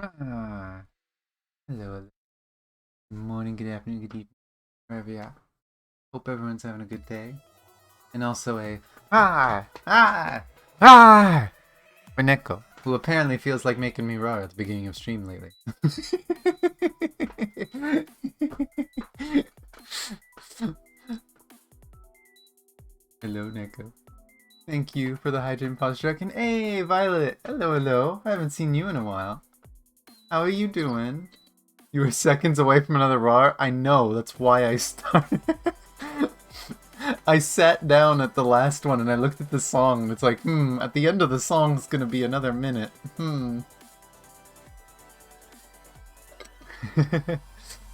Ah, hello. Good morning, good afternoon, good evening, wherever you are. Hope everyone's having a good day. And also a ah for Neko, who apparently feels like making me roar at the beginning of stream lately. Hello, Neko. Thank you for the hydrant posture. And hey, Violet. Hello, hello. I haven't seen you in a while. How are you doing? You were seconds away from another roar. I know. That's why I started. I sat down at the last one and I looked at the song and it's like, at the end of the song it's gonna be another minute.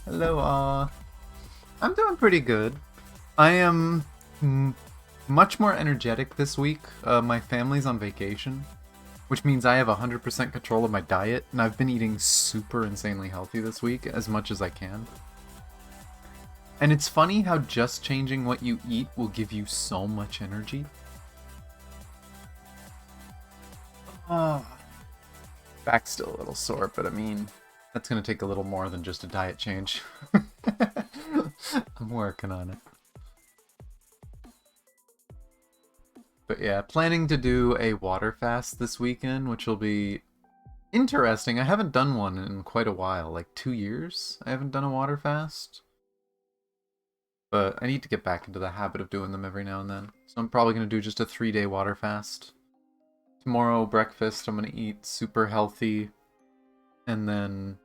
Hello, I'm doing pretty good. I am much more energetic this week. My family's on vacation, which means I have 100% control of my diet, and I've been eating super insanely healthy this week, as much as I can. And it's funny how just changing what you eat will give you so much energy. Back's still a little sore, but I mean, that's gonna take a little more than just a diet change. I'm working on it. But yeah, planning to do a water fast this weekend, which will be interesting. I haven't done one in quite a while, like 2 years I haven't done a water fast. But I need to get back into the habit of doing them every now and then. So I'm probably going to do just a 3-day water fast. Tomorrow, breakfast, I'm going to eat super healthy. And then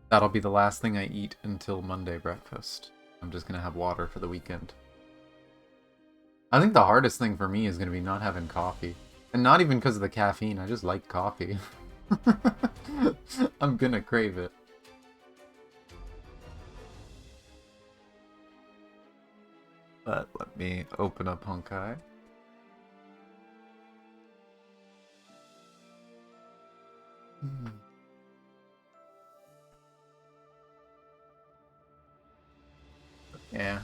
that'll be the last thing I eat until Monday breakfast. I'm just going to have water for the weekend. I think the hardest thing for me is going to be not having coffee. And not even because of the caffeine, I just like coffee. I'm going to crave it. But let me open up Honkai. Yeah.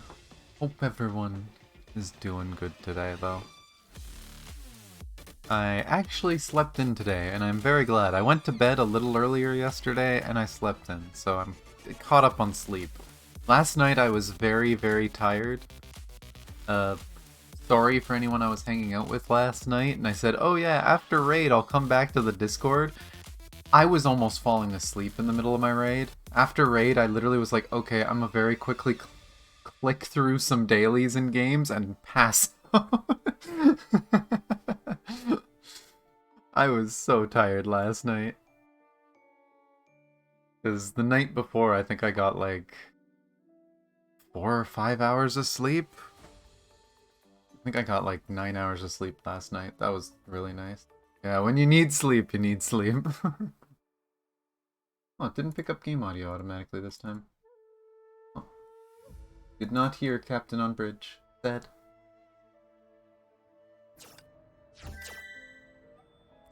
Hope everyone is doing good today, though. I actually slept in today, and I'm very glad. I went to bed a little earlier yesterday, and I slept in, so I'm caught up on sleep. Last night I was very, very tired. Sorry for anyone I was hanging out with last night, and I said, oh yeah, after raid I'll come back to the Discord. I was almost falling asleep in the middle of my raid. After raid, I literally was like, okay, I'm gonna very quickly click through some dailies in games and pass out. I was so tired last night. Because the night before, I think I got like 4 or 5 hours of sleep. I think I got like 9 hours of sleep last night. That was really nice. Yeah, when you need sleep, you need sleep. Oh, it didn't pick up game audio automatically this time. Oh. Did not hear Captain on bridge. Sad.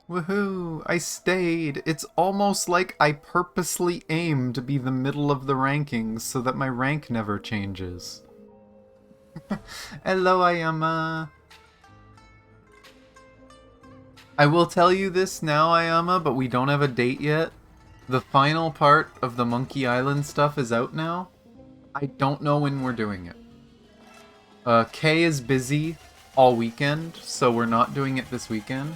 Woohoo! I stayed! It's almost like I purposely aim to be the middle of the rankings so that my rank never changes. Hello, Ayama! I will tell you this now, Ayama, but we don't have a date yet. The final part of the Monkey Island stuff is out now. I don't know when we're doing it. Kay is busy all weekend, so we're not doing it this weekend.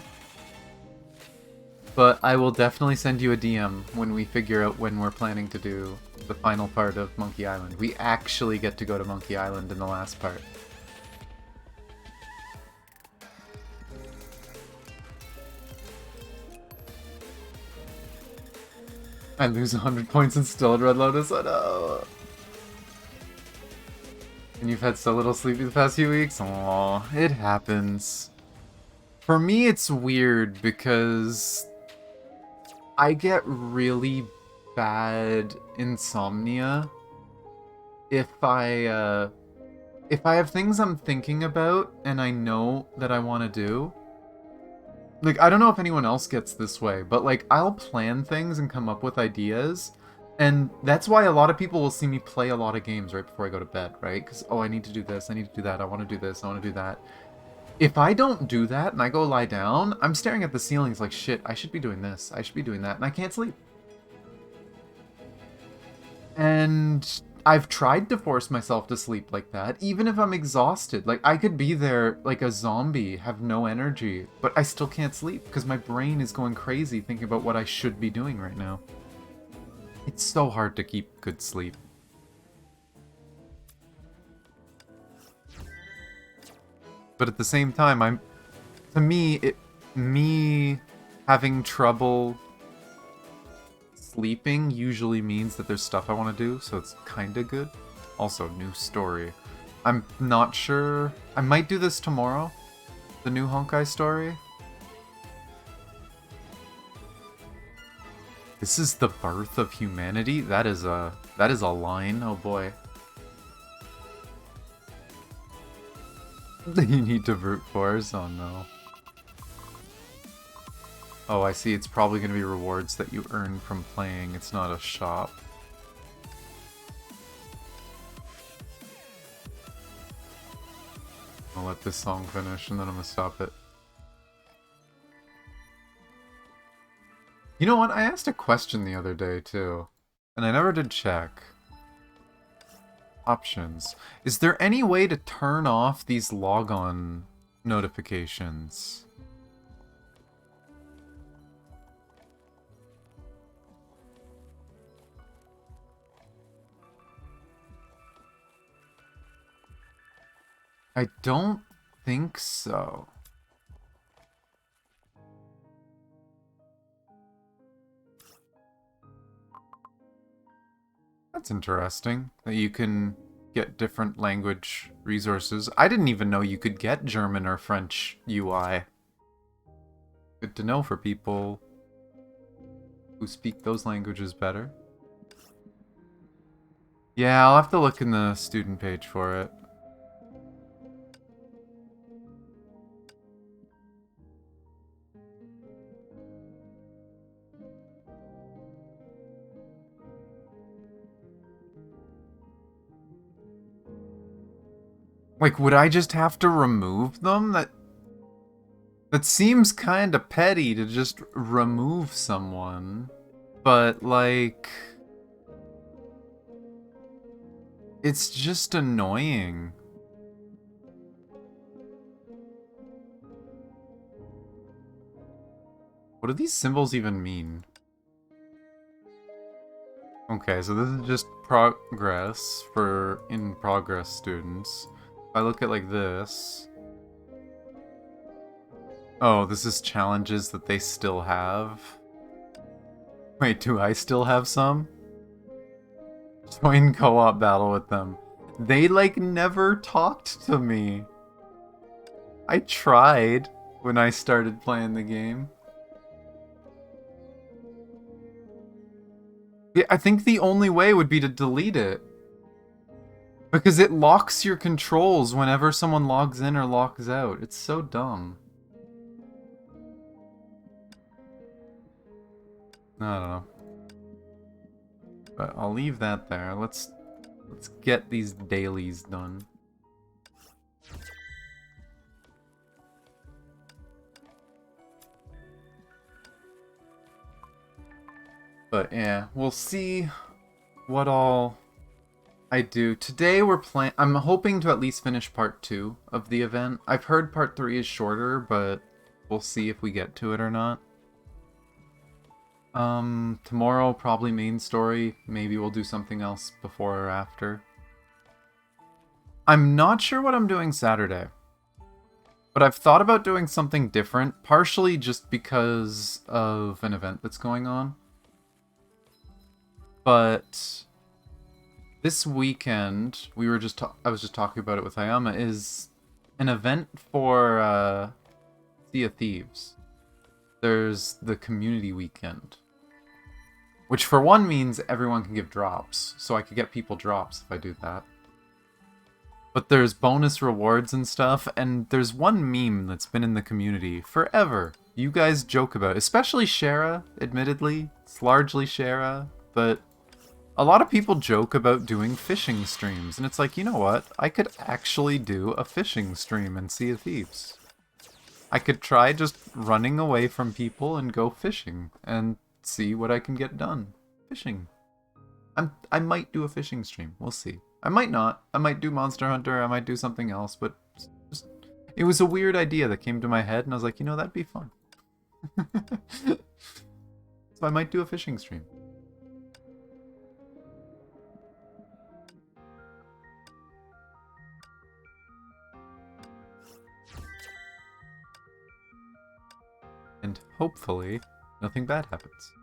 But I will definitely send you a DM when we figure out when we're planning to do the final part of Monkey Island. We actually get to go to Monkey Island in the last part. I lose 100 points and still at Red Lotus? Oh no! And you've had so little sleep the past few weeks? Aww, it happens. For me, it's weird because I get really bad insomnia if I have things I'm thinking about and I know that I want to do. Like, I don't know if anyone else gets this way, but like I'll plan things and come up with ideas, and that's why a lot of people will see me play a lot of games right before I go to bed, right? Because, oh, I need to do this, I need to do that, I want to do this, I want to do that. If I don't do that and I go lie down, I'm staring at the ceilings like, shit, I should be doing this, I should be doing that, and I can't sleep. And I've tried to force myself to sleep like that, even if I'm exhausted. Like, I could be there like a zombie, have no energy, but I still can't sleep because my brain is going crazy thinking about what I should be doing right now. It's so hard to keep good sleep. But at the same time, to me, me having trouble sleeping usually means that there's stuff I want to do, so it's kind of good. Also, new story. I'm not sure. I might do this tomorrow. The new Honkai story. This is the birth of humanity? That is a line. Oh boy. You need to brute force? Oh no. Oh, I see. It's probably going to be rewards that you earn from playing. It's not a shop. I'll let this song finish and then I'm going to stop it. You know what? I asked a question the other day too, and I never did check. Options. Is there any way to turn off these logon notifications? I don't think so. That's interesting, that you can get different language resources. I didn't even know you could get German or French UI. Good to know for people who speak those languages better. Yeah, I'll have to look in the student page for it. Like, would I just have to remove them? That seems kind of petty to just remove someone. But, like... it's just annoying. What do these symbols even mean? Okay, so this is just progress for in-progress students. If I look at like this... oh, this is challenges that they still have? Wait, do I still have some? Join co-op battle with them. They, like, never talked to me. I tried when I started playing the game. Yeah, I think the only way would be to delete it. Because it locks your controls whenever someone logs in or logs out. It's so dumb. I don't know. But I'll leave that there. Let's get these dailies done. But yeah, we'll see what all I do. Today I'm hoping to at least finish part 2 of the event. I've heard part 3 is shorter, but we'll see if we get to it or not. Tomorrow probably main story. Maybe we'll do something else before or after. I'm not sure what I'm doing Saturday. But I've thought about doing something different, partially just because of an event that's going on. But this weekend, I was just talking about it with Ayama, is an event for Sea of Thieves. There's the community weekend. Which for one means everyone can give drops, so I could get people drops if I do that. But there's bonus rewards and stuff, and there's one meme that's been in the community forever. You guys joke about it, especially Shara, admittedly. It's largely Shara, but a lot of people joke about doing fishing streams, and it's like, you know what? I could actually do a fishing stream in Sea of Thieves. I could try just running away from people and go fishing, and see what I can get done. Fishing. I might do a fishing stream. We'll see. I might not. I might do Monster Hunter. I might do something else. But just, it was a weird idea that came to my head, and I was like, you know, that'd be fun. So I might do a fishing stream. And hopefully, nothing bad happens.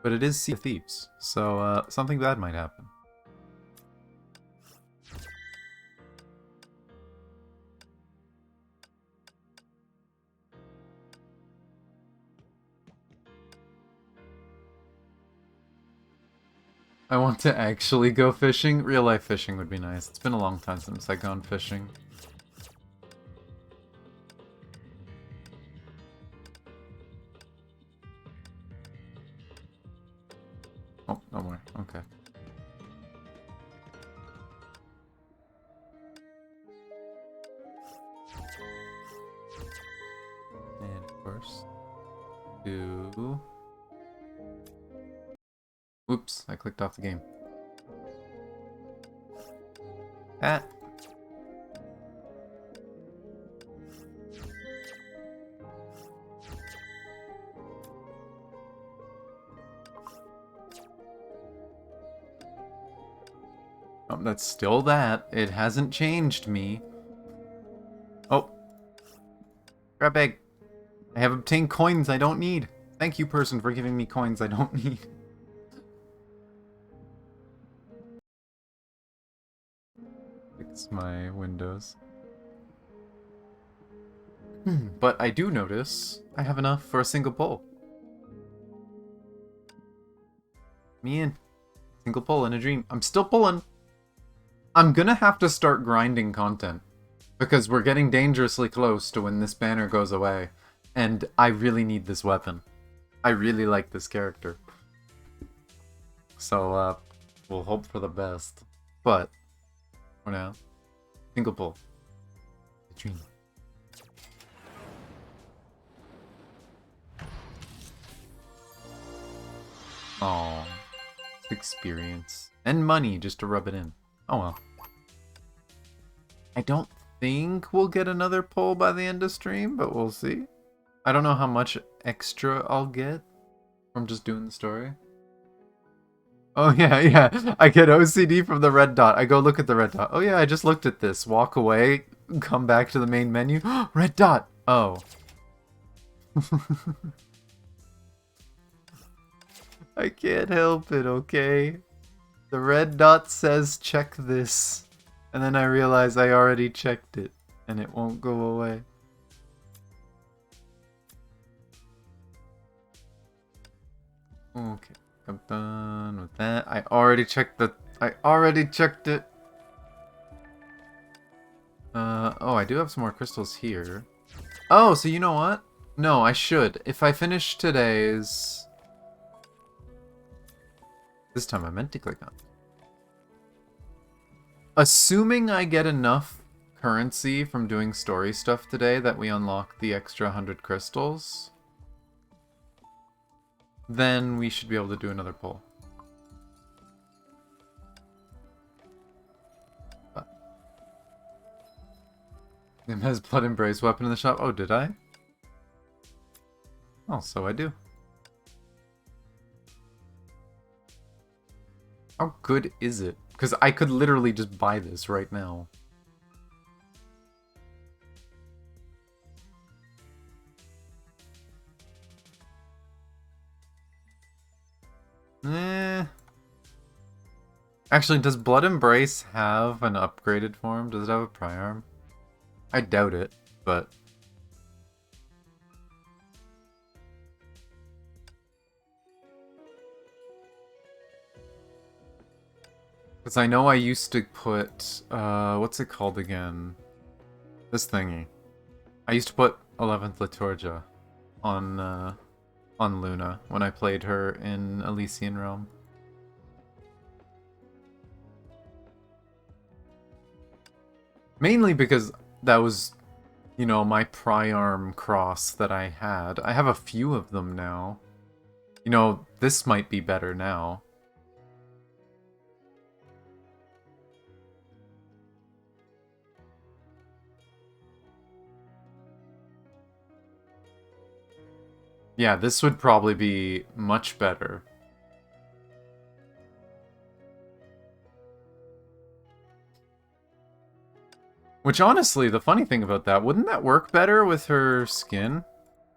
But it is Sea of Thieves, so something bad might happen. I want to actually go fishing. Real life fishing would be nice. It's been a long time since I've gone fishing. Oh, no more. Okay. And of course, do... Oops, I clicked off the game. Ah. Oh, that's still that. It hasn't changed me. Oh. Grab egg. I have obtained coins I don't need. Thank you, person, for giving me coins I don't need. Fix my windows. But I do notice I have enough for a single pull. Me in. Single pull in a dream. I'm still pulling. I'm gonna have to start grinding content. Because we're getting dangerously close to when this banner goes away. And I really need this weapon. I really like this character. So, we'll hope for the best. But, for now, single pull. Dream. Aww. Experience. And money just to rub it in. Oh well. I don't think we'll get another pull by the end of stream, but we'll see. I don't know how much extra I'll get from just doing the story. Oh yeah, yeah. I get OCD from the red dot. I go look at the red dot. Oh yeah, I just looked at this. Walk away, come back to the main menu. Red dot! Oh. I can't help it, okay? The red dot says check this. And then I realize I already checked it. And it won't go away. Okay, I'm done with that. I already checked it. Oh, I do have some more crystals here. Oh, so you know what? No, I should. If I finish today's... This time I meant to click on it. Assuming I get enough currency from doing story stuff today that we unlock the extra 100 crystals, then we should be able to do another pull. Nim has Blood Embrace weapon in the shop. Oh, did I? Oh, so I do. How good is it? Because I could literally just buy this right now. Actually, does Blood Embrace have an upgraded form? Does it have a Priarm? I doubt it, but... Because I know I used to put... what's it called again? This thingy. I used to put 11th Liturgia on Luna when I played her in Elysian Realm. Mainly because that was, you know, my Priarm cross that I had. I have a few of them now. You know, this might be better now. Yeah, this would probably be much better. Which, honestly, the funny thing about that, wouldn't that work better with her skin?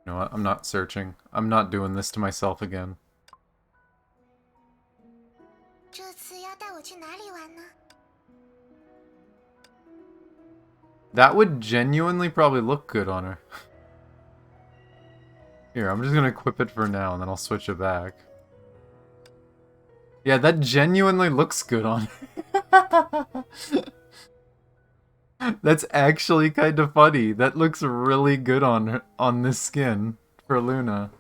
You know what? I'm not searching. I'm not doing this to myself again. That would genuinely probably look good on her. Here, I'm just gonna equip it for now, and then I'll switch it back. Yeah, that genuinely looks good on her. That's actually kind of funny. That looks really good on her, on this skin for Luna.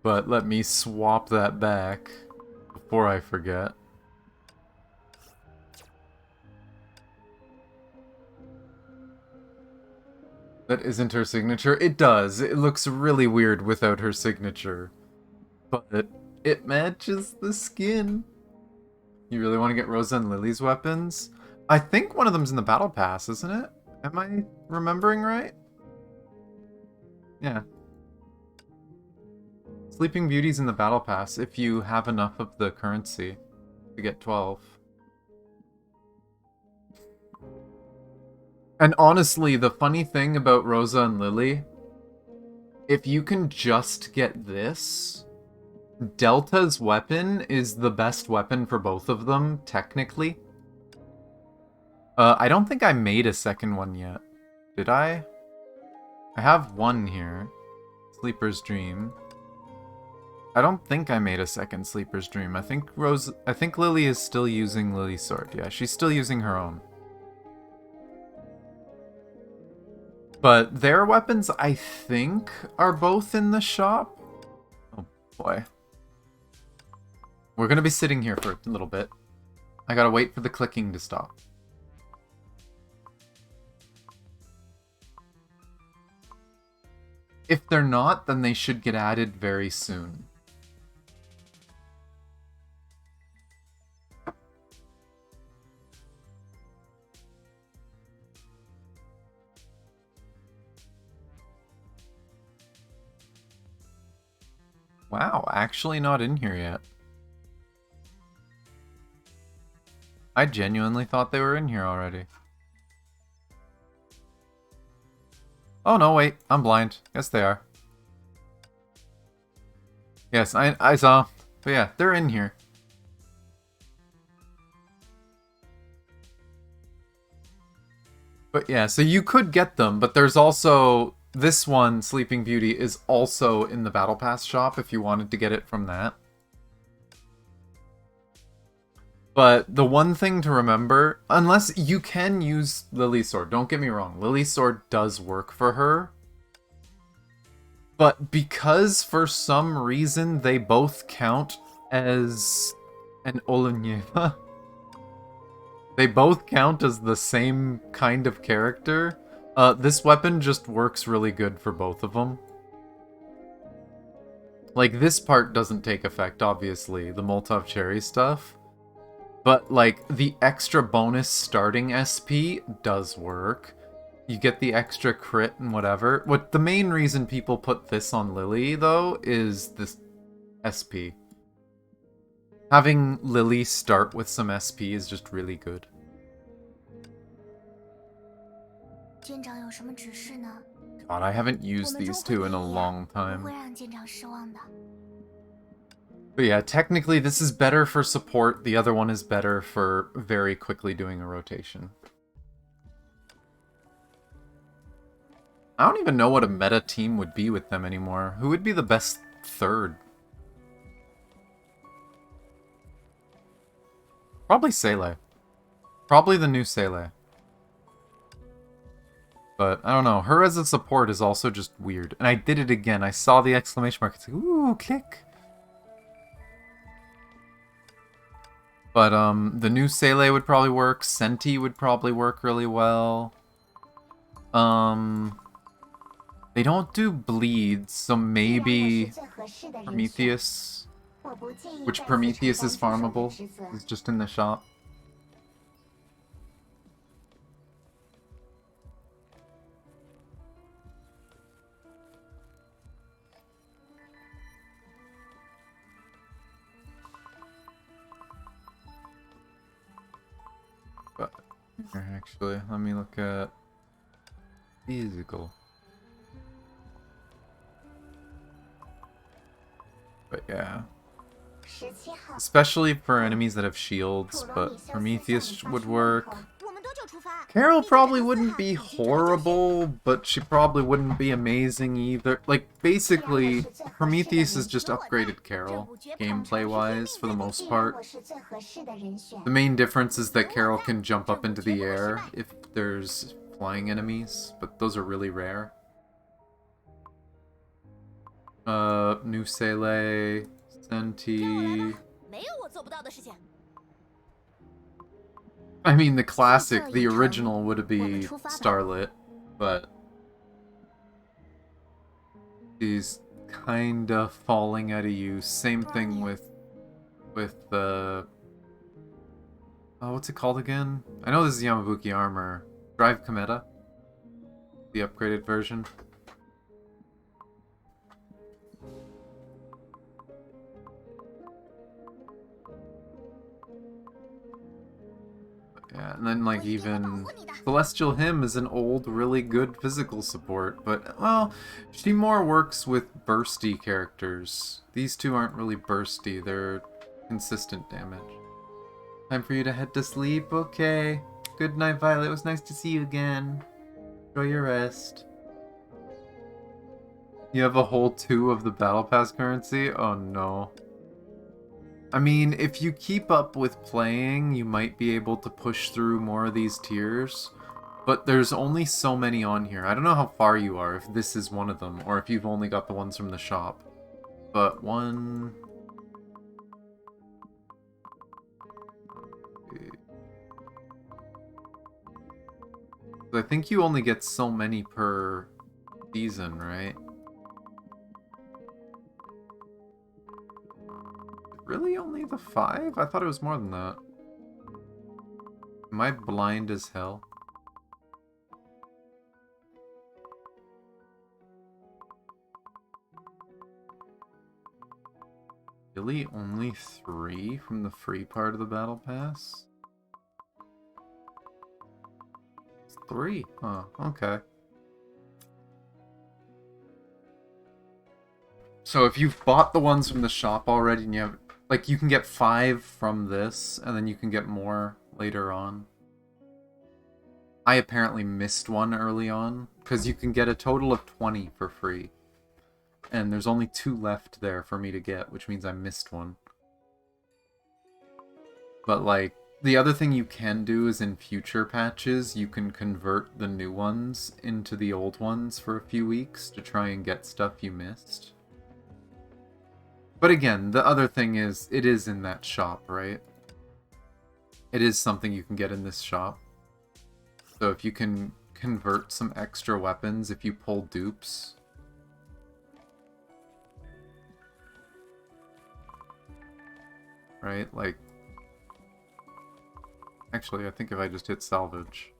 But let me swap that back before I forget. That isn't her signature. It does. It looks really weird without her signature. But it matches the skin. You really want to get Rosa and Lily's weapons? I think one of them's in the battle pass, isn't it? Am I remembering right? Yeah. Sleeping Beauty's in the battle pass if you have enough of the currency to get 12. And honestly, the funny thing about Rosa and Lily, if you can just get this, Delta's weapon is the best weapon for both of them, technically. I don't think I made a second one yet. Did I? I have one here. Sleeper's Dream. I don't think I made a second Sleeper's Dream. I think Lily is still using Lily's sword. Yeah, she's still using her own. But their weapons, I think, are both in the shop. Oh boy. We're gonna be sitting here for a little bit. I gotta wait for the clicking to stop. If they're not, then they should get added very soon. Wow, actually not in here yet. I genuinely thought they were in here already. Oh no, wait, I'm blind. Yes, they are. Yes, I saw. But yeah, they're in here. But yeah, so you could get them, but there's also... This one, Sleeping Beauty, is also in the Battle Pass shop if you wanted to get it from that. But the one thing to remember, unless you can use Lily's sword, don't get me wrong, Lily's sword does work for her. But because for some reason they both count as an Olunieva, they both count as the same kind of character, this weapon just works really good for both of them. Like, this part doesn't take effect, obviously, the Molotov Cherry stuff. But, like, the extra bonus starting SP does work. You get the extra crit and whatever. What the main reason people put this on Lily, though, is this SP. Having Lily start with some SP is just really good. God, I haven't used these two in a long time. But yeah, technically this is better for support, the other one is better for very quickly doing a rotation. I don't even know what a meta team would be with them anymore. Who would be the best third? Probably Seele. Probably the new Seele. But, I don't know, her as a support is also just weird. And I did it again, I saw the exclamation mark, it's like, ooh, kick! But, the new Seele would probably work, Senti would probably work really well. They don't do bleeds, so maybe Prometheus, which Prometheus is farmable, is just in the shop. Here, actually, let me look at physical. But yeah. Especially for enemies that have shields, but Prometheus would work. Carol probably wouldn't be horrible, but she probably wouldn't be amazing either. Like, basically, Prometheus is just upgraded Carol, gameplay-wise, for the most part. The main difference is that Carol can jump up into the air if there's flying enemies, but those are really rare. Nusele, Senti... I mean, the classic, the original would be Starlit, but she's kinda falling out of use. Same thing with the... oh, what's it called again? I know this is Yamabuki Armor. Drive Kometa? The upgraded version. Yeah, and then, like, even Celestial Hymn is an old, really good physical support, but, well, she more works with bursty characters. These two aren't really bursty, they're consistent damage. Time for you to head to sleep? Okay. Good night, Violet. It was nice to see you again. Enjoy your rest. You have a whole 2 of the Battle Pass currency? Oh no. I mean, if you keep up with playing, you might be able to push through more of these tiers. But there's only so many on here. I don't know how far you are, if this is one of them, or if you've only got the ones from the shop. But one... I think you only get so many per season, right? Really only the 5? I thought it was more than that. Am I blind as hell? Really? Only 3 from the free part of the Battle Pass? 3? Huh, okay. So if you've bought the ones from the shop already and you have... like, you can get 5 from this, and then you can get more later on. I apparently missed one early on, because you can get a total of 20 for free. And there's only 2 left there for me to get, which means I missed one. But, like, the other thing you can do is in future patches, you can convert the new ones into the old ones for a few weeks to try and get stuff you missed. But again, the other thing is, it is in that shop, right? It is something you can get in this shop. So if you can convert some extra weapons, if you pull dupes... right, like... actually, I think if I just hit salvage...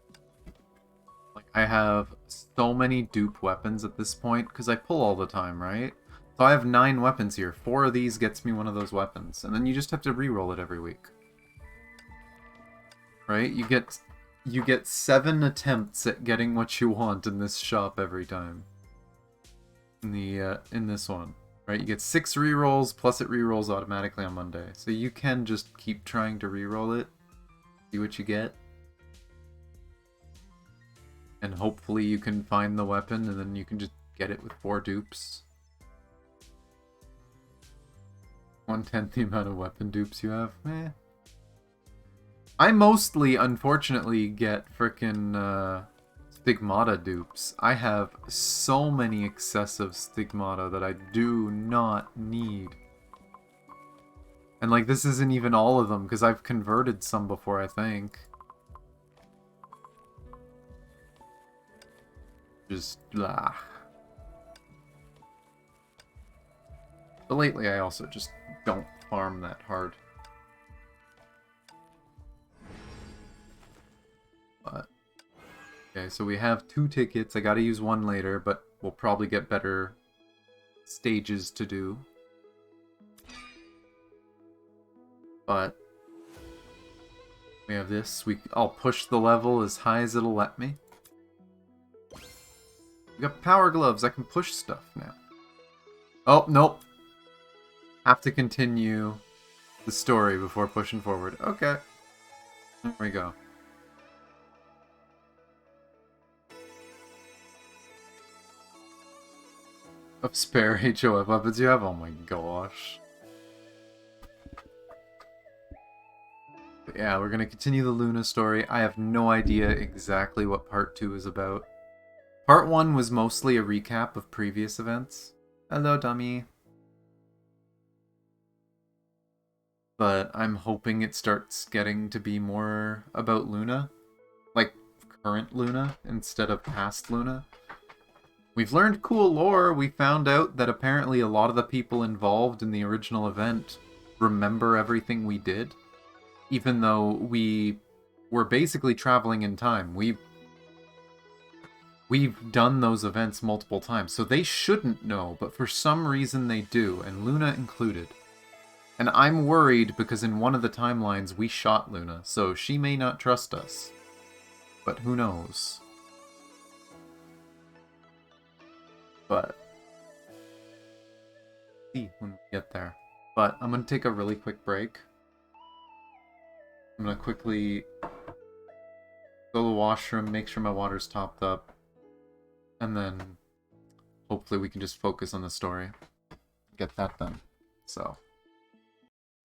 like, I have so many dupe weapons at this point, because I pull all the time, right? So I have 9 weapons here. 4 of these gets me one of those weapons. And then you just have to re-roll it every week. Right? You get 7 attempts at getting what you want in this shop every time. In this one. Right? You get 6 re-rolls, plus it re-rolls automatically on Monday. So you can just keep trying to re-roll it. See what you get. And hopefully you can find the weapon, and then you can just get it with 4 dupes. 1/10 the amount of weapon dupes you have? Eh. I mostly, unfortunately, get frickin' Stigmata dupes. I have so many excessive Stigmata that I do not need. And, like, this isn't even all of them, because I've converted some before, I think. Just, blah. But lately I also just don't farm that hard. But, okay, so we have 2 tickets. I gotta use 1 later, but we'll probably get better stages to do. But We have this. I'll push the level as high as it'll let me. We got power gloves. I can push stuff now. Oh, nope. Have to continue the story before pushing forward. Okay. There we go. Of spare HOF weapons you have? Oh my gosh. But yeah, we're gonna continue the Luna story. I have no idea exactly what part 2 is about. Part 1 was mostly a recap of previous events. Hello, dummy. But I'm hoping it starts getting to be more about Luna. Like, current Luna, instead of past Luna. We've learned cool lore. We found out that apparently a lot of the people involved in the original event remember everything we did. Even though we were basically traveling in time. We've done those events multiple times, so they shouldn't know, but for some reason they do, and Luna included. And I'm worried because in one of the timelines we shot Luna, so she may not trust us. But who knows? But see when we get there. But I'm gonna take a really quick break. I'm gonna quickly go to the washroom, make sure my water's topped up, and then hopefully we can just focus on the story. Get that done. So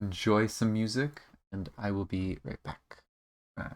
enjoy some music, and I will be right back. Bye.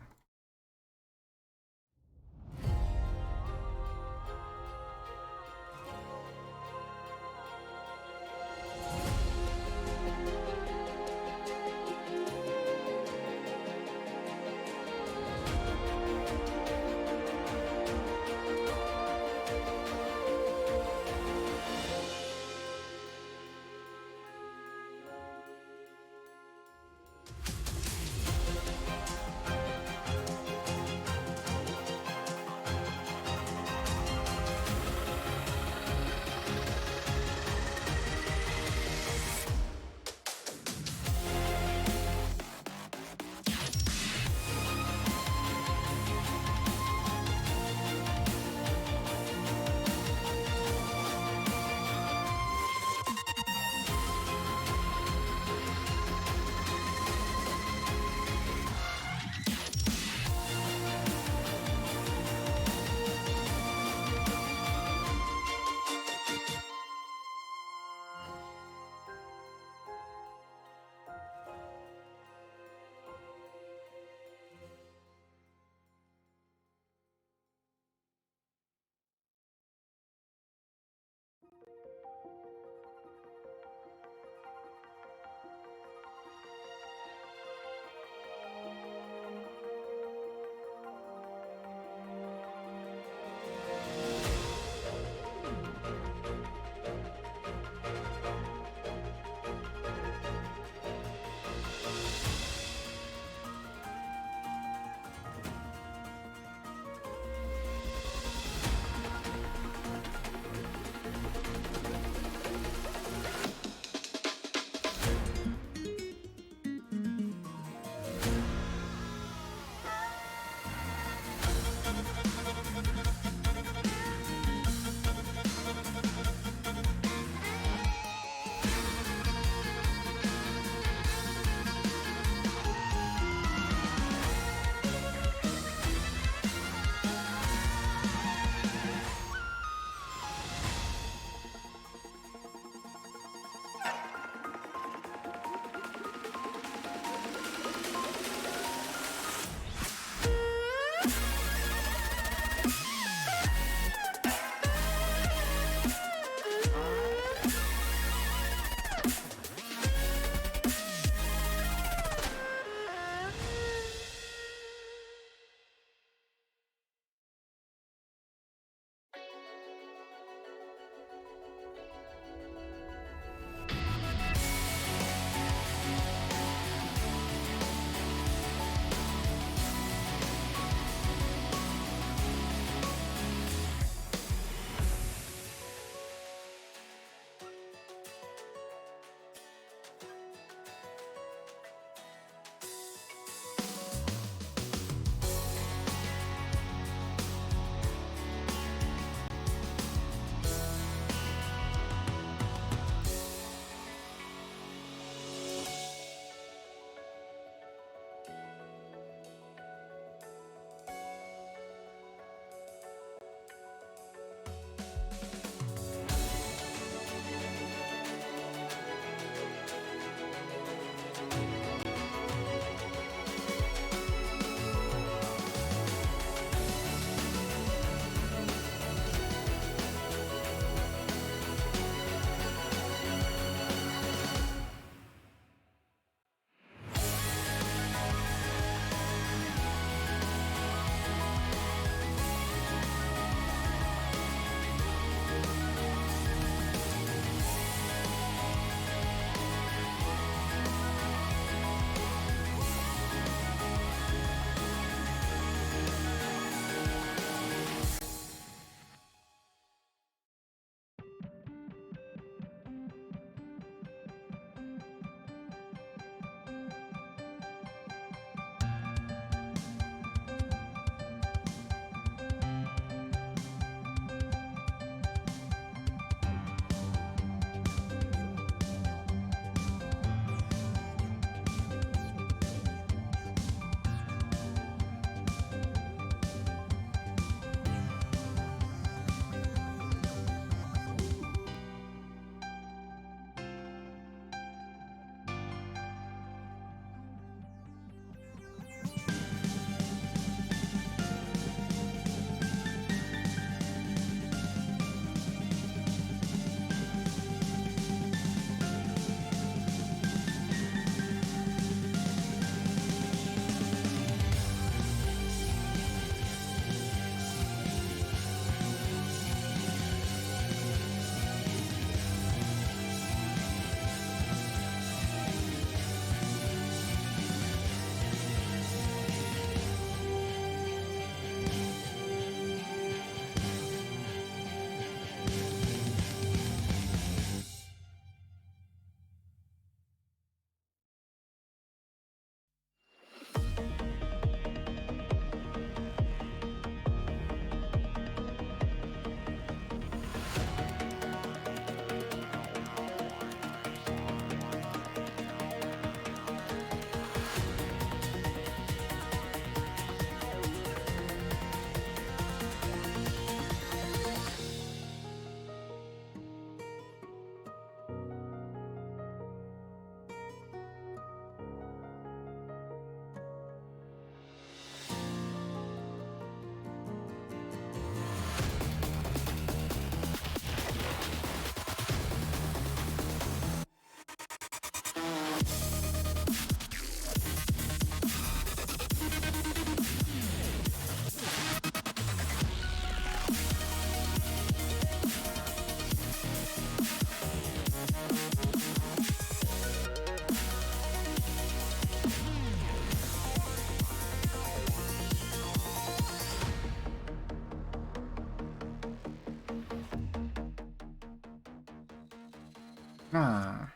Ah,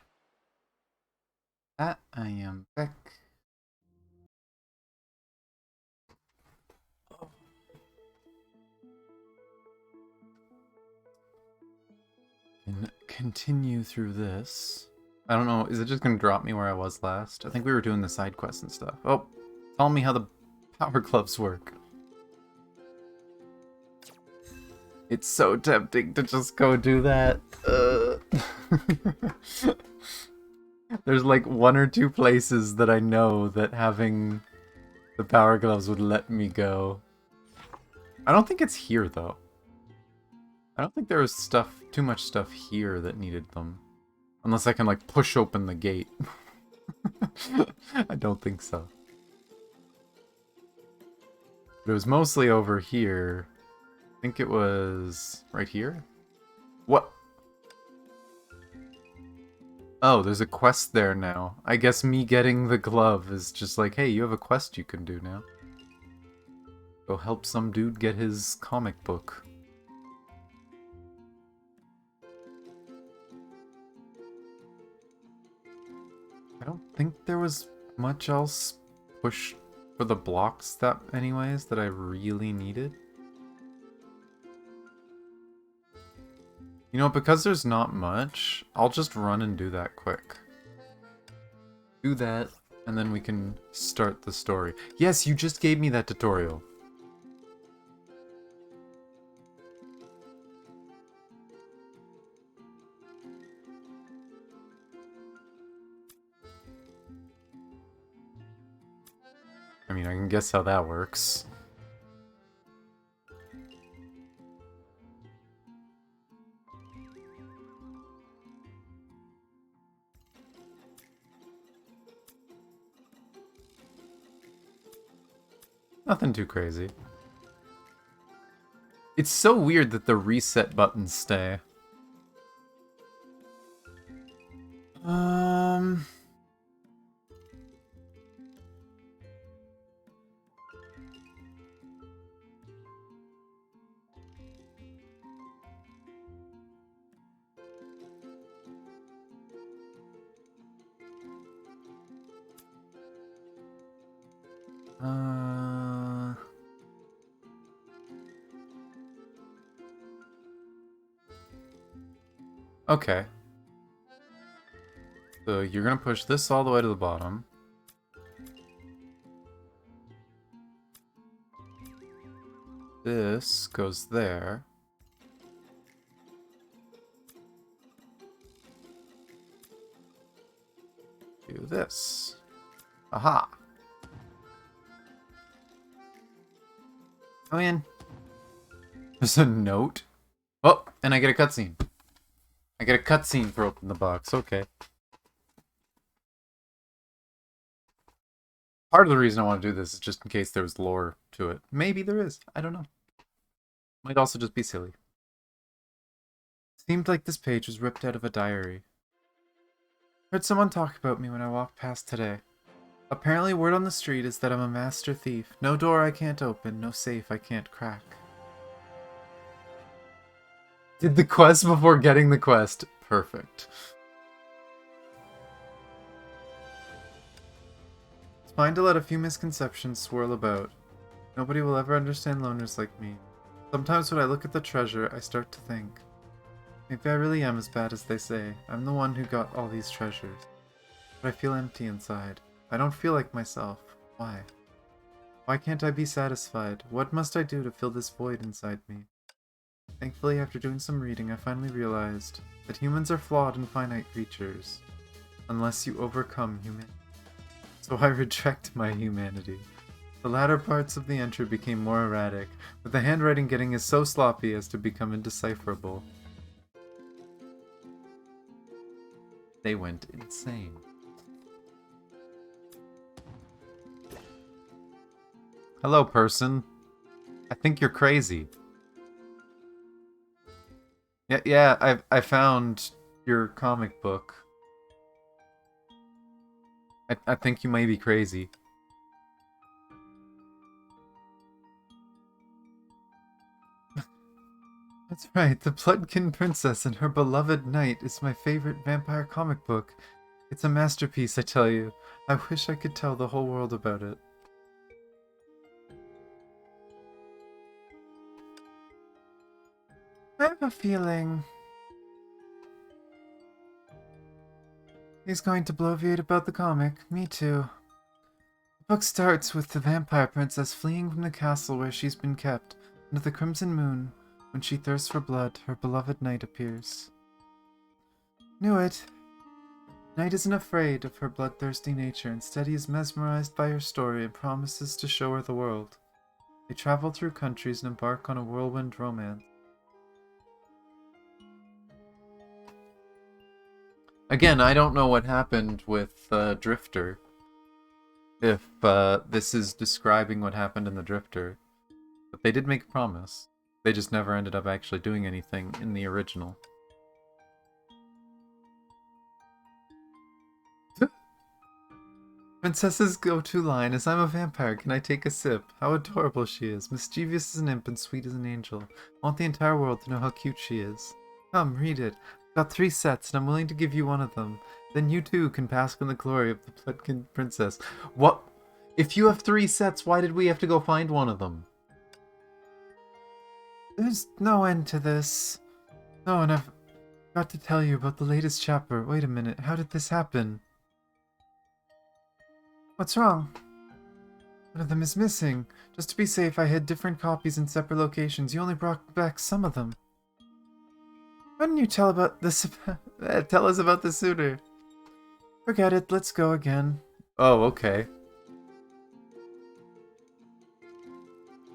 I am back. And continue through this. I don't know, is it just gonna drop me where I was last? I think we were doing the side quests and stuff. Oh, tell me how the power gloves work. It's so tempting to just go do that. There's like one or two places that I know that having the power gloves would let me go. I don't think it's here though. I don't think there was too much stuff here that needed them. Unless I can like push open the gate. I don't think so. But it was mostly over here. I think it was right here? What? Oh, there's a quest there now. I guess me getting the glove is just like, hey, you have a quest you can do now. Go help some dude get his comic book. I don't think there was much else pushed for the blocks that anyways that I really needed. You know, because there's not much, I'll just run and do that quick. Do that, and then we can start the story. Yes, you just gave me that tutorial. I mean, I can guess how that works. Nothing too crazy. It's so weird that the reset buttons stay. Okay. So you're gonna push this all the way to the bottom. This goes there. Do this. Aha! Come in. There's a note. Oh, and I get a cutscene. I get a cutscene for opening the box. Okay. Part of the reason I want to do this is just in case there was lore to it. Maybe there is. I don't know. Might also just be silly. Seemed like this page was ripped out of a diary. Heard someone talk about me when I walked past today. Apparently word on the street is that I'm a master thief. No door I can't open, no safe I can't crack. Did the quest before getting the quest. Perfect. It's fine to let a few misconceptions swirl about. Nobody will ever understand loners like me. Sometimes when I look at the treasure, I start to think. Maybe I really am as bad as they say. I'm the one who got all these treasures. But I feel empty inside. I don't feel like myself. Why? Why can't I be satisfied? What must I do to fill this void inside me? Thankfully, after doing some reading, I finally realized that humans are flawed and finite creatures, unless you overcome humanity. So I reject my humanity. The latter parts of the entry became more erratic, with the handwriting getting so sloppy as to become indecipherable. They went insane. Hello, person. I think you're crazy. Yeah, I found your comic book. I think you may be crazy. That's right, The Bloodkin Princess and Her Beloved Knight is my favorite vampire comic book. It's a masterpiece, I tell you. I wish I could tell the whole world about it. I have a feeling he's going to bloviate about the comic. Me too. The book starts with the vampire princess fleeing from the castle where she's been kept. Under the crimson moon, when she thirsts for blood, her beloved knight appears. Knew it. Knight isn't afraid of her bloodthirsty nature. Instead, he is mesmerized by her story and promises to show her the world. They travel through countries and embark on a whirlwind romance. Again, I don't know what happened with Drifter. If this is describing what happened in the Drifter. But they did make a promise. They just never ended up actually doing anything in the original. Princess's go-to line is, "I'm a vampire, can I take a sip?" How adorable she is. Mischievous as an imp and sweet as an angel. I want the entire world to know how cute she is. Come, read it. I've got 3 sets, and I'm willing to give you one of them. Then you too can bask in the glory of the Bloodkin Princess. What? If you have 3 sets, why did we have to go find one of them? There's no end to this. No, and I've got to tell you about the latest chapter. Wait a minute, how did this happen? What's wrong? One of them is missing. Just to be safe, I hid different copies in separate locations. You only brought back some of them. Why didn't you tell about this? Tell us about this sooner. Forget it. Let's go again. Oh, okay.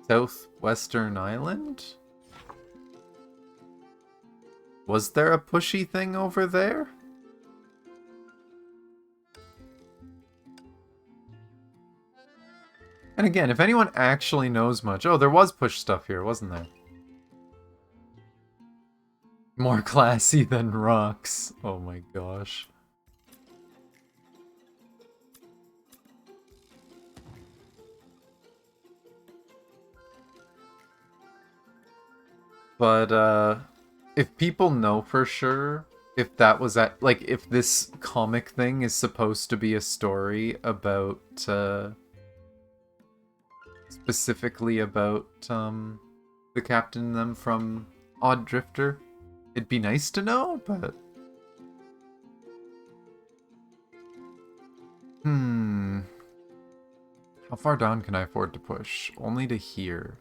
Southwestern Island? Was there a pushy thing over there? And again, if anyone actually knows much... Oh, there was push stuff here, wasn't there? More classy than rocks. Oh my gosh. But, if people know for sure, if that was like, if this comic thing is supposed to be a story about, specifically about, the captain and them from Odd Drifter, it'd be nice to know, but... How far down can I afford to push? Only to here.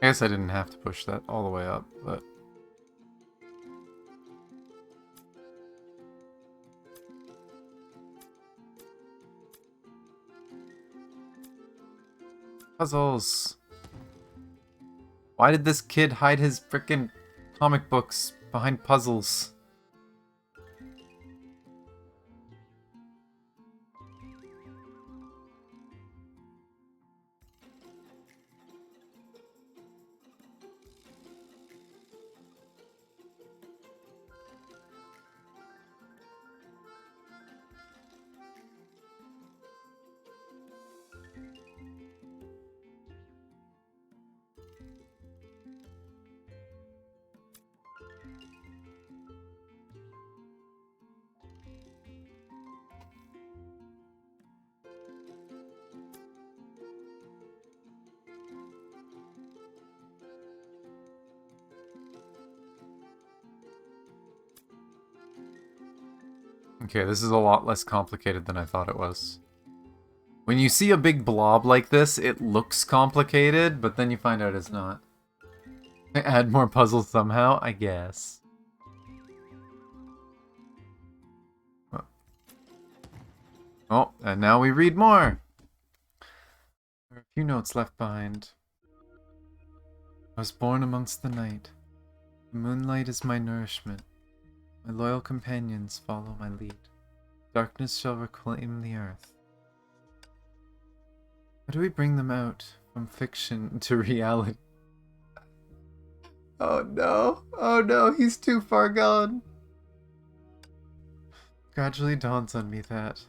I guess I didn't have to push that all the way up, but... Puzzles! Why did this kid hide his frickin' comic books behind puzzles? Okay, this is a lot less complicated than I thought it was. When you see a big blob like this, it looks complicated, but then you find out it's not. Add more puzzles somehow, I guess. Oh, and now we read more! There are a few notes left behind. I was born amongst the night. The moonlight is my nourishment. My loyal companions follow my lead. Darkness shall reclaim the earth. How do we bring them out from fiction to reality? Oh no! Oh no, he's too far gone! Gradually dawns on me that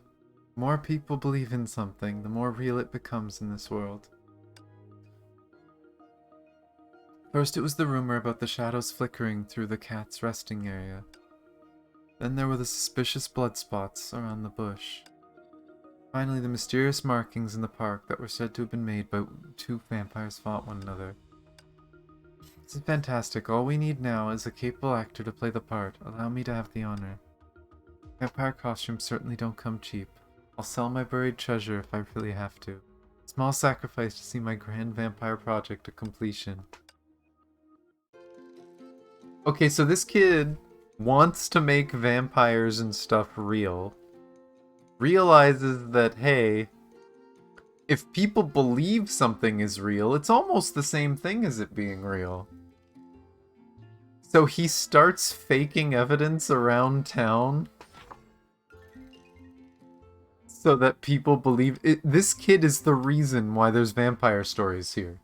the more people believe in something, the more real it becomes in this world. First it was the rumor about the shadows flickering through the cat's resting area. Then there were the suspicious blood spots around the bush. Finally, the mysterious markings in the park that were said to have been made by two vampires fought one another. This is fantastic. All we need now is a capable actor to play the part. Allow me to have the honor. Vampire costumes certainly don't come cheap. I'll sell my buried treasure if I really have to. Small sacrifice to see my grand vampire project to completion. Okay, so this kid wants to make vampires and stuff real. Realizes that, hey, if people believe something is real, it's almost the same thing as it being real. So he starts faking evidence around town so that people believe it. This kid is the reason why there's vampire stories here.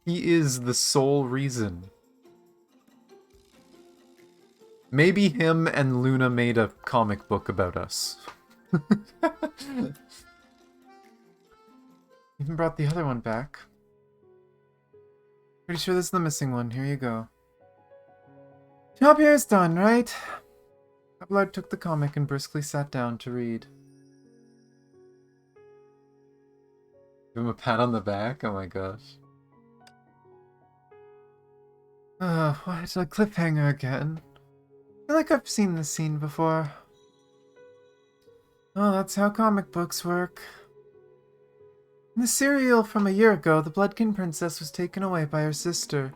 He is the sole reason. Maybe him and Luna made a comic book about us. Even brought the other one back. Pretty sure this is the missing one. Here you go. Job here is done, right? Abelard took the comic and briskly sat down to read. Give him a pat on the back? Oh my gosh. What? A cliffhanger again? I feel like I've seen this scene before. Oh, that's how comic books work. In the serial from a year ago, the Bloodkin Princess was taken away by her sister.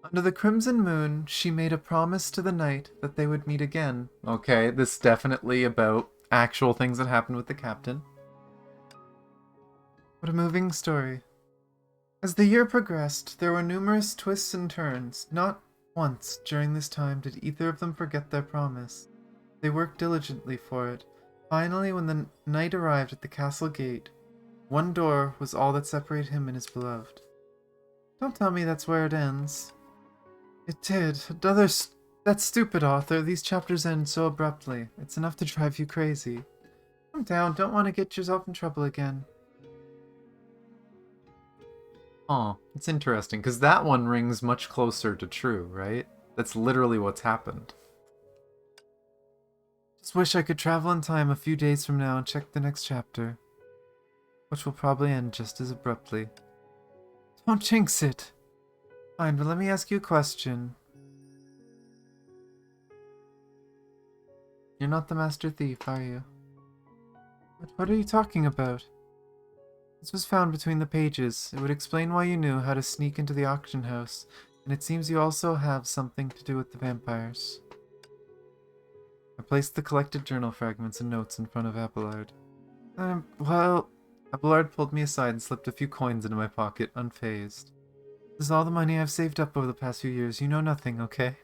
Under the crimson moon, she made a promise to the knight that they would meet again. Okay, this is definitely about actual things that happened with the captain. What a moving story. As the year progressed, there were numerous twists and turns. Not once during this time did either of them forget their promise. They worked diligently for it. Finally, when the knight arrived at the castle gate, one door was all that separated him and his beloved. Don't tell me that's where it ends. It did. That stupid author, these chapters end so abruptly. It's enough to drive you crazy. Calm down, don't want to get yourself in trouble again. Oh, it's interesting, because that one rings much closer to true, right? That's literally what's happened. Just wish I could travel in time a few days from now and check the next chapter, which will probably end just as abruptly. Don't jinx it! Fine, but let me ask you a question. You're not the master thief, are you? What are you talking about? This was found between the pages. It would explain why you knew how to sneak into the auction house, and it seems you also have something to do with the vampires. I placed the collected journal fragments and notes in front of Abelard. Well... Abelard pulled me aside and slipped a few coins into my pocket, unfazed. This is all the money I've saved up over the past few years. You know nothing, okay?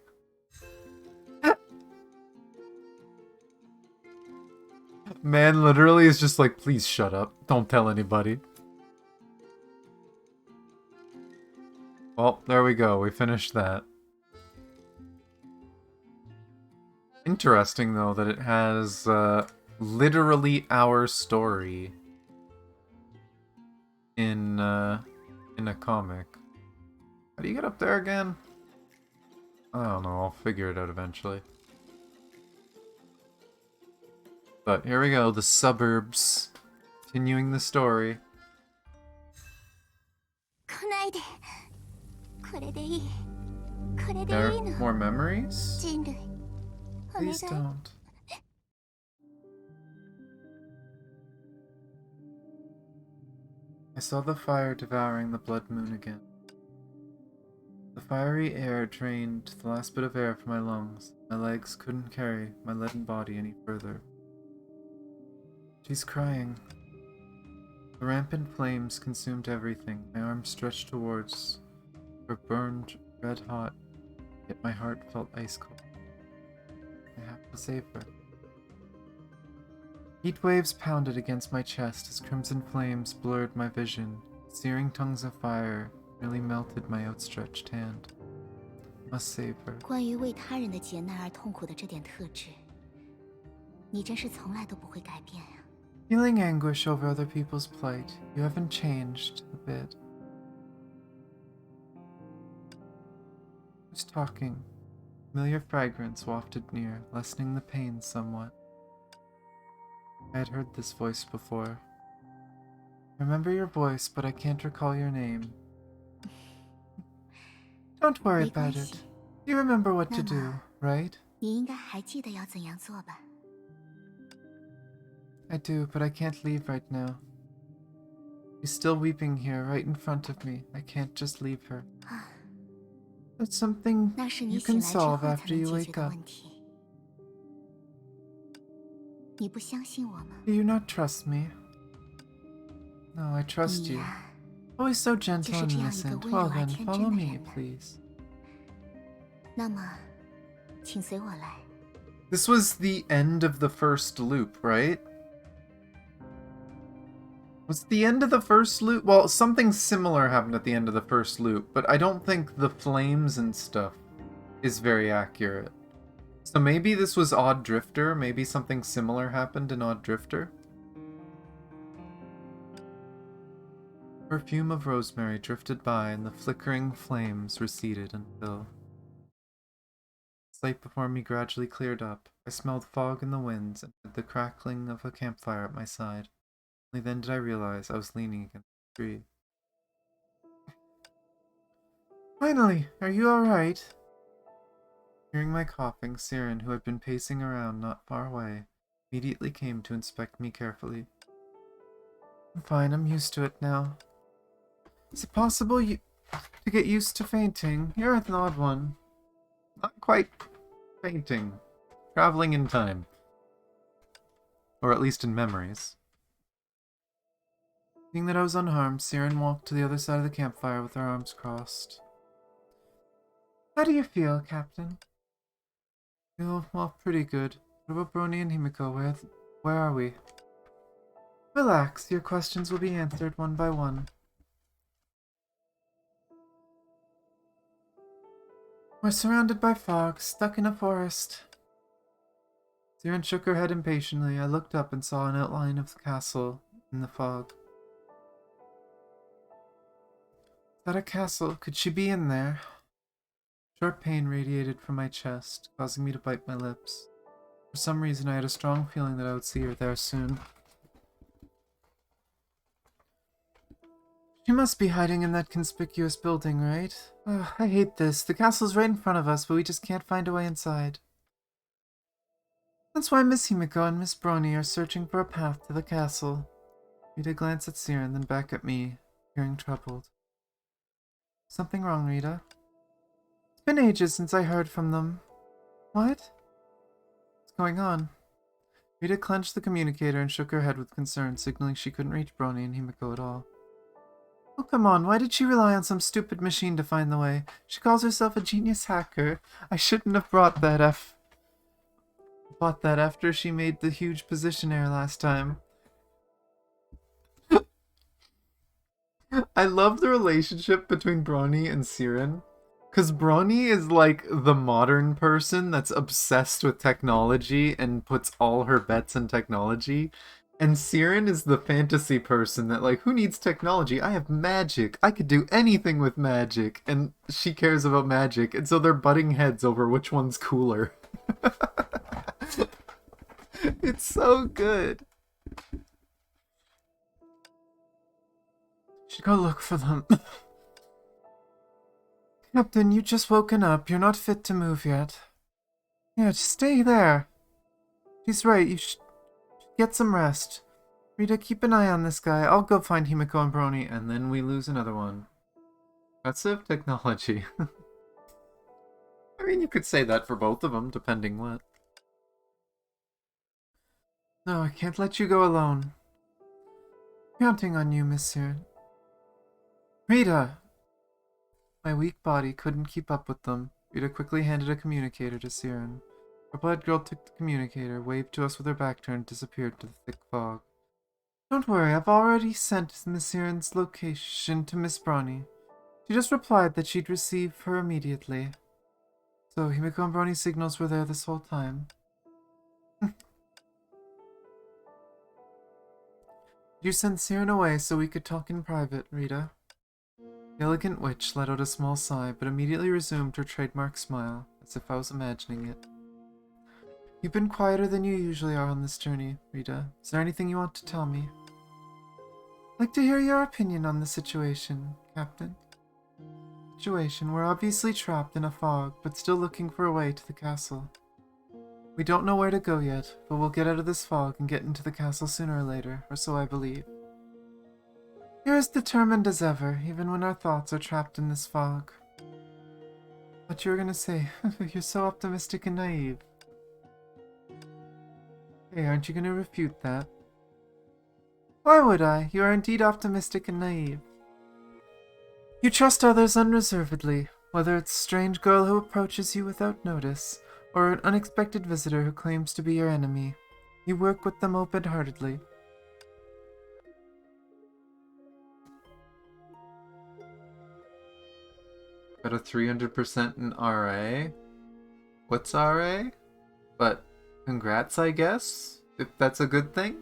Man literally is just like, please shut up. Don't tell anybody. Well, there we go. We finished that. Interesting, though, that it has literally our story in a comic. How do you get up there again? I don't know. I'll figure it out eventually. But here we go. The suburbs. Continuing the story. There are more memories? Please don't. I saw the fire devouring the blood moon again. The fiery air drained the last bit of air from my lungs. My legs couldn't carry my leaden body any further. She's crying. The rampant flames consumed everything. My arms stretched towards her, burned red hot, yet my heart felt ice cold. I have to save her. Heat waves pounded against my chest as crimson flames blurred my vision. Searing tongues of fire nearly melted my outstretched hand. I must save her. 关于为他人的劫难而痛苦的这点特质，你真是从来都不会改变呀。Feeling anguish over other people's plight, you haven't changed a bit. Who's talking? Familiar fragrance wafted near, lessening the pain somewhat. I had heard this voice before. I remember your voice, but I can't recall your name. Don't worry about it. You remember what to do, right? 你应该还记得要怎样做吧？ I do, but I can't leave right now. She's still weeping here, right in front of me. I can't just leave her. That's something 那是你 you 醒 can 来之 solve 后才 after 能 you 解决 wake 的 up. 问题。你不相信我吗？ Do you not trust me? No, I trust 你 you. 呀， Always so gentle 就是 and 这样一个 innocent. 温柔 Well 而 then, 天 follow 真的 me, 人呢。 please. 那么，请随我来。 This was the end of the first loop, right? Was it the end of the first loop? Well, something similar happened at the end of the first loop, but I don't think the flames and stuff is very accurate. So maybe this was Odd Drifter, maybe something similar happened in Odd Drifter? Perfume of rosemary drifted by and the flickering flames receded until... The sight before me gradually cleared up. I smelled fog in the winds and heard the crackling of a campfire at my side. Only then did I realize I was leaning against a tree. Finally, are you alright? Hearing my coughing, Siren, who had been pacing around not far away, immediately came to inspect me carefully. I'm fine, I'm used to it now. Is it possible to get used to fainting? You're an odd one. Not quite fainting. Traveling in time. Or at least in memories. Seeing that I was unharmed, Siren walked to the other side of the campfire with her arms crossed. How do you feel, Captain? Feel, well, pretty good. What about Brony and Himiko? Where are we? Relax, your questions will be answered one by one. We're surrounded by fog, stuck in a forest. Siren shook her head impatiently. I looked up and saw an outline of the castle in the fog. Is that a castle? Could she be in there? Sharp pain radiated from my chest, causing me to bite my lips. For some reason, I had a strong feeling that I would see her there soon. She must be hiding in that conspicuous building, right? Ugh, I hate this. The castle's right in front of us, but we just can't find a way inside. That's why Miss Himiko and Miss Brony are searching for a path to the castle. Rita glanced at Siren, then back at me, appearing troubled. Something wrong, Rita? It's been ages since I heard from them. What? What's going on? Rita clenched the communicator and shook her head with concern, signaling she couldn't reach Brony and Himiko at all. Oh, come on, why did she rely on some stupid machine to find the way? She calls herself a genius hacker. I shouldn't have bought that after she made the huge position error last time. I love the relationship between Bronny and Siren. Because Bronny is like the modern person that's obsessed with technology and puts all her bets in technology. And Siren is the fantasy person that, like, who needs technology? I have magic. I could do anything with magic. And she cares about magic. And so they're butting heads over which one's cooler. It's so good. Should go look for them. Captain, you just woken up. You're not fit to move yet. Yeah, just stay there. She's right. You should get some rest. Rita, keep an eye on this guy. I'll go find Himiko and Brony, and then we lose another one. Impressive technology. I mean, you could say that for both of them, depending what. No, I can't let you go alone. Counting on you, Monsieur. Rita! My weak body couldn't keep up with them. Rita quickly handed a communicator to Siren. Our blood girl took the communicator, waved to us with her back turned, disappeared to the thick fog. Don't worry, I've already sent Miss Siren's location to Miss Brawny. She just replied that she'd receive her immediately. So, Himiko and Brawny's signals were there this whole time. You sent Siren away so we could talk in private, Rita. The elegant witch let out a small sigh, but immediately resumed her trademark smile, as if I was imagining it. You've been quieter than you usually are on this journey, Rita. Is there anything you want to tell me? I'd like to hear your opinion on the situation, Captain. We're obviously trapped in a fog, but still looking for a way to the castle. We don't know where to go yet, but we'll get out of this fog and get into the castle sooner or later, or so I believe. You're as determined as ever, even when our thoughts are trapped in this fog. What you were gonna say? You're so optimistic and naive. Hey, aren't you gonna refute that? Why would I? You are indeed optimistic and naive. You trust others unreservedly, whether it's a strange girl who approaches you without notice, or an unexpected visitor who claims to be your enemy. You work with them open-heartedly. Got a 300% in RA. What's RA? But congrats, I guess? If that's a good thing?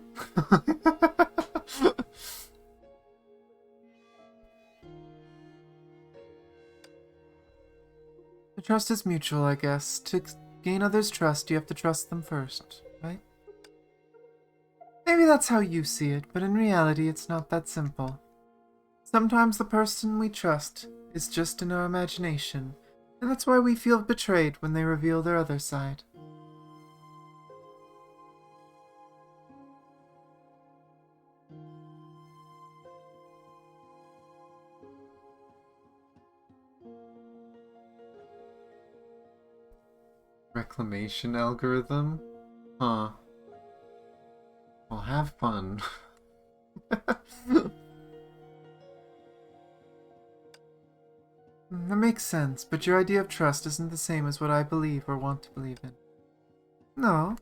The trust is mutual, I guess. To gain others' trust, you have to trust them first, right? Maybe that's how you see it, but in reality, it's not that simple. Sometimes the person we trust is just in our imagination, and that's why we feel betrayed when they reveal their other side. Reclamation algorithm? Huh. Well, have fun. That makes sense, but your idea of trust isn't the same as what I believe or want to believe in. No.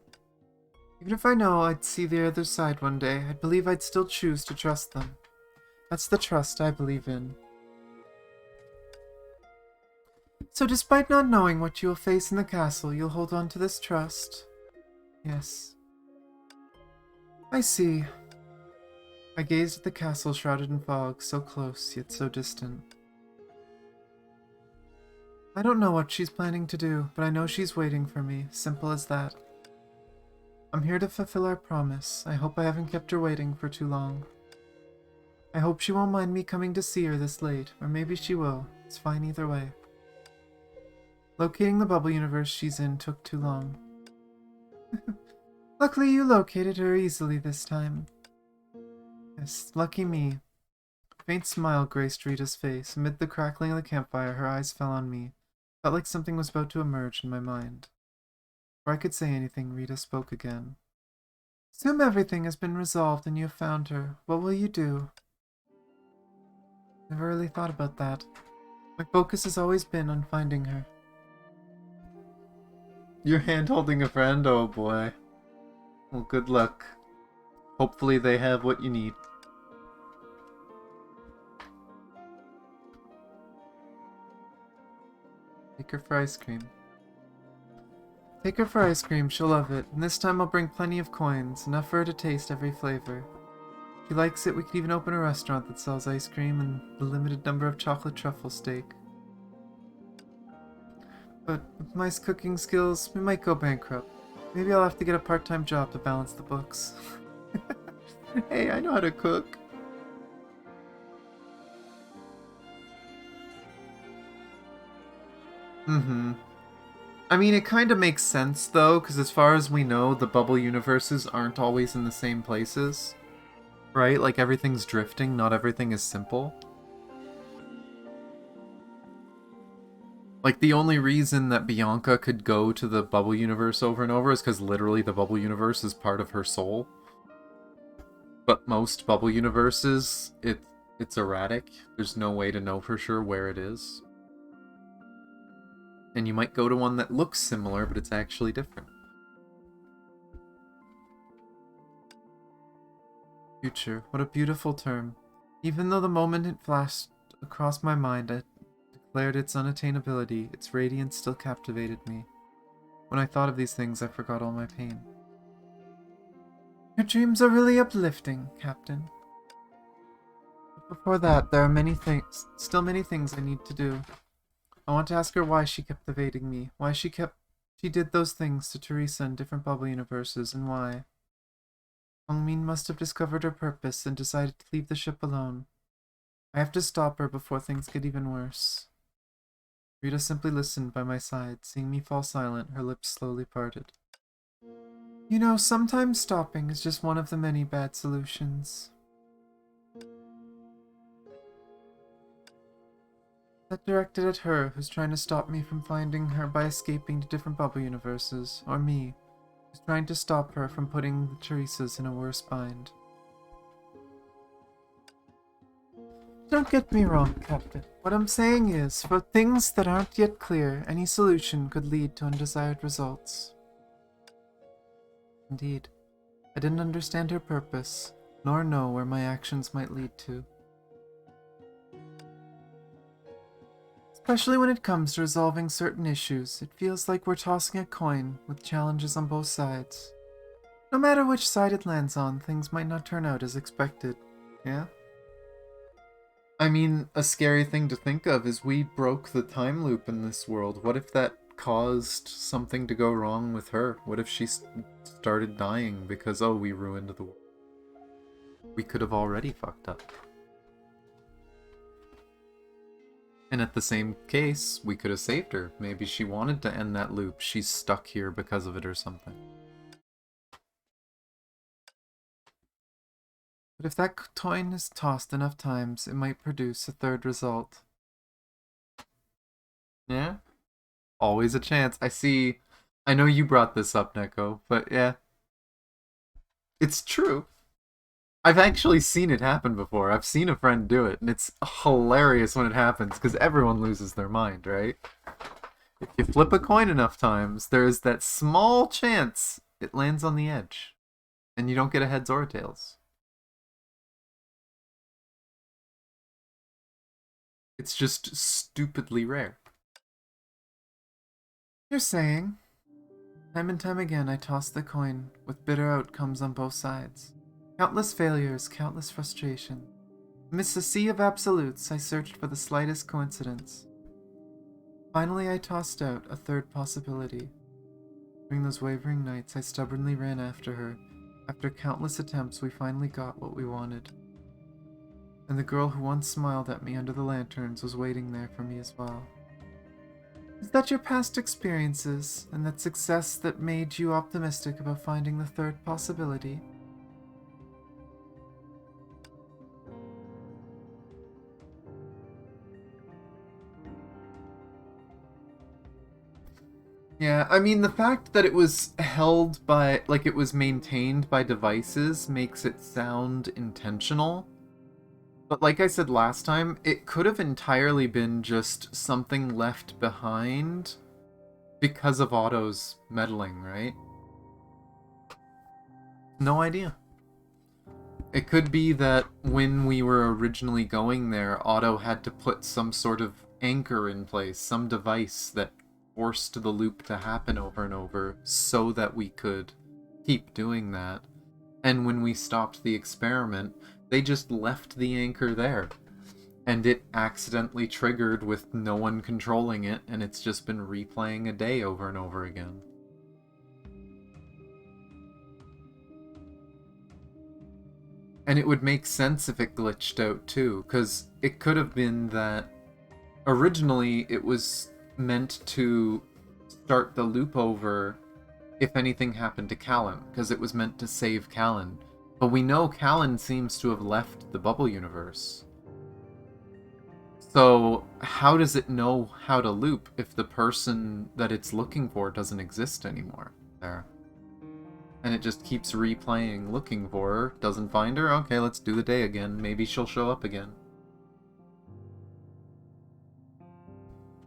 Even if I know I'd see the other side one day, I believe I'd still choose to trust them. That's the trust I believe in. So despite not knowing what you'll face in the castle, you'll hold on to this trust? Yes. I see. I gazed at the castle shrouded in fog, so close, yet so distant. I don't know what she's planning to do, but I know she's waiting for me, simple as that. I'm here to fulfill our promise. I hope I haven't kept her waiting for too long. I hope she won't mind me coming to see her this late, or maybe she will. It's fine either way. Locating the bubble universe she's in took too long. Luckily you located her easily this time. Yes, lucky me. A faint smile graced Rita's face. Amid the crackling of the campfire, her eyes fell on me. Felt like something was about to emerge in my mind. Before I could say anything, Rita spoke again. Assume everything has been resolved and you have found her. What will you do? Never really thought about that. My focus has always been on finding her. You're hand-holding a friend? Oh boy. Well, good luck. Hopefully they have what you need. Take her for ice cream. Take her for ice cream, she'll love it, and this time I'll bring plenty of coins, enough for her to taste every flavor. If she likes it, we could even open a restaurant that sells ice cream and a limited number of chocolate truffle steak. But with my cooking skills, we might go bankrupt. Maybe I'll have to get a part-time job to balance the books. Hey, I know how to cook. I mean, it kind of makes sense, though, because as far as we know, the bubble universes aren't always in the same places. Right? Like, everything's drifting, not everything is simple. Like, the only reason that Bianca could go to the bubble universe over and over is because literally the bubble universe is part of her soul. But most bubble universes, it's erratic. There's no way to know for sure where it is. And you might go to one that looks similar, but it's actually different. Future, what a beautiful term. Even though the moment it flashed across my mind, I declared its unattainability, its radiance still captivated me. When I thought of these things, I forgot all my pain. Your dreams are really uplifting, Captain. But before that, there are still many things I need to do. I want to ask her why she kept evading me, why she did those things to Teresa in different bubble universes, and why. Hongmin must have discovered her purpose and decided to leave the ship alone. I have to stop her before things get even worse. Rita simply listened by my side. Seeing me fall silent, her lips slowly parted. You know, sometimes stopping is just one of the many bad solutions. That directed at her, who's trying to stop me from finding her by escaping to different bubble universes, or me, who's trying to stop her from putting the Teresas in a worse bind. Don't get me wrong, Captain. What I'm saying is, for things that aren't yet clear, any solution could lead to undesired results. Indeed, I didn't understand her purpose, nor know where my actions might lead to. Especially when it comes to resolving certain issues, it feels like we're tossing a coin with challenges on both sides. No matter which side it lands on, things might not turn out as expected. Yeah? I mean, a scary thing to think of is we broke the time loop in this world. What if that caused something to go wrong with her? What if she started dying because, oh, we ruined the world? We could have already fucked up. And at the same case, we could have saved her. Maybe she wanted to end that loop. She's stuck here because of it or something. But if that coin is tossed enough times, it might produce a third result. Yeah? Always a chance. I know you brought this up, Neko, but yeah. It's true. I've actually seen it happen before. I've seen a friend do it, and it's hilarious when it happens, because everyone loses their mind, right? If you flip a coin enough times, there's that small chance it lands on the edge, and you don't get a heads or a tails. It's just stupidly rare. You're saying? Time and time again I tossed the coin, with bitter outcomes on both sides. Countless failures, countless frustration. Amidst a sea of absolutes, I searched for the slightest coincidence. Finally, I tossed out a third possibility. During those wavering nights, I stubbornly ran after her. After countless attempts, we finally got what we wanted. And the girl who once smiled at me under the lanterns was waiting there for me as well. Is that your past experiences, and that success that made you optimistic about finding the third possibility? Yeah, I mean, the fact that it was held by, like, it was maintained by devices makes it sound intentional. But like I said last time, it could have entirely been just something left behind because of Otto's meddling, right? No idea. It could be that when we were originally going there, Otto had to put some sort of anchor in place, some device that forced the loop to happen over and over so that we could keep doing that. And when we stopped the experiment, they just left the anchor there. And it accidentally triggered with no one controlling it, and it's just been replaying a day over and over again. And it would make sense if it glitched out too, because it could have been that originally it was meant to start the loop over if anything happened to Callan, because it was meant to save Callan. But we know Callan seems to have left the bubble universe. So, how does it know how to loop if the person that it's looking for doesn't exist anymore there? And it just keeps replaying, looking for her, doesn't find her, okay, let's do the day again, maybe she'll show up again.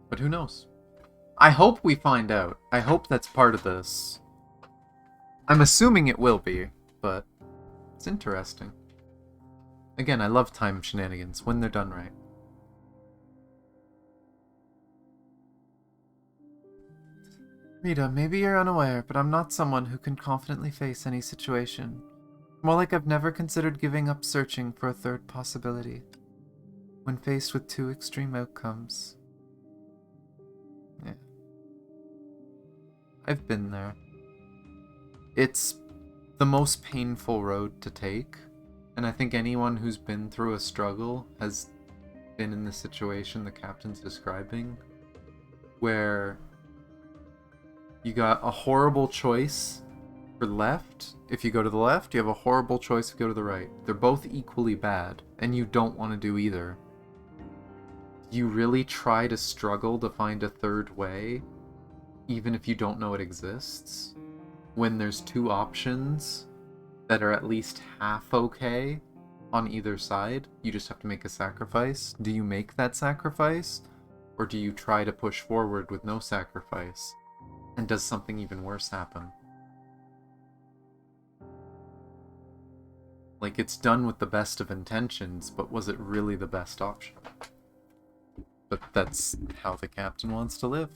But who knows? I hope we find out. I hope that's part of this. I'm assuming it will be, but it's interesting. Again, I love time shenanigans when they're done right. Rita, maybe you're unaware, but I'm not someone who can confidently face any situation. More like I've never considered giving up searching for a third possibility. When faced with two extreme outcomes. Yeah. I've been there. It's the most painful road to take, and I think anyone who's been through a struggle has been in the situation the captain's describing, where you got a horrible choice for left. If you go to the left, you have a horrible choice to go to the right. They're both equally bad, and you don't want to do either. You really try to struggle to find a third way, even if you don't know it exists, when there's two options that are at least half okay on either side. You just have to make a sacrifice. Do you make that sacrifice, or do you try to push forward with no sacrifice? And does something even worse happen? Like, it's done with the best of intentions, but was it really the best option? But that's how the captain wants to live.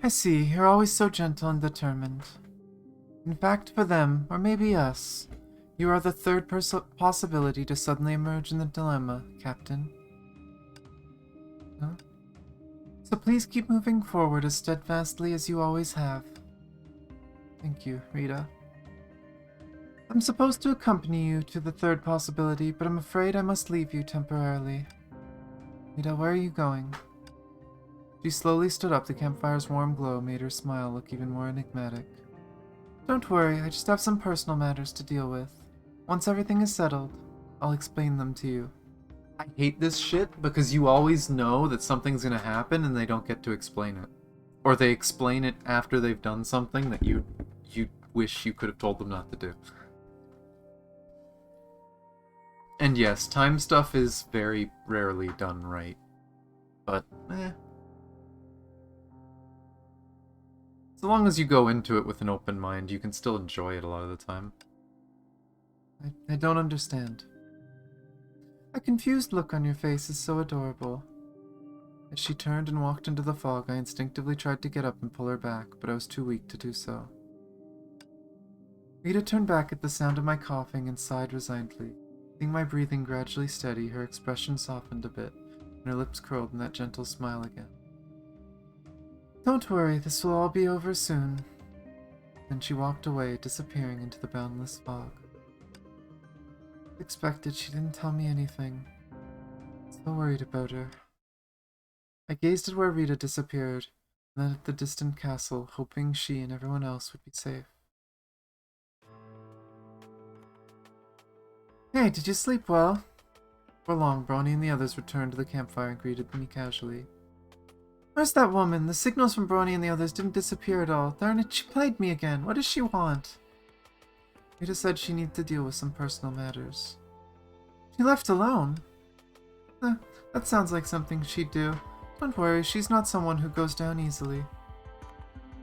I see, you're always so gentle and determined. In fact, for them, or maybe us, you are the third possibility to suddenly emerge in the dilemma, Captain. Huh? So please keep moving forward as steadfastly as you always have. Thank you, Rita. I'm supposed to accompany you to the third possibility, but I'm afraid I must leave you temporarily. Rita, where are you going? She slowly stood up. The campfire's warm glow made her smile look even more enigmatic. Don't worry, I just have some personal matters to deal with. Once everything is settled, I'll explain them to you. I hate this shit because you always know that something's gonna happen and they don't get to explain it. Or they explain it after they've done something that you wish you could have told them not to do. And yes, time stuff is very rarely done right. But, so long as you go into it with an open mind, you can still enjoy it a lot of the time. I don't understand. A confused look on your face is so adorable. As she turned and walked into the fog, I instinctively tried to get up and pull her back, but I was too weak to do so. Rita turned back at the sound of my coughing and sighed resignedly. Seeing my breathing gradually steady, her expression softened a bit, and her lips curled in that gentle smile again. Don't worry, this will all be over soon. Then she walked away, disappearing into the boundless fog. As expected, she didn't tell me anything. So worried about her. I gazed at where Rita disappeared, and then at the distant castle, hoping she and everyone else would be safe. Hey, did you sleep well? For long, Bronny and the others returned to the campfire and greeted me casually. Where's that woman? The signals from Bronny and the others didn't disappear at all. Darn it, she played me again. What does she want? Rita said she needed to deal with some personal matters. She left alone? That sounds like something she'd do. Don't worry, she's not someone who goes down easily.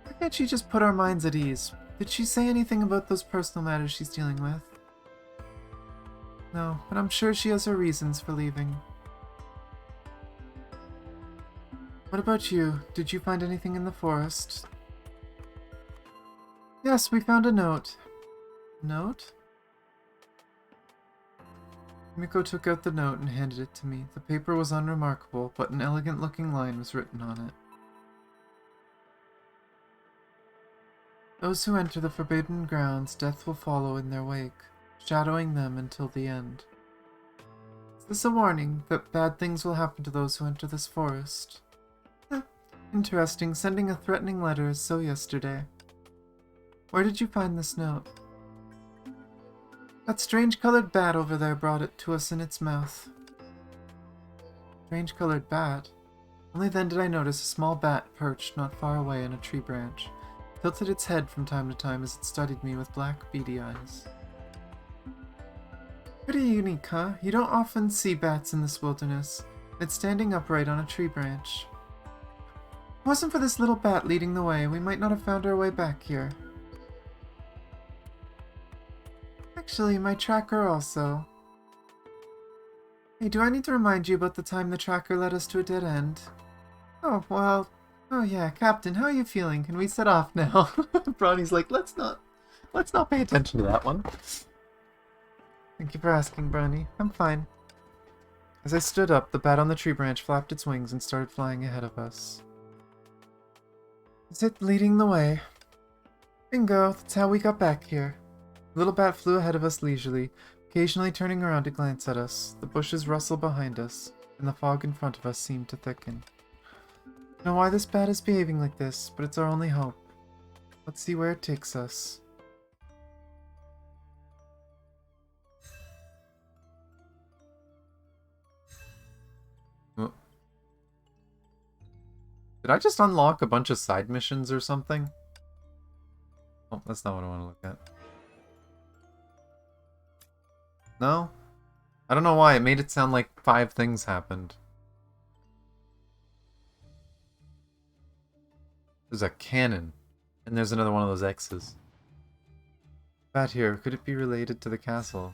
Why can't she just put our minds at ease? Did she say anything about those personal matters she's dealing with? No, but I'm sure she has her reasons for leaving. What about you? Did you find anything in the forest? Yes, we found a note. Note? Miko took out the note and handed it to me. The paper was unremarkable, but an elegant-looking line was written on it. Those who enter the forbidden grounds, death will follow in their wake, shadowing them until the end. Is this a warning that bad things will happen to those who enter this forest? Interesting, sending a threatening letter is so yesterday. Where did you find this note? That strange-colored bat over there brought it to us in its mouth. Strange-colored bat? Only then did I notice a small bat perched not far away in a tree branch. It tilted its head from time to time as it studied me with black, beady eyes. Pretty unique, huh? You don't often see bats in this wilderness. It's standing upright on a tree branch. If it wasn't for this little bat leading the way, we might not have found our way back here. Actually, my tracker also. Hey, do I need to remind you about the time the tracker led us to a dead end? Oh, well... Oh yeah, Captain, how are you feeling? Can we set off now? Bronny's like, let's not pay attention to that one. Thank you for asking, Bronny. I'm fine. As I stood up, the bat on the tree branch flapped its wings and started flying ahead of us. Is it leading the way? Bingo, that's how we got back here. The little bat flew ahead of us leisurely, occasionally turning around to glance at us. The bushes rustled behind us, and the fog in front of us seemed to thicken. I don't know why this bat is behaving like this, but it's our only hope. Let's see where it takes us. Oh. Did I just unlock a bunch of side missions or something? Oh, that's not what I want to look at. No? I don't know why, it made it sound like 5 things happened. There's a cannon. And there's another one of those X's. Bat here, could it be related to the castle?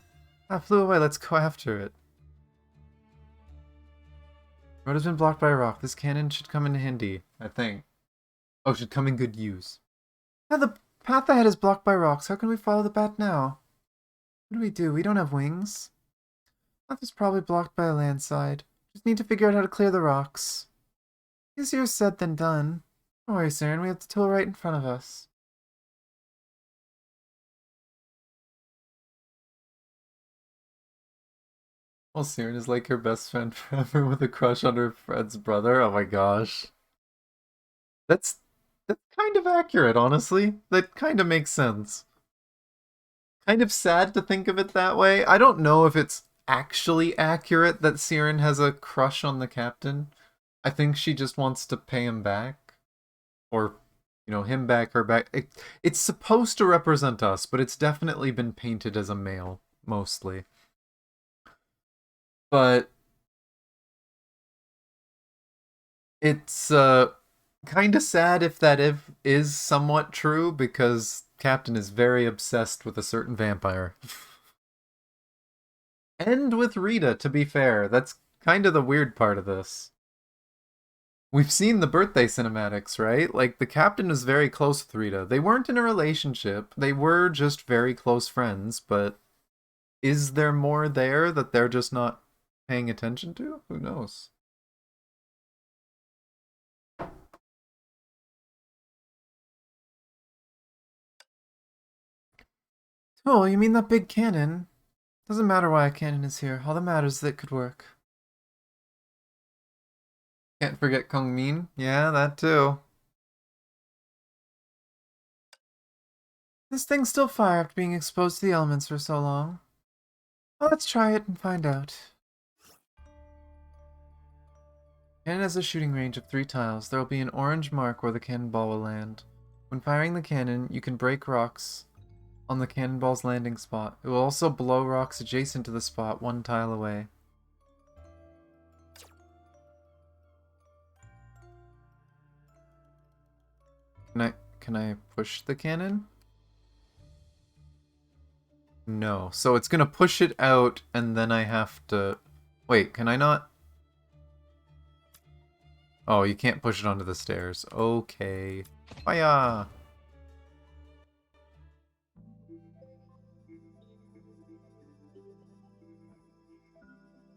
Ah, flew away, let's go after it. Road has been blocked by a rock. This cannon should come in handy, I think. Oh, should come in good use. Now the path ahead is blocked by rocks. How can we follow the bat now? What do? We don't have wings. Path is probably blocked by a landslide. Just need to figure out how to clear the rocks. Easier said than done. Don't worry, Siren, we have the tool right in front of us. Well, Siren is like her best friend forever with a crush on her friend's brother. Oh my gosh. That's kind of accurate, honestly. That kind of makes sense. Kind of sad to think of it that way. I don't know if it's actually accurate that Siren has a crush on the captain. I think she just wants to pay him back. Or, you know, him back, her back. It's supposed to represent us, but it's definitely been painted as a male, mostly. But it's kind of sad if that is somewhat true, because Captain is very obsessed with a certain vampire. And with Rita, to be fair. That's kind of the weird part of this. We've seen the birthday cinematics, right? Like, the Captain was very close with Rita. They weren't in a relationship. They were just very close friends, but is there more there that they're just not paying attention to? Who knows? Oh, you mean that big cannon? Doesn't matter why a cannon is here. All that matters is that it could work. Can't forget Kung Min. Yeah, that too. This thing's still fire after being exposed to the elements for so long. Well, let's try it and find out. Cannon has a shooting range of 3 tiles. There will be an orange mark where the cannonball will land. When firing the cannon, you can break rocks on the cannonball's landing spot. It will also blow rocks adjacent to the spot 1 tile away. Can I push the cannon? No. So it's gonna push it out and then I have to... Wait, can I not? Oh, you can't push it onto the stairs. Okay. Fire!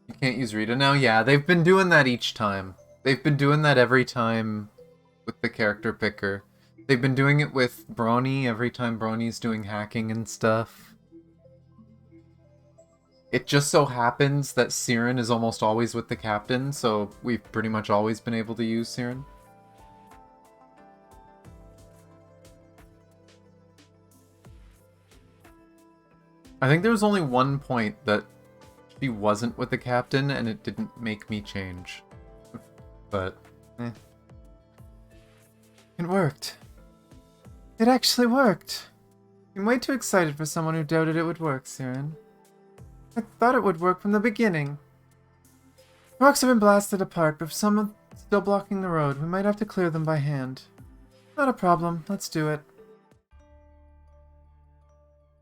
You can't use Rita now? Yeah, they've been doing that each time. They've been doing that every time with the character picker. They've been doing it with Brawny every time Brawny's doing hacking and stuff. It just so happens that Siren is almost always with the captain, so we've pretty much always been able to use Siren. I think there was only one point that she wasn't with the captain and it didn't make me change. But, eh. It worked. It actually worked. I'm way too excited for someone who doubted it would work, Siren. I thought it would work from the beginning. Rocks have been blasted apart, but if someone's still blocking the road, we might have to clear them by hand. Not a problem. Let's do it.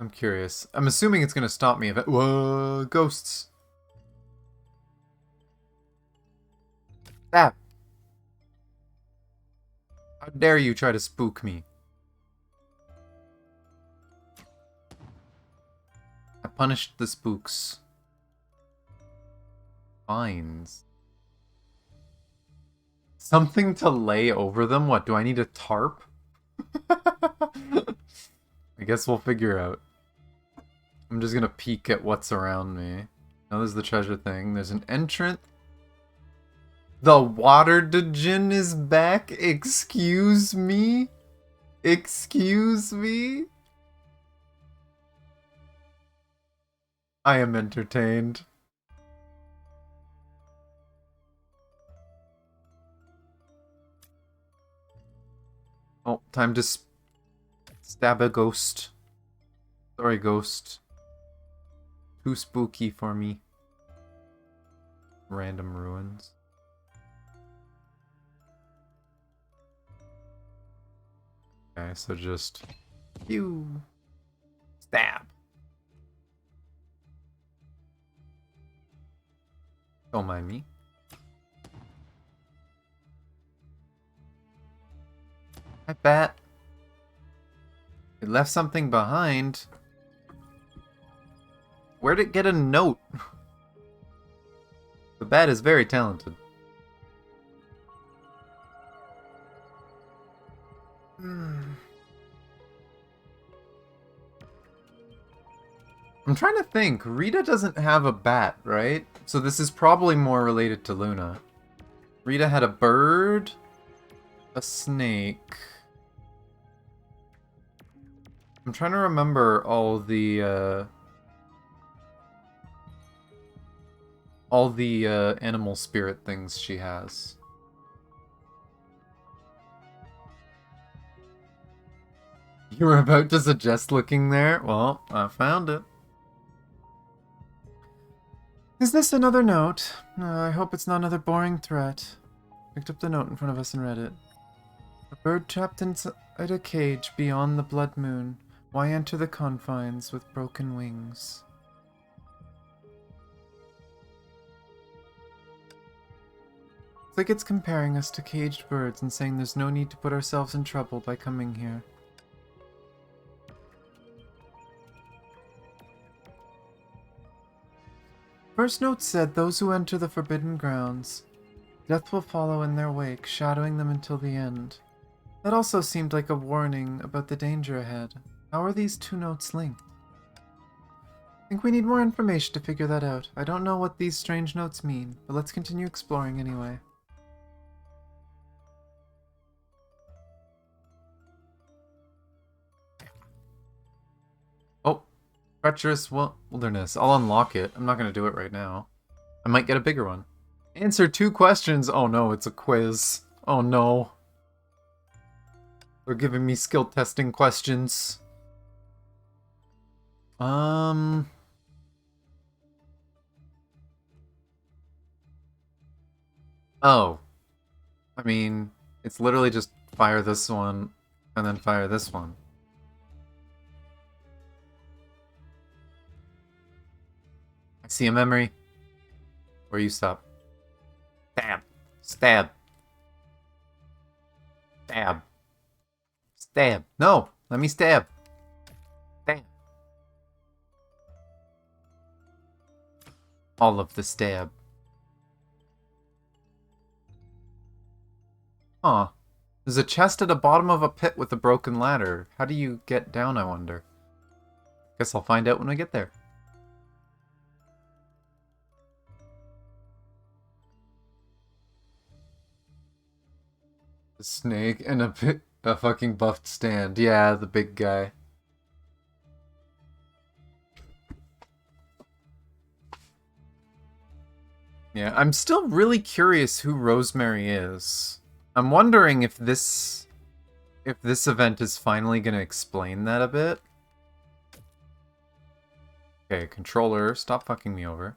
I'm curious. I'm assuming it's gonna stop me if it— Whoa, ghosts. Ah! How dare you try to spook me? I punished the spooks. Fines. Something to lay over them? What, do I need a tarp? I guess we'll figure out. I'm just gonna peek at what's around me. Now there's the treasure thing. There's an entrance. The water djinn is back? Excuse me? Excuse me? I am entertained. Oh, time to stab a ghost. Sorry, ghost. Too spooky for me. Random ruins. Okay, so just... Pew! Stab! Don't mind me. I bet. It left something behind. Where'd it get a note? The bat is very talented. I'm trying to think. Rita doesn't have a bat, right? So this is probably more related to Luna. Rita had a bird, a snake. I'm trying to remember all the animal spirit things she has. You were about to suggest looking there? Well, I found it. Is this another note? I hope it's not another boring threat. Picked up the note in front of us and read it. A bird trapped inside a cage beyond the blood moon. Why enter the confines with broken wings? It's like it's comparing us to caged birds and saying there's no need to put ourselves in trouble by coming here. First note said those who enter the forbidden grounds, death will follow in their wake, shadowing them until the end. That also seemed like a warning about the danger ahead. How are these two notes linked? I think we need more information to figure that out. I don't know what these strange notes mean, but let's continue exploring anyway. Oh, treacherous wilderness. I'll unlock it. I'm not going to do it right now. I might get a bigger one. Answer 2 questions. Oh no, it's a quiz. Oh no. They're giving me skill testing questions. Oh. I mean, it's literally just fire this one and then fire this one. I see a memory. Where you stop. Stab. Stab. Stab. Stab. No! Let me stab. Stab. All of the stab. Huh. There's a chest at the bottom of a pit with a broken ladder. How do you get down, I wonder? Guess I'll find out when I get there. A snake and a fucking buffed stand. Yeah, the big guy. Yeah, I'm still really curious who Rosemary is. I'm wondering if this event is finally gonna explain that a bit. Okay, controller, stop fucking me over.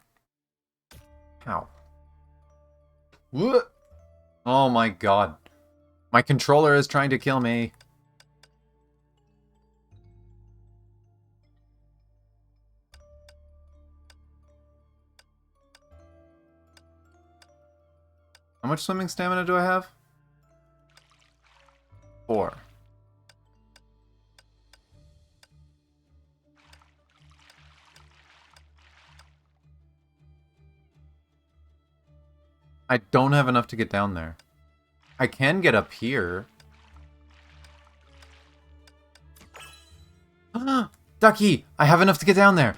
How? What? Oh my god. My controller is trying to kill me. How much swimming stamina do I have? 4. I don't have enough to get down there. I can get up here. Ducky! I have enough to get down there!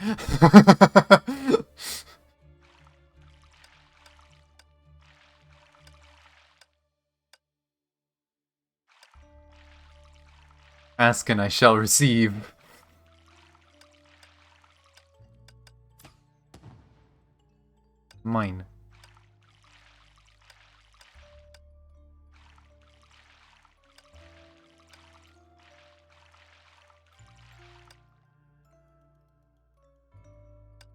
Ask and I shall receive. Mine.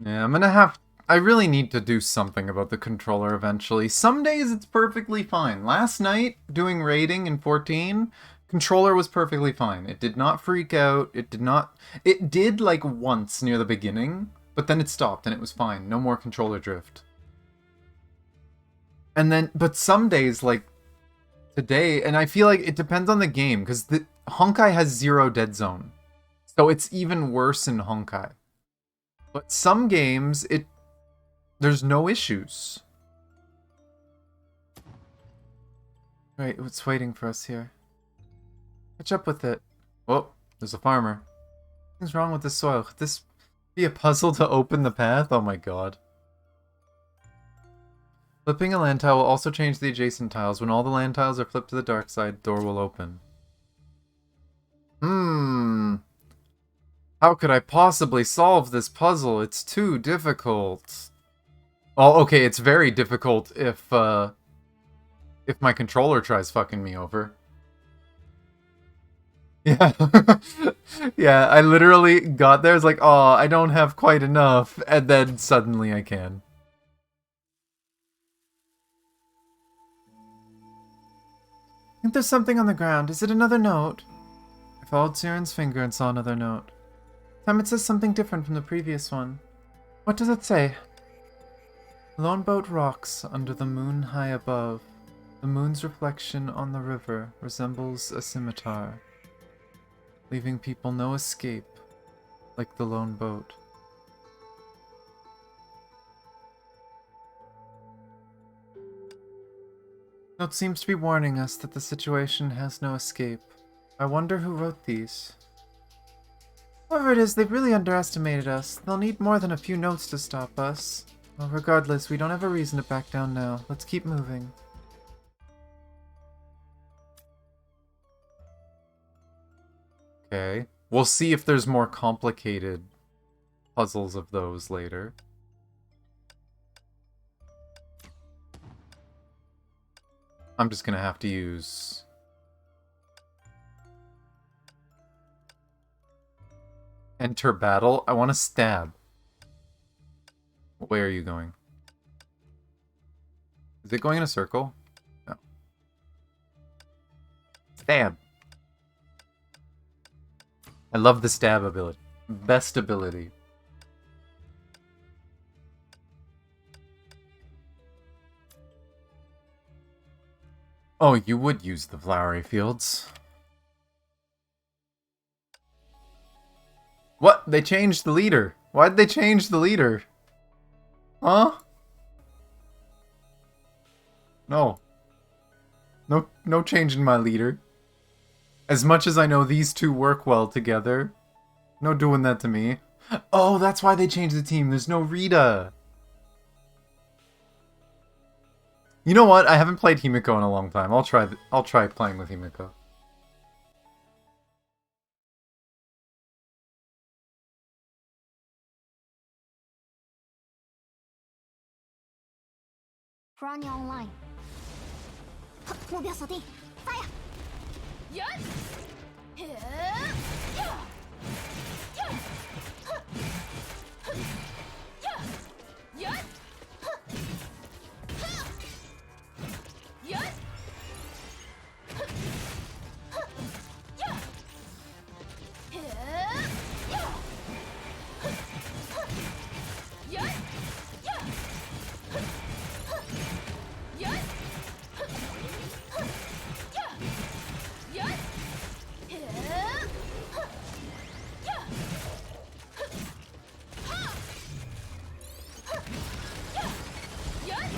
Yeah, I'm gonna have... I really need to do something about the controller eventually. Some days it's perfectly fine. Last night, doing raiding in 14, controller was perfectly fine. It did not freak out. It did not... It did, like, once near the beginning, but then it stopped and it was fine. No more controller drift. And then... But some days, like, today, and I feel like it depends on the game, because the Honkai has 0 dead zone. So it's even worse in Honkai. But some games, there's no issues. Right, what's waiting for us here? Catch up with it. Oh, there's a farmer. What's wrong with the soil? Could this be a puzzle to open the path? Oh my god. Flipping a land tile will also change the adjacent tiles. When all the land tiles are flipped to the dark side, door will open. How could I possibly solve this puzzle? It's too difficult. Oh, okay, it's very difficult if my controller tries fucking me over. Yeah. Yeah, I literally got there, it's like, oh, I don't have quite enough, and then suddenly I can. I think there's something on the ground. Is it another note? I followed Siren's finger and saw another note. This time it says something different from the previous one. What does it say? The lone boat rocks under the moon high above. The moon's reflection on the river resembles a scimitar, leaving people no escape, like the lone boat. Note seems to be warning us that the situation has no escape. I wonder who wrote these. Whoever it is, they've really underestimated us. They'll need more than a few notes to stop us. Well, regardless, we don't have a reason to back down now. Let's keep moving. Okay. We'll see if there's more complicated puzzles of those later. I'm just gonna have to use... Enter battle? I want to stab. Where are you going? Is it going in a circle? No. Stab! I love the stab ability. Best ability. Oh, you would use the flowery fields. What? They changed the leader. Why'd they change the leader? Huh? No. No change in my leader. As much as I know these two work well together, no doing that to me. Oh, that's why they changed the team. There's no Rita. You know what? I haven't played Himiko in a long time. I'll try playing with Himiko. Brony online. 目标锁定 ，fire！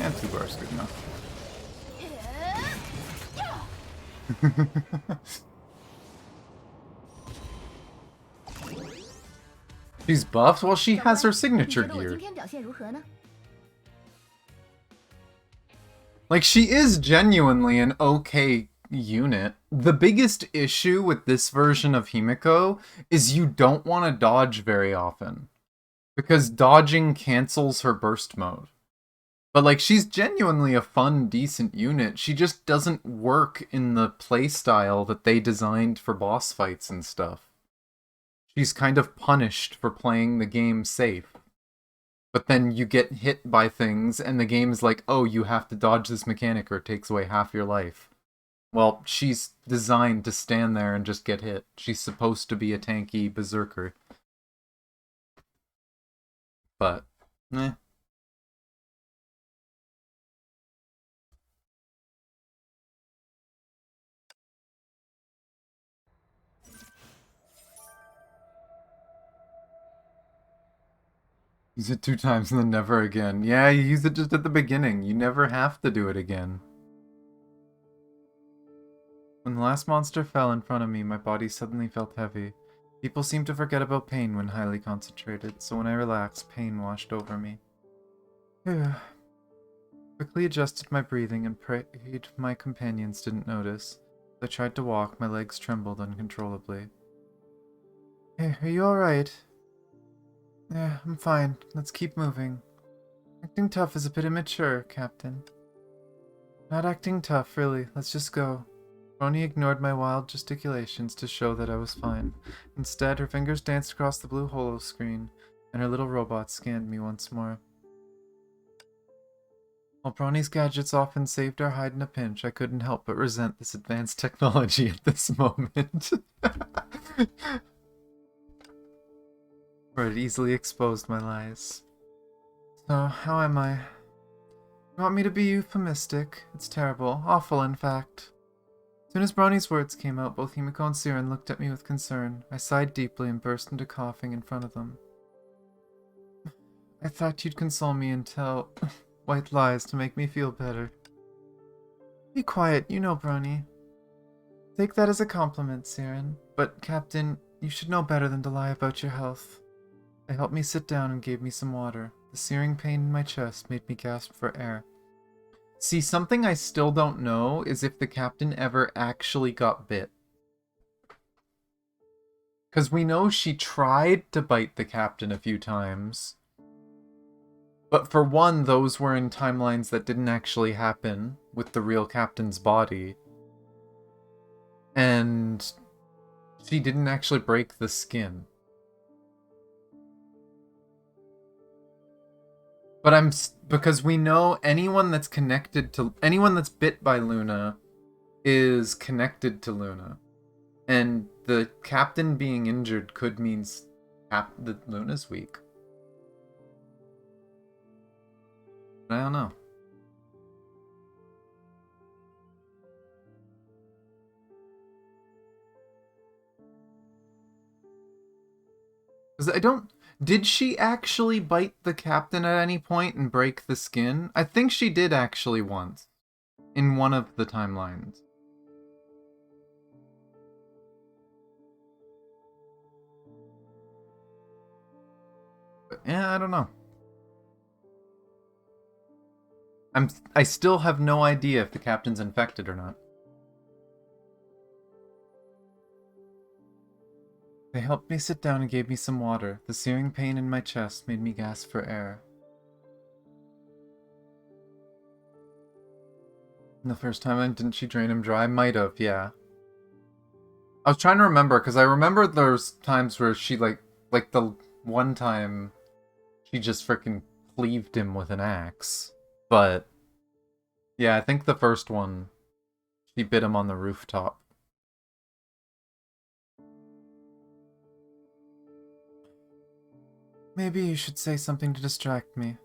Yeah, 2 bars good enough. She's buffed? Well, she has her signature gear. Like, she is genuinely an okay unit. The biggest issue with this version of Himiko is you don't want to dodge very often. Because dodging cancels her burst mode. But, like, she's genuinely a fun, decent unit. She just doesn't work in the playstyle that they designed for boss fights and stuff. She's kind of punished for playing the game safe. But then you get hit by things, and the game's like, oh, you have to dodge this mechanic or it takes away half your life. Well, she's designed to stand there and just get hit. She's supposed to be a tanky berserker. But, eh. Use it 2 times and then never again. Yeah, you use it just at the beginning. You never have to do it again. When the last monster fell in front of me, my body suddenly felt heavy. People seem to forget about pain when highly concentrated, so when I relaxed, pain washed over me. Quickly adjusted my breathing and prayed my companions didn't notice. As I tried to walk, my legs trembled uncontrollably. Hey, are you alright? Yeah, I'm fine. Let's keep moving. Acting tough is a bit immature, Captain. Not acting tough, really. Let's just go. Brony ignored my wild gesticulations to show that I was fine. Instead, her fingers danced across the blue holo screen, and her little robot scanned me once more. While Brony's gadgets often saved our hide in a pinch, I couldn't help but resent this advanced technology at this moment. For it easily exposed my lies. So, how am I? You want me to be euphemistic? It's terrible. Awful, in fact. As soon as Brony's words came out, both Himiko and Siren looked at me with concern. I sighed deeply and burst into coughing in front of them. I thought you'd console me and tell white lies to make me feel better. Be quiet, you know, Brony. Take that as a compliment, Siren. But, Captain, you should know better than to lie about your health. They helped me sit down and gave me some water. The searing pain in my chest made me gasp for air. See, something I still don't know is if the captain ever actually got bit. Because we know she tried to bite the captain a few times. But for one, those were in timelines that didn't actually happen with the real captain's body. And she didn't actually break the skin. But because we know anyone that's bit by Luna is connected to Luna. And the captain being injured could mean that Luna's weak. But I don't know. Because I don't... Did she actually bite the captain at any point and break the skin? I think she did actually once. In one of the timelines. But, yeah, I don't know. I still have no idea if the captain's infected or not. They helped me sit down and gave me some water. The searing pain in my chest made me gasp for air. The first time, didn't she drain him dry? Might have, yeah. I was trying to remember, because I remember there's times where she, like the one time she just freaking cleaved him with an axe. But, yeah, I think the first one, she bit him on the rooftop. Maybe you should say something to distract me.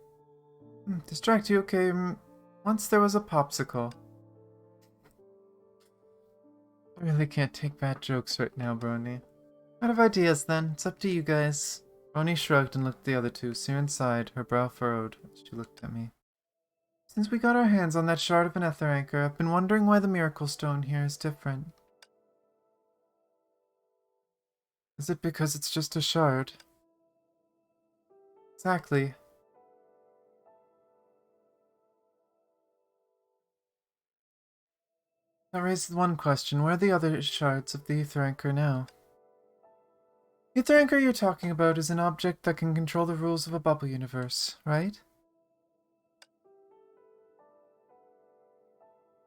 Distract you, okay? Once there was a popsicle. I really can't take bad jokes right now, Brony. Out of ideas, then. It's up to you guys. Brony shrugged and looked at the other two. Siren sighed, her brow furrowed. She looked at me. Since we got our hands on that shard of an ether anchor, I've been wondering why the miracle stone here is different. Is it because it's just a shard? Exactly. That raises one question. Where are the other shards of the ether anchor now? The ether anchor you're talking about is an object that can control the rules of a bubble universe, right?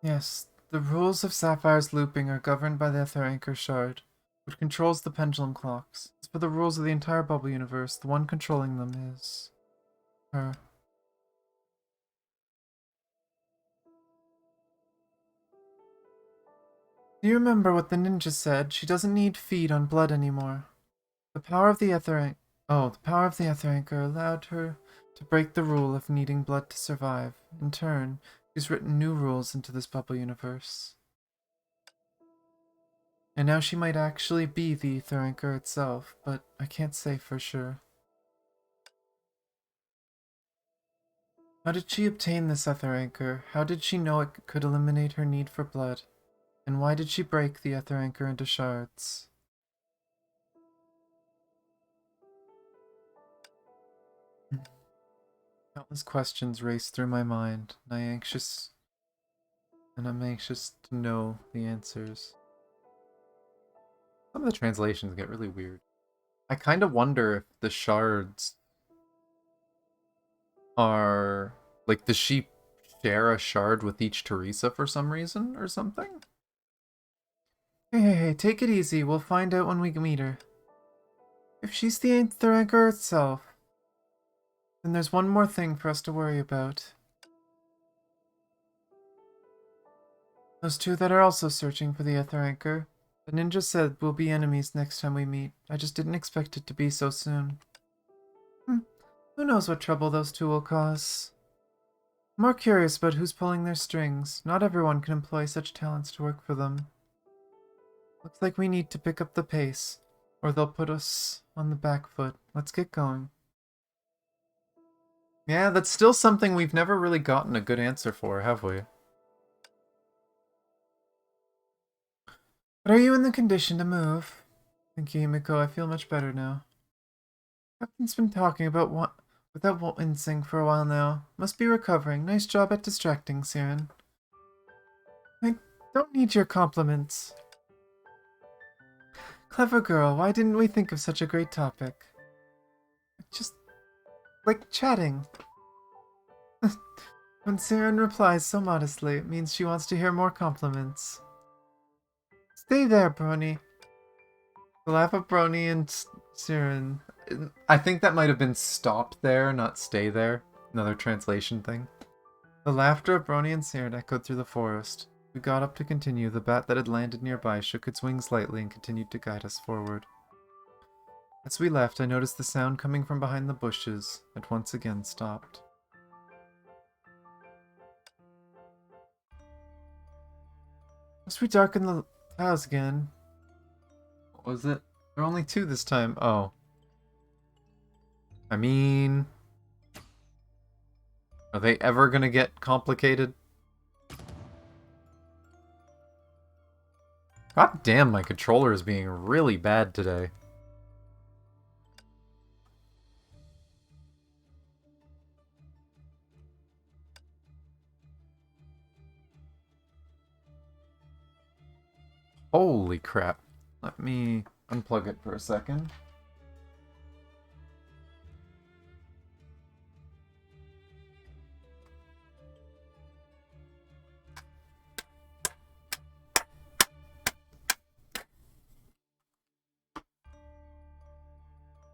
Yes, the rules of Sapphire's looping are governed by the ether anchor shard, which controls the pendulum clocks. As for the rules of the entire bubble universe, the one controlling them is her. Do you remember what the ninja said? She doesn't need feed on blood anymore. The power of the the power of the ether anchor allowed her to break the rule of needing blood to survive. In turn, she's written new rules into this bubble universe. And now she might actually be the ether anchor itself, but I can't say for sure. How did she obtain this ether anchor? How did she know it could eliminate her need for blood? And why did she break the ether anchor into shards? Countless questions raced through my mind, and I'm anxious to know the answers. Some of the translations get really weird. I kind of wonder if the shards are like, does she share a shard with each Teresa for some reason or something? Hey, take it easy. We'll find out when we meet her. If she's the ether anchor itself, then there's one more thing for us to worry about. Those two that are also searching for the ether anchor. The ninja said we'll be enemies next time we meet. I just didn't expect it to be so soon. Who knows what trouble those two will cause? I'm more curious about who's pulling their strings. Not everyone can employ such talents to work for them. Looks like we need to pick up the pace, or they'll put us on the back foot. Let's get going. Yeah, that's still something we've never really gotten a good answer for, have we? But are you in the condition to move? Thank you, Himiko. I feel much better now. Captain's been talking about without wincing for a while now. Must be recovering. Nice job at distracting, Siren. I don't need your compliments. Clever girl, why didn't we think of such a great topic? Just like chatting. When Siren replies so modestly, it means she wants to hear more compliments. Stay there, Brony. The laugh of Brony and Siren. I think that might have been stop there, not stay there. Another translation thing. The laughter of Brony and Siren echoed through the forest. We got up to continue. The bat that had landed nearby shook its wings lightly and continued to guide us forward. As we left, I noticed the sound coming from behind the bushes had once again stopped. Must we darken the tiles again? What was it? There are only two this time. Oh. I mean... Are they ever gonna get complicated? God damn, my controller is being really bad today. Holy crap. Let me unplug it for a second.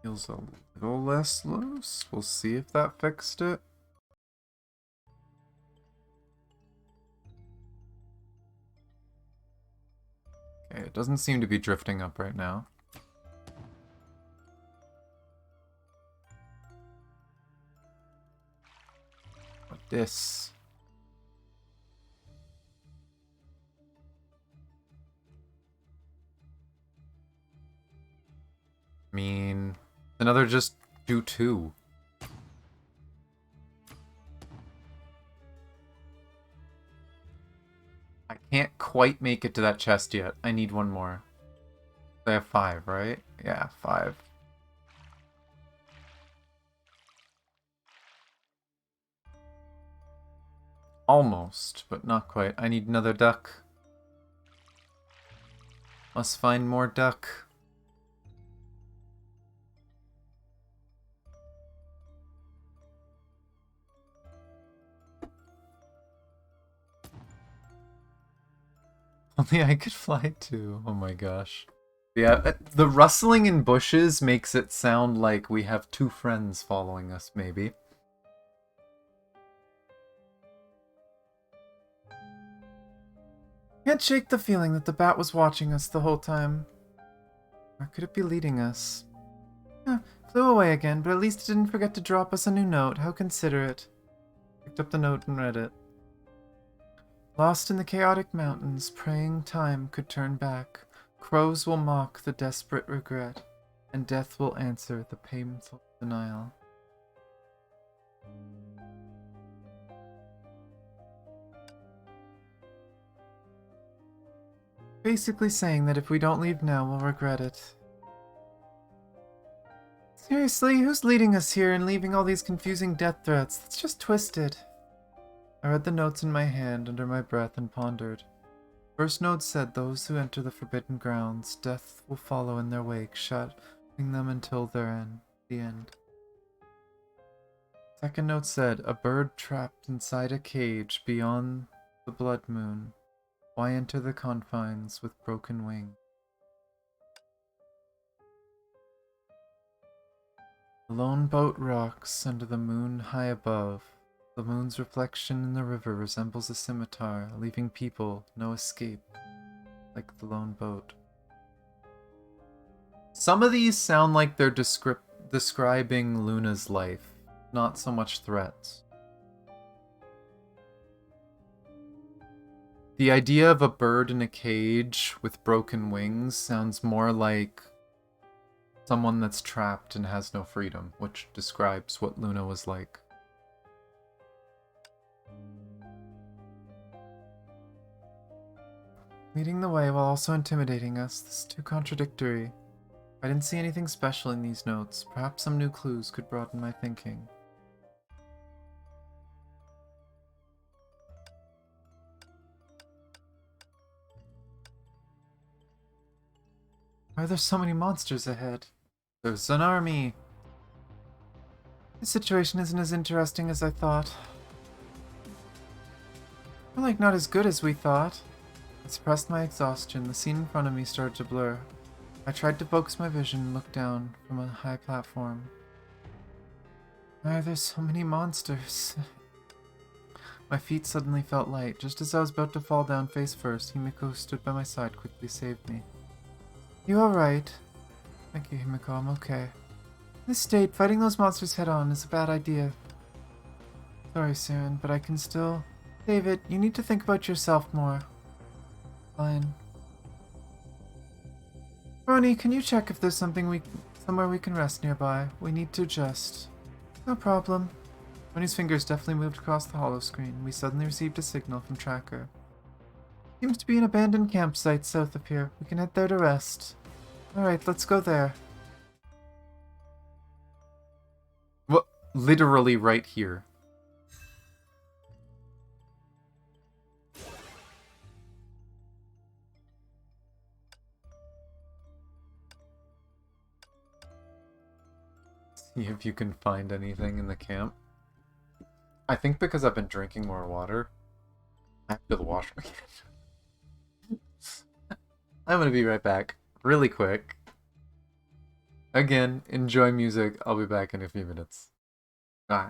Feels a little less loose. We'll see if that fixed it. Okay, it doesn't seem to be drifting up right now. What this? I mean, another just do 2. I can't quite make it to that chest yet. I need one more. I have 5, right? Yeah, 5. Almost, but not quite. I need another duck. Must find more duck. Only I could fly too. Oh my gosh. Yeah, the rustling in bushes makes it sound like we have 2 friends following us, maybe. Can't shake the feeling that the bat was watching us the whole time. Or could it be leading us? Flew away again, but at least it didn't forget to drop us a new note. How considerate. Picked up the note and read it. Lost in the chaotic mountains, praying time could turn back. Crows will mock the desperate regret, and death will answer the painful denial. Basically saying that if we don't leave now, we'll regret it. Seriously, who's leading us here and leaving all these confusing death threats? That's just twisted. I read the notes in my hand under my breath and pondered. First note said those who enter the forbidden grounds, death will follow in their wake, shutting them until their end. The end. Second note said, a bird trapped inside a cage beyond the blood moon. Why enter the confines with broken wing? The lone boat rocks under the moon high above. The moon's reflection in the river resembles a scimitar, leaving people no escape, like the lone boat. Some of these sound like they're describing Luna's life, not so much threats. The idea of a bird in a cage with broken wings sounds more like someone that's trapped and has no freedom, which describes what Luna was like. Leading the way while also intimidating us, this is too contradictory. I didn't see anything special in these notes. Perhaps some new clues could broaden my thinking. Why are there so many monsters ahead? There's an army! This situation isn't as interesting as I thought. More like not as good as we thought. I suppressed my exhaustion. The scene in front of me started to blur. I tried to focus my vision and look down from a high platform. Why are there so many monsters? My feet suddenly felt light. Just as I was about to fall down face first, Himiko stood by my side, quickly saved me. You alright? Thank you, Himiko. I'm okay. In this state, fighting those monsters head-on is a bad idea. Sorry, Siren, but I can still... David, you need to think about yourself more. Fine. Ronnie, can you check if there's somewhere we can rest nearby? We need to adjust. No problem. Ronnie's fingers deftly moved across the hollow screen. We suddenly received a signal from Tracker. Seems to be an abandoned campsite south of here. We can head there to rest. Alright, let's go there. What? Literally right here. See if you can find anything in the camp. I think because I've been drinking more water, I have to go to the washroom again. I'm gonna be right back, really quick. Again, enjoy music. I'll be back in a few minutes. Bye.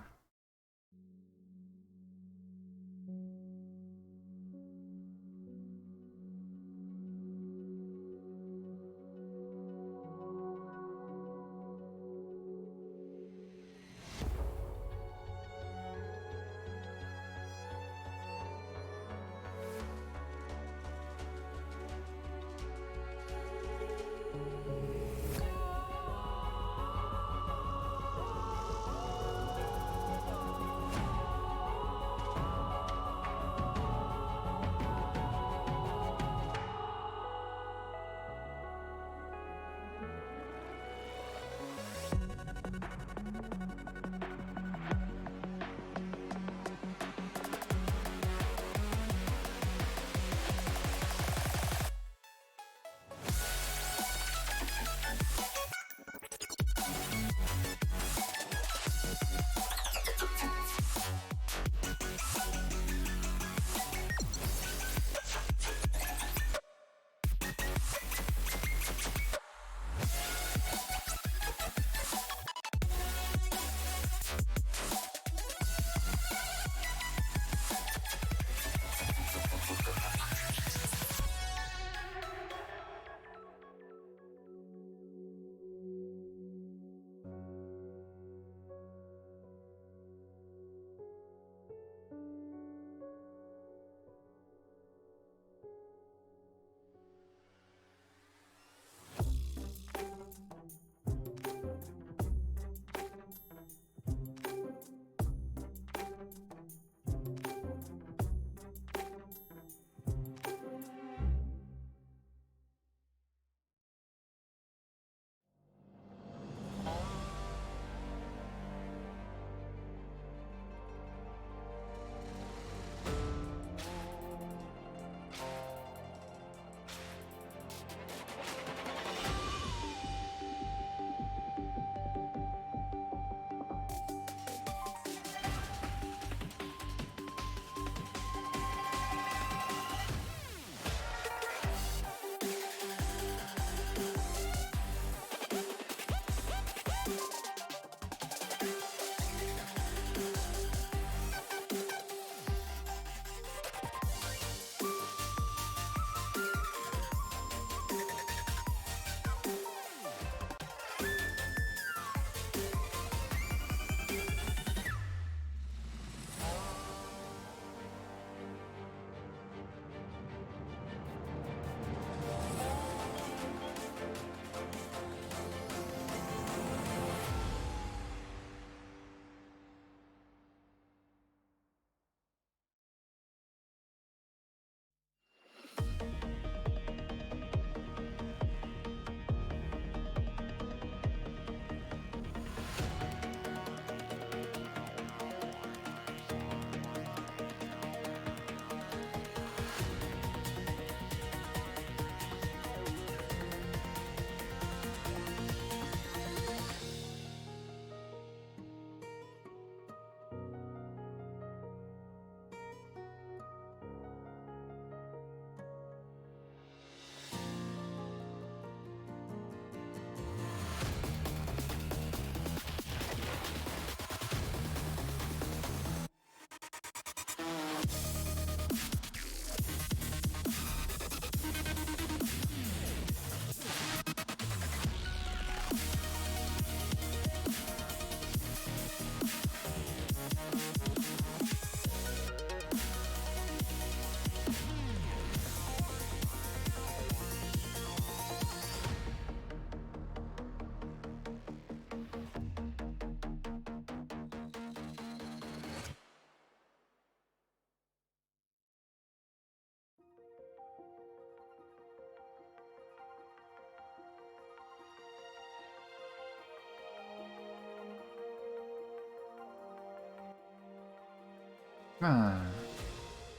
Ah,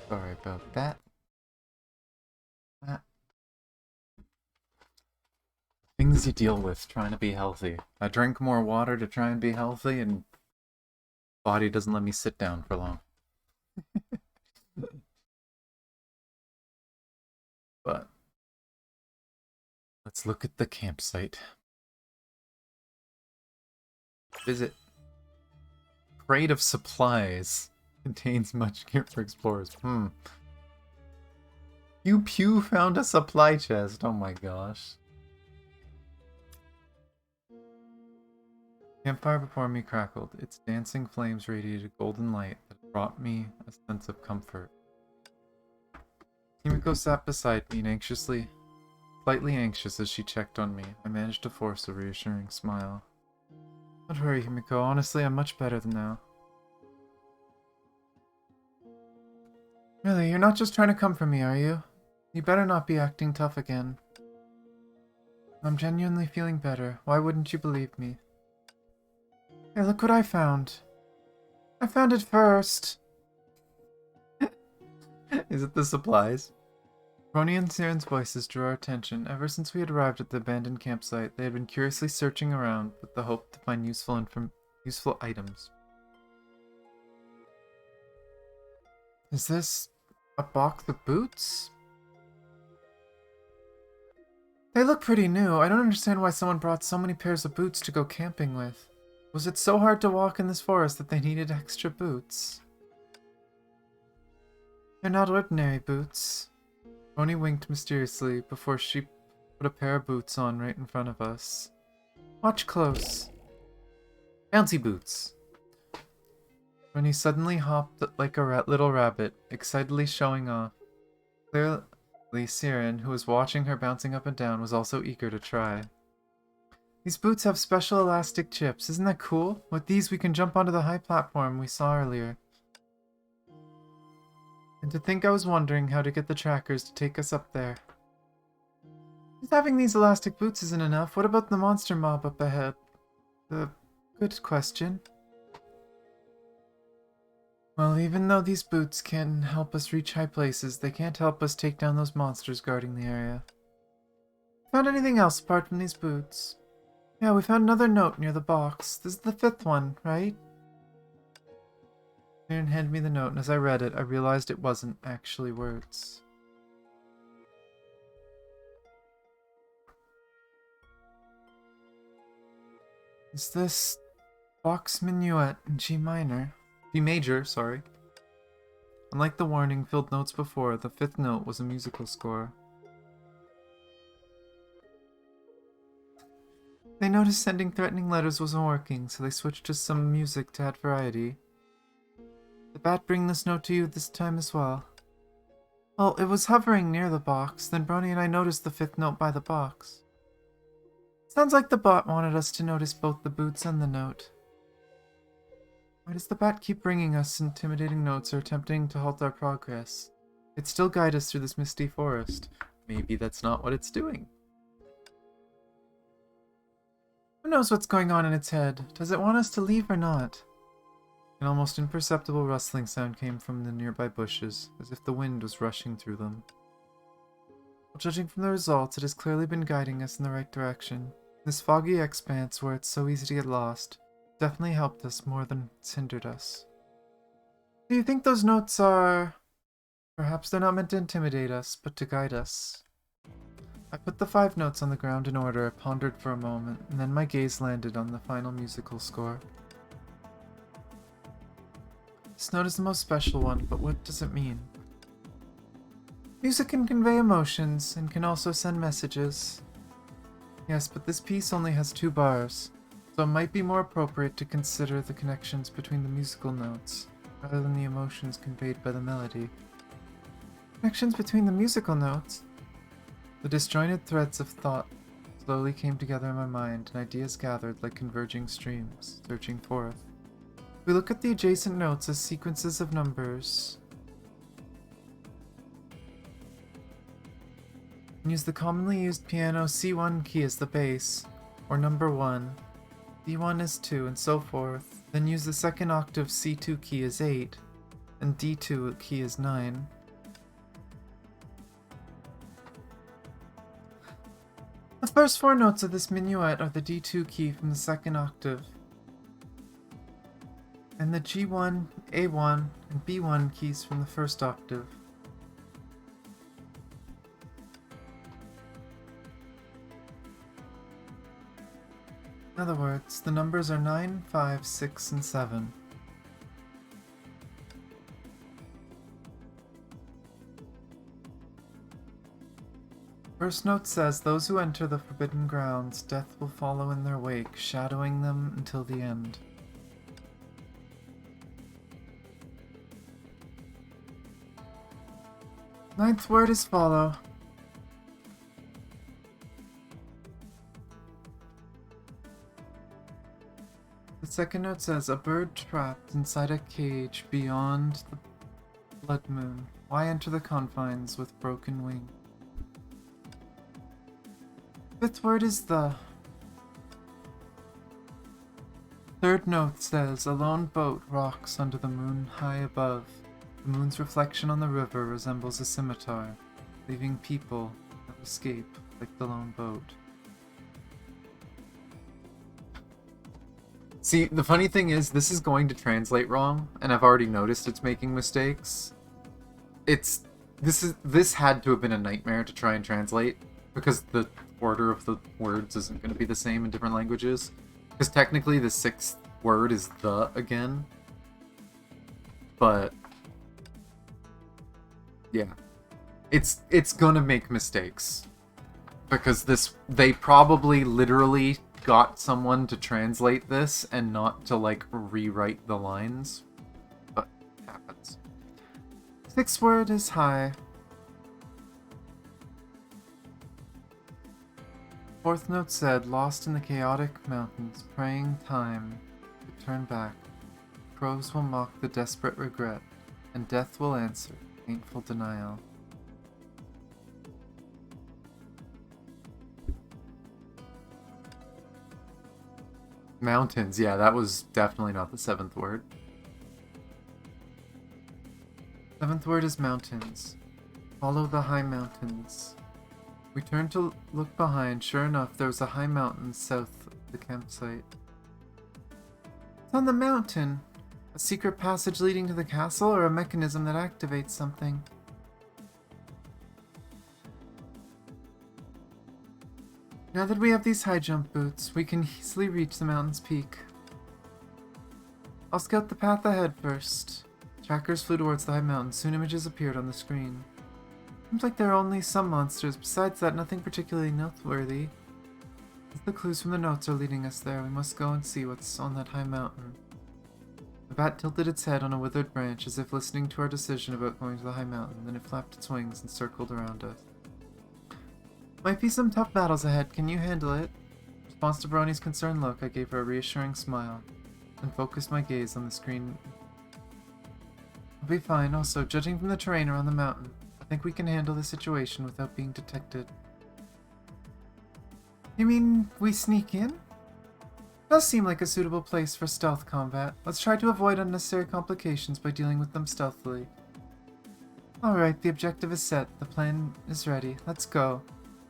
sorry about that. Ah, things you deal with trying to be healthy. I drink more water to try and be healthy, and body doesn't let me sit down for long. But let's look at the campsite. Visit. Crate of supplies. Contains much gear for explorers. Pew Pew found a supply chest. Oh my gosh. Campfire before me crackled. Its dancing flames radiated golden light that brought me a sense of comfort. Himiko sat beside me and slightly anxious as she checked on me. I managed to force a reassuring smile. Don't worry, Himiko. Honestly, I'm much better than now. Really, you're not just trying to comfort me, are you? You better not be acting tough again. I'm genuinely feeling better. Why wouldn't you believe me? Hey, look what I found. I found it first. Is it the supplies? Roni and Siren's voices drew our attention. Ever since we had arrived at the abandoned campsite, they had been curiously searching around with the hope to find useful items. Is this a box of boots? They look pretty new. I don't understand why someone brought so many pairs of boots to go camping with. Was it so hard to walk in this forest that they needed extra boots? They're not ordinary boots. Roni winked mysteriously before she put a pair of boots on right in front of us. Watch close. Bouncy boots. Roni suddenly hopped like a little rabbit, excitedly showing off. Clearly, Siren, who was watching her bouncing up and down, was also eager to try. These boots have special elastic chips. Isn't that cool? With these, we can jump onto the high platform we saw earlier. And to think I was wondering how to get the trackers to take us up there. Just having these elastic boots isn't enough. What about the monster mob up ahead? Good question. Well, even though these boots can help us reach high places, they can't help us take down those monsters guarding the area. Found anything else apart from these boots? Yeah, we found another note near the box. This is the 5th one, right? Aaron handed me the note, and as I read it, I realized it wasn't actually words. Is this Bach's Minuet in G minor? G major, sorry. Unlike the warning-filled notes before, the 5th note was a musical score. They noticed sending threatening letters wasn't working, so they switched to some music to add variety. Did Bat bring this note to you this time as well? Well, it was hovering near the box, then Brony and I noticed the 5th note by the box. Sounds like the bot wanted us to notice both the boots and the note. Why does the bat keep bringing us intimidating notes or attempting to halt our progress? It'd still guide us through this misty forest. Maybe that's not what it's doing. Who knows what's going on in its head? Does it want us to leave or not? An almost imperceptible rustling sound came from the nearby bushes, as if the wind was rushing through them. Well, judging from the results, it has clearly been guiding us in the right direction. This foggy expanse, where it's so easy to get lost, definitely helped us more than it's hindered us. Do you think those notes are... Perhaps they're not meant to intimidate us, but to guide us. I put the 5 notes on the ground in order, pondered for a moment, and then my gaze landed on the final musical score. This note is the most special one, but what does it mean? Music can convey emotions, and can also send messages. Yes, but this piece only has 2 bars, so it might be more appropriate to consider the connections between the musical notes, rather than the emotions conveyed by the melody. Connections between the musical notes? The disjointed threads of thought slowly came together in my mind, and ideas gathered like converging streams, searching forth. We look at the adjacent notes as sequences of numbers. And use the commonly used piano C1 key as the bass, or number 1. D1 is 2, and so forth. Then use the second octave C2 key as 8, and D2 key as 9. The first 4 notes of this minuet are the D2 key from the second octave, and the G1, A1, and B1 keys from the first octave. In other words, the numbers are 9, 5, 6, and 7. First note says, those who enter the forbidden grounds, death will follow in their wake, shadowing them until the end. Ninth word is follow. The second note says, a bird trapped inside a cage beyond the blood moon. Why enter the confines with broken wing? Fifth word is the. Third note says, a lone boat rocks under the moon high above. The moon's reflection on the river resembles a scimitar, leaving people no escape like the lone boat. See, the funny thing is, this is going to translate wrong, and I've already noticed it's making mistakes. This had to have been a nightmare to try and translate, because the order of the words isn't going to be the same in different languages. Because technically the sixth word is the again. But yeah. It's gonna make mistakes. Because they probably literally got someone to translate this and not to like rewrite the lines. But it happens. Sixth word is high. Fourth note said, lost in the chaotic mountains, praying time to turn back. Crows will mock the desperate regret, and death will answer painful denial. Mountains, yeah, that was definitely not the seventh word. Seventh word is mountains. Follow the high mountains. We turned to look behind. Sure enough, there was a high mountain south of the campsite. It's on the mountain. A secret passage leading to the castle, or a mechanism that activates something? Now that we have these high jump boots, we can easily reach the mountain's peak. I'll scout the path ahead first. Trackers flew towards the high mountain. Soon images appeared on the screen. Seems like there are only some monsters. Besides that, nothing particularly noteworthy. As the clues from the notes are leading us there, we must go and see what's on that high mountain. The bat tilted its head on a withered branch as if listening to our decision about going to the high mountain. Then it flapped its wings and circled around us. Might be some tough battles ahead. Can you handle it? In response to Brony's concerned look, I gave her a reassuring smile and focused my gaze on the screen. I'll be fine. Also, judging from the terrain around the mountain, I think we can handle the situation without being detected. You mean we sneak in? Does seem like a suitable place for stealth combat. Let's try to avoid unnecessary complications by dealing with them stealthily. Alright, the objective is set. The plan is ready. Let's go.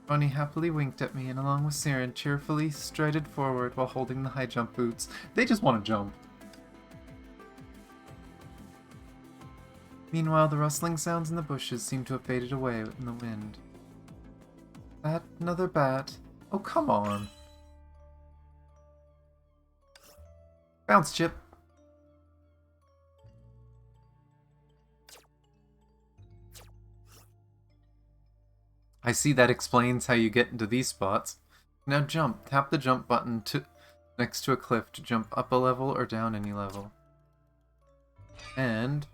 Ronnie happily winked at me and along with Siren cheerfully strided forward while holding the high jump boots. They just want to jump. Meanwhile, the rustling sounds in the bushes seemed to have faded away in the wind. Bat, another bat. Oh, come on. Bounce, Chip. I see that explains how you get into these spots. Now jump. Tap the jump button next to a cliff to jump up a level or down any level. And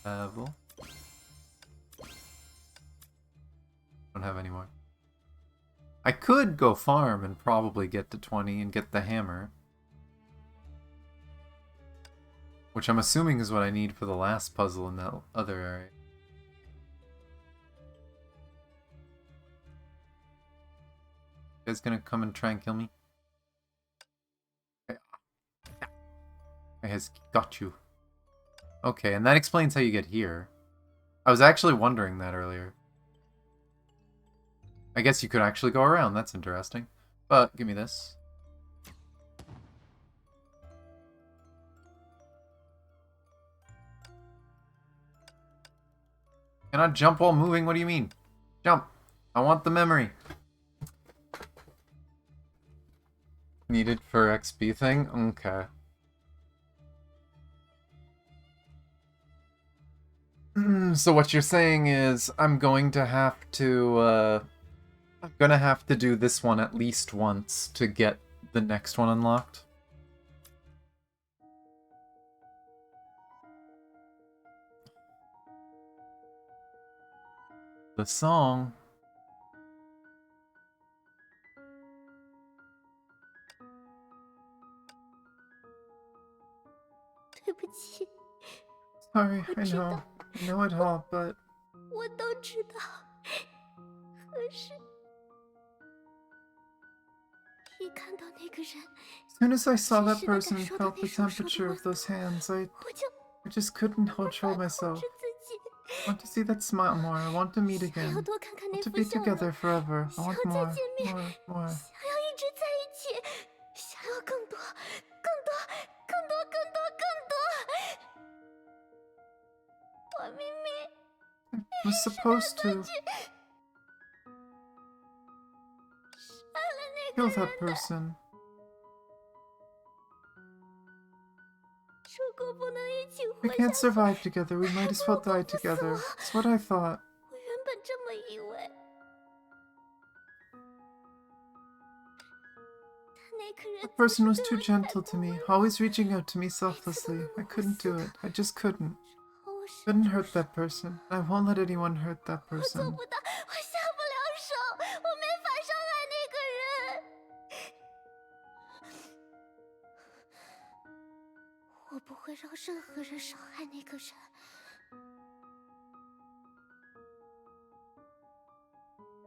level. Don't have any more. I could go farm and probably get to 20 and get the hammer. Which I'm assuming is what I need for the last puzzle in that other area. You guys gonna come and try and kill me? I has got you. Okay, and that explains how you get here. I was actually wondering that earlier. I guess you could actually go around. That's interesting. But, give me this. Cannot jump while moving? What do you mean? Jump! I want the memory. Needed for XP thing? Okay. So what you're saying is I'm going to have to do this one at least once to get the next one unlocked. The song. 对不起， Sorry, I 我知 know. 道， I know it all, but 我都知道。可是，一看到那个人， as soon as I saw 真 that 实地 person 感 and 受到 felt 那 the 手手的 temperature 温 of those 度， hands, I 我就 just couldn't 没办 control 法控 myself. 制自己。 I want to see that smile more. I want to meet 想要 again. 多看看 I want 那 to 副 be 笑容， together forever. I 想 want 要再 more, 见面， more, more. 想要一直在一起，想要更多，更多，更多，更多，更多。我明明 I was supposed to 杀了那 kill 个 that 人的。 person. 如果不能一起 We 活 can't 下去， survive together. We might as well 不过 die 不死 together. 我。 That's what I thought. 我原本这么以为。但那个人 That person 总 was 是 too 对我 gentle 太 to 过 me, 温柔， always reaching out to me 每次都 selflessly. 那 I 么无 couldn't 私 do 的 it. I just couldn't. 毫无伸 Couldn't 出 hurt 手。 that person. I won't let anyone hurt that 我做 person. 不到，我下不了手，我没法伤害那个人。我不会让任何人伤害那个人。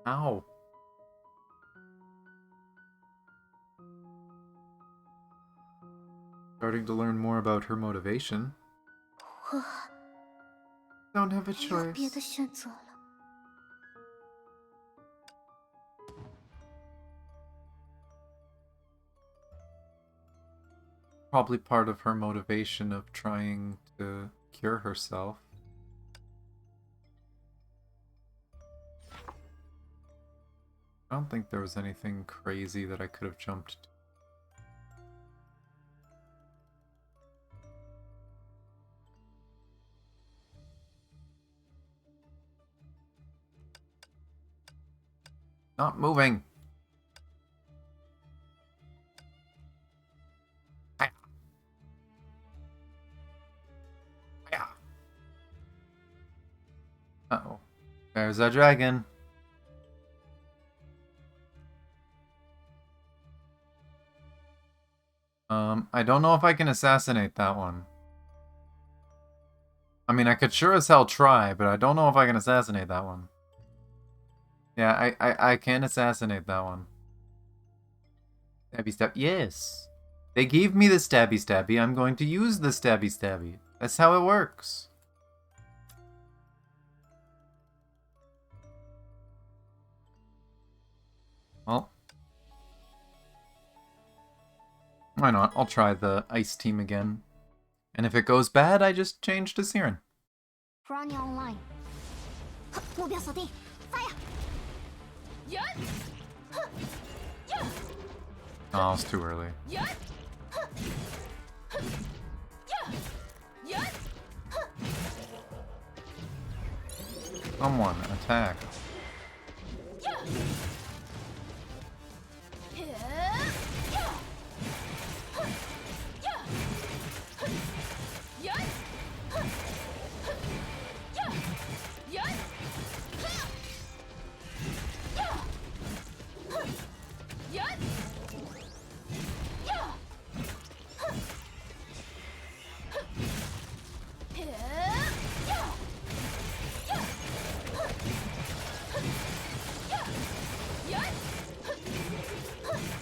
Ow. Starting to learn more about her motivation. 我 Don't have a 没有别的 choice. 选择了。 Probably part of her motivation of trying to cure herself. I don't think there was anything crazy that I could have jumped to. Not moving. Ah. Ah. Uh-oh. There's a dragon. I don't know if I can assassinate that one. I mean, I could sure as hell try, but I don't know if I can assassinate that one. Yeah, I can assassinate that one. Stabby stab. Yes. They gave me the stabby stabby. I'm going to use the stabby stabby. That's how it works. Well. Why not? I'll try the ice team again. And if it goes bad, I just change to Siren. Running online. 目标锁定 ，fire！ Oh, it's too early. Someone attack.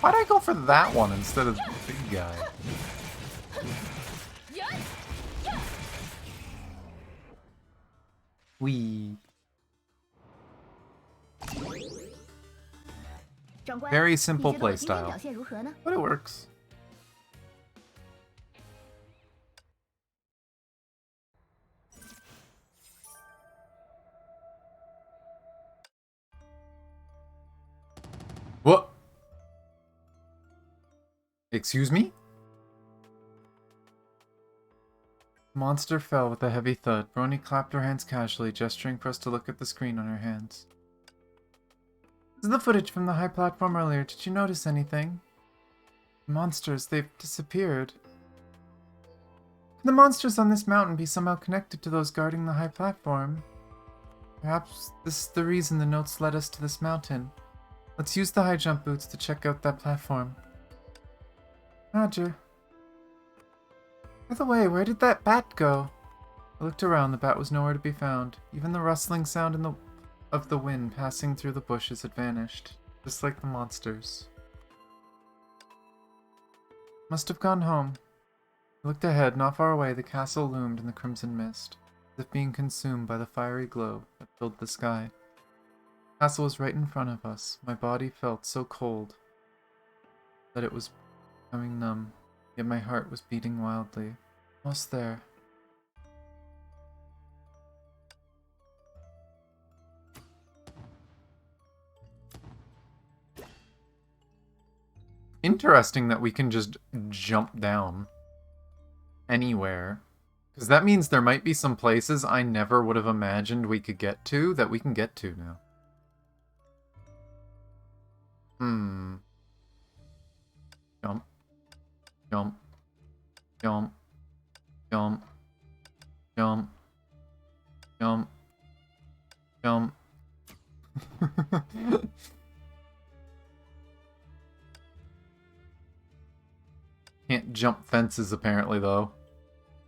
Why'd I go for that one instead of the big guy? Wee. Very simple playstyle, but it works. What? Excuse me? The monster fell with a heavy thud. Brony clapped her hands casually, gesturing for us to look at the screen on her hands. This is the footage from the high platform earlier. Did you notice anything? The monsters, they've disappeared. Could the monsters on this mountain be somehow connected to those guarding the high platform? Perhaps this is the reason the notes led us to this mountain. Let's use the high jump boots to check out that platform. Roger. By the way, where did that bat go? I looked around. The bat was nowhere to be found. Even the rustling sound of the wind passing through the bushes had vanished, just like the monsters. Must have gone home. I looked ahead. Not far away, the castle loomed in the crimson mist, as if being consumed by the fiery glow that filled the sky. The castle was right in front of us. My body felt so cold that it was becoming numb, yet my heart was beating wildly. Almost there. Interesting that we can just jump down anywhere. Because that means there might be some places I never would have imagined we could get to that we can get to now. Jump. Jump. Jump. Jump. Jump. Jump. Jump. Can't jump fences apparently though.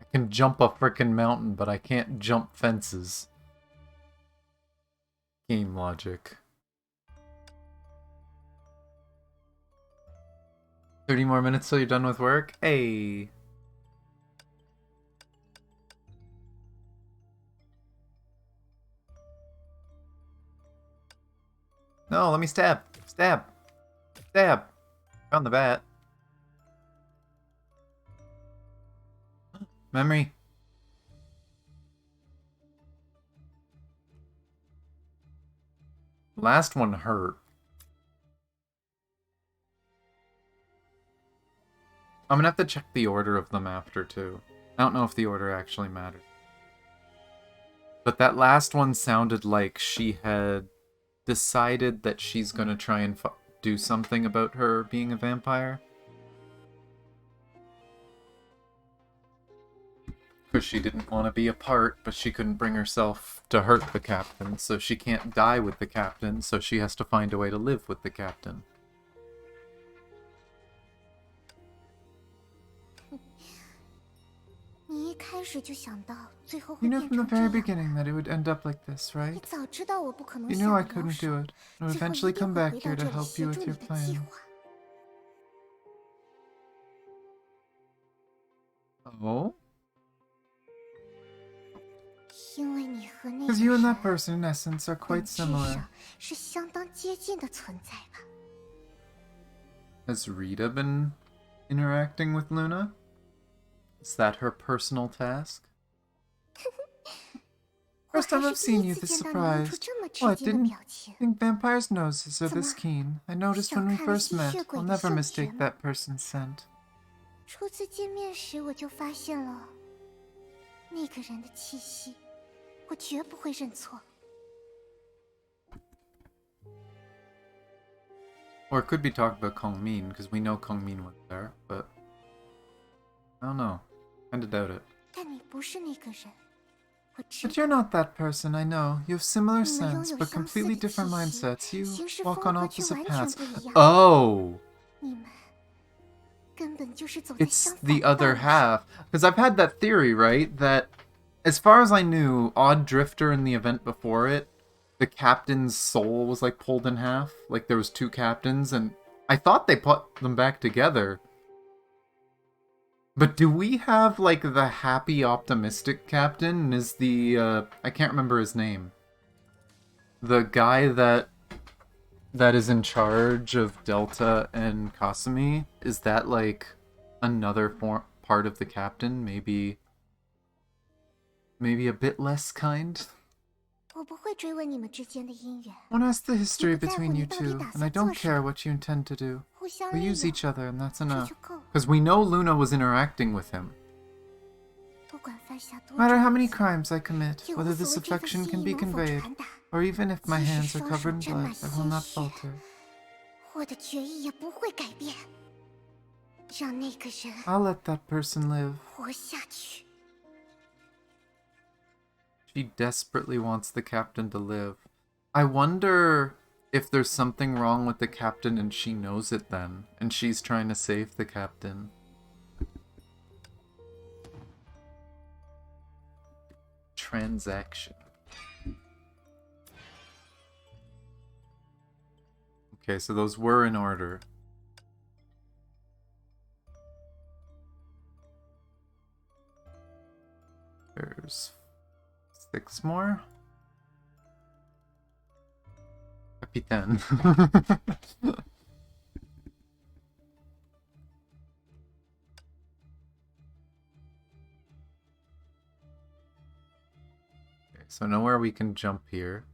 I can jump a frickin' mountain, but I can't jump fences. Game logic. 30 more minutes till you're done with work? Hey! No, let me stab! Stab! Stab! Found the bat. Memory. Last one hurt. I'm gonna have to check the order of them after, too. I don't know if the order actually matters. But that last one sounded like she had decided that she's gonna try and do something about her being a vampire. Because she didn't want to be a part, but she couldn't bring herself to hurt the captain, so she can't die with the captain, so she has to find a way to live with the captain. You knew from the very beginning that it would end up like this, right? You knew I couldn't do it. I would eventually come back here to help you with your plan. Oh? Because you and that person, in essence, are quite similar. Has Rita been interacting with Luna? Is that her personal task? First time I've seen you this surprised. What, didn't think vampires' noses are this keen? I noticed when we first met. I'll never mistake that person's scent. Or it could be talking about Kong Min, because we know Kong Min went there, but I don't know. Kinda doubt it. But you're not that person, I know. You have similar scents, but completely different mindsets. You walk on opposite paths. Oh! It's the other half. Because I've had that theory, right? That, as far as I knew, Odd Drifter in the event before it, the captain's soul was like pulled in half. Like there was two captains, and I thought they put them back together. But do we have, like, the happy, optimistic captain? Is the, I can't remember his name. The guy that is in charge of Delta and Kasumi? Is that, like, another part of the captain? Maybe a bit less kind? I won't ask the history between you two, and I don't care what you intend to do. We use each other, and that's enough. Because we know Luna was interacting with him. No matter how many crimes I commit, whether this affection can be conveyed, or even if my hands are covered in blood, I will not falter. I'll let that person live. She desperately wants the captain to live. I wonder if there's something wrong with the captain and she knows it then, and she's trying to save the captain. Transaction. Okay, so those were in order. There's 6 more. Captain. Okay, so nowhere we can jump here.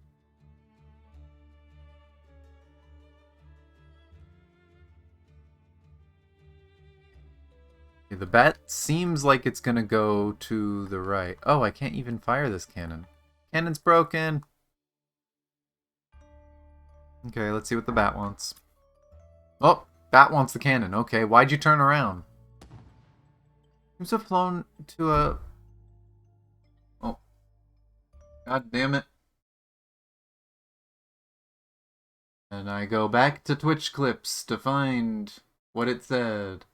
Okay, the bat seems like it's gonna go to the right. Oh, I can't even fire this cannon. Cannon's broken. Okay, let's see what the bat wants. Oh, bat wants the cannon. Okay, why'd you turn around? Seems to have flown to a... Oh. God damn it. And I go back to Twitch clips to find what it said.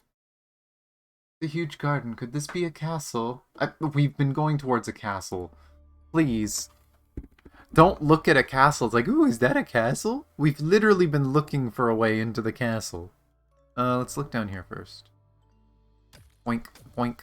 The huge garden. Could this be a castle? We've been going towards a castle. Please. Don't look at a castle. It's like, ooh, is that a castle? We've literally been looking for a way into the castle. Let's look down here first. Boink, boink.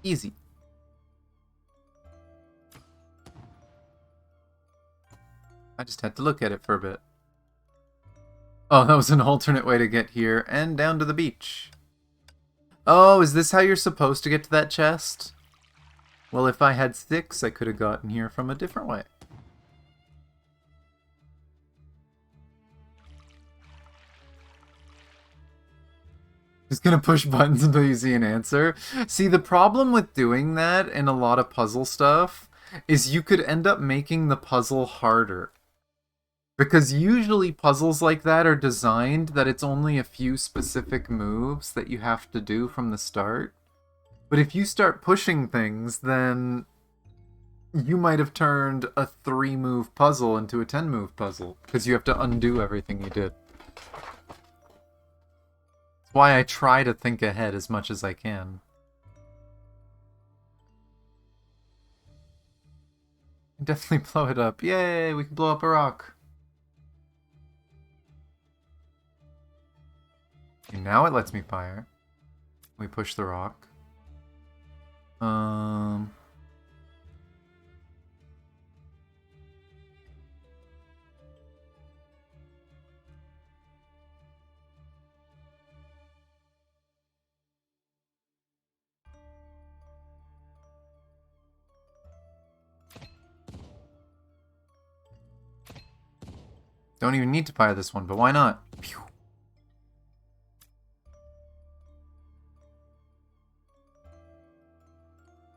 Easy. I just had to look at it for a bit. Oh, that was an alternate way to get here and down to the beach. Oh, is this how you're supposed to get to that chest? Well, if I had 6, I could have gotten here from a different way. Just gonna push buttons until you see an answer. See, the problem with doing that in a lot of puzzle stuff is you could end up making the puzzle harder. Because usually puzzles like that are designed that it's only a few specific moves that you have to do from the start. But if you start pushing things, then you might have turned a 3-move puzzle into a 10-move puzzle. Because you have to undo everything you did. Why I try to think ahead as much as I can. Definitely blow it up. Yay, we can blow up a rock. Okay, now it lets me fire. We push the rock. Don't even need to fire this one, but why not? Pew.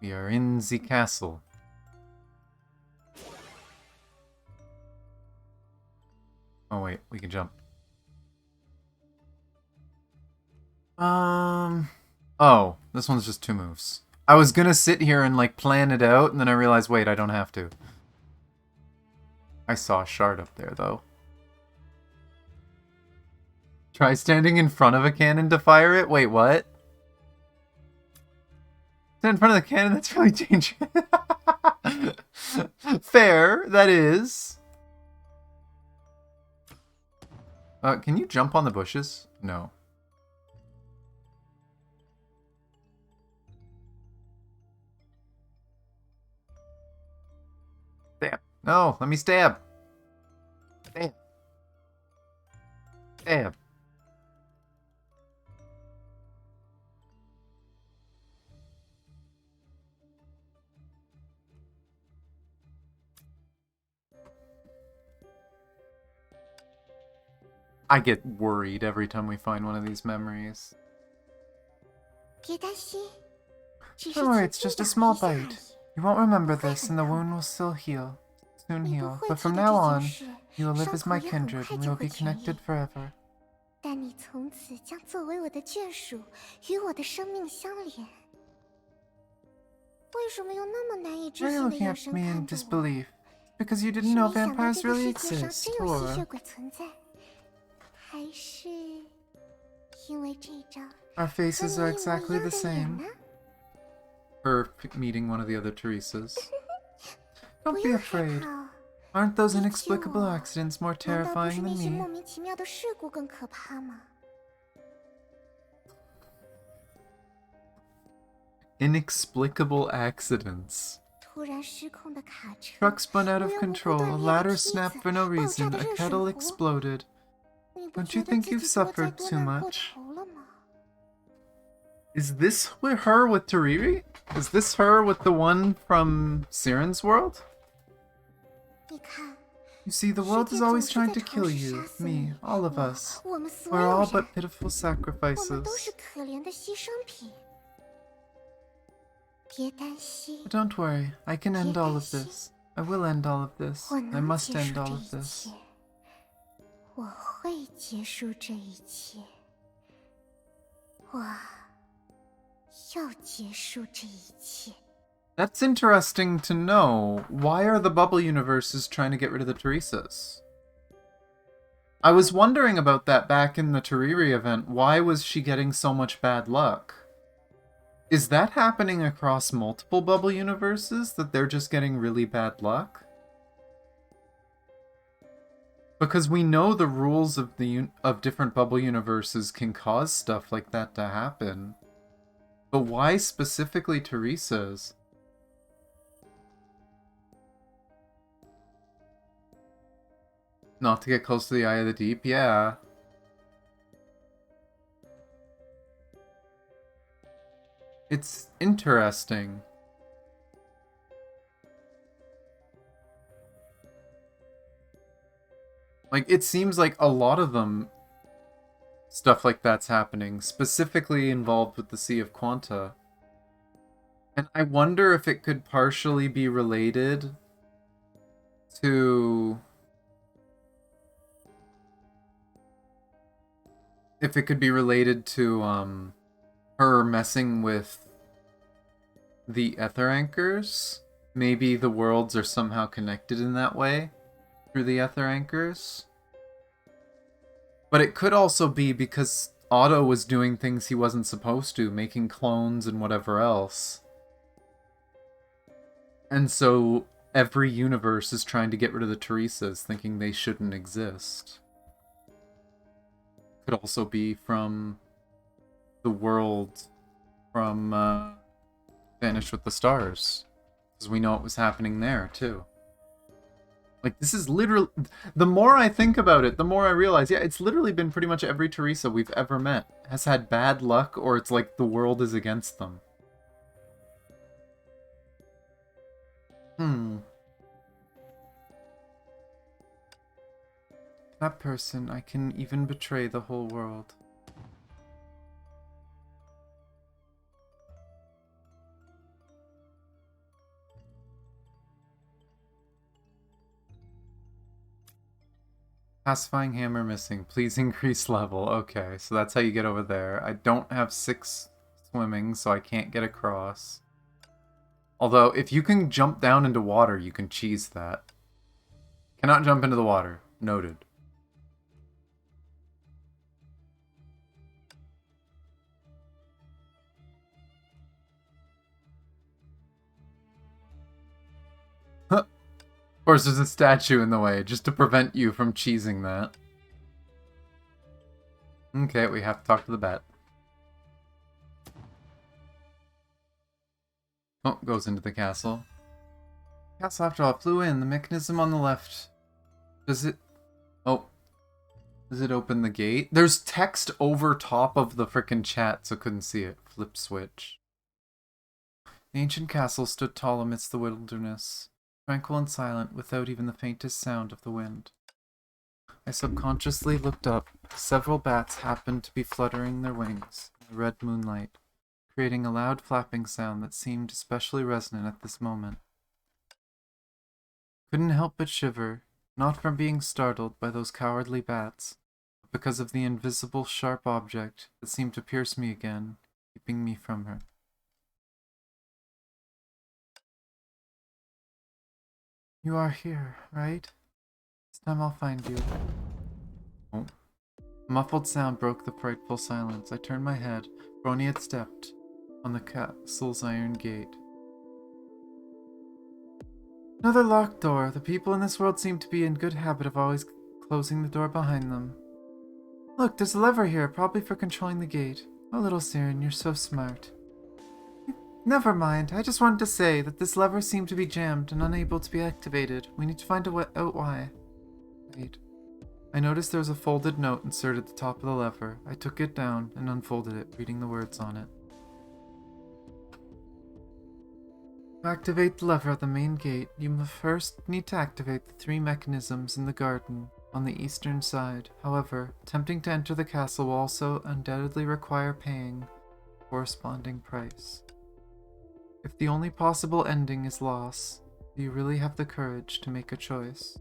We are in the castle. Oh wait, we can jump. Oh, this one's just 2 moves. I was gonna sit here and like plan it out, and then I realized, wait, I don't have to. I saw a shard up there, though. Try standing in front of a cannon to fire it? Wait, what? in front of the cannon, that's really dangerous. Fair, that is. Can you jump on the bushes? No. Stab. No, let me stab. Stab. Stab. I get worried every time we find one of these memories. Don't worry, it's just a small bite. You won't remember this, and the wound will still heal. Soon heal. But from now on, you will live as my kindred, and we will be connected forever. 但你从此将作为我的眷属，与我的生命相连。为什么用那么难以置 Why are you 信的 looking 眼 at 神 me in 看着我？ disbelief? Because you 是 didn't know 没想到 vampires 这个 really 世界上 exist, 真有吸血 or 鬼存在，还是因为这张 our 和 faces 你 are 一模一 exactly 样 the 的脸 same. 呢？ Her meeting one of the other Teresas. 不 Don't be 用害 afraid. 怕， Aren't those 比起 inexplicable 我， accidents more 难道不 terrifying 是那 than 些莫 me? 名其妙的事故更可怕吗？ Inexplicable accidents. 突然失控的卡车， Truck spun out 无 of 缘无故 control, 断 a 裂的 ladder 梯 snapped 子， for no 爆炸 reason, 的 a 热水 kettle 壶。 exploded. 你不 Don't 觉 you 得 think 自 you've 己多灾 suffered 多 too 难过 much? 头了吗？ Is this with her with Tariri? Is this her with the one from Siren's world? 你看， You see, the 世 world 界 is 总 always 是 trying 在 to 尝 kill 试 you, 杀死 me, 你， all of 我 us. 我们所 We're 有 all 人， but pitiful 我们都是 sacrifices. 可怜的牺牲品。别担心， But don't worry, I can end all of 别担心。 this. I will end all of this. 我 I 能 must 结 end 束 all 这 of 一 this. 切，我会结束这一切，我要结束这一切。 That's interesting to know. Why are the bubble universes trying to get rid of the Teresas? I was wondering about that back in the Tariri event. Why was she getting so much bad luck? Is that happening across multiple bubble universes, that they're just getting really bad luck? Because we know the rules of of different bubble universes can cause stuff like that to happen. But why specifically Teresa's? Not to get close to the eye of the deep, yeah. It's interesting. Like, it seems like a lot of them, stuff like that's happening, specifically involved with the Sea of Quanta. And I wonder if it could partially be related to... If it could be related to, her messing with the Ether Anchors. Maybe the worlds are somehow connected in that way through the Ether Anchors. But it could also be because Otto was doing things he wasn't supposed to, making clones and whatever else. And so every universe is trying to get rid of the Teresas, thinking they shouldn't exist. Could also be from the world from Vanished with the Stars. Because we know what was happening there, too. Like, this is literally... The more I think about it, the more I realize, yeah, it's literally been pretty much every Teresa we've ever met has had bad luck, or it's like the world is against them. That person, I can even betray the whole world. Pacifying hammer missing. Please increase level. Okay, so that's how you get over there. I don't have 6 swimming, so I can't get across. Although, if you can jump down into water, you can cheese that. Cannot jump into the water. Noted. course, there's a statue in the way, just to prevent you from cheesing that. Okay, we have to talk to the bat. Oh, goes into the castle. Castle, after all, flew in. The mechanism on the left. Does it... Oh. Does it open the gate? There's text over top of the frickin' chat, so couldn't see it. Flip switch. The ancient castle stood tall amidst the wilderness, tranquil and silent, without even the faintest sound of the wind. I subconsciously looked up. Several bats happened to be fluttering their wings in the red moonlight, creating a loud flapping sound that seemed especially resonant at this moment. Couldn't help but shiver, not from being startled by those cowardly bats, but because of the invisible sharp object that seemed to pierce me again, keeping me from her. You are here, right? This time I'll find you. Oh. A muffled sound broke the frightful silence. I turned my head. Brony had stepped on the castle's iron gate. Another locked door. The people in this world seem to be in good habit of always closing the door behind them. Look, there's a lever here, probably for controlling the gate. Oh, little Siren, you're so smart. Never mind. I just wanted to say that this lever seemed to be jammed and unable to be activated. We need to find out why. Wait. I noticed there was a folded note inserted at the top of the lever. I took it down and unfolded it, reading the words on it. To activate the lever at the main gate, you must first need to activate the 3 mechanisms in the garden on the eastern side. However, attempting to enter the castle will also undoubtedly require paying a corresponding price. If the only possible ending is loss, do you really have the courage to make a choice?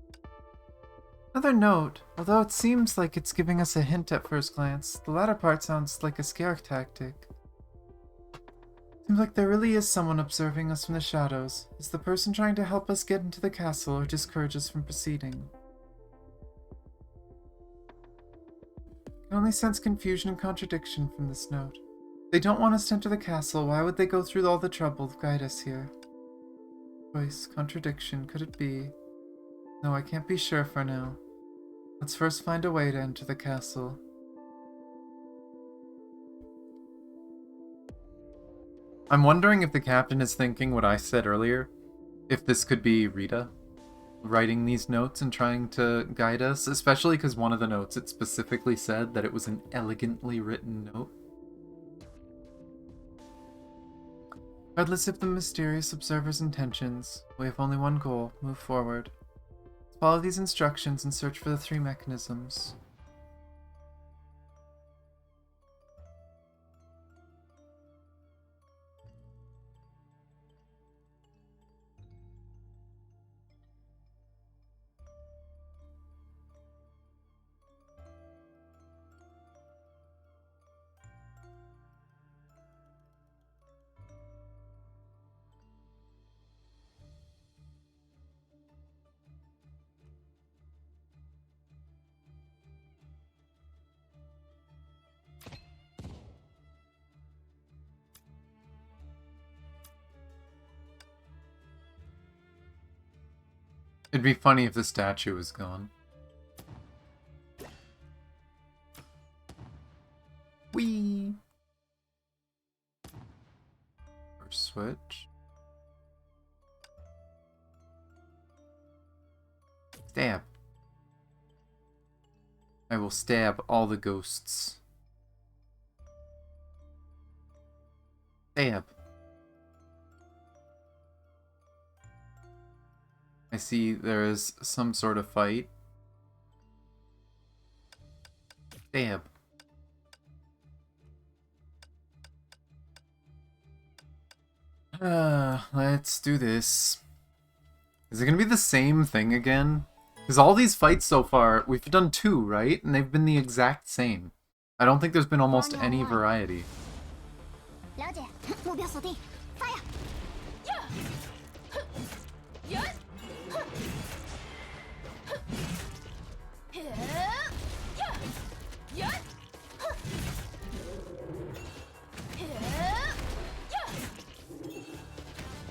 Another note, although it seems like it's giving us a hint at first glance, the latter part sounds like a scare tactic. Seems like there really is someone observing us from the shadows. Is the person trying to help us get into the castle or discourage us from proceeding? I can only sense confusion and contradiction from this note. If they don't want us to enter the castle, why would they go through all the trouble to guide us here? Choice, contradiction, could it be? No, I can't be sure for now. Let's first find a way to enter the castle. I'm wondering if the captain is thinking what I said earlier. If this could be Rita writing these notes and trying to guide us, especially because one of the notes it specifically said that it was an elegantly written note. Regardless of the mysterious observer's intentions, we have only one goal: move forward. Let's follow these instructions and search for the 3 mechanisms. It'd be funny if the statue was gone. Whee! First switch. Stab. I will stab all the ghosts. Stab. I see there is some sort of fight. Stab. Let's do this. Is it gonna be the same thing again? Because all these fights so far, we've done 2, right? And they've been the exact same. I don't think there's been almost any variety.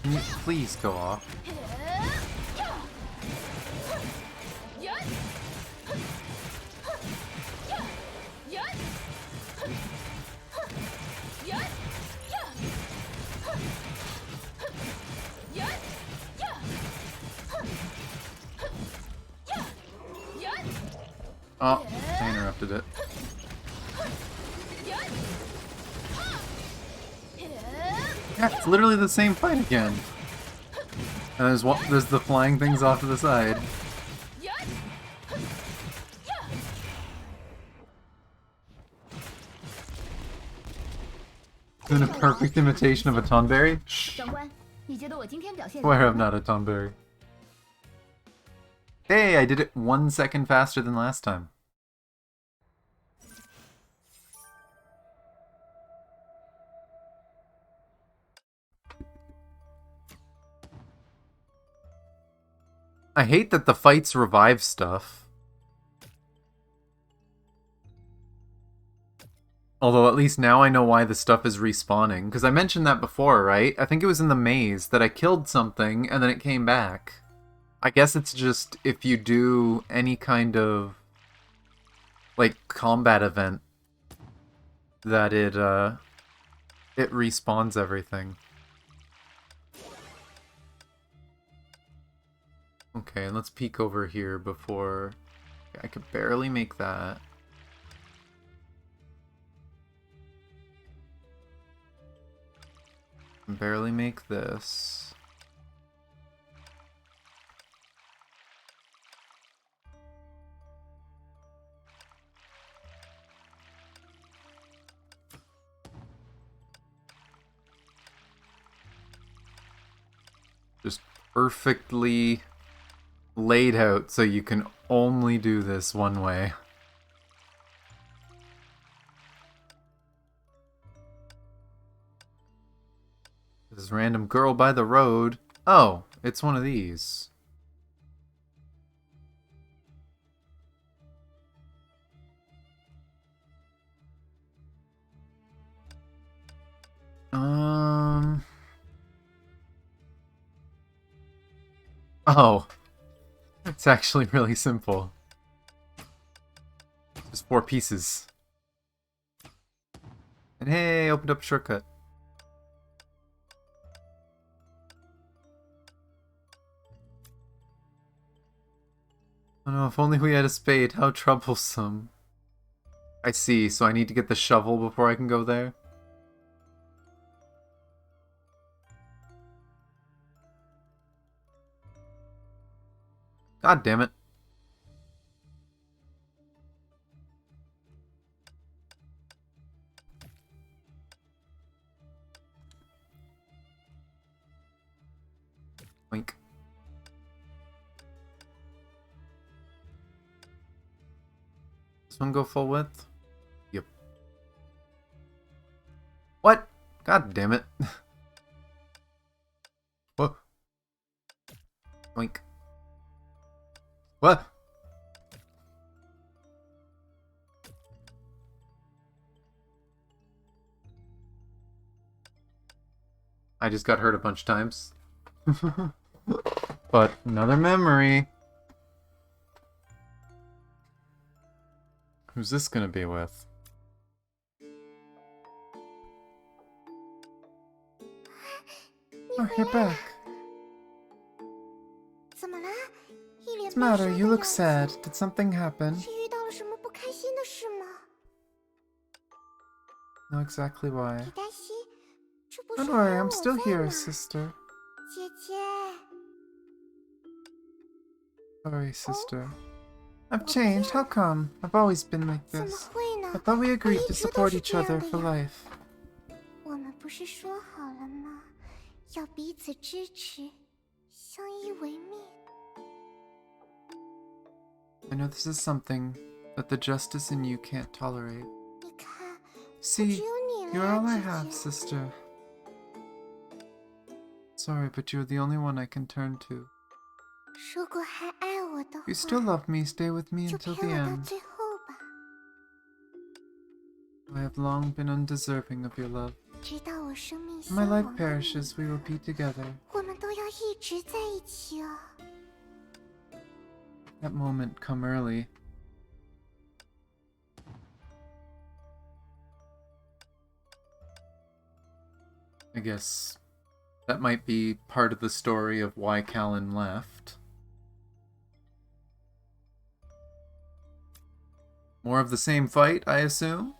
Can you please go off? Oh, I interrupted it. Yeah, it's literally the same fight again. And there's the flying things off to the side. Doing a perfect imitation of a Tonberry? Shh. Swear I'm not a Tonberry. Hey, I did it 1 second faster than last time. I hate that the fights revive stuff. Although at least now I know why the stuff is respawning. Because I mentioned that before, right? I think it was in the maze that I killed something and then it came back. I guess it's just if you do any kind of like combat event that it respawns everything. Okay, let's peek over here before... I could barely make that. Barely make this. Just perfectly laid out so you can only do this one way. This random girl by the road. Oh, it's one of these. Oh. It's actually really simple. Just 4 pieces. And hey, opened up a shortcut. Oh no, if only we had a spade. How troublesome. I see, so I need to get the shovel before I can go there? God damn it. Wink. This one go full width? Yep. What? God damn it. Whoa. Wink. What? I just got hurt a bunch of times. But another memory. Who's this gonna be with? Oh, you're back. What's the matter? You look sad. Did something happen? Know exactly why. Don't worry, I'm still here, sister. Sorry, sister. I've changed. How come? I've always been like this. I thought we agreed to support each other for life. I know this is something that the justice in you can't tolerate. See, you're all I have, sister. Sorry, but you're the only one I can turn to. If you still love me, stay with me until the end. I have long been undeserving of your love. When my life perishes, we will be together. That moment come early. I guess that might be part of the story of why Callan left. More of the same fight, I assume?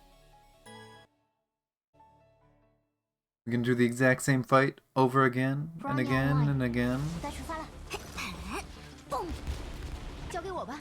We can do the exact same fight over again and again and again. 该出发了。蹦，交给我吧。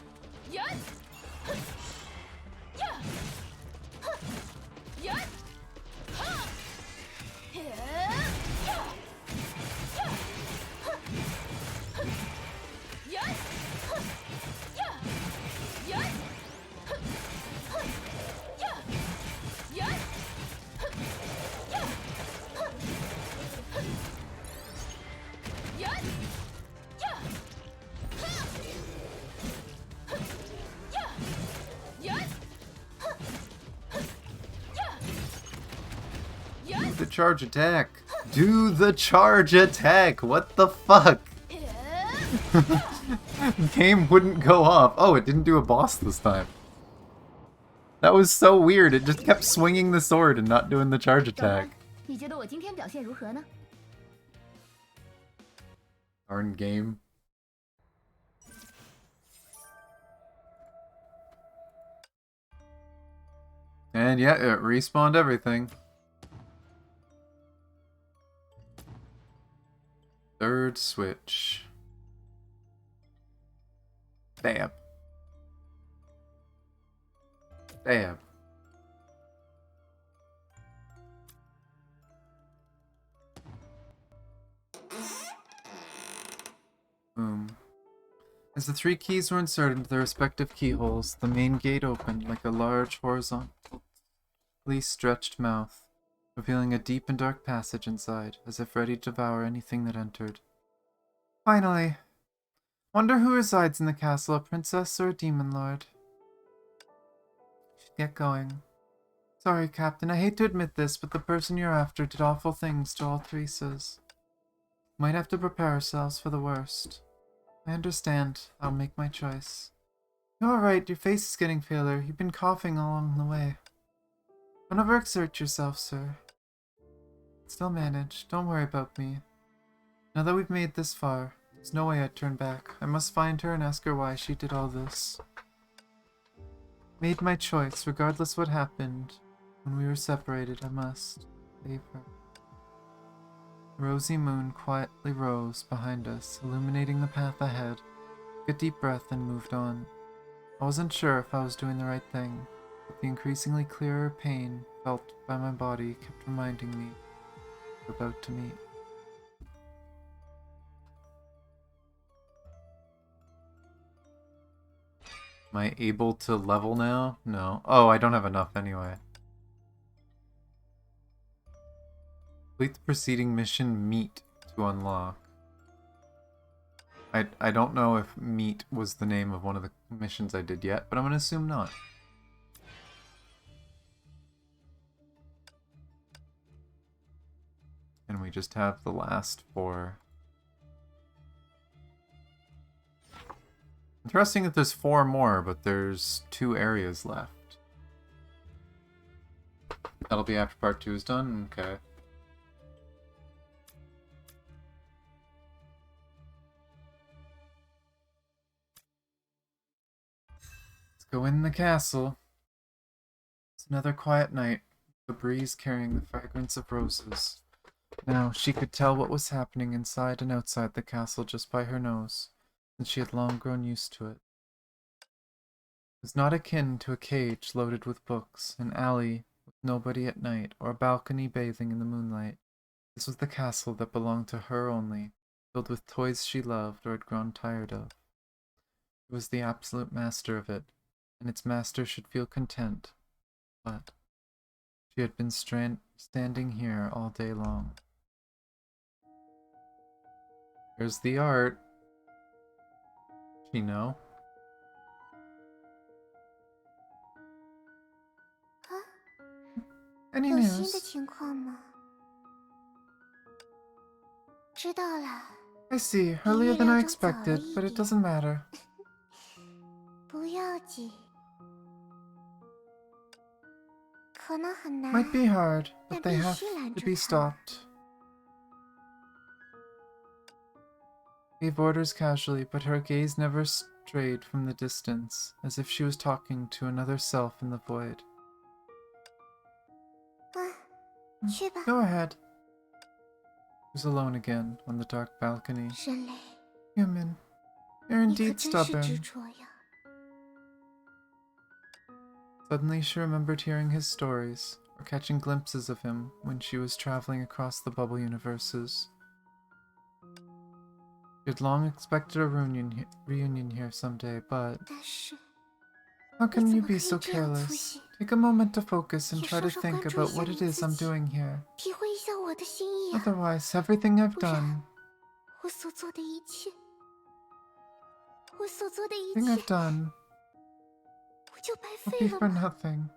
Do the charge attack! Do the charge attack! What the fuck? Game wouldn't go off. Oh, it didn't do a boss this time. That was so weird. It just kept swinging the sword and not doing the charge attack. 你觉得我今天表现如何呢？ Darn game. And yeah, it respawned everything. Third switch. Stab. Stab. Boom. As the 3 keys were inserted into their respective keyholes, the main gate opened like a large horizontally stretched mouth, revealing a deep and dark passage inside, as if ready to devour anything that entered. Finally! Wonder who resides in the castle, a princess or a demon lord? Should get going. Sorry, Captain, I hate to admit this, but the person you're after did awful things to all Theresa's. Might have to prepare ourselves for the worst. I understand. I'll make my choice. You're alright, your face is getting paler. You've been coughing all along the way. Don't overexert yourself, sir. Still manage. Don't worry about me. Now that we've made this far, there's no way I'd turn back. I must find her and ask her why she did all this. Made my choice, regardless what happened. When we were separated, I must save her. The rosy moon quietly rose behind us, illuminating the path ahead. Took a deep breath and moved on. I wasn't sure if I was doing the right thing, but the increasingly clearer pain felt by my body kept reminding me we're about to meet. Am I able to level now? No. Oh, I don't have enough anyway. Complete the preceding mission Meet to unlock. I don't know if Meet was the name of one of the missions I did yet, but I'm gonna assume not. And we just have the last 4. Interesting that there's 4 more, but there's 2 areas left. That'll be after part 2 is done? Okay. Go in the castle. It's another quiet night, the breeze carrying the fragrance of roses. Now, she could tell what was happening inside and outside the castle just by her nose, and she had long grown used to it. It was not akin to a cage loaded with books, an alley with nobody at night, or a balcony bathing in the moonlight. This was the castle that belonged to her only, filled with toys she loved or had grown tired of. It was the absolute master of it, and its master should feel content, but she had been standing here all day long. Here's the art. She know? Any 有新的 news? 情况吗？知道了， I see, earlier than I expected, but it doesn't matter. 不要紧。可能很难， Might be hard, 但 but 必 they have 须拦 to 住 be 他。 stopped. Gave orders casually, but her gaze never strayed from the distance, as if she was talking to another self in the void. 去吧， Go ahead. She was alone again on the dark balcony. 人类， Human, you're 你可 indeed 真是执 stubborn. 着呀！ Suddenly she remembered hearing his stories, or catching glimpses of him when she was traveling across the bubble universes. She had long expected a reunion here someday, but 但是 how 你 can 怎 you 么 be 可以 so 这样粗 careless? 心？ Take a moment to focus and 也 try 稍 to 稍 think 关注一 about 下 what 你 it is 自 I'm 己， doing here. 体会一下我的心意啊！ Otherwise, everything I've 不然 done, 我所做的一切，我所做的一 everything 切， I've done 不就白 will 费 be 了 for 吗？ nothing.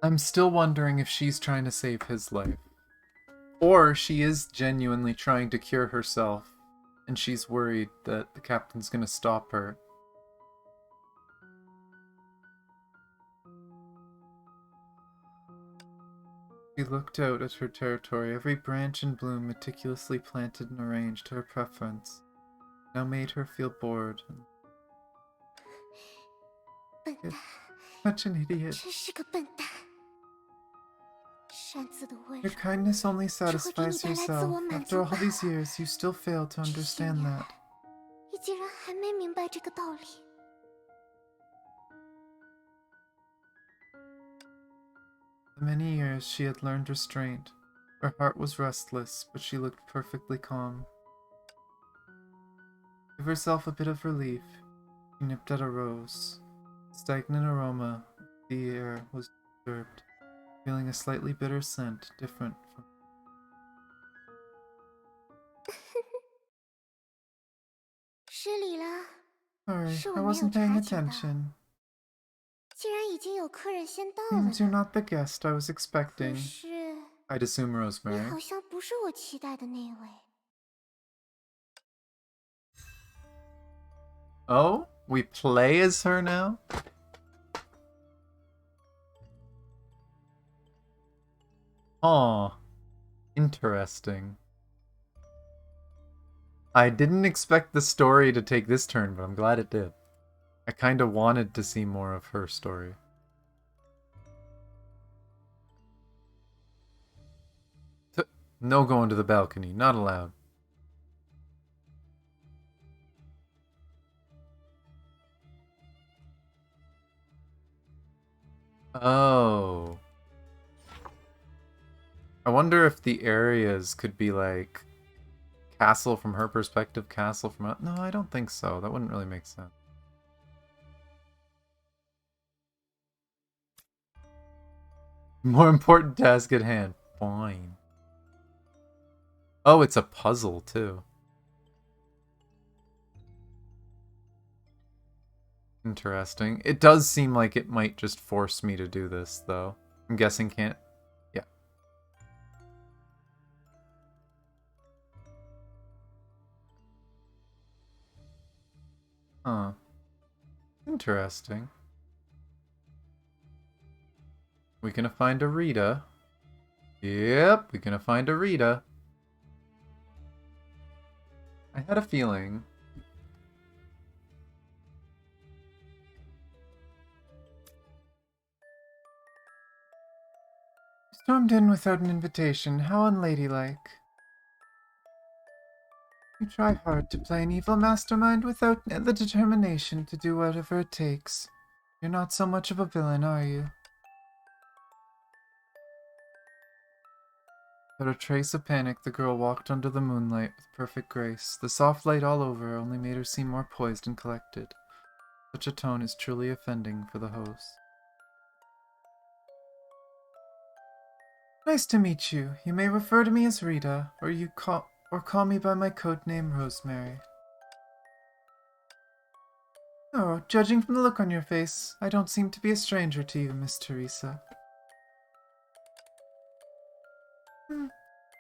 I'm still wondering if she's trying to save his life. Or she is genuinely trying to cure herself, and she's worried that the captain's gonna stop her. She looked out at her territory, every branch and bloom meticulously planted and arranged to her preference. Now made her feel bored. 笨蛋， Such an idiot. 真是个笨蛋！擅自的温 Your 柔， kindness only 只会给你 satisfies 带来自 yourself. 我满 After 足 all 罢 these 了。 years, you still fail to 这些 understand 年 that. 来，你竟然还没明白这个道理。 For many years she had learned restraint. Her heart was restless, but she looked perfectly calm. Give herself a bit of relief. She nipped at a rose. The stagnant aroma of the air was disturbed, feeling a slightly bitter scent different from. 失礼了， Sorry, 是 I 我没有 wasn't paying 察觉到。 attention. 既然已经有客人先到了 Seems you're 呢， not the guest I was 可 expecting. 是 I'd assume 你 Rosemary. 好像不是我期待的那位。 Oh? We play as her now? Aw. Interesting. I didn't expect the story to take this turn, but I'm glad it did. I kind of wanted to see more of her story. No going to the balcony. Not allowed. Oh. I wonder if the areas could be like castle from her perspective, castle from... No, I don't think so. That wouldn't really make sense. More important task at hand. Fine. Oh, it's a puzzle, too. Interesting. It does seem like it might just force me to do this, though. I'm guessing can't... Yeah. Huh. Interesting. We gonna find a Rita. Yep, we gonna find a Rita. I had a feeling. Stormed in without an invitation. How unladylike. You try hard to play an evil mastermind without the determination to do whatever it takes. You're not so much of a villain, are you? Without a trace of panic, the girl walked under the moonlight with perfect grace. The soft light all over her only made her seem more poised and collected. Such a tone is truly offending for the host. Nice to meet you. You may refer to me as Rita, or call me by my code name Rosemary. Oh, judging from the look on your face, I don't seem to be a stranger to you, Miss Teresa.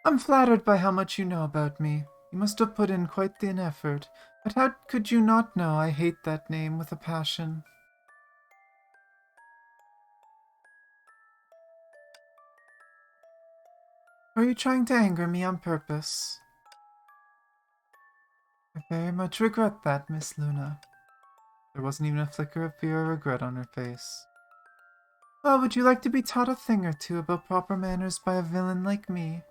I'm flattered by how much you know about me. You must have put in quite an effort. But how could you not know I hate that name with a passion? Are you trying to anger me on purpose? Very much regret that, Miss Luna. There wasn't even a flicker of fear or regret on her face. Well, would you like to be taught a thing or two about proper manners by a villain like me?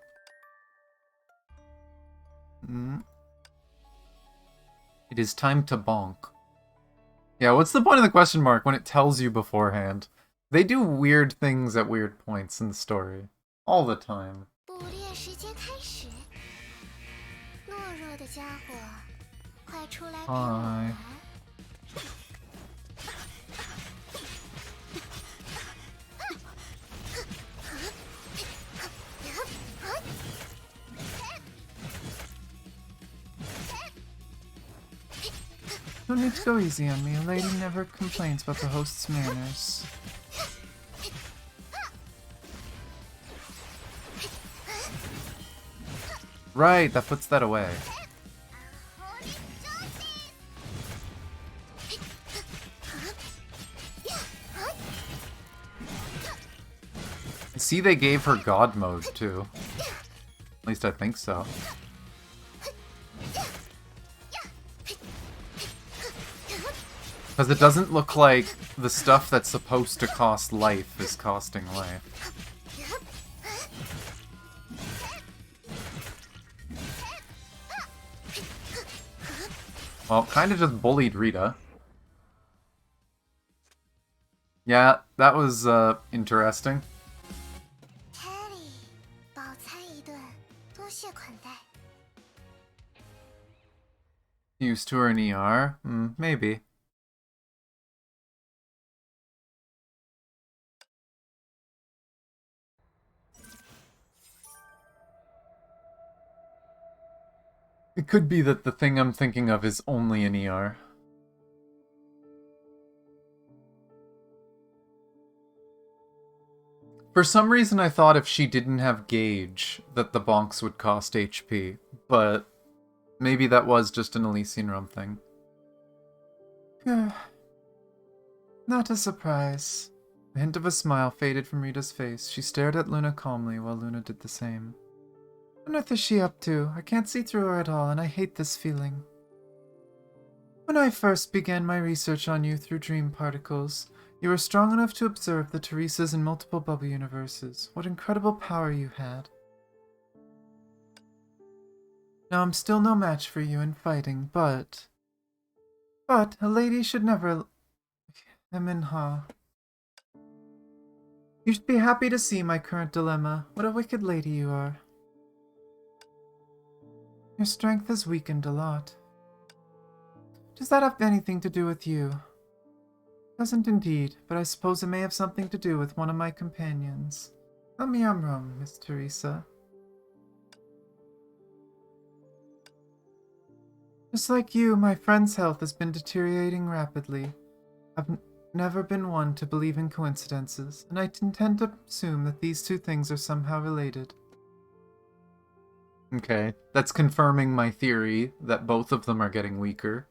It is time to bonk. Yeah, what's the point of the question mark when it tells you beforehand? They do weird things at weird points in the story. All the time. 捕猎时间开始。懦弱的家伙，快出来陪我玩。No need to go easy on me. A lady never complains about the host's manners. Right, that puts that away. I see they gave her God mode, too. At least I think so. Because it doesn't look like the stuff that's supposed to cost life is costing life. Well, kind of just bullied Rita. Yeah, that was, interesting. Used to her in ER? Maybe. It could be that the thing I'm thinking of is only an ER. For some reason I thought if she didn't have gauge, that the bonks would cost HP, but maybe that was just an Elysian Realm thing. Not a surprise. The hint of a smile faded from Rita's face. She stared at Luna calmly while Luna did the same. What on earth is she up to? I can't see through her at all, and I hate this feeling. When I first began my research on you through dream particles, you were strong enough to observe the Teresas in multiple bubble universes. What incredible power you had. Now I'm still no match for you in fighting, but a lady should never... You should be happy to see my current dilemma. What a wicked lady you are. Your strength has weakened a lot. Does that have anything to do with you? Doesn't indeed, but I suppose it may have something to do with one of my companions. Tell me I'm wrong, Miss Teresa. Just like you, my friend's health has been deteriorating rapidly. I've never been one to believe in coincidences, and I intend to assume that these two things are somehow related. Okay, that's confirming my theory that both of them are getting weaker.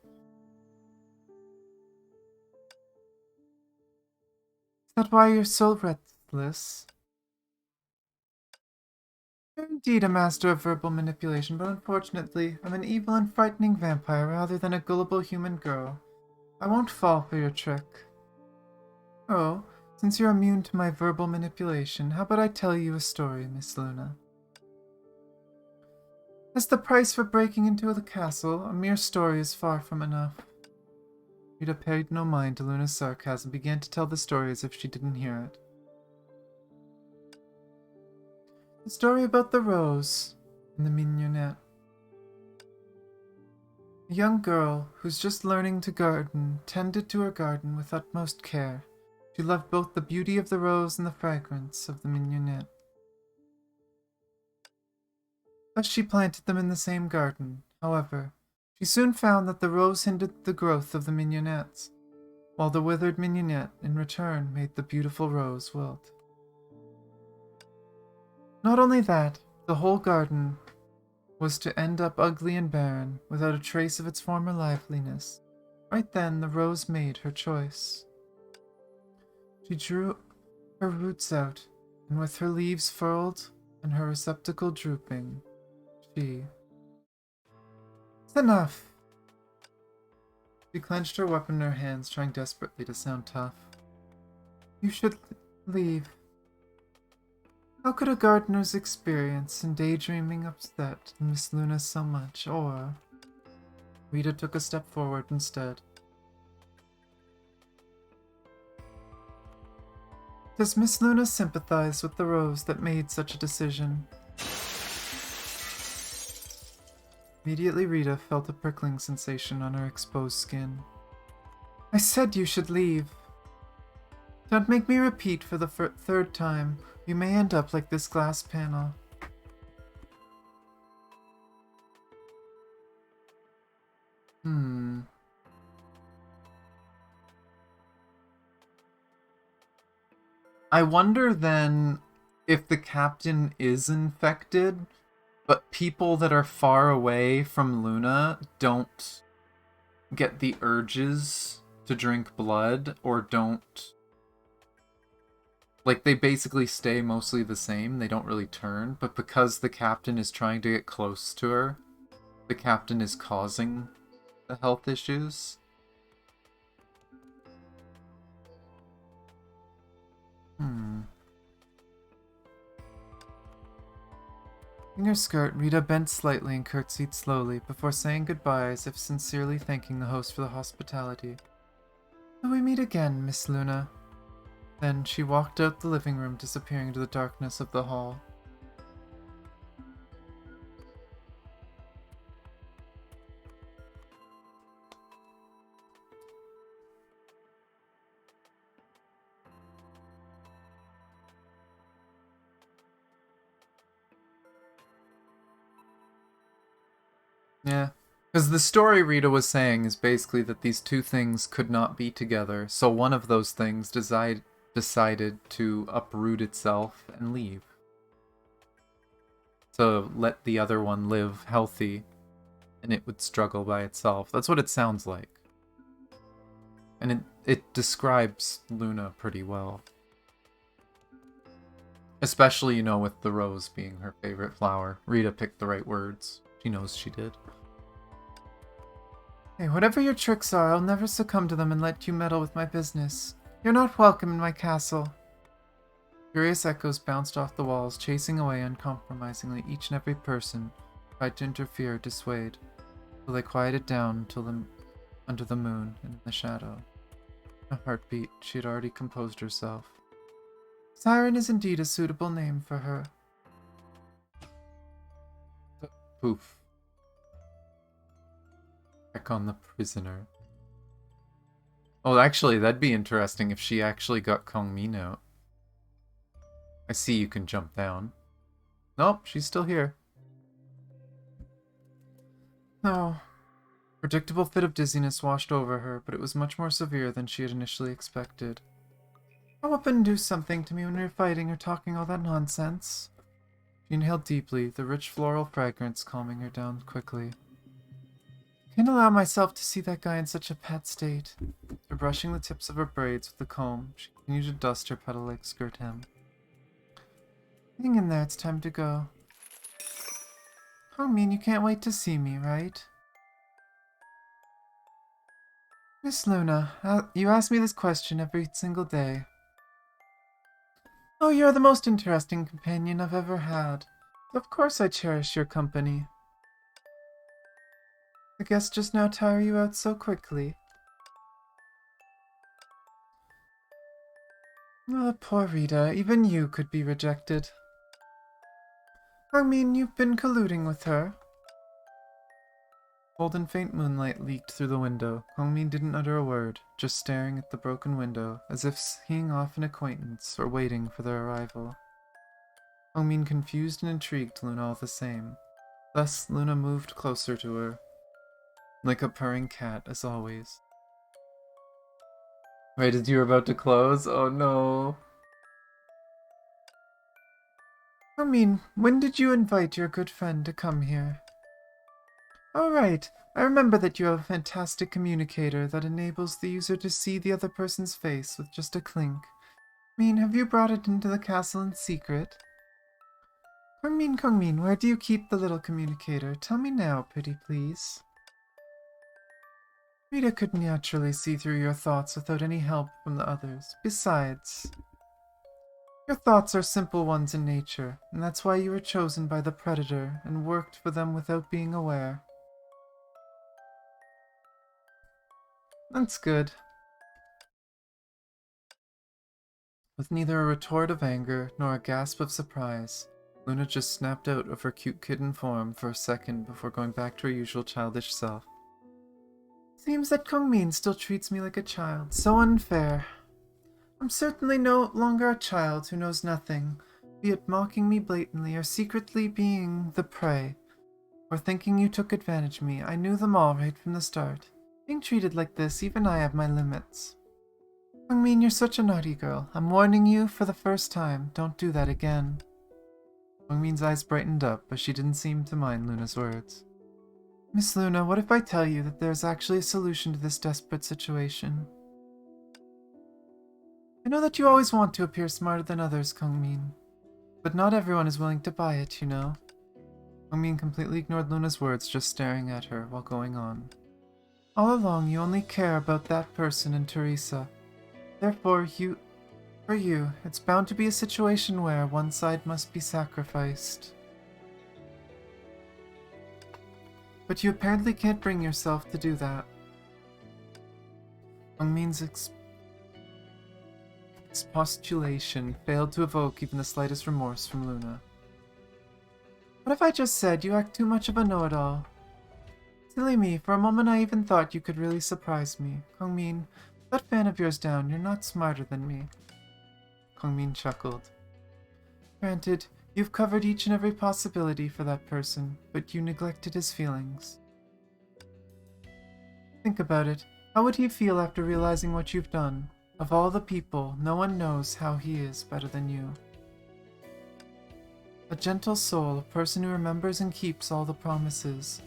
Is that why you're so restless? You're indeed a master of verbal manipulation, but unfortunately, I'm an evil and frightening vampire rather than a gullible human girl. I won't fall for your trick. Oh, since you're immune to my verbal manipulation, how about I tell you a story, Miss Luna? As the price for breaking into the castle, a mere story is far from enough. Rita paid no mind to Luna's sarcasm and began to tell the story as if she didn't hear it. The story about the rose and the mignonette. A young girl who's just learning to garden tended to her garden with utmost care. She loved both the beauty of the rose and the fragrance of the mignonette. Thus she planted them in the same garden. However, she soon found that the rose hindered the growth of the mignonettes, while the withered mignonette in return made the beautiful rose wilt. Not only that, the whole garden was to end up ugly and barren, without a trace of its former liveliness. Right then, the rose made her choice. She drew her roots out, and with her leaves furled and her receptacle drooping, she... It's enough. She clenched her weapon in her hands, trying desperately to sound tough. You should leave. How could a gardener's experience in daydreaming upset Miss Luna so much, or... Rita took a step forward instead. Does Miss Luna sympathize with the rose that made such a decision? Immediately Rita felt a prickling sensation on her exposed skin. I said you should leave. Don't make me repeat for the third time. You may end up like this glass panel. I wonder then if the captain is infected, but people that are far away from Luna don't get the urges to drink blood or don't... Like, they basically stay mostly the same. They don't really turn. But because the captain is trying to get close to her, the captain is causing the health issues. In her skirt, Rita bent slightly and curtsied slowly before saying goodbye as if sincerely thanking the host for the hospitality. Will we meet again, Miss Luna? Then she walked out the living room, disappearing into the darkness of the hall. Yeah. Because the story Rita was saying is basically that these two things could not be together, so one of those things decided to uproot itself and leave. To let the other one live healthy, and it would struggle by itself. That's what it sounds like. And it describes Luna pretty well. Especially, you know, with the rose being her favorite flower. Rita picked the right words. She knows she did. Hey, whatever your tricks are, I'll never succumb to them and let you meddle with my business. You're not welcome in my castle. Furious echoes bounced off the walls, chasing away uncompromisingly each and every person who tried to interfere or dissuade, till they quieted down under the moon and in the shadow. In a heartbeat, she had already composed herself. Siren is indeed a suitable name for her. Poof. Check on the prisoner. Oh, actually, that'd be interesting if she actually got Kongmin out. I see you can jump down. Nope, she's still here. No. Predictable fit of dizziness washed over her, but it was much more severe than she had initially expected. Come up and do something to me when you're fighting or talking all that nonsense. She inhaled deeply, the rich floral fragrance calming her down quickly. Can't allow myself to see that guy in such a pet state. After brushing the tips of her braids with the comb, she continued to dust her petal-like skirt hem. Hang in there, it's time to go. Kongmin, you can't wait to see me, right? Miss Luna, you ask me this question every single day. Oh, you're the most interesting companion I've ever had. Of course I cherish your company. The guests just now tire you out so quickly. Oh, poor Rita, even you could be rejected. I mean, you've been colluding with her. Cold and faint moonlight leaked through the window. Kongmin didn't utter a word, just staring at the broken window, as if seeing off an acquaintance or waiting for their arrival. Kongmin confused and intrigued Luna all the same. Thus, Luna moved closer to her, like a purring cat, as always. Wait, as you were about to close? Oh no. Kongmin, when did you invite your good friend to come here? Oh, right. I remember that you are a fantastic communicator that enables the user to see the other person's face with just a clink. Have you brought it into the castle in secret? Kongmin, where do you keep the little communicator? Tell me now, pretty please. Rita could naturally see through your thoughts without any help from the others. Besides, your thoughts are simple ones in nature, and that's why you were chosen by the Predator and worked for them without being aware. That's good. With neither a retort of anger nor a gasp of surprise, Luna just snapped out of her cute kitten form for a second before going back to her usual childish self. Seems that Kongmin still treats me like a child. So unfair. I'm certainly no longer a child who knows nothing, be it mocking me blatantly or secretly being the prey, or thinking you took advantage of me. I knew them all right from the start. Being treated like this, even I have my limits. Kongmin, you're such a naughty girl. I'm warning you for the first time. Don't do that again. Kongmin's eyes brightened up, but she didn't seem to mind Luna's words. Miss Luna, what if I tell you that there's actually a solution to this desperate situation? I know that you always want to appear smarter than others, Kongmin, but not everyone is willing to buy it, you know. Kongmin completely ignored Luna's words, just staring at her while going on. All along, you only care about that person and Teresa. Therefore, for you, it's bound to be a situation where one side must be sacrificed. But you apparently can't bring yourself to do that. Kongmin's expostulation failed to evoke even the slightest remorse from Luna. What if I just said you act too much of a know-it-all? Silly me, for a moment I even thought you could really surprise me. Kongmin, that fan of yours down, you're not smarter than me. Kongmin chuckled. Granted, you've covered each and every possibility for that person, but you neglected his feelings. Think about it. How would he feel after realizing what you've done? Of all the people, no one knows how he is better than you. A gentle soul, a person who remembers and keeps all the promises.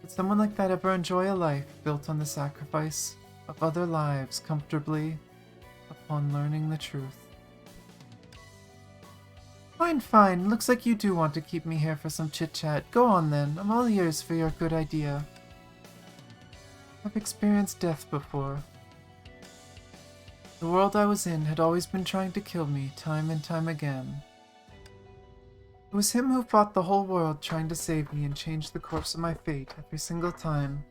Would someone like that ever enjoy a life built on the sacrifice of other lives comfortably upon learning the truth? Fine, fine. Looks like you do want to keep me here for some chit-chat. Go on then. I'm all ears for your good idea. I've experienced death before. The world I was in had always been trying to kill me, time and time again. It was him who fought the whole world trying to save me and change the course of my fate every single time.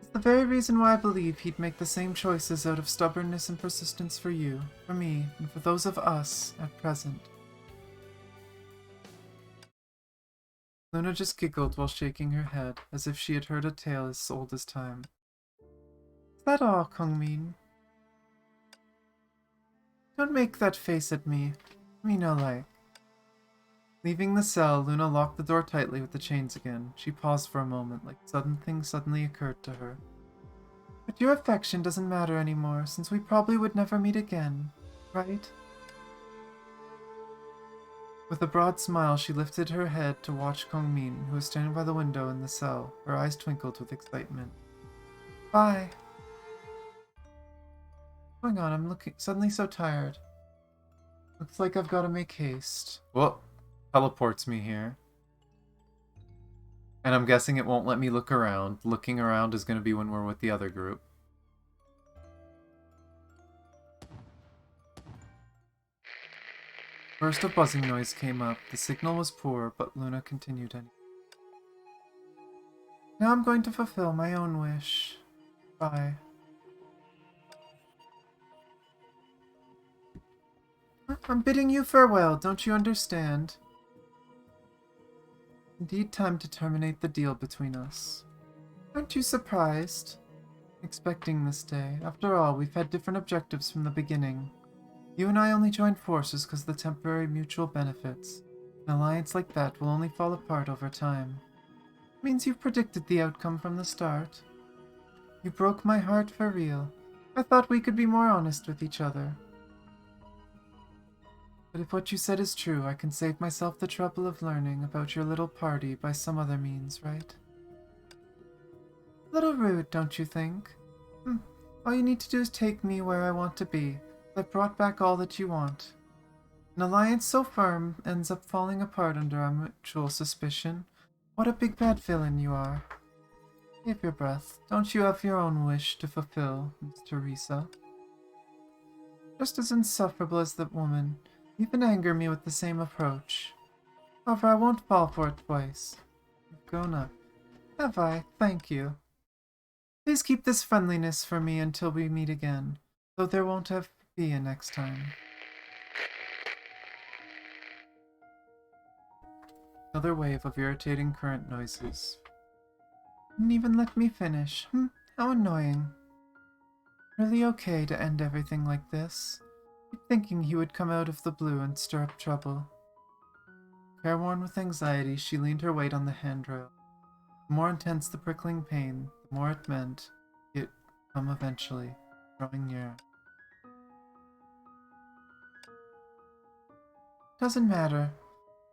It's the very reason why I believe he'd make the same choices out of stubbornness and persistence for you, for me, and for those of us at present. Luna just giggled while shaking her head, as if she had heard a tale as old as time. Is that all, Kongmin? Don't make that face at me. Me no like. Leaving the cell, Luna locked the door tightly with the chains again. She paused for a moment, like something suddenly occurred to her. But your affection doesn't matter anymore, since we probably would never meet again, right? With a broad smile, she lifted her head to watch Kongmin, who was standing by the window in the cell. Her eyes twinkled with excitement. Bye. What's going on? I'm suddenly so tired. Looks like I've got to make haste. Well, teleports me here. And I'm guessing it won't let me look around. Looking around is going to be when we're with the other group. Burst of buzzing noise came up. The signal was poor, but Luna continued anyway. Now I'm going to fulfill my own wish. Bye. I'm bidding you farewell, don't you understand? Indeed time to terminate the deal between us. Aren't you surprised? Expecting this day. After all, we've had different objectives from the beginning. You and I only joined forces because of the temporary mutual benefits. An alliance like that will only fall apart over time. It means you've predicted the outcome from the start. You broke my heart for real. I thought we could be more honest with each other. But if what you said is true, I can save myself the trouble of learning about your little party by some other means, right? A little rude, don't you think? All you need to do is take me where I want to be. I've brought back all that you want. An alliance so firm ends up falling apart under our mutual suspicion. What a big bad villain you are. Save your breath. Don't you have your own wish to fulfill, Miss Teresa? Just as insufferable as that woman, you even anger me with the same approach. However, I won't fall for it twice. You've grown up. Have I? Thank you. Please keep this friendliness for me until we meet again, though there won't have to be a next time. Another wave of irritating current noises. Didn't even let me finish. How annoying. Really okay to end everything like this. Keep thinking he would come out of the blue and stir up trouble. Careworn with anxiety, she leaned her weight on the handrail. The more intense the prickling pain, the more it meant it would come eventually, drawing near. Doesn't matter.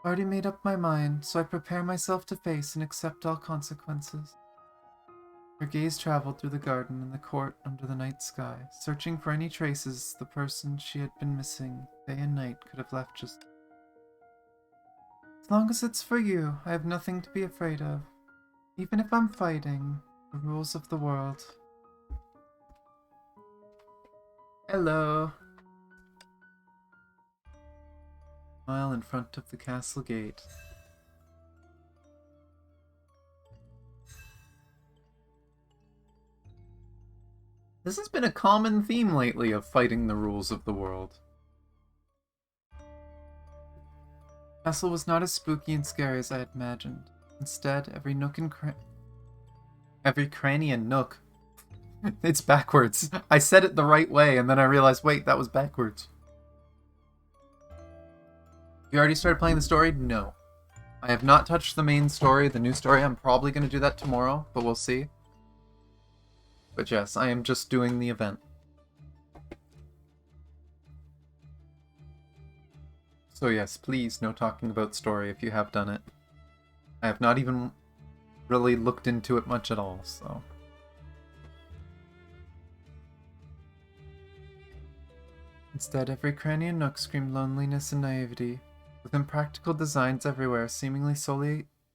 I already made up my mind, so I prepare myself to face and accept all consequences. Her gaze traveled through the garden and the court under the night sky, searching for any traces the person she had been missing day and night could have left just. As long as it's for you, I have nothing to be afraid of. Even if I'm fighting the rules of the world. Hello. Smile in front of the castle gate. This has been a common theme lately of fighting the rules of the world. The castle was not as spooky and scary as I had imagined. Instead, every nook and every cranny and nook. It's backwards. I said it the right way, and then I realized, wait, that was backwards. You already started playing the story? No. I have not touched the main story, the new story. I'm probably going to do that tomorrow, but we'll see. But yes, I am just doing the event. So yes, please, no talking about story if you have done it. I have not even really looked into it much at all, so... Instead, every cranny and nook screamed loneliness and naivety, with impractical designs everywhere seemingly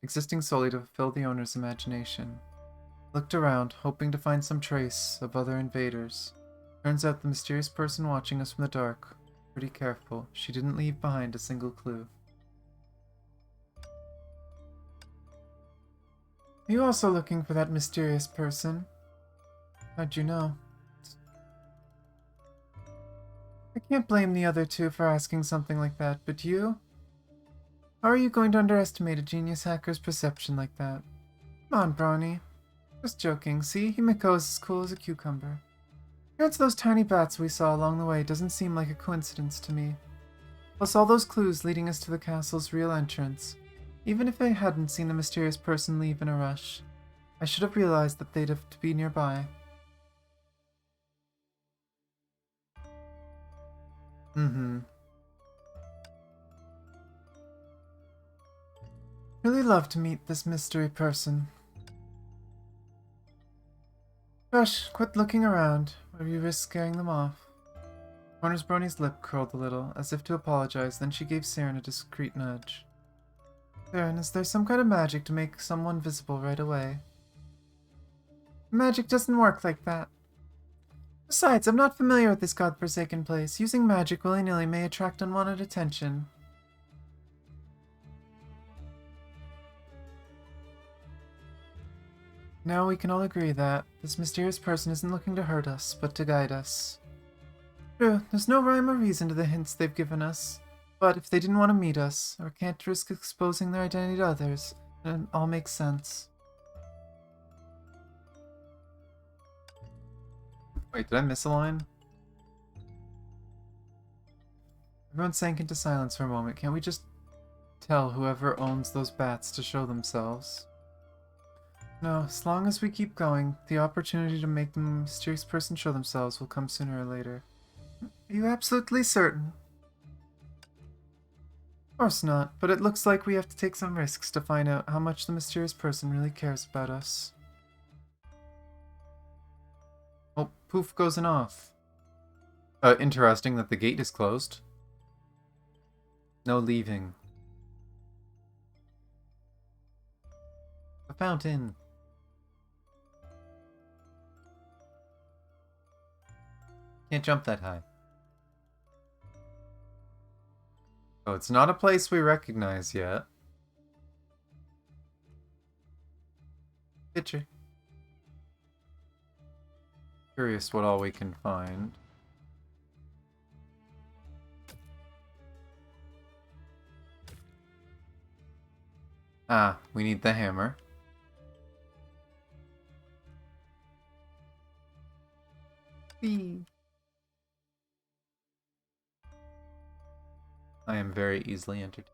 existing solely to fulfill the owner's imagination. I looked around, hoping to find some trace of other invaders. Turns out the mysterious person watching us from the dark was pretty careful. She didn't leave behind a single clue. Are you also looking for that mysterious person? How'd you know? I can't blame the other two for asking something like that, but you? How are you going to underestimate a genius hacker's perception like that? Come on, Brawny. Just joking. See, Himiko's as cool as a cucumber. Appearance of those tiny bats we saw along the way doesn't seem like a coincidence to me. Plus all those clues leading us to the castle's real entrance. Even if I hadn't seen the mysterious person leave in a rush, I should have realized that they'd have to be nearby. Really love to meet this mystery person. Gosh, quit looking around, or you risk scaring them off. Corner's Brony's lip curled a little, as if to apologize, then she gave Saren a discreet nudge. Saren, is there some kind of magic to make someone visible right away? Magic doesn't work like that. Besides, I'm not familiar with this godforsaken place. Using magic willy-nilly may attract unwanted attention. Now we can all agree that this mysterious person isn't looking to hurt us, but to guide us. True, there's no rhyme or reason to the hints they've given us, but if they didn't want to meet us, or can't risk exposing their identity to others, then it all makes sense. Wait, did I miss a line? Everyone sank into silence for a moment. Can't we just tell whoever owns those bats to show themselves? No, as long as we keep going, the opportunity to make the mysterious person show themselves will come sooner or later. Are you absolutely certain? Of course not, but it looks like we have to take some risks to find out how much the mysterious person really cares about us. Oh, poof goes an off. Interesting that the gate is closed. No leaving. The fountain. Can't jump that high. Oh, it's not a place we recognize yet. Picture. Curious what all we can find. Ah, we need the hammer. Whee! I am very easily entertained.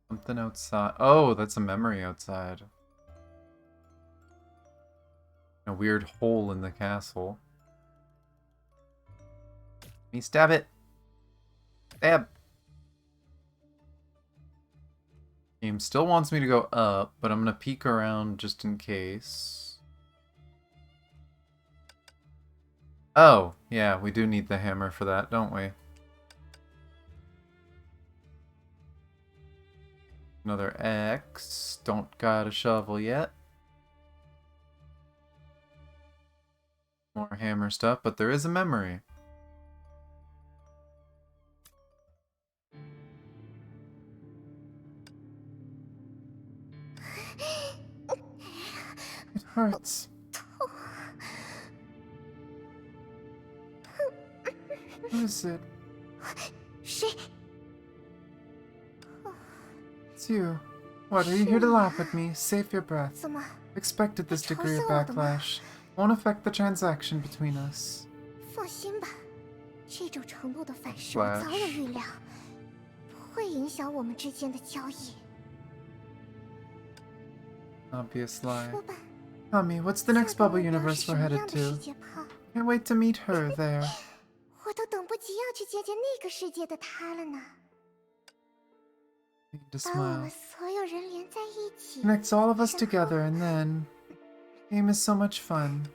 Something outside. Oh, that's a memory outside. A weird hole in the castle. Me stab it. Stab. Game still wants me to go up, but I'm gonna peek around just in case. Oh, yeah, we do need the hammer for that, don't we? Another X. Don't got a shovel yet. More hammer stuff, but there is a memory. It hurts. Who is it? 谁？ It's you. What, are you here to laugh at me? Save your breath. 怎么？ Expected this degree of 嘲笑我的吗？ backlash. Won't affect the transaction between us. 放心吧，这种程度的反噬 Flash 我早有预料，不会影响我们之间的交易。 Obvious lie. 说吧， Tommy, what's the next 下个 bubble 目标 universe 是什 we're 么 headed 样的世 to? 界炮？ Can't wait to meet her there. 我都等不及要去见见那个世界的他了呢。 Need to 把我们 smile. 所有人连在一起， Connects all of us 然后 together and then... Game is so much fun.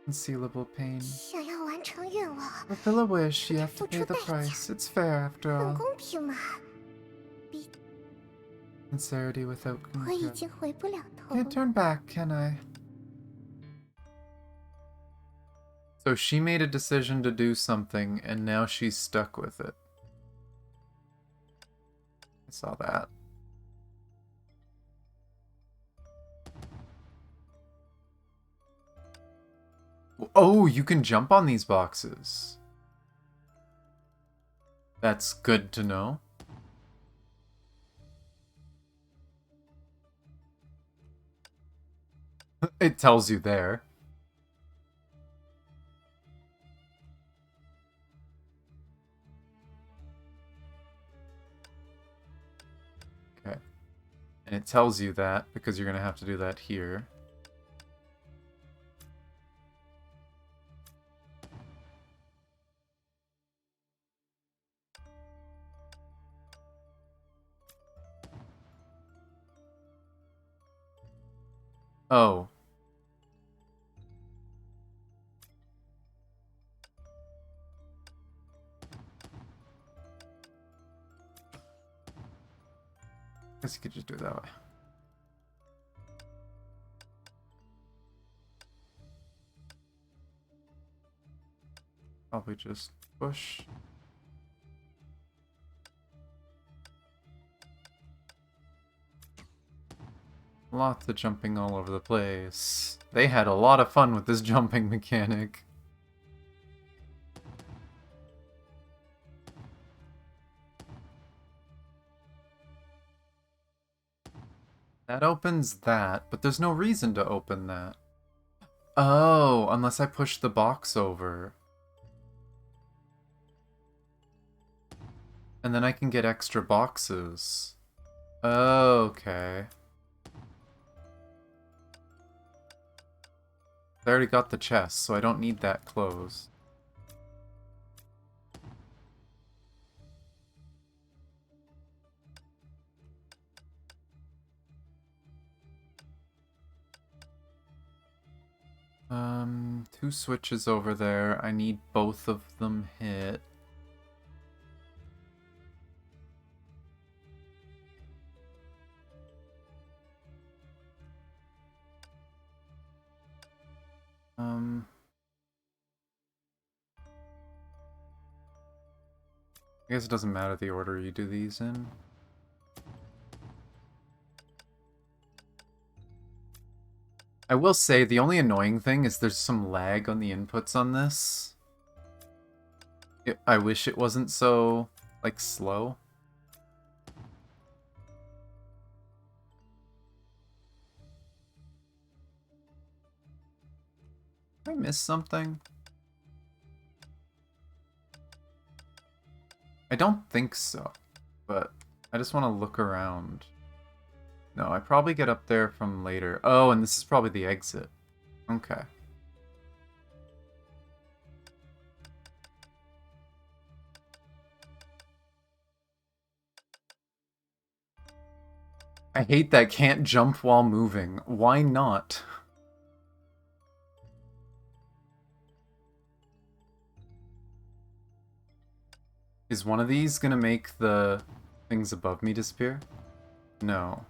Concealable pain. 想要完成愿望， Fulfill a wish, you have to pay the 付出代价。 price. It's fair after 很 all. 公平嘛。比 Sincerity without 我已 concern. 经回不了头 Can't 了。 turn back, can I? So she made a decision to do something, and now she's stuck with it. I saw that. Oh, you can jump on these boxes. That's good to know. It tells you there. Okay. And it tells you that because you're going to have to do that here. Oh. Guess you could just do it that way. Probably just push. Lots of jumping all over the place. They had a lot of fun with this jumping mechanic. That opens that, but there's no reason to open that. Oh, unless I push the box over. And then I can get extra boxes. Okay. I already got the chest, so I don't need that closed. Two switches over there. I need both of them hit. I guess it doesn't matter the order you do these in. I will say the only annoying thing is there's some lag on the inputs on this. I wish it wasn't so, like, slow. Did I miss something? I don't think so, but I just want to look around. No, I probably get up there from later. Oh, and this is probably the exit. Okay. I hate that can't jump while moving. Why not? Is one of these gonna make the things above me disappear? No.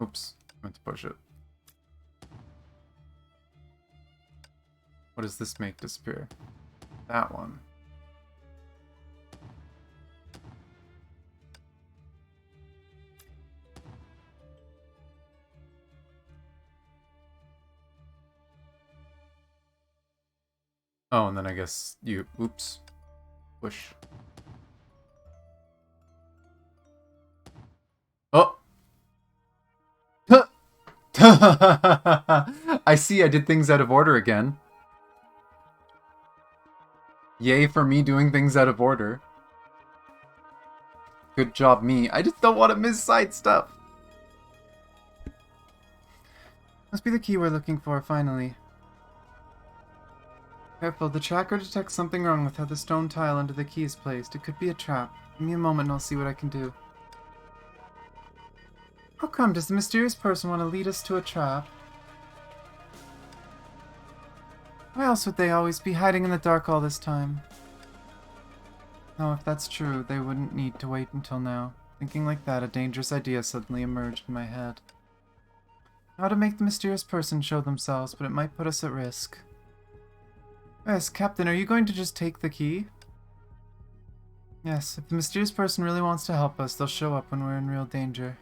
Oops, I meant to push it. What does this make disappear? That one. Oh, and then I guess you... Oops. Push. Oh! I see, I did things out of order again. Yay for me doing things out of order. Good job, me. I just don't want to miss side stuff. Must be the key we're looking for, finally. Careful, the tracker detects something wrong with how the stone tile under the key is placed. It could be a trap. Give me a moment and I'll see what I can do. How come? Does the mysterious person want to lead us to a trap? Why else would they always be hiding in the dark all this time? No, if that's true, they wouldn't need to wait until now. Thinking like that, a dangerous idea suddenly emerged in my head. How to make the mysterious person show themselves, but it might put us at risk. Yes, Captain, are you going to just take the key? Yes, if the mysterious person really wants to help us, they'll show up when we're in real danger.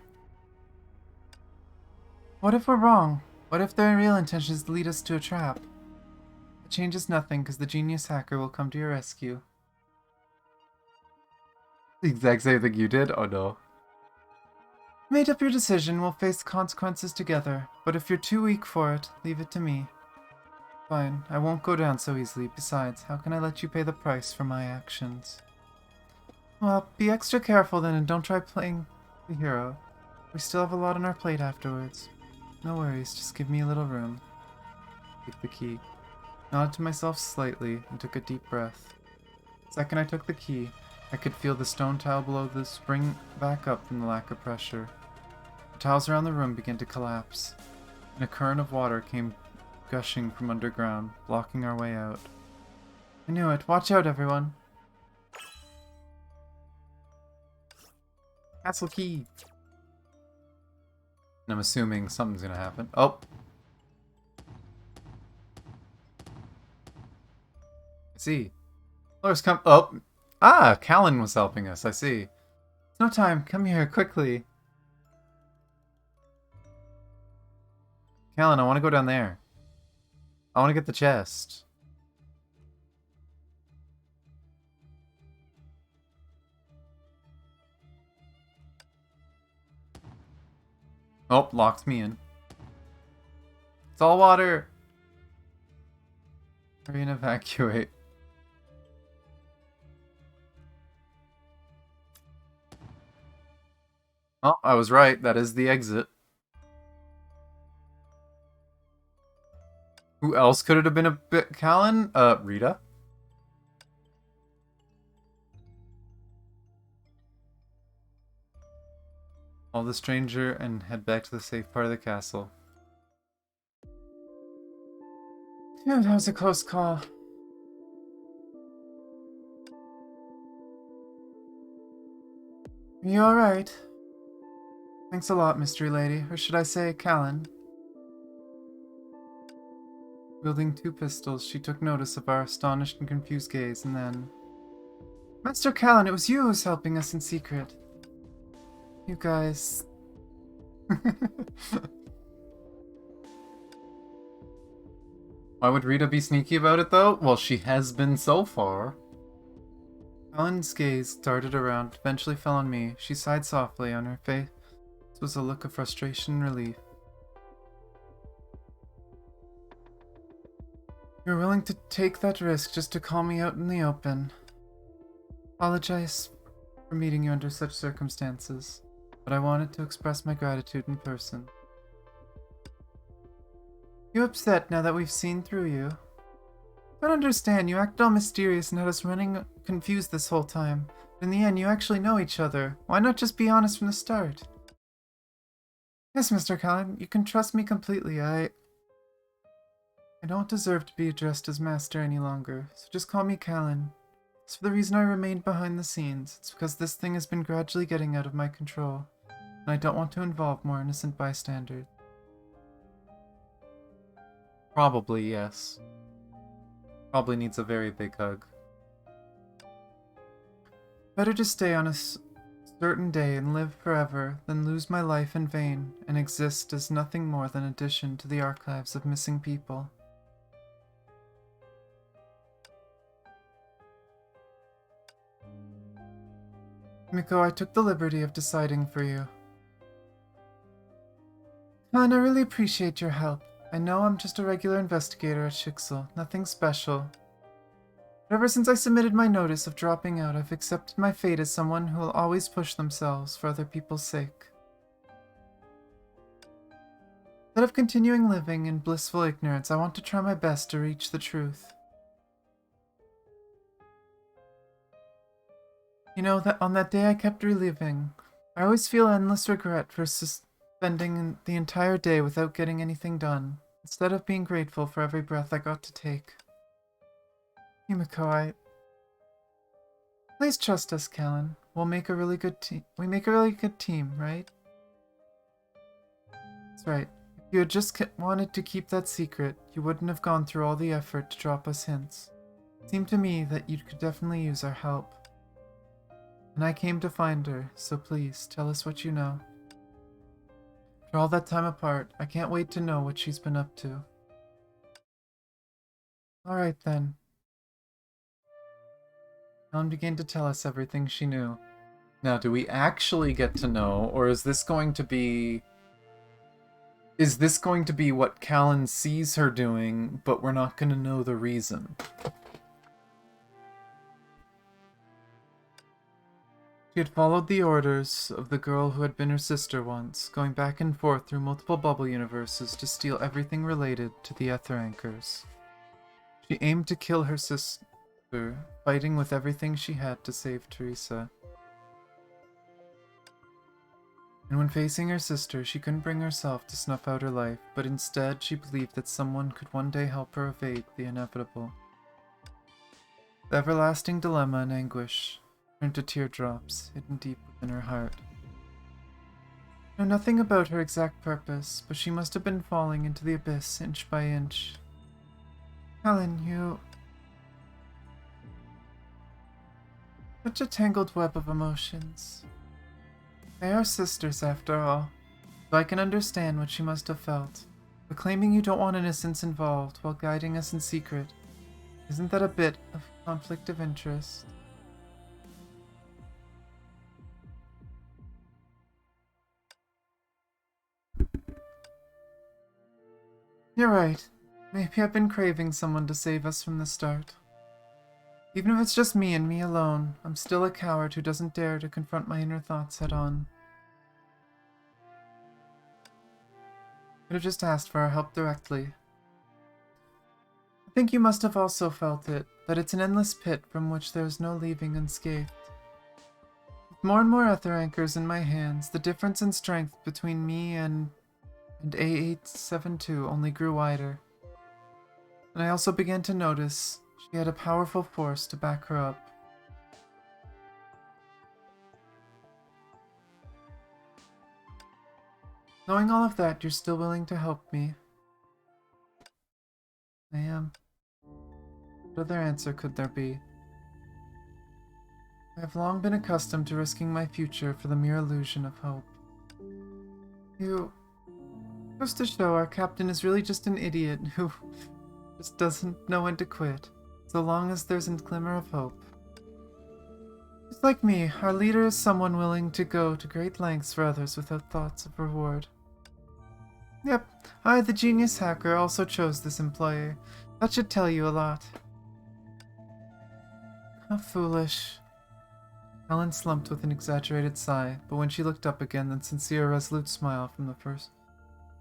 What if we're wrong? What if their real intention is to lead us to a trap? It changes nothing, because the genius hacker will come to your rescue. The exact same thing you did? Oh no. Made up your decision, we'll face the consequences together. But if you're too weak for it, leave it to me. Fine, I won't go down so easily. Besides, how can I let you pay the price for my actions? Well, be extra careful then and don't try playing the hero. We still have a lot on our plate afterwards. No worries, just give me a little room. Take the key. Nodded to myself slightly and took a deep breath. The second I took the key, I could feel the stone tile below the spring back up from the lack of pressure. The tiles around the room began to collapse, and a current of water came gushing from underground, blocking our way out. I knew it. Watch out, everyone. Castle key. And I'm assuming something's gonna happen. Oh! I see. Laura's come. Oh! Ah! Callan was helping us, I see. It's no time. Come here, quickly. Callan, I want to go down there. I want to get the chest. Oh, locks me in. It's all water. Hurry and evacuate. Oh, I was right. That is the exit. Who else could it have been a bit? Callan? Rita? Call the stranger and head back to the safe part of the castle. Phew, that was a close call. Are you alright? Thanks a lot, Mystery Lady. Or should I say, Callan? Wielding 2 pistols, she took notice of our astonished and confused gaze, and then... Master Callan, it was you who was helping us in secret. You guys... Why would Rita be sneaky about it, though? Well, she has been so far. Callan's gaze darted around, eventually fell on me. She sighed softly. On her face was a look of frustration and relief. You're willing to take that risk just to call me out in the open. Apologize for meeting you under such circumstances, but I wanted to express my gratitude in person. You upset now that we've seen through you? I don't understand. You acted all mysterious and had us running confused this whole time. But in the end, you actually know each other. Why not just be honest from the start? Yes, Mr. Callan, you can trust me completely. I don't deserve to be addressed as Master any longer, so just call me Callan. It's for the reason I remained behind the scenes. It's because this thing has been gradually getting out of my control, and I don't want to involve more innocent bystanders. Probably, yes. Probably needs a very big hug. Better to stay on a certain day and live forever than lose my life in vain and exist as nothing more than addition to the archives of missing people. Miko, I took the liberty of deciding for you. And I really appreciate your help. I know I'm just a regular investigator at Shixel, nothing special. But ever since I submitted my notice of dropping out, I've accepted my fate as someone who will always push themselves for other people's sake. Instead of continuing living in blissful ignorance, I want to try my best to reach the truth. You know, that on that day I kept reliving. I always feel endless regret for spending the entire day without getting anything done, instead of being grateful for every breath I got to take. Yumiko, please trust us, Callan. We'll make a really good team. We make a really good team, right? That's right. If you had just wanted to keep that secret, you wouldn't have gone through all the effort to drop us hints. It seemed to me that you could definitely use our help. And I came to find her, so please, tell us what you know. After all that time apart, I can't wait to know what she's been up to. Alright then. Helen began to tell us everything she knew. Now, do we actually get to know, or is this going to be... Is this going to be what Callan sees her doing, but we're not going to know the reason? She had followed the orders of the girl who had been her sister once, going back and forth through multiple bubble universes to steal everything related to the Ether Anchors. She aimed to kill her sister, fighting with everything she had to save Teresa. And when facing her sister, she couldn't bring herself to snuff out her life, but instead she believed that someone could one day help her evade the inevitable. The everlasting dilemma and anguish turned to teardrops hidden deep within her heart. I know nothing about her exact purpose, but she must have been falling into the abyss inch by inch. Helen, you... Such a tangled web of emotions. They are sisters, after all, so I can understand what she must have felt. But claiming you don't want innocence involved while guiding us in secret, isn't that a bit of conflict of interest? You're right. Maybe I've been craving someone to save us from the start. Even if it's just me and me alone, I'm still a coward who doesn't dare to confront my inner thoughts head on. Could have just asked for our help directly. I think you must have also felt it, that it's an endless pit from which there is no leaving unscathed. With more and more ether anchors in my hands, the difference in strength between me and A872 only grew wider. And I also began to notice she had a powerful force to back her up. Knowing all of that, you're still willing to help me. I am. What other answer could there be? I have long been accustomed to risking my future for the mere illusion of hope. You... Goes to show our captain is really just an idiot who just doesn't know when to quit, so long as there's a glimmer of hope. Just like me, our leader is someone willing to go to great lengths for others without thoughts of reward. Yep, I, the genius hacker, also chose this employer. That should tell you a lot. How foolish. Helen slumped with an exaggerated sigh, but when she looked up again, the sincere, resolute smile from the first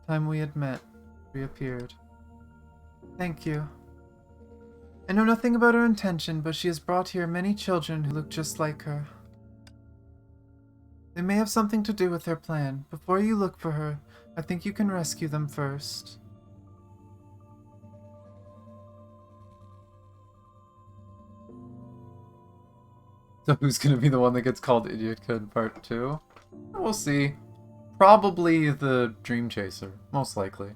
time we had met reappeared. Thank you. I know nothing about her intention, but she has brought here many children who look just like her. They may have something to do with her plan. Before you look for her, I think you can rescue them first. So who's gonna be the one that gets called Idiot Kid Part 2? We'll see. Probably the Dream Chaser, most likely.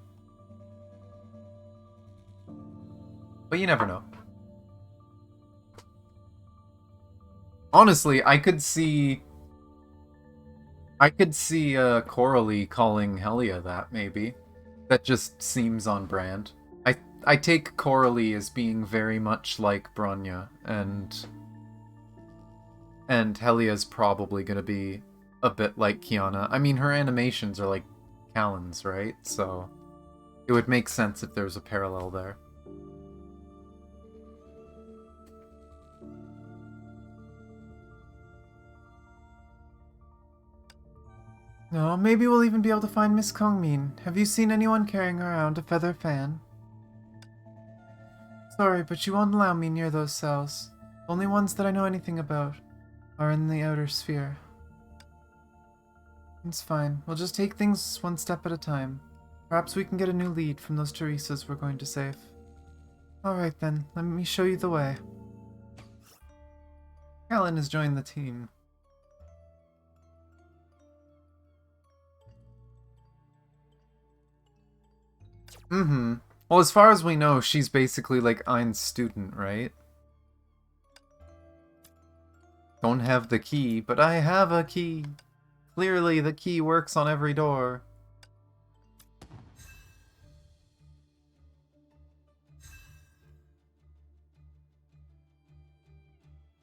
But you never know. Honestly, I could see Coralie calling Helia that, maybe. That just seems on brand. I take Coralie as being very much like Bronya, and Helia's probably gonna be a bit like Kiana. I mean, her animations are like Callan's, right? So it would make sense if there's a parallel there. No, maybe we'll even be able to find Miss Kongmin. Have you seen anyone carrying around a feather fan? Sorry, but you won't allow me near those cells. The only ones that I know anything about are in the outer sphere. It's fine. We'll just take things one step at a time. Perhaps we can get a new lead from those Teresas we're going to save. Alright then, let me show you the way. Callan has joined the team. Mm-hmm. Well, as far as we know, she's basically like Ein's student, right? Don't have the key, but I have a key. Clearly, the key works on every door.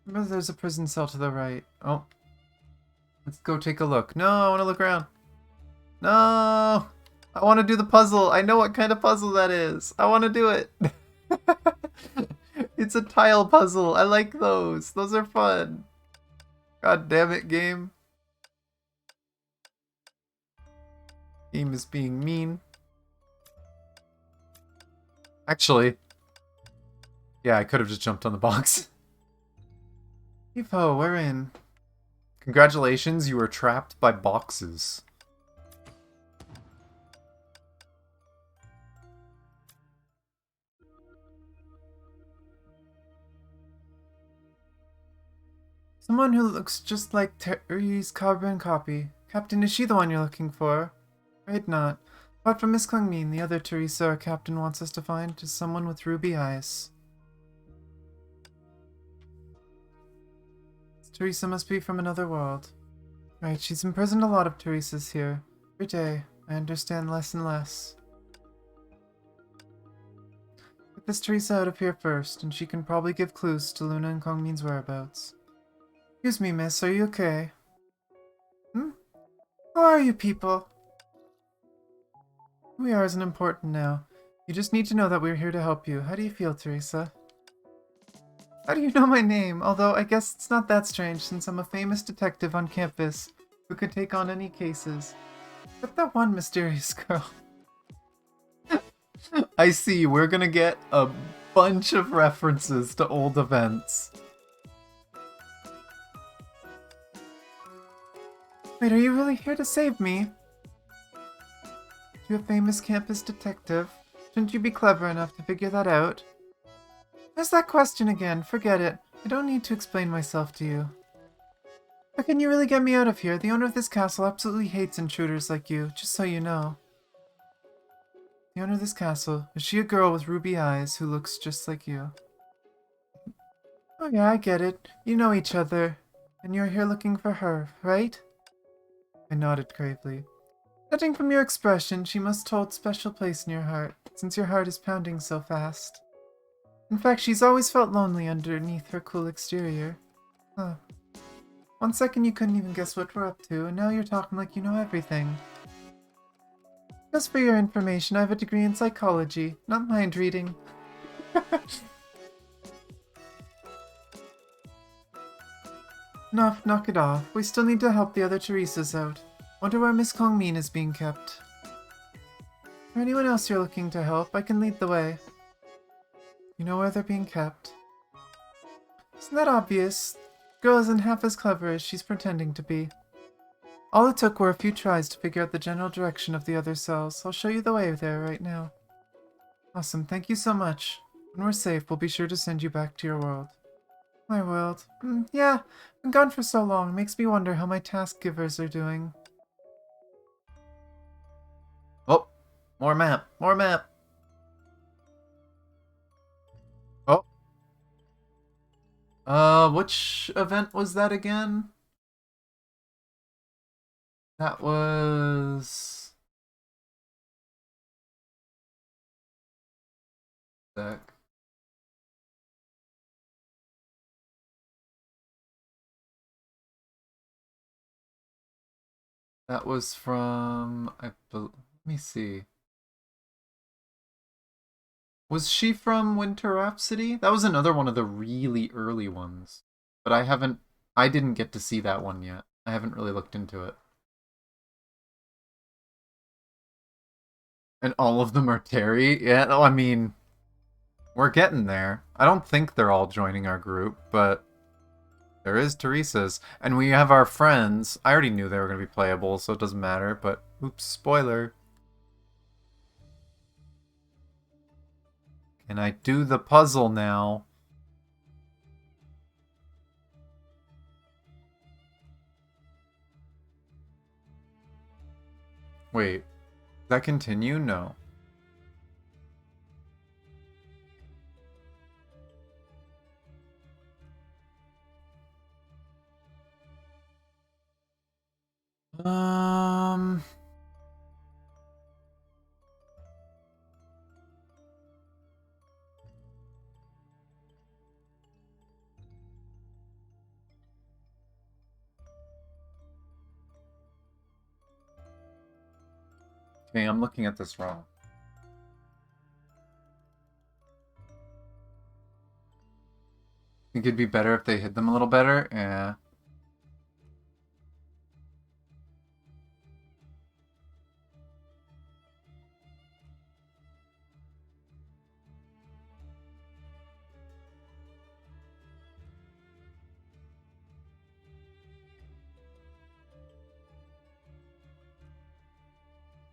Remember there's a prison cell to the right. Oh. Let's go take a look. No, I want to look around. No! I want to do the puzzle. I know what kind of puzzle that is. I want to do it. It's a tile puzzle. I like those. Those are fun. God damn it, game. Game is being mean. Actually, yeah, I could have just jumped on the box. Evo, we're in. Congratulations, you were trapped by boxes. Someone who looks just like Terry's carbon copy. Captain, is she the one you're looking for? Afraid not. Apart from Miss Kungmin, the other Teresa our captain wants us to find is someone with ruby eyes. This Teresa must be from another world. Right, she's imprisoned a lot of Teresas here. Every day, I understand less and less. Get this Teresa out of here first, and she can probably give clues to Luna and Kongmin's whereabouts. Excuse me, miss, are you okay? Hmm? Who are you people? Who we are isn't important now. You just need to know that we're here to help you. How do you feel, Teresa? How do you know my name? Although, I guess it's not that strange, since I'm a famous detective on campus who could take on any cases. Except that one mysterious girl. I see, we're gonna get a bunch of references to old events. Wait, are you really here to save me? You a famous campus detective? Shouldn't you be clever enough to figure that out? There's that question again. Forget it. I don't need to explain myself to you. How can you really get me out of here? The owner of this castle absolutely hates intruders like you, just so you know. The owner of this castle, is she a girl with ruby eyes who looks just like you? Oh yeah, I get it. You know each other. And you're here looking for her, right? I nodded gravely. Judging from your expression, she must hold special place in your heart, since your heart is pounding so fast. In fact, she's always felt lonely underneath her cool exterior. Huh. 1 second you couldn't even guess what we're up to, and now you're talking like you know everything. Just for your information, I have a degree in psychology, not mind reading. Knock it off. We still need to help the other Teresas out. Wonder where Miss Kongmin is being kept. For anyone else you're looking to help, I can lead the way. You know where they're being kept. Isn't that obvious? The girl isn't half as clever as she's pretending to be. All it took were a few tries to figure out the general direction of the other cells. I'll show you the way there right now. Awesome, thank you so much. When we're safe, we'll be sure to send you back to your world. My world? Yeah, been gone for so long. Makes me wonder how my task givers are doing. Oh, more map, more map. Oh. Which event was that again? That was... Sec. That was from... let me see. Was she from Winter Rhapsody? That was another one of the really early ones. But I didn't get to see that one yet. I haven't really looked into it. And all of them are Terry? Yeah, no, I mean, we're getting there. I don't think they're all joining our group, but there is Teresa's. And we have our friends. I already knew they were going to be playable, so it doesn't matter, but oops, spoiler. Can I do the puzzle now? Wait, does that continue? No. Um... Okay, I'm looking at this wrong. Think it'd be better if they hid them a little better? Yeah.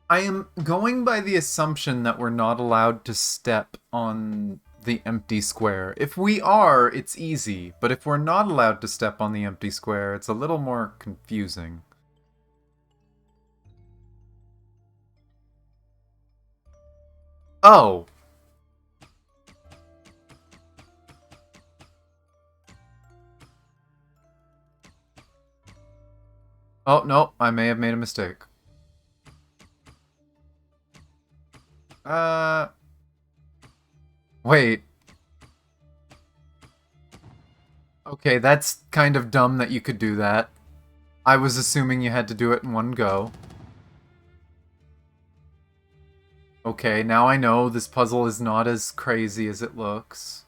I am going by the assumption that we're not allowed to step on the empty square. If we are, it's easy, but if we're not allowed to step on the empty square, it's a little more confusing. Oh! Oh, no, I may have made a mistake. Wait. Okay, that's kind of dumb that you could do that. I was assuming you had to do it in one go. Okay, now I know this puzzle is not as crazy as it looks.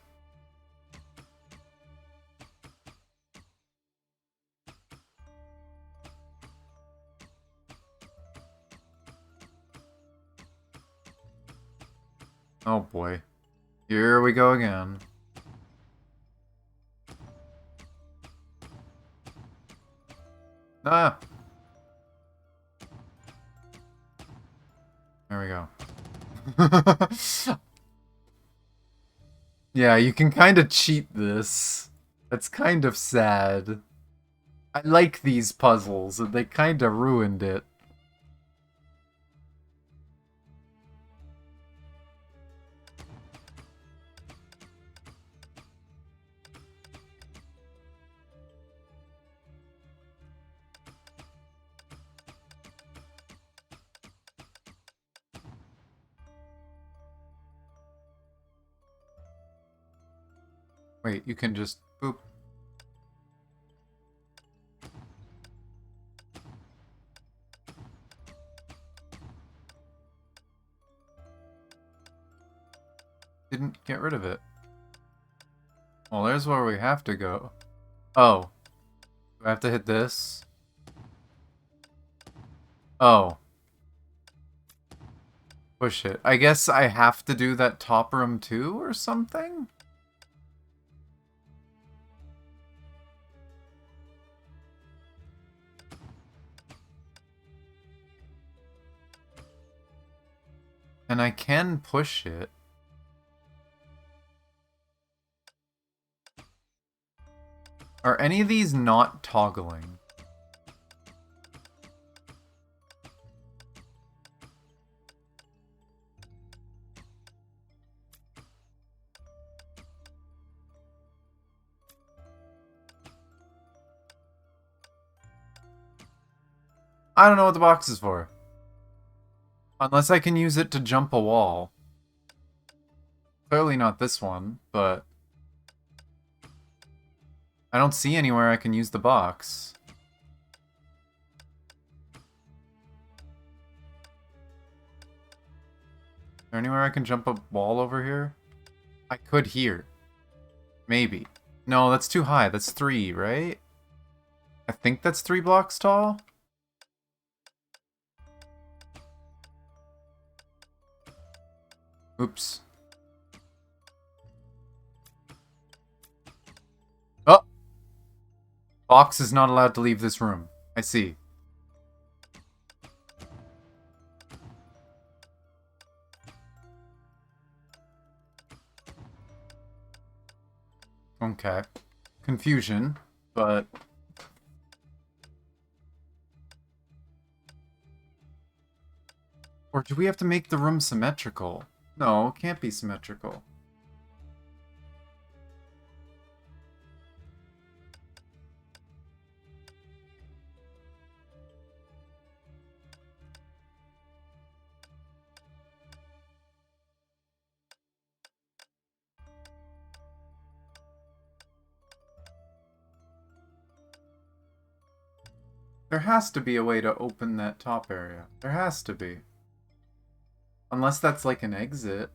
Oh boy. Here we go again. Ah! There we go. Yeah, you can kind of cheat this. That's kind of sad. I like these puzzles, and they kinda ruined it. Wait, you can just boop. Didn't get rid of it. Well, there's where we have to go. Oh. Do I have to hit this? Oh. Push it. I guess I have to do that top room too, or something? And I can push it. Are any of these not toggling? I don't know what the box is for. Unless I can use it to jump a wall. Clearly not this one, but... I don't see anywhere I can use the box. Is there anywhere I can jump a wall over here? I could here. Maybe. No, that's too high. That's 3, right? I think that's 3 blocks tall? Oops. Oh! Box is not allowed to leave this room. I see. Okay. Confusion, but... Or do we have to make the room symmetrical? No, it can't be symmetrical. There has to be a way to open that top area. There has to be. Unless that's like an exit.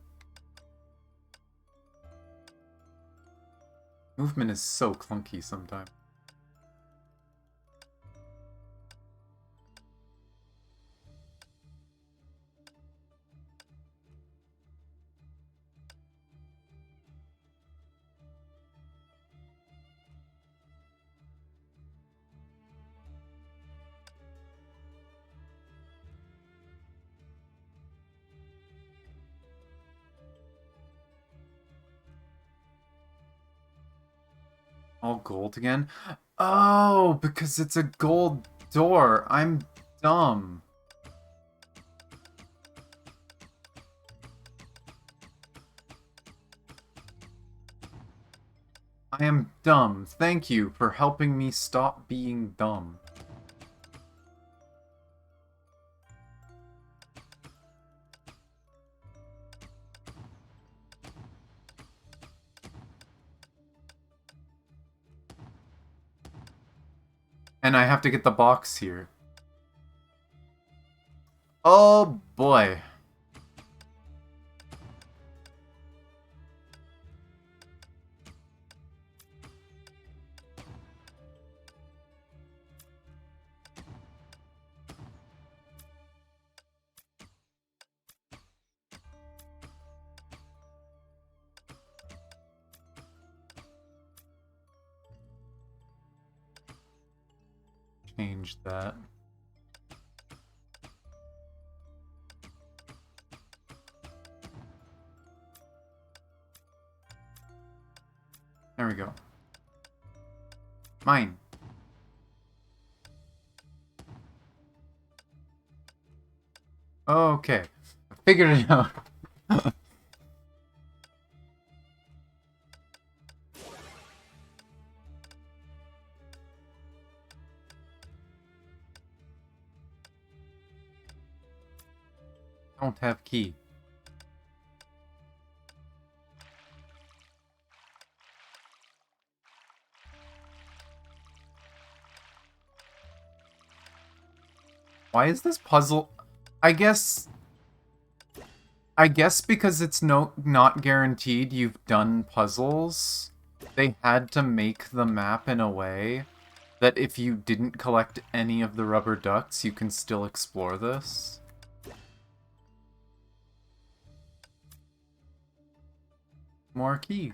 Movement is so clunky sometimes. All gold again? Oh, because it's a gold door. I'm dumb. I am dumb. Thank you for helping me stop being dumb. And I have to get the box here. Oh boy. Change that. There we go. Mine. Okay. I figured it out. Don't have key. Why is this puzzle? I guess because it's not guaranteed you've done puzzles, they had to make the map in a way that if you didn't collect any of the rubber ducks, you can still explore this. More keys.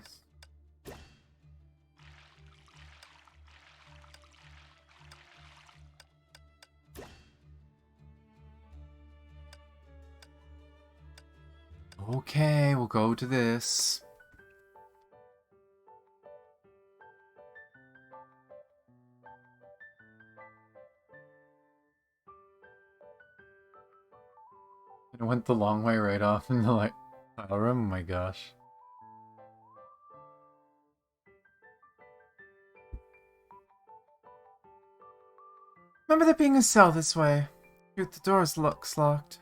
Okay, we'll go to this. It went the long way right off in the like file room. Oh my gosh. Remember there being a cell this way. Shoot, the door's looks locked.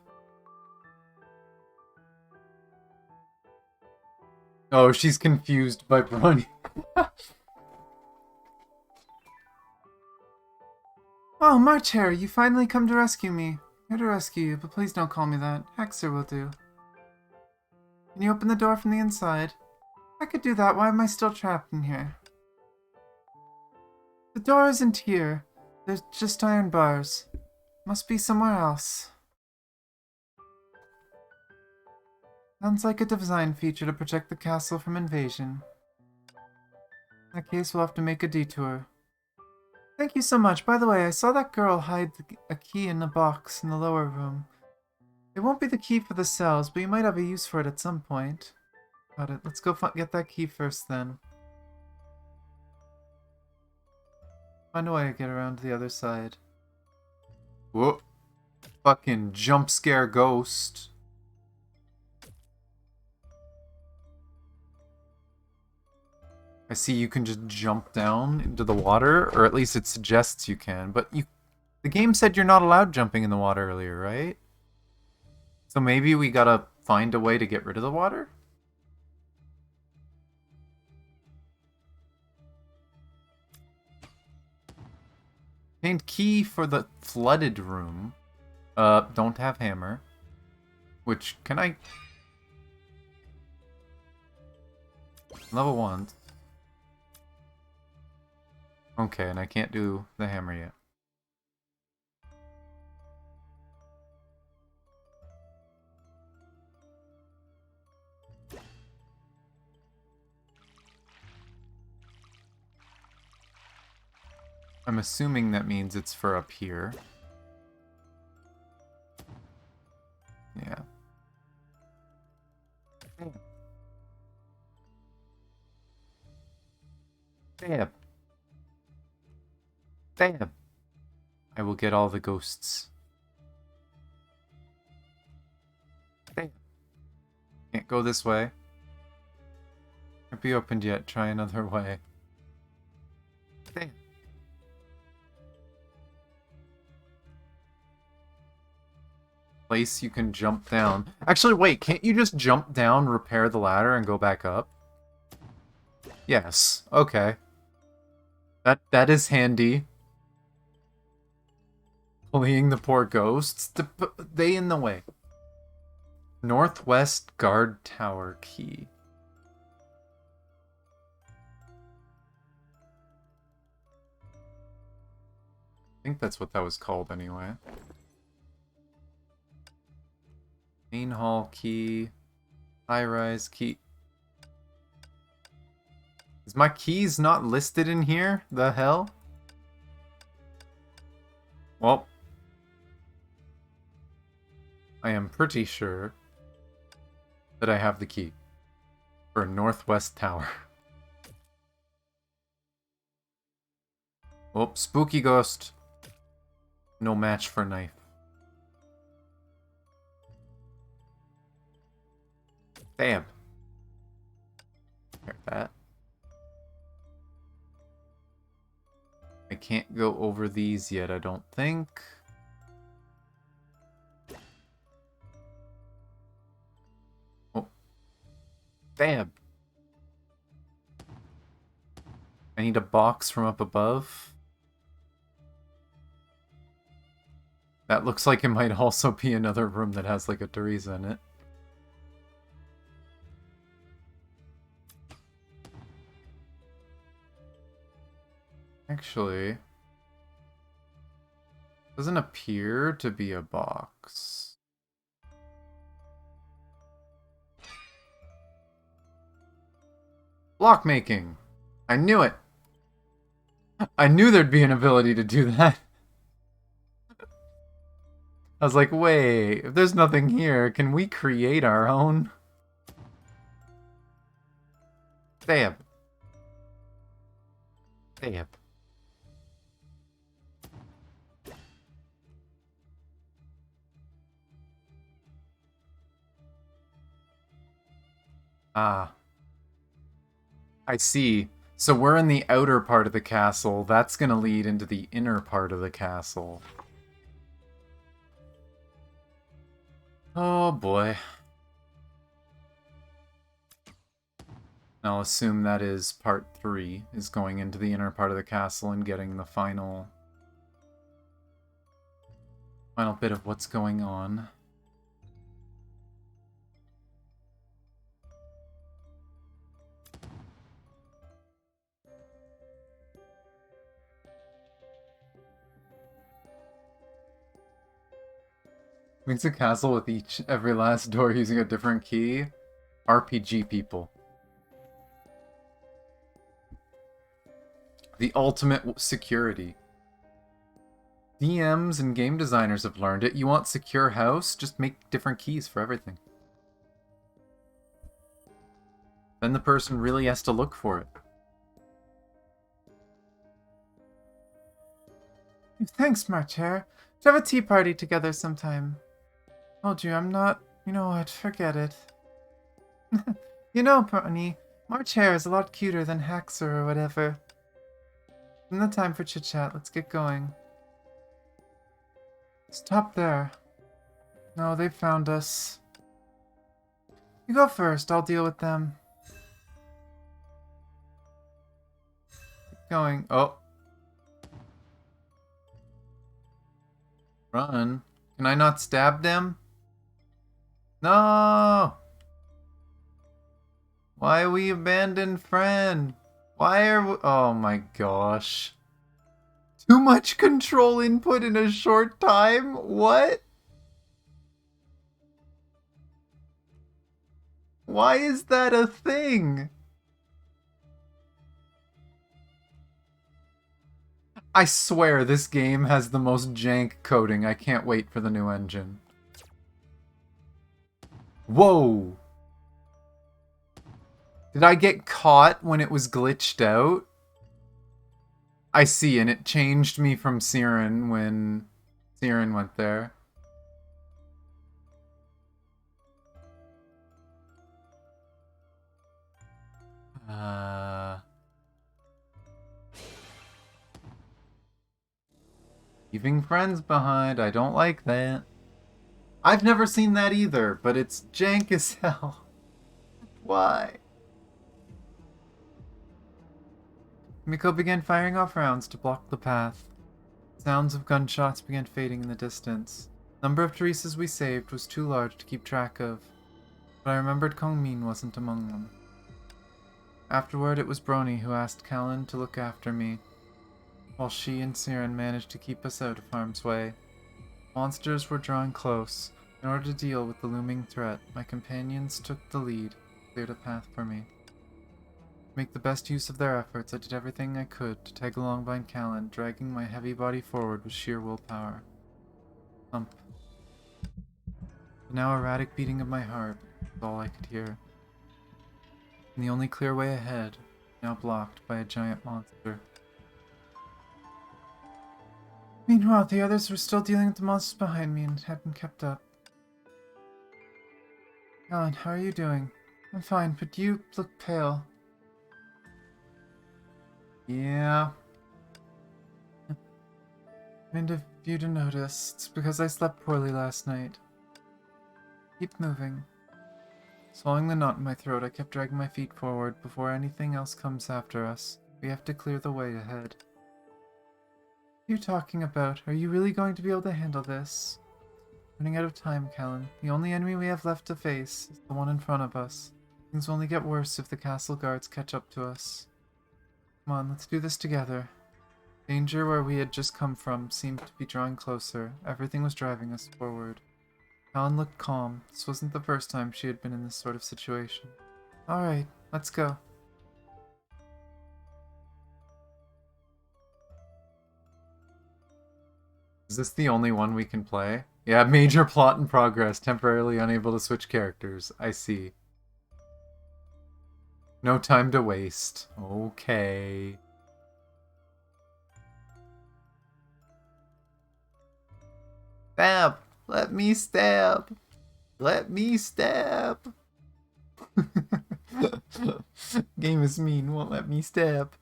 Oh, she's confused by Bronny. Oh, March Hare, you finally come to rescue me. Here to rescue you, but please don't call me that. Hexer will do. Can you open the door from the inside? I could do that. Why am I still trapped in here? The door isn't here. There's just iron bars. Must be somewhere else. Sounds like a design feature to protect the castle from invasion. In that case, we'll have to make a detour. Thank you so much. By the way, I saw that girl hide a key in a box in the lower room. It won't be the key for the cells, but you might have a use for it at some point. Got it. Let's go get that key first, then. Find a way to get around to the other side. Whoa. Fucking jump scare ghost. I see you can just jump down into the water, or at least it suggests you can, but the game said you're not allowed jumping in the water earlier, right? So maybe we gotta find a way to get rid of the water? Obtained key for the flooded room. Don't have hammer. Which, can I... Level 1. Okay, and I can't do the hammer yet. I'm assuming that means it's for up here. Yeah. Damn. Damn. I will get all the ghosts. Damn. Can't go this way. Can't be opened yet. Try another way. Damn. Place you can jump down. Actually, wait, can't you just jump down, repair the ladder, and go back up? Yes. Okay. That is handy. Fleeing the poor ghosts. They in the way. Northwest Guard Tower key. I think that's what that was called anyway. Main hall key. High-rise key. Is my keys not listed in here? The hell? Well, I am pretty sure that I have the key for Northwest Tower. Oh, spooky ghost. No match for knife. Damn. Hear that. I can't go over these yet, I don't think. Oh. Damn. I need a box from up above. That looks like it might also be another room that has like a Teresa in it. Actually, doesn't appear to be a box. Block making. I knew it. I knew there'd be an ability to do that. I was like, wait, if there's nothing here, can we create our own? Damn. Damn. Ah. I see. So we're in the outer part of the castle. That's gonna lead into the inner part of the castle. Oh boy. I'll assume that is part 3, is going into the inner part of the castle and getting the final bit of what's going on. Makes a castle with every last door using a different key. RPG people. The ultimate security. DMs and game designers have learned it. You want secure house? Just make different keys for everything. Then the person really has to look for it. Thanks, Marcher. Let's have a tea party together sometime. Told you, I'm not... You know what, forget it. You know, Pony, Marcher is a lot cuter than Haxor or whatever. No time for chit-chat, let's get going. Stop there. No, they found us. You go first, I'll deal with them. Keep going. Oh. Run. Can I not stab them? No! Why we abandoned friend? Why are we... Oh my gosh. Too much control input in a short time? What? Why is that a thing? I swear this game has the most jank coding. I can't wait for the new engine. Whoa! Did I get caught when it was glitched out? I see, and it changed me from Siren when Siren went there. Leaving friends behind, I don't like that. I've never seen that either, but it's jank as hell. Why? Miko began firing off rounds to block the path. Sounds of gunshots began fading in the distance. The number of Teresas we saved was too large to keep track of, but I remembered Kongmin wasn't among them. Afterward, it was Brony who asked Callan to look after me, while she and Siren managed to keep us out of harm's way. Monsters were drawing close. In order to deal with the looming threat, my companions took the lead, cleared a path for me. To make the best use of their efforts, I did everything I could to tag along behind Callan, dragging my heavy body forward with sheer willpower. Thump. The now erratic beating of my heart was all I could hear. And the only clear way ahead, now blocked by a giant monster. Meanwhile, the others were still dealing with the monsters behind me and hadn't kept up. Callan, how are you doing? I'm fine, but you look pale. Yeah. Kind of you to notice. It's because I slept poorly last night. Keep moving. Swallowing the knot in my throat, I kept dragging my feet forward before anything else comes after us. We have to clear the way ahead. What are you talking about? Are you really going to be able to handle this? Running out of time, Callan. The only enemy we have left to face is the one in front of us. Things will only get worse if the castle guards catch up to us. Come on, let's do this together. Danger where we had just come from seemed to be drawing closer. Everything was driving us forward. Callan looked calm. This wasn't the first time she had been in this sort of situation. Alright, let's go. Is this the only one we can play? Yeah, major plot in progress. Temporarily unable to switch characters. I see. No time to waste. Okay. Stab! Let me stab! Let me stab! Game is mean, won't let me stab.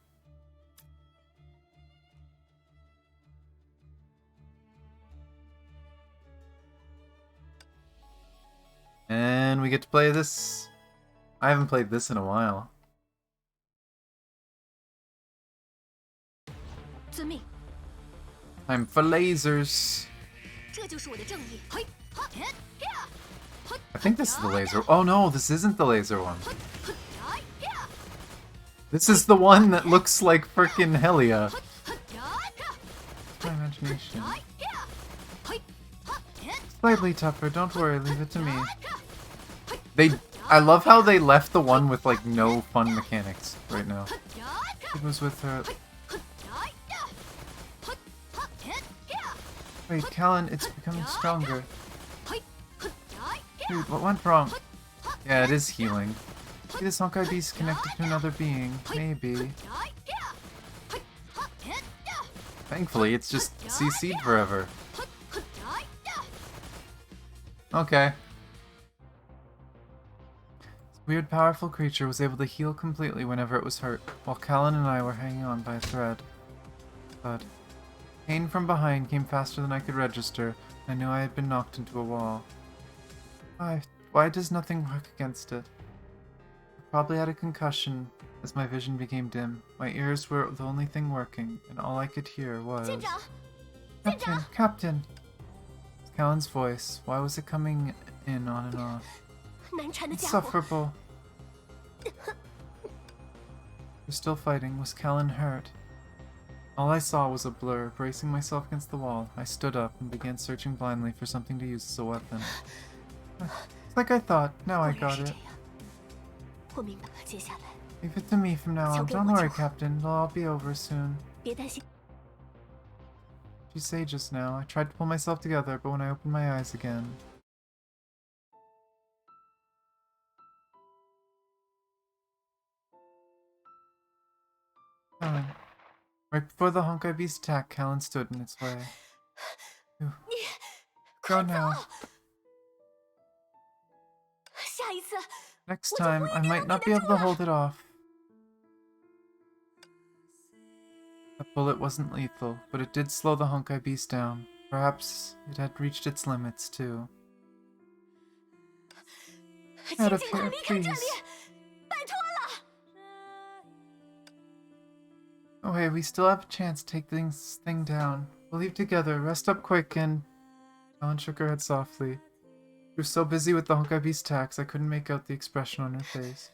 And we get to play this. I haven't played this in a while. 遵命。 Time for lasers. 这就是我的正义。嘿，哈，嘿，呀， I think this is the laser. Oh no, this isn't the laser one. This is the one that looks like frickin' Helia. My imagination. Slightly tougher, don't worry, leave it to me. I love how they left the one with like no fun mechanics right now. It was with her. Wait, Callan, it's becoming stronger. Dude, what went wrong? Yeah, it is healing. Maybe this Honkai beast connected to another being. Maybe. Thankfully, it's just CC'd forever. Okay. This weird, powerful creature was able to heal completely whenever it was hurt, while Callan and I were hanging on by a thread. But pain from behind came faster than I could register, and I knew I had been knocked into a wall. Why does nothing work against it? I probably had a concussion as my vision became dim. My ears were the only thing working, and all I could hear was... 舰长， Captain! Captain! It's Callan's voice. Why was it coming in on and off? 难缠的家伙， Insufferable. We're still fighting. Was Callan hurt? All I saw was a blur. Bracing myself against the wall, I stood up and began searching blindly for something to use as a weapon. It's like I thought. Now 果 I 然 got 是这 it. 样。我明白了，接下来 Leave it to me from now on. 交给我 Don't 就 worry, 好。 Captain. It'll all be over soon. 别担心。 You say just now. I tried to pull myself together, but when I opened my eyes again... Callan. Right before the Honkai Beast attack, Callan stood in its way. Phew. 你 Go 快 now. 走！下一次 Next time, I might not be able to hold it off. That bullet wasn't lethal, but it did slow the Honkai Beast down. Perhaps it had reached its limits, too. 请 Out of 尽快 here, 离开这 please. 里，拜托了。 Oh hey, we still have a chance to take this thing down. We'll leave together, rest up quick, and... Ellen shook her head softly. She was so busy with the Honkai Beast attacks, I couldn't make out the expression on her face.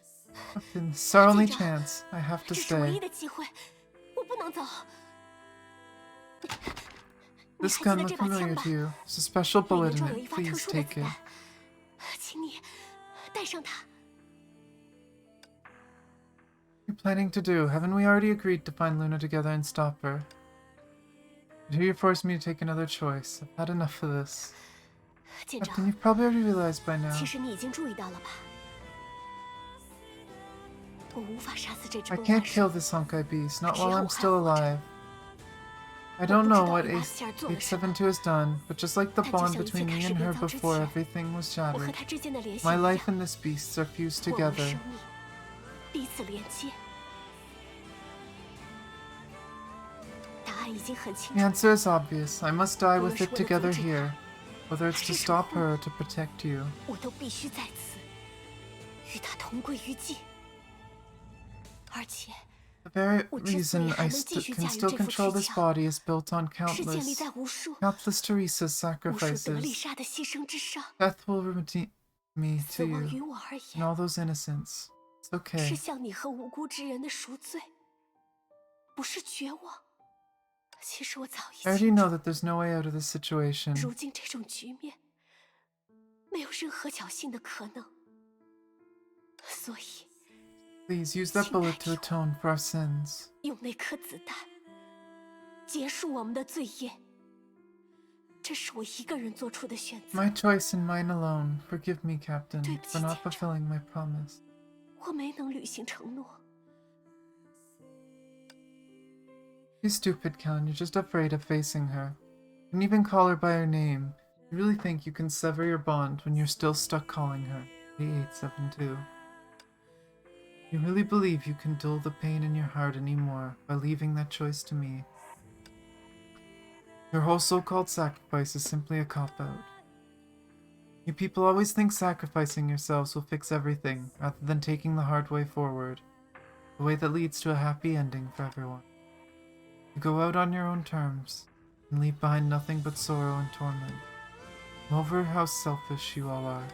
Captain, this is our only chance. I have to 这是唯一 stay. 的机会，我不能走。 你 This 还记 gun 得 looked 这把枪 familiar 吧 to？you. There's a special 里 bullet 面 in 装有 it. 一发特 Please 殊的 take 子 it. 弹，请你带上它。 What are you planning to do? Haven't we already agreed to find Luna together and stop her? But here you forced me to take another choice. I've had enough of this. 舰长， Captain, you've probably already realized by now. 其实你已经注意到了吧？我无法杀死这只 I 崩坏 can't 兽 kill。this Honkai Beast, not 只 while 要 I'm 我还 still 活着。 alive. I don't know what 我不知道与瓦斯尔做了什么， 872 has done, but just like the 但就 bond 像一切 between 开 me 始 and 编 her 造之 before 前， everything was 我和 shattered, 他之间的联系 my 一 life 样， and this beast are fused 我们 together. 生命彼此连接。答案已经很清 The 楚， answer is obvious. I must die 无论 with 是 it 为了 together 阻止 here, 他， whether 还 it's to 是守 stop 护 her 你 or to protect you. 我都必须在此与他同归于尽。而且， The very 我之所以 reason 还 I 能继续 can 驾驭 still 这副 control 躯 this 壳， body is built on 是建立 countless 在无数 Teresa's 无数德丽 sacrifices. 莎的牺牲之上。 Death will redeem me 死 to 亡 you 于我而 and 言， all those innocents. It's 是 okay. 向你和无辜之人的赎罪，不是绝望。其实我早已 I already 清 know 楚， that there's no way out of this situation. 如今这种局面没有任何侥幸的可能，所以 Please use that bullet to atone for our sins. 用那颗子弹结束我们的罪业。这是我一个人做出的选择， My choice and mine alone. Forgive me, Captain, 对不起， for not 舰长。 fulfilling my promise. 我没能履行承诺。 You stupid, Callan. You're just afraid of facing her. You didn't even call her by her name. You really think you can sever your bond when you're still stuck calling her 8872. You really believe you can dull the pain in your heart anymore by leaving that choice to me. Your whole so-called sacrifice is simply a cop-out. You people always think sacrificing yourselves will fix everything, rather than taking the hard way forward. The way that leads to a happy ending for everyone. You go out on your own terms, and leave behind nothing but sorrow and torment. I'm over how selfish you all are.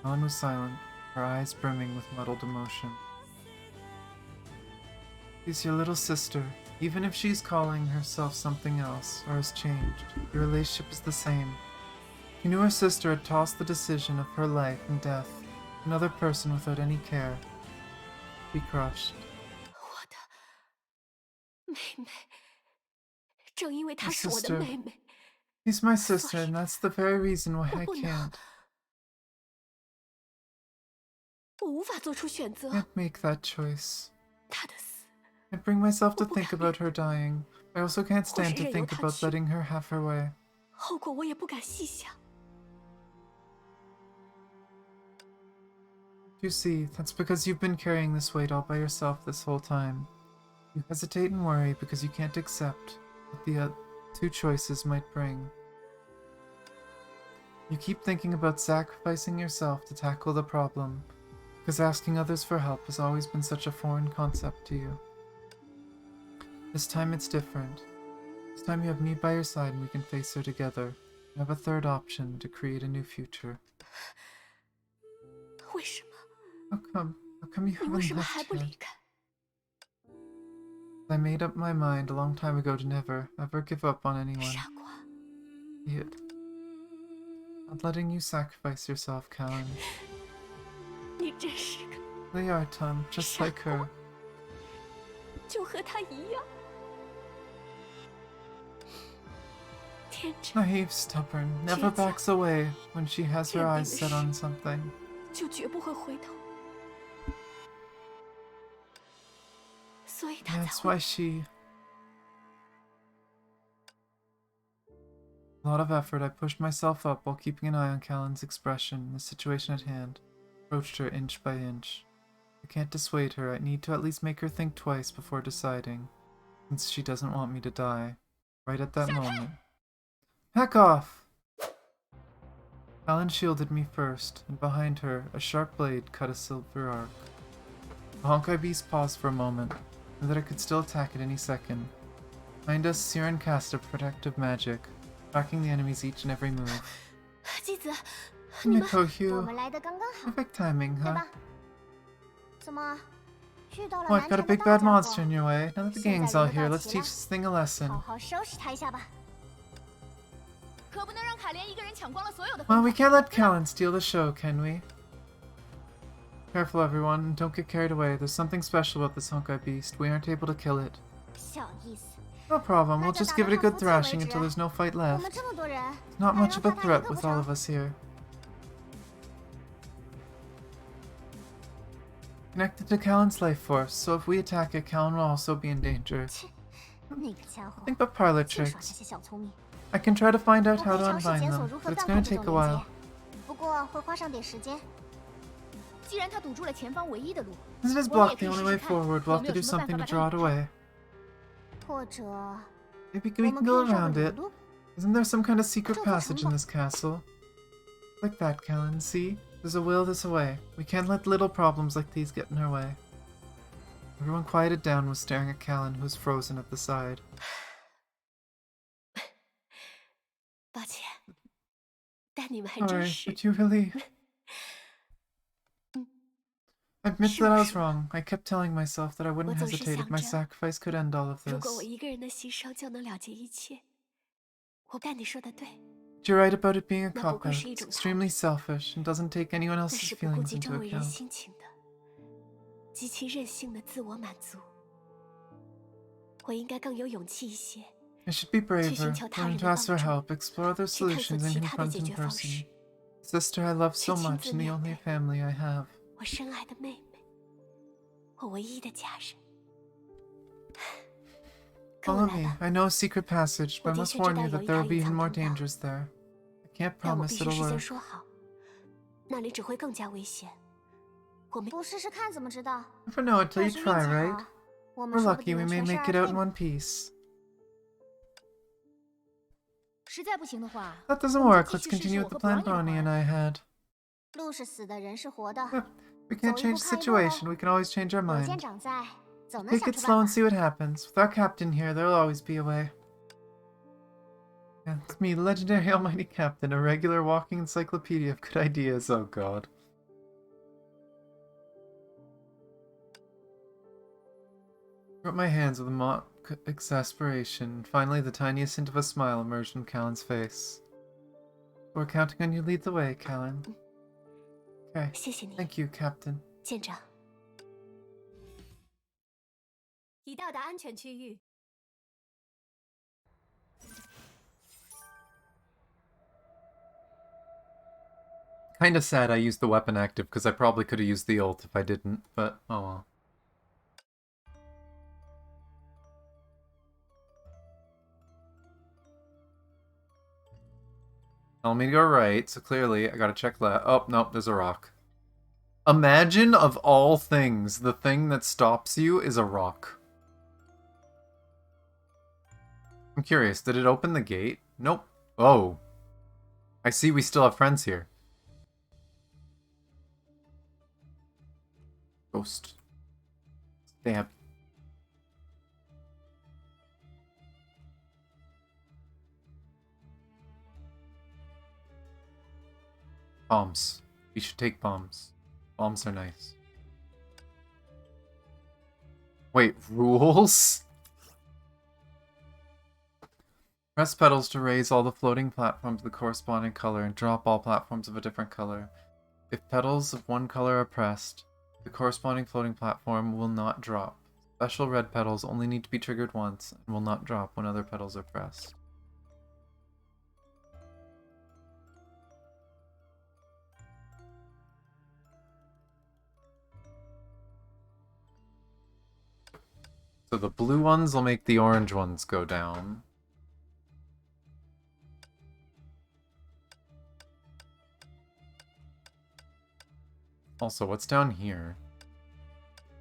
Helen was silent, her eyes brimming with muddled emotion. She's your little sister. Even if she's calling herself something else, or has changed, your relationship is the same. She knew her sister had tossed the decision of her life and death to another person without any care. Be crushed. 我的妹妹，正因为她 My 是我的 sister. 妹妹， She's my sister, and that's the very reason why I 我不能， can't 我无法做出选择。 can't make that choice. 她的死， I bring myself to 我不 think 敢 about her dying. I also can't stand to 或是任由 think 她 about 去。 letting her have her way. 后果我也不敢细想。 You see, that's because you've been carrying this weight all by yourself this whole time. You hesitate and worry because you can't accept what the two choices might bring. You keep thinking about sacrificing yourself to tackle the problem, because asking others for help has always been such a foreign concept to you. This time it's different. This time you have me by your side and we can face her together. You have a third option to create a new future. 为什么？ How come? How come you 你为 haven't 什么还 left 不 yet? 离开？ I made up my mind a long time ago to never, ever give up on anyone. 傻瓜， Yet, not letting you sacrifice yourself, Callan. 你真是个， They are, Tom, just like her. 就和她一样，天真 Naive, stubborn, never backs away when she has her eyes set on something. 就绝不会回头。所以她才 That's 会 why she... A lot of effort, I pushed myself up while keeping an eye on Callan's expression, the situation at hand. Approached her inch by inch. I can't dissuade her, I need to at least make her think twice before deciding, since she doesn't want me to die. Right at that moment. Heck off! Callan shielded me first, and behind her, a sharp blade cut a silver arc. The Honkai beast paused for a moment, knew that I could still attack at any second. Behind us, Siren cast a protective magic, tracking the enemies each and every move. 姬子，你们 Nico 我 Hugh, 们来的刚刚好， perfect timing, 对 huh? 吧？怎么遇到了 Oh, 难 I've got a 缠的 big 大 bad 家伙 monster in your way. Now that the 现在 gang's all 轮到 here, let's 齐了 teach this thing a lesson. 好好收拾他一下吧。可不能让卡莲一个人抢光了所有的 Well, 风 we 采。 can't let Callan steal the show, can we? Careful, everyone, and don't get carried away. There's something special about this Honkai beast. We aren't able to kill it. 小意思， No problem, we'll just give it a good thrashing until there's no fight 我 left. 们这么多人， Not 还 much 能 of a 怕他一 threat 个不 with all 成 of us here. connected to Callan's life force, so if we attack it, Callan will also be in danger. 那个家伙 Think but parlor 净耍这 tricks. 些小聪明。 I can try to find out 我 how 可以 to 尝试 unbind 检索 them, 如何 but it's 断 gonna 开这 take 种 a 连 while. 接，不过会花上点时间。既然他堵住了前方唯一的路， Since it has 我们也 blocked 可 the 以 only 试 way 试看 forward, we'll 有 have 没 to 有 do 什么办 something 法 to 把 draw 它 it 引开。 away. 或者 Maybe 我 we 们 can 可 go 以绕个 around 远 it. 路。 Isn't there some kind of secret 这座 passage 城 in 堡 this castle? Like that, Callan, see? There's a will, there's a way. We can't let little problems like these get in our way. Everyone quieted down was staring at Callan, who was frozen at the side. 抱歉，但你们还 Sorry, 真是 but you really... I admit that I was wrong. I kept telling myself that I wouldn't 我总是 hesitate if 想 my 着， sacrifice could end all of 如果我 this. 一个人的牺牲就能了结一切，但你说的对， But you're right about it being a 那不过 cop-out. 是一 It's 种逃 extremely 避， selfish and doesn't take anyone 那 else's 是不顾 feelings 及 into 周围人 account. 心情的，极其任性的自我满足。我应该更有勇气一些， I should be braver, 寻求他 learn 人 to 的 ask for 帮助， help, explore other 去探索 solutions, and 其他的 confront 解 in 决方 person. 式， Sister I love 去 so 亲 much 自 and the 面 only 对 family I have. 我深爱的妹妹，我唯一的家人。跟我 Follow 来 me. 吧， I know a secret passage, but I 我的 must 确知 warn 道 you 有 that 一 there 条 will be 隐 even 藏 more 通道， dangers there. I can't 但我 promise 必须 it'll 事先 work. 说好，那里只会更加危险。我们不试试看怎么知道？ Never know it till 但 you 是运 try, 气 right? 好，我们 We're 说不 lucky 定 we 能 may 全身 make it 而 out 退 in 呢。 one piece. 实在不行的话， That doesn't 我们 work. 就 Let's 继续试试 continue 我 with the 和布朗 plan 尼的 Bonnie 方 and 案。 I had. 路是死的，人是活的。 Yep. We can't 走一步 change the 看一步喽。 situation. We can always change our 有舰 mind. 长在，总能 Take 想 it 出 slow 办 and 法。 see what happens. With our captain here, there'll always be a way. Yeah, it's me, the legendary almighty captain, a regular walking encyclopedia of good ideas. Oh god. Rub my hands with a mock exasperation. Finally, the tiniest hint of a smile emerged from Callan's face. We're counting on you to lead the way, Callan. Okay. 谢谢你， Thank you, Captain. 舰长。已到达安全区域。 Kinda sad I used the weapon active, because I probably could have used the ult if I didn't, but oh well. Tell me to go right, so clearly I gotta check left. Oh, nope, there's a rock. Imagine, of all things, the thing that stops you is a rock. I'm curious, did it open the gate? Nope. Oh. I see we still have friends here. Ghost. Stab. Bombs. We should take bombs. Bombs are nice. Wait, rules? Press pedals to raise all the floating platforms of the corresponding color and drop all platforms of a different color. If pedals of one color are pressed, the corresponding floating platform will not drop. Special red pedals only need to be triggered once and will not drop when other pedals are pressed. So the blue ones will make the orange ones go down. Also, what's down here?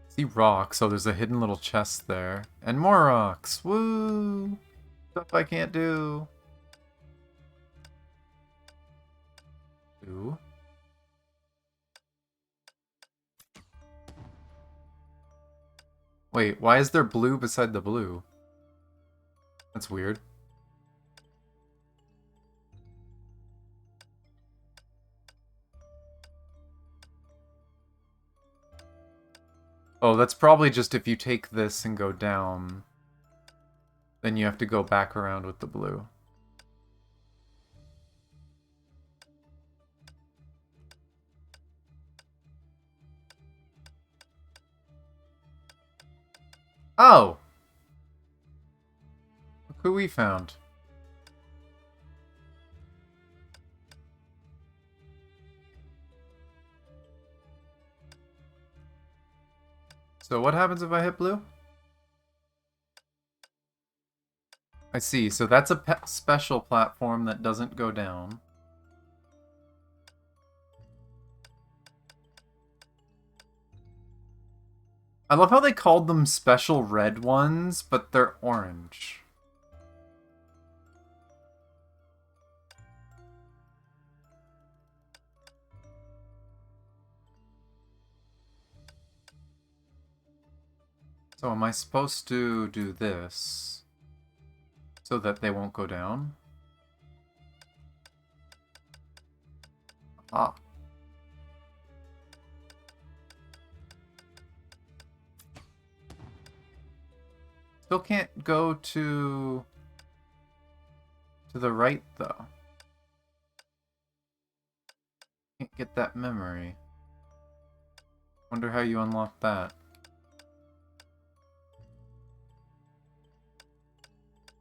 See rocks, so there's a hidden little chest there. And more rocks! Woo! Stuff I can't do. Ooh. Wait, why is there blue beside the blue? That's weird. Oh, that's probably just if you take this and go down, then you have to go back around with the blue. Oh! Look who we found. So what happens if I hit blue? I see, so that's a special platform that doesn't go down. I love how they called them special red ones, but they're orange. So am I supposed to do this so that they won't go down? Ah. Still can't go to the right, though. Can't get that memory. Wonder how you unlock that.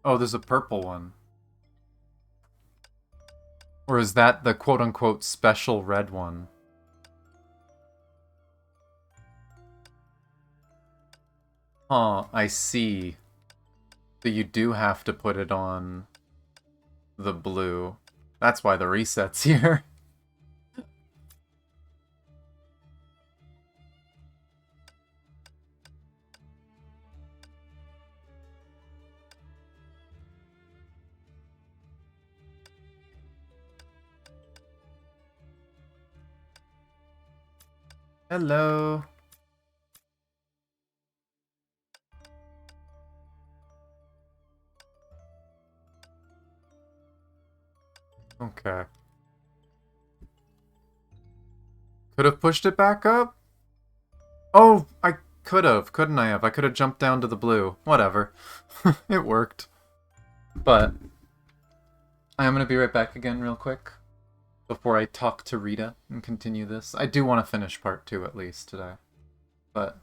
Oh, there's a purple one. Or is that the quote-unquote special red one? Huh, I see. So you do have to put it on the blue. That's why the reset's here. Hello. Okay. Could have pushed it back up? Oh, I could have, couldn't I have? I could have jumped down to the blue. Whatever. It worked. But I am going to be right back again real quick before I talk to Rita and continue this. I do want to finish part 2 at least today. But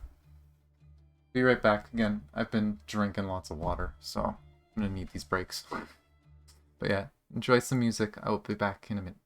be right back again. I've been drinking lots of water, so I'm going to need these breaks. But yeah, enjoy some music. I will be back in a minute.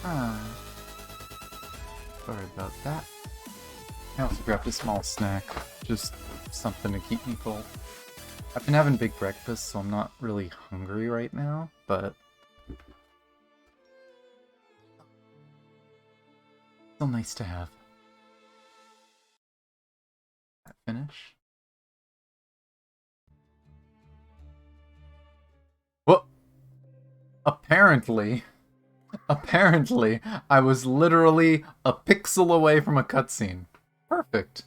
Ah. Sorry about that. I also grabbed a small snack. Just something to keep me full. I've been having big breakfast, so I'm not really hungry right now, but still nice to have. That finish. Well, apparently, I was literally a pixel away from a cutscene. Perfect.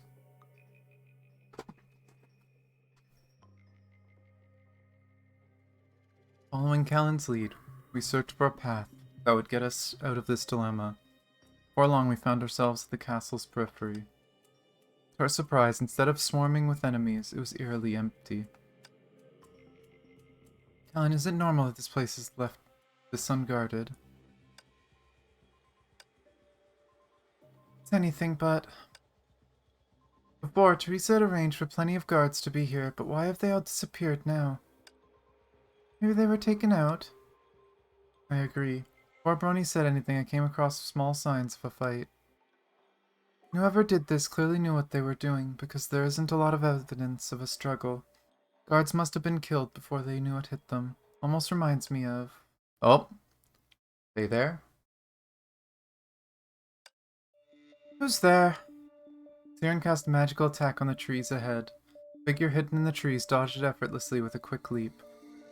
Following Callan's lead, we searched for a path that would get us out of this dilemma. Before long, we found ourselves at the castle's periphery. To our surprise, instead of swarming with enemies, it was eerily empty. Callan, is it normal that this place is left this unguarded? It's anything but. Before, Teresa had arranged for plenty of guards to be here, but why have they all disappeared now? Maybe they were taken out? I agree. Before Brony said anything, I came across small signs of a fight. Whoever did this clearly knew what they were doing, because there isn't a lot of evidence of a struggle. Guards must have been killed before they knew what hit them. Almost reminds me of... Oh. They there? Who's there? Siren cast a magical attack on the trees ahead. The figure hidden in the trees dodged it effortlessly with a quick leap.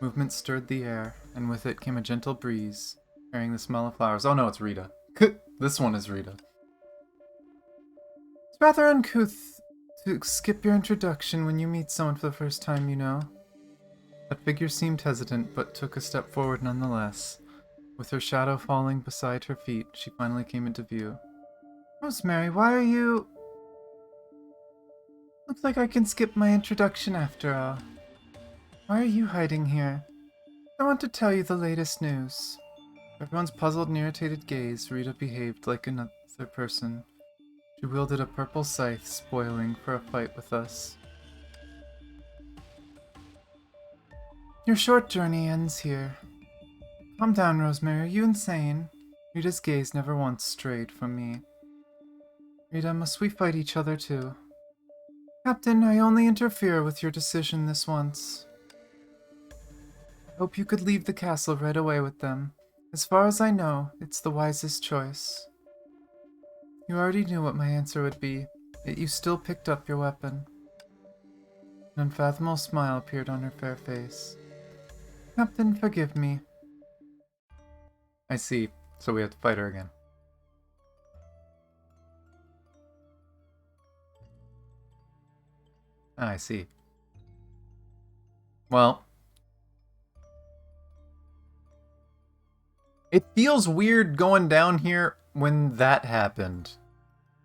Movement stirred the air, and with it came a gentle breeze, carrying the smell of flowers. Oh no, it's Rita. This one is Rita. It's rather uncouth to skip your introduction when you meet someone for the first time, you know. That figure seemed hesitant, but took a step forward nonetheless. With her shadow falling beside her feet, she finally came into view. Rosemary, why are you... Looks like I can skip my introduction after all. Why are you hiding here? I want to tell you the latest news. Everyone's puzzled and irritated gaze, Rita behaved like another person. She wielded a purple scythe, spoiling for a fight with us. Your short journey ends here. Calm down, Rosemary. Are you insane? Rita's gaze never once strayed from me. Rita, must we fight each other too? Captain, I only interfere with your decision this once. I hope you could leave the castle right away with them. As far as I know, it's the wisest choice. You already knew what my answer would be, yet you still picked up your weapon. An unfathomable smile appeared on her fair face. Captain, forgive me. I see. So we have to fight her again. Ah, I see. Well, it feels weird going down here when that happened.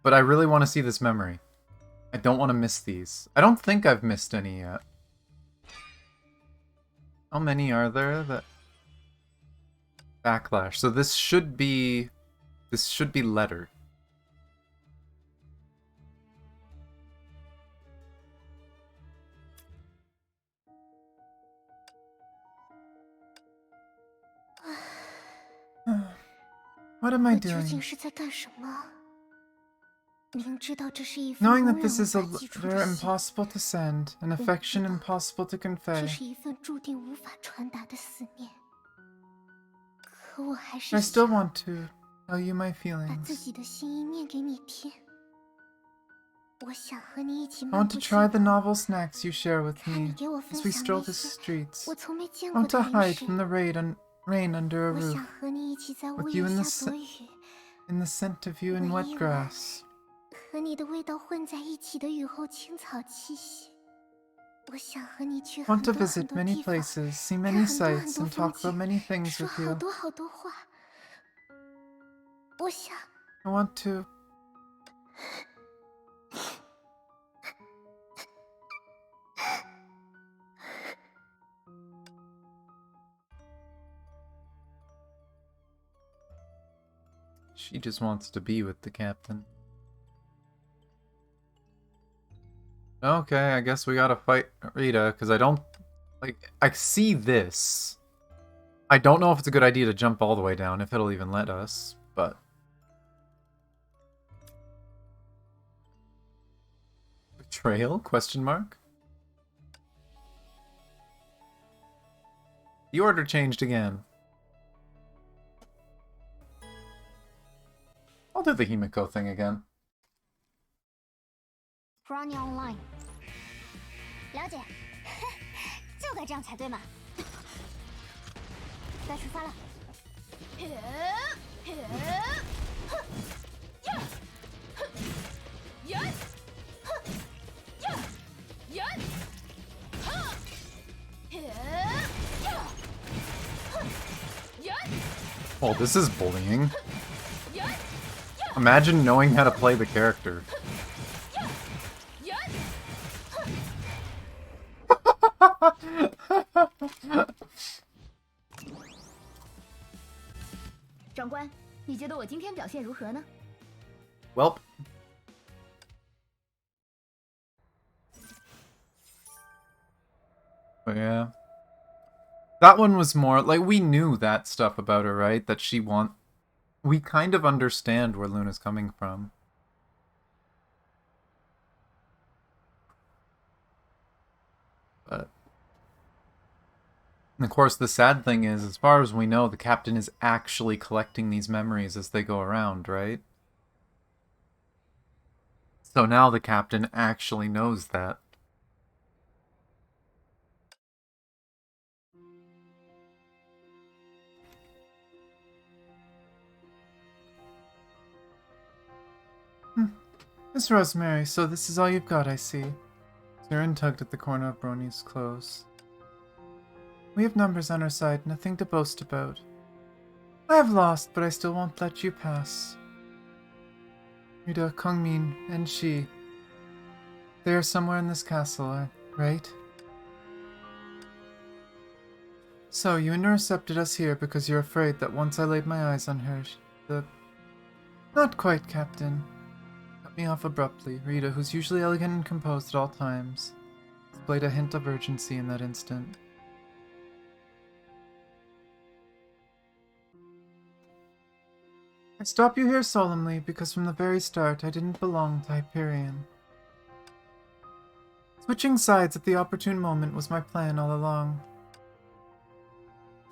But I really want to see this memory. I don't want to miss these. I don't think I've missed any yet. How many are there that... Backlash. So this should be... This should be letter. What am I doing? Knowing that this is a letter impossible to send, an affection impossible to convey, I still want to tell you my feelings. I want to try the novel snacks you share with me as we stroll the streets. I want to hide from the rain under a roof, with you in the scent of you in wet grass. I want to visit many places, see many sights, and talk about many things with you. I want to... She just wants to be with the captain. Okay, I guess we gotta fight Rita, because I don't... Like, I see this. I don't know if it's a good idea to jump all the way down, if it'll even let us. but... Betrayal? Question mark? The order changed again. I'll do the Himiko thing again. Run online。了解，就该这样才对嘛。该出发了。Oh, this is bullying. Imagine knowing how to play the character. 长官，你觉得我今天表现如何呢？ Welp. But yeah. That one was more, like, we knew that stuff about her, right? That she we kind of understand where Luna's coming from. But... And of course, the sad thing is, as far as we know, the captain is actually collecting these memories as they go around, right? So now the captain actually knows that. Miss Rosemary, so this is all you've got, I see. Siren tugged at the corner of Brony's clothes. We have numbers on our side, nothing to boast about. I have lost, but I still won't let you pass. Rita, Kongmin, and she. They are somewhere in this castle, right? So, you intercepted us here because you're afraid that once I laid my eyes on her, Not quite, Captain. Cut me off abruptly. Rita, who's usually elegant and composed at all times, displayed a hint of urgency in that instant. I stop you here solemnly because from the very start I didn't belong to Hyperion. Switching sides at the opportune moment was my plan all along.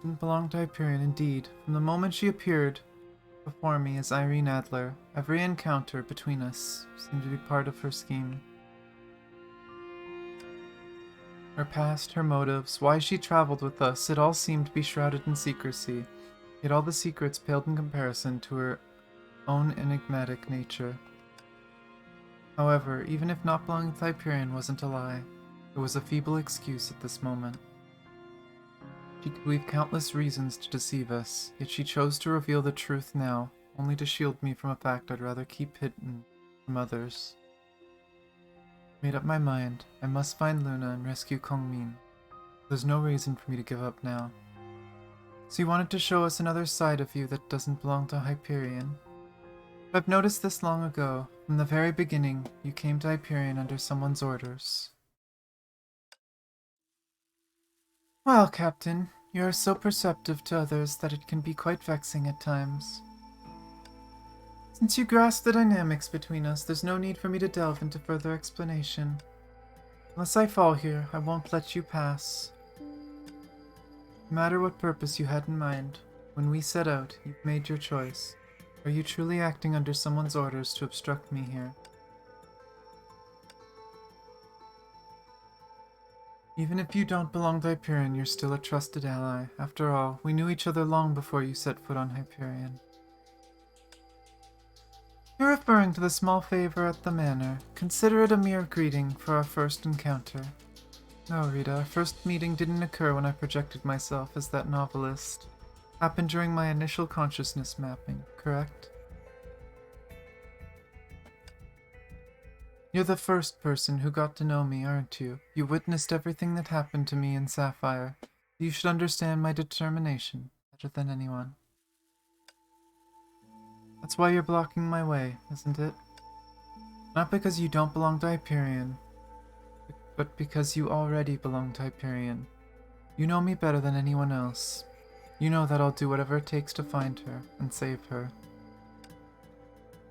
Didn't belong to Hyperion, indeed. From the moment she appeared before me as Irene Adler, every encounter between us seemed to be part of her scheme. Her past, her motives, why she traveled with us, it all seemed to be shrouded in secrecy. Yet all the secrets paled in comparison to her own enigmatic nature. However, even if not belonging to Hyperion wasn't a lie, it was a feeble excuse at this moment. She could weave countless reasons to deceive us, yet she chose to reveal the truth now, only to shield me from a fact I'd rather keep hidden from others. Made up my mind. I must find Luna and rescue Kongmin. There's no reason for me to give up now. So you wanted to show us another side of you that doesn't belong to Hyperion. I've noticed this long ago. From the very beginning, you came to Hyperion under someone's orders. Well, Captain, you are so perceptive to others that it can be quite vexing at times. Since you grasp the dynamics between us, there's no need for me to delve into further explanation. Unless I fall here, I won't let you pass. No matter what purpose you had in mind, when we set out, you've made your choice. Are you truly acting under someone's orders to obstruct me here? Even if you don't belong to Hyperion, you're still a trusted ally. After all, we knew each other long before you set foot on Hyperion. You're referring to the small favor at the manor. Consider it a mere greeting for our first encounter. No, Rita, our first meeting didn't occur when I projected myself as that novelist. It happened during my initial consciousness mapping, correct? You're the first person who got to know me, aren't you? You witnessed everything that happened to me in Sapphire. You should understand my determination better than anyone. That's why you're blocking my way, isn't it? Not because you don't belong to Hyperion, but because you already belong to Hyperion. You know me better than anyone else. You know that I'll do whatever it takes to find her and save her.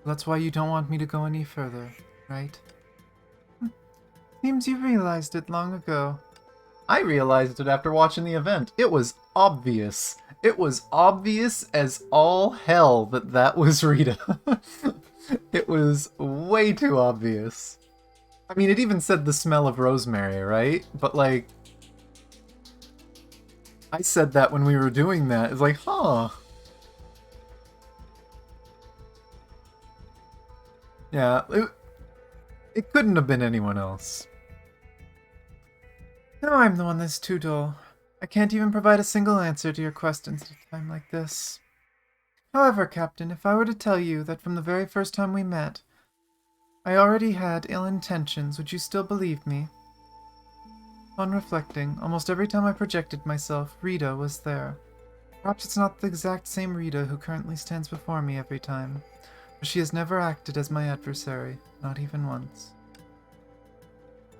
That's why you don't want me to go any further, right? Seems you realized it long ago. I realized it after watching the event. It was obvious. It was obvious as all hell that that was Rita. It was way too obvious. I mean, it even said the smell of rosemary, right? But, like, I said that when we were doing that. It's like, huh. Yeah, it couldn't have been anyone else. No, I'm the one that's too dull. I can't even provide a single answer to your questions at a time like this. However, Captain, if I were to tell you that from the very first time we met, I already had ill intentions, would you still believe me? On reflecting, almost every time I projected myself, Rita was there. Perhaps it's not the exact same Rita who currently stands before me every time, but she has never acted as my adversary, not even once.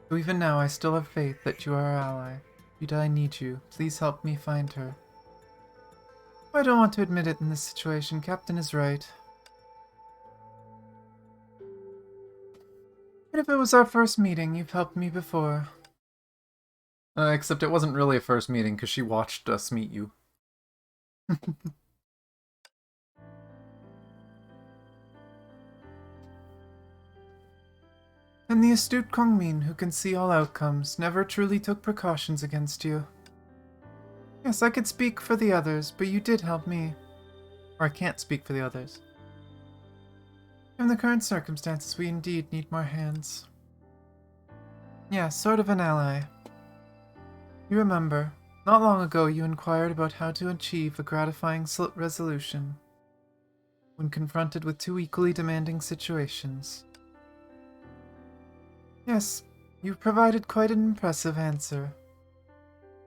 So even now, I still have faith that you are our ally. Rita, I need you. Please help me find her. I don't want to admit it in this situation. Captain is right. But if it was our first meeting, you've helped me before. Except it wasn't really a first meeting because she watched us meet you. And the astute Kongmin, who can see all outcomes, never truly took precautions against you. Yes, I could speak for the others, but you did help me. Or I can't speak for the others. In the current circumstances, we indeed need more hands. Yeah, sort of an ally. You remember, not long ago you inquired about how to achieve a gratifying resolution when confronted with two equally demanding situations. Yes, you provided quite an impressive answer.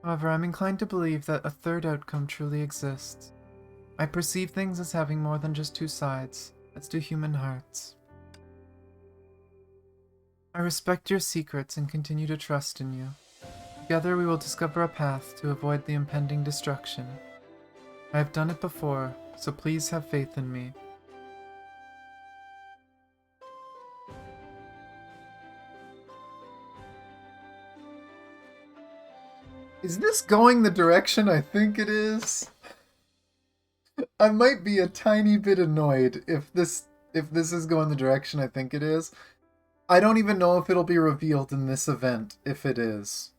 However, I'm inclined to believe that a third outcome truly exists. I perceive things as having more than just two sides, as do human hearts. I respect your secrets and continue to trust in you. Together we will discover a path to avoid the impending destruction. I have done it before, so please have faith in me. Is this going the direction I think it is? I might be a tiny bit annoyed if this is going the direction I think it is. I don't even know if it'll be revealed in this event, if it is.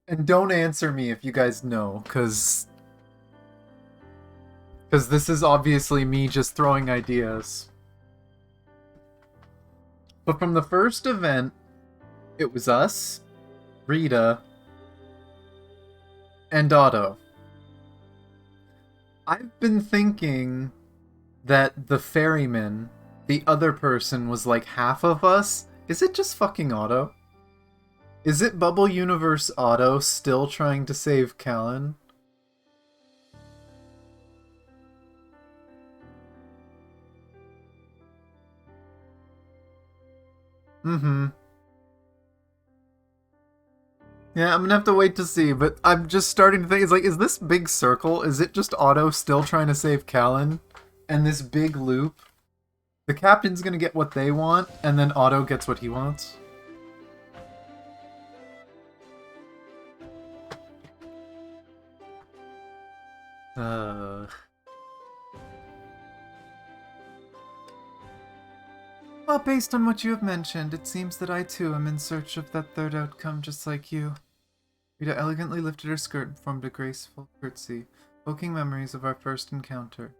And don't answer me if you guys know, because this is obviously me just throwing ideas. But from the first event, it was us, Rita, and Otto. I've been thinking that the ferryman, the other person, was like half of us. Is it just fucking Otto? Is it Bubble Universe Otto still trying to save Callan? Mm-hmm. Yeah, I'm gonna have to wait to see, but I'm just starting to think, it's like, is this big circle, is it just Otto still trying to save Callan? And this big loop? The captain's gonna get what they want, and then Otto gets what he wants? Well, based on what you have mentioned, it seems that I too am in search of that third outcome just like you. Rita elegantly lifted her skirt and formed a graceful curtsy, evoking memories of our first encounter.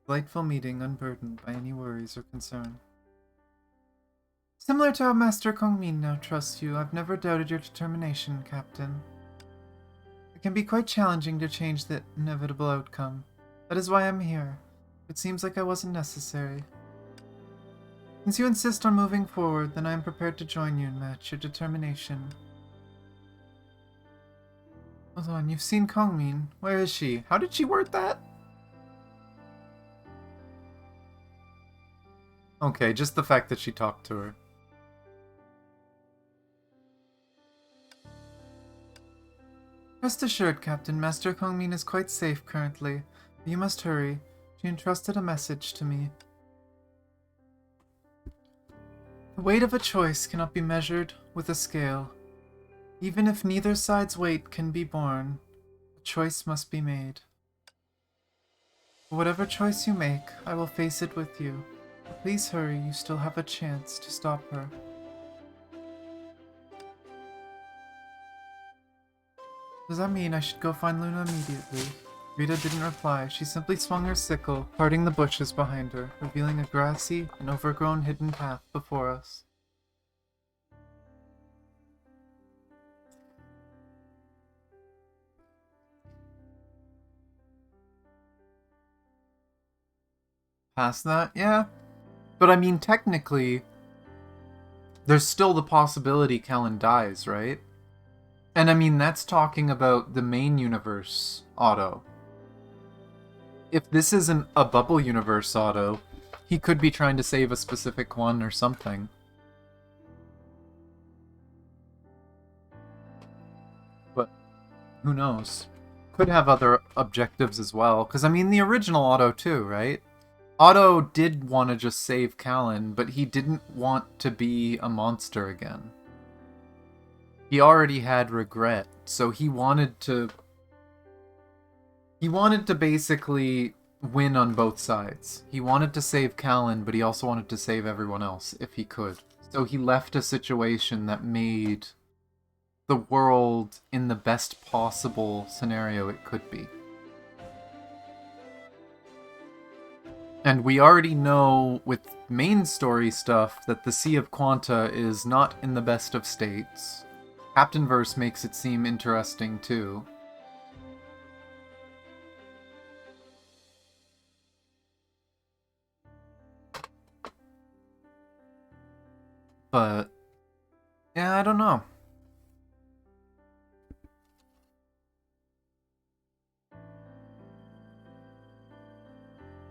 Delightful meeting unburdened by any worries or concern. Similar to how Master Kongmin now trusts you, I've never doubted your determination, Captain. It can be quite challenging to change the inevitable outcome. That is why I'm here. It seems like I wasn't necessary. Since you insist on moving forward, then I am prepared to join you and match your determination. Hold on, you've seen Kongmin. Where is she? How did she word that? Okay, just the fact that she talked to her. Rest assured, Captain, Master Kongmin is quite safe currently. But you must hurry. She entrusted a message to me. The weight of a choice cannot be measured with a scale. Even if neither side's weight can be borne, a choice must be made. Whatever choice you make, I will face it with you. But please hurry, you still have a chance to stop her. Does that mean I should go find Luna immediately? Rita didn't reply. She simply swung her sickle, parting the bushes behind her, revealing a grassy and overgrown hidden path before us. Past that, yeah. But I mean, technically, there's still the possibility Kellen dies, right? And I mean, that's talking about the main universe auto. If this isn't a bubble universe auto, he could be trying to save a specific one or something. But who knows? Could have other objectives as well. Because I mean, the original auto too, right? Otto did want to just save Callan, but he didn't want to be a monster again. He already had regret, so he wanted to basically win on both sides. He wanted to save Callan, but he also wanted to save everyone else if he could. So he left a situation that made the world in the best possible scenario it could be. And we already know with main story stuff that the Sea of Quanta is not in the best of states. Captainverse makes it seem interesting too. But yeah, I don't know.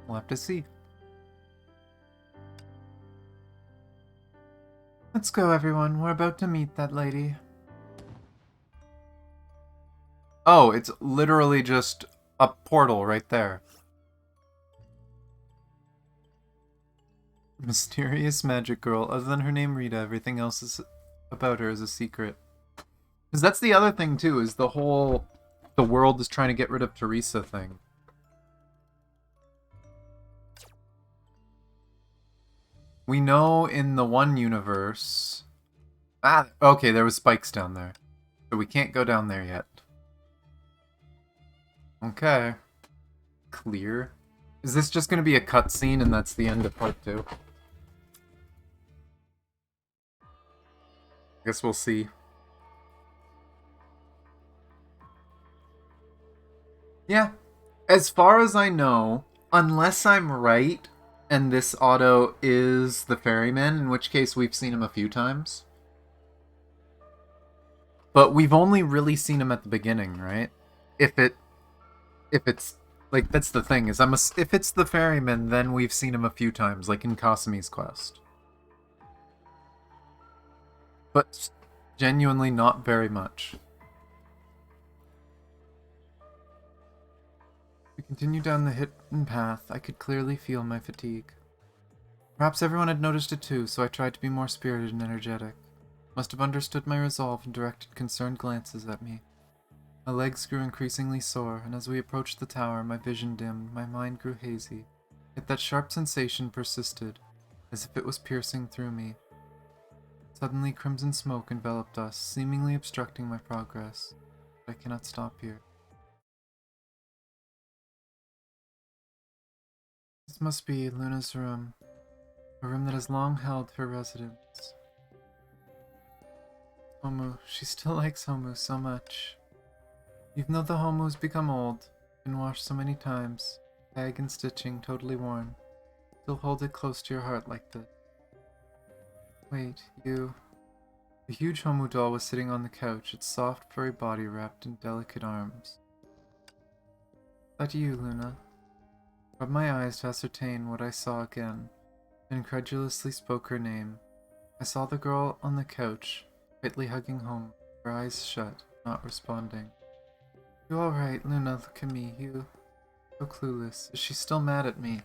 We'll have to see. Let's go, everyone. We're about to meet that lady. Oh, it's literally just a portal right there. Mysterious magic girl. Other than her name Rita, everything else is about her is a secret. Because that's the other thing, too, is the whole the world is trying to get rid of Teresa thing. We know in the one universe... Ah, okay, there was spikes down there. So we can't go down there yet. Okay. Clear. Is this just going to be a cutscene and that's the end of part 2? Guess we'll see. Yeah. As far as I know, unless I'm right, and this auto is the ferryman, in which case we've seen him a few times. But we've only really seen him at the beginning, right? If it's like that's the thing is if it's the ferryman, then we've seen him a few times, like in Kasumi's quest. But genuinely not very much. We continued down the hidden path. I could clearly feel my fatigue. Perhaps everyone had noticed it too, so I tried to be more spirited and energetic. Must have understood my resolve and directed concerned glances at me. My legs grew increasingly sore, and as we approached the tower, my vision dimmed, my mind grew hazy. Yet that sharp sensation persisted, as if it was piercing through me. Suddenly, crimson smoke enveloped us, seemingly obstructing my progress. But I cannot stop here. This must be Luna's room, a room that has long held her residence. Homu, she still likes Homu so much. Even though the Homu's become old, been washed so many times, tag and stitching totally worn, still hold it close to your heart like this. Wait, you... The huge Homu doll was sitting on the couch, its soft, furry body wrapped in delicate arms. That you, Luna? Rubbed my eyes to ascertain what I saw again, and incredulously spoke her name. I saw the girl on the couch, tightly hugging Homu, her eyes shut, not responding. You alright, Luna? Look at me, you... So clueless. Is she still mad at me?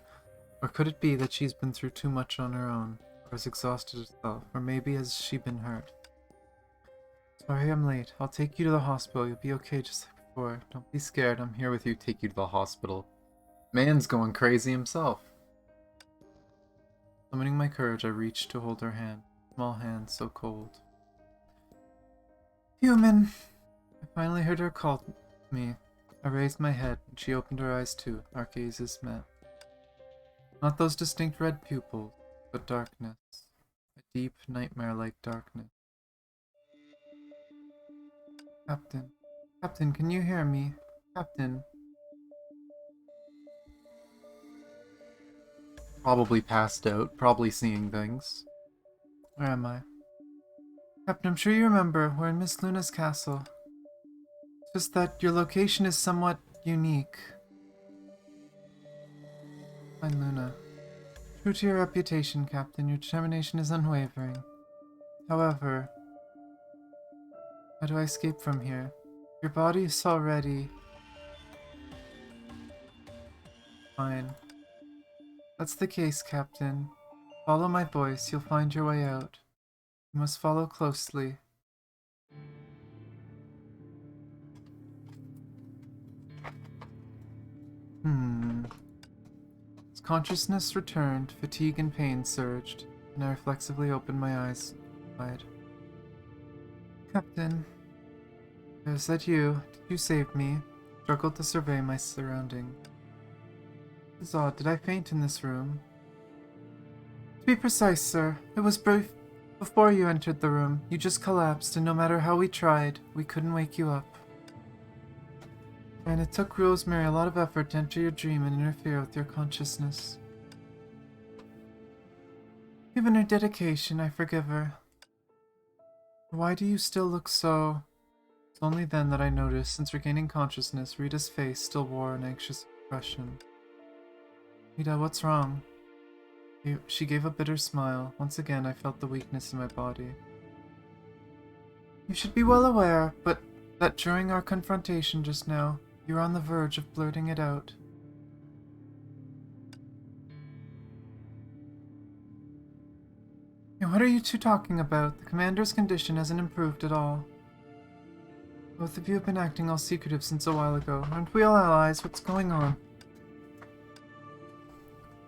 Or could it be that she's been through too much on her own? has exhausted herself, or maybe has she been hurt. Sorry I'm late. I'll take you to the hospital. You'll be okay just like before. Don't be scared. I'm here with you. Take you to the hospital. Man's going crazy himself. Summoning my courage, I reached to hold her hand. Small hand, so cold. Human! I finally heard her call me. I raised my head, and she opened her eyes too. Our gazes met. Not those distinct red pupils, but darkness. A deep, nightmare-like darkness. Captain. Captain, can you hear me? Captain. Probably passed out, probably seeing things. Where am I? Captain, I'm sure you remember, we're in Miss Luna's castle. It's just that your location is somewhat unique. Find Luna. True to your reputation, Captain, your determination is unwavering. However, how do I escape from here? Your body is already... Fine. That's the case, Captain. Follow my voice, you'll find your way out. You must follow closely. As consciousness returned, fatigue and pain surged, and I reflexively opened my eyes wide. Captain, is that you? Did you save me? Struggled to survey my surroundings. It's odd, did I faint in this room? To be precise, sir, it was brief before you entered the room. You just collapsed, and no matter how we tried, we couldn't wake you up. And it took Rosemary a lot of effort to enter your dream and interfere with your consciousness. Given her dedication, I forgive her. Why do you still look so... It's only then that I noticed, since regaining consciousness, Rita's face still wore an anxious expression. Rita, what's wrong? She gave a bitter smile. Once again, I felt the weakness in my body. You should be well aware, but that during our confrontation just now, you were on the verge of blurting it out. Hey, what are you two talking about? The commander's condition hasn't improved at all. Both of you have been acting all secretive since a while ago. Aren't we all allies? What's going on?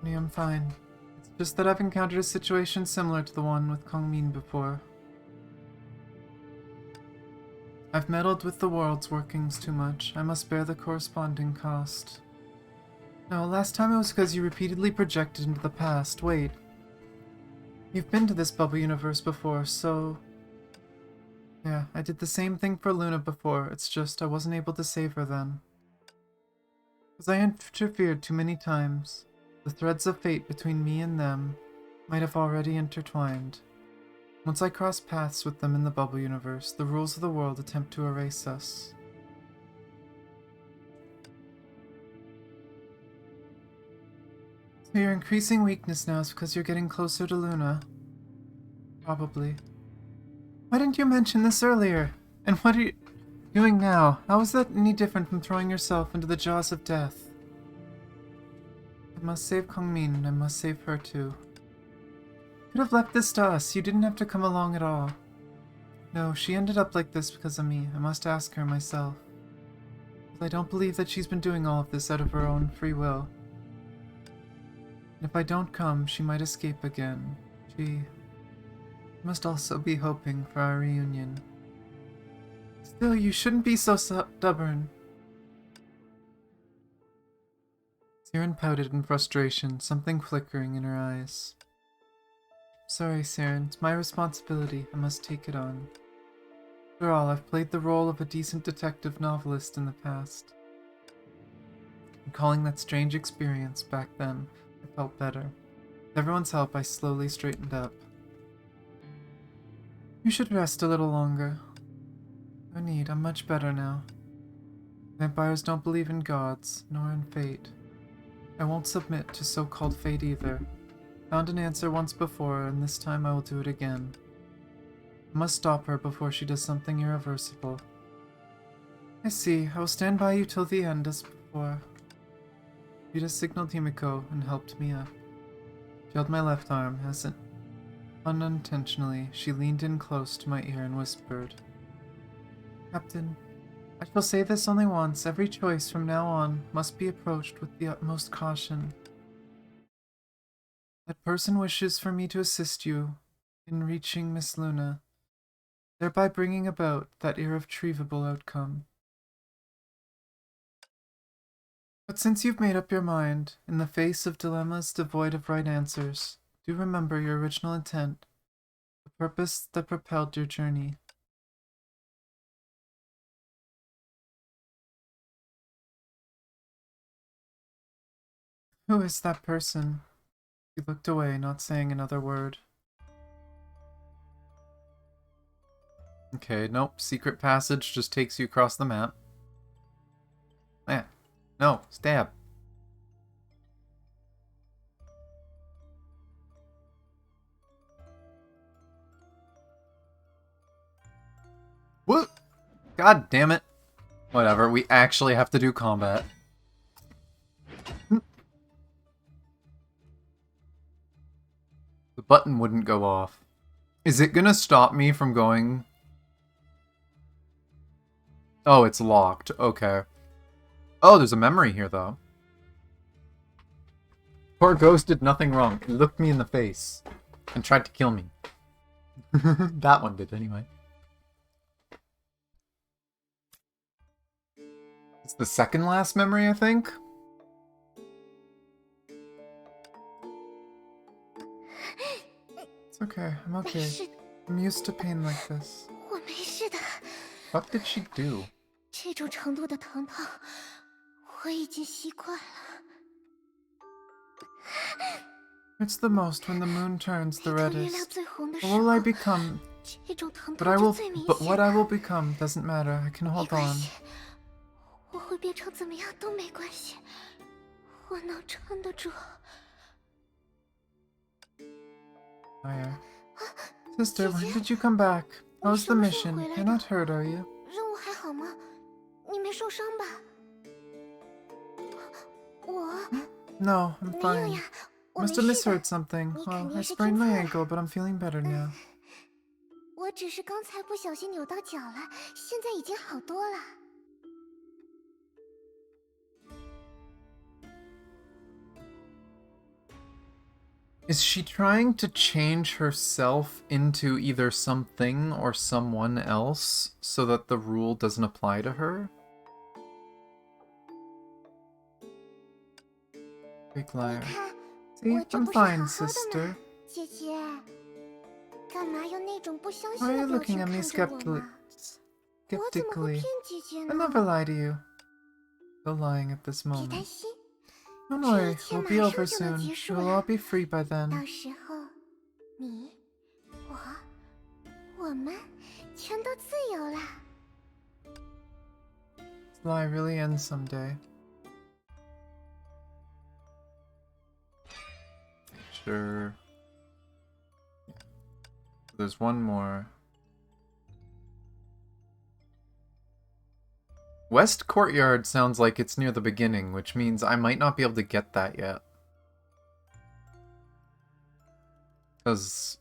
I'm fine. It's just that I've encountered a situation similar to the one with Kongmin before. I've meddled with the world's workings too much. I must bear the corresponding cost. No, last time it was because you repeatedly projected into the past. Wait. You've been to this bubble universe before, so... Yeah, I did the same thing for Luna before. It's just I wasn't able to save her then. Because I interfered too many times. The threads of fate between me and them might have already intertwined. Once I cross paths with them in the bubble universe, the rules of the world attempt to erase us. So your increasing weakness now is because you're getting closer to Luna? Probably. Why didn't you mention this earlier? And what are you doing now? How is that any different from throwing yourself into the jaws of death? I must save Kongmin, and I must save her too. You could have left this to us. You didn't have to come along at all. No, she ended up like this because of me. I must ask her myself. I don't believe that she's been doing all of this out of her own free will. And if I don't come, she might escape again. She must also be hoping for our reunion. Still, you shouldn't be so stubborn. Siren pouted in frustration, something flickering in her eyes. Sorry, Siren. It's my responsibility. I must take it on. After all, I've played the role of a decent detective novelist in the past. Recalling that strange experience back then, I felt better. With everyone's help, I slowly straightened up. You should rest a little longer. No need, I'm much better now. Vampires don't believe in gods, nor in fate. I won't submit to so-called fate either. Found an answer once before, and this time I will do it again. I must stop her before she does something irreversible. I see. I will stand by you till the end as before. Rita signaled Himiko and helped me up. She held my left arm as Unintentionally, she leaned in close to my ear and whispered, Captain, I shall say this only once. Every choice from now on must be approached with the utmost caution. That person wishes for me to assist you in reaching Miss Luna, thereby bringing about that irretrievable outcome. But since you've made up your mind, in the face of dilemmas devoid of right answers, do remember your original intent, the purpose that propelled your journey. Who is that person? He looked away, not saying another word. Okay, nope. Secret passage just takes you across the map. Eh. No, stab. What? God damn it. Whatever, we actually have to do combat. The button wouldn't go off. Is it gonna stop me from going? Oh, it's locked. Okay. Oh, there's a memory here, though. Poor ghost did nothing wrong. It looked me in the face and tried to kill me. That one did, anyway. It's the second last memory, I think? It's okay, I'm okay. I'm used to pain like this. 我没事的， What did she do? 这种程度的疼痛，我已经习惯了。 It's the most when the moon turns the 当月亮 reddest. 最红的时 What 候 will I become? 这种疼 But 痛 I 是 will. 最明 But 显 what I 的。 will become doesn't matter. I can 没 hold 关 on. 系，我会变成怎么样都没关系，我能撑得住。 Aya. Sister, when did you come back? How's the mission? You're not hurt, are you? 任务还好吗？你没受伤吧？我 No, I'm 没有 fine. 呀，我 Must 没 have 事的。 misheard something. 你 Well, 肯定 I 是 sprained 听错 my 了。 ankle, but I'm feeling better now. 我只是刚才不小心扭到脚了，现在已经好多了。 Is she trying to change herself into either something or someone else so that the rule doesn't apply to her? Big 你 liar. 看， See, 我这 I'm 不是好 fine, 好的 sister. 吗？姐姐，干嘛用那种不相 Why 信 are 的 you 表 looking 情 at me 看着我嘛？我怎么会 skeptically? 骗姐姐 I 呢？ never lie to you. Still lying at this 别担 moment. 心， Don't 这 worry, 一切 we'll 马 be 上 over 就能 soon. 结束 We'll 了 all。be free by 到 then. 时候，你、我们全都自由了。 This lie really ends someday. Sure. There's one more. West Courtyard sounds like it's near the beginning, which means I might not be able to get that yet. Because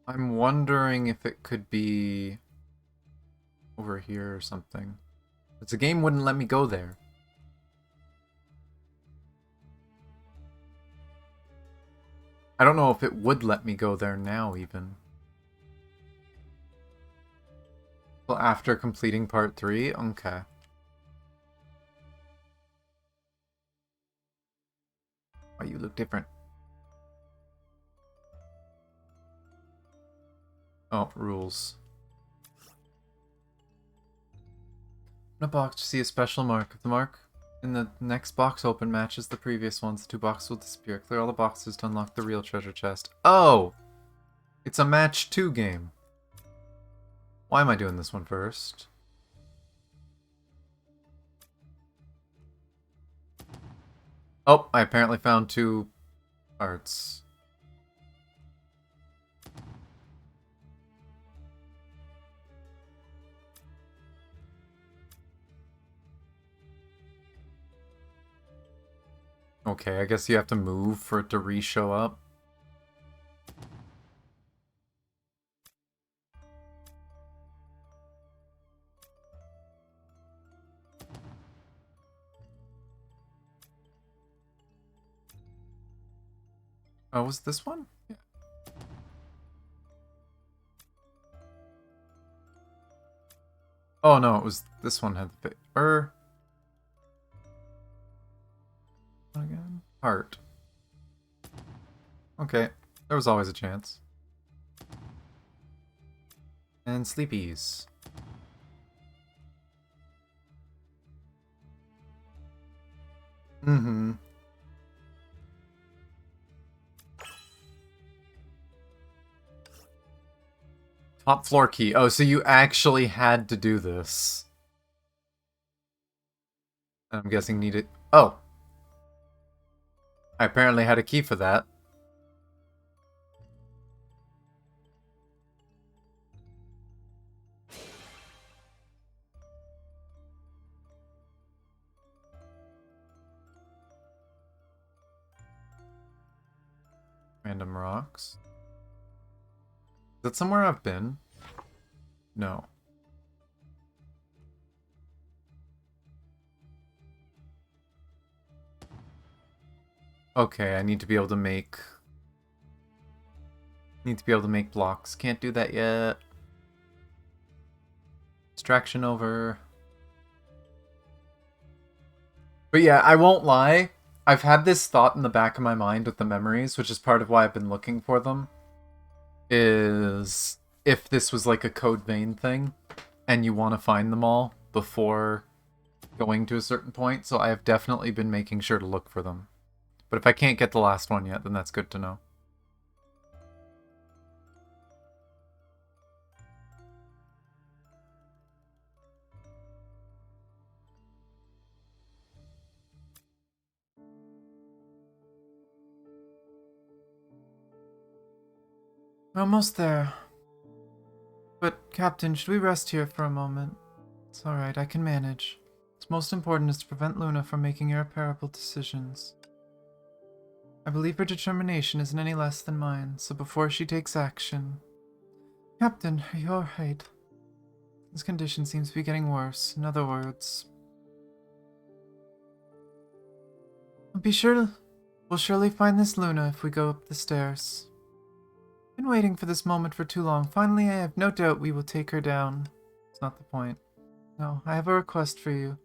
I'm wondering if it could be over here or something. Because the game wouldn't let me go there. I don't know if it would let me go there now, even. Well, after completing part 3? Okay. Why you look different? Oh, rules. In a box to see a special mark. If the mark in the next box open matches the previous ones, the 2 boxes will disappear. Clear all the boxes to unlock the real treasure chest. Oh! It's a match 2 game. Why am I doing this one first? Oh, I apparently found 2 parts. Okay, I guess you have to move for it to re-show up. Oh, was this one? Yeah. Oh no, it was this one had the again? Heart. Okay, there was always a chance. And sleepies. Mm-hmm. Top floor key. Oh, so you actually had to do this. I'm guessing needed... Oh! I apparently had a key for that. Random rocks. Is that somewhere I've been? No. Okay, I need to be able to make... Need to be able to make blocks. Can't do that yet. Distraction over. But yeah, I won't lie. I've had this thought in the back of my mind with the memories, which is part of why I've been looking for them. Is if this was like a Code Vein thing, and you want to find them all before going to a certain point. So I have definitely been making sure to look for them. But if I can't get the last one yet, then that's good to know. We're almost there. But, Captain, should we rest here for a moment? It's alright, I can manage. What's most important is to prevent Luna from making irreparable decisions. I believe her determination isn't any less than mine, so before she takes action... Captain, are you alright? His condition seems to be getting worse. In other words... We'll surely find this Luna if we go up the stairs. Been waiting for this moment for too long. Finally, I have no doubt we will take her down. It's not the point. No, I have a request for you.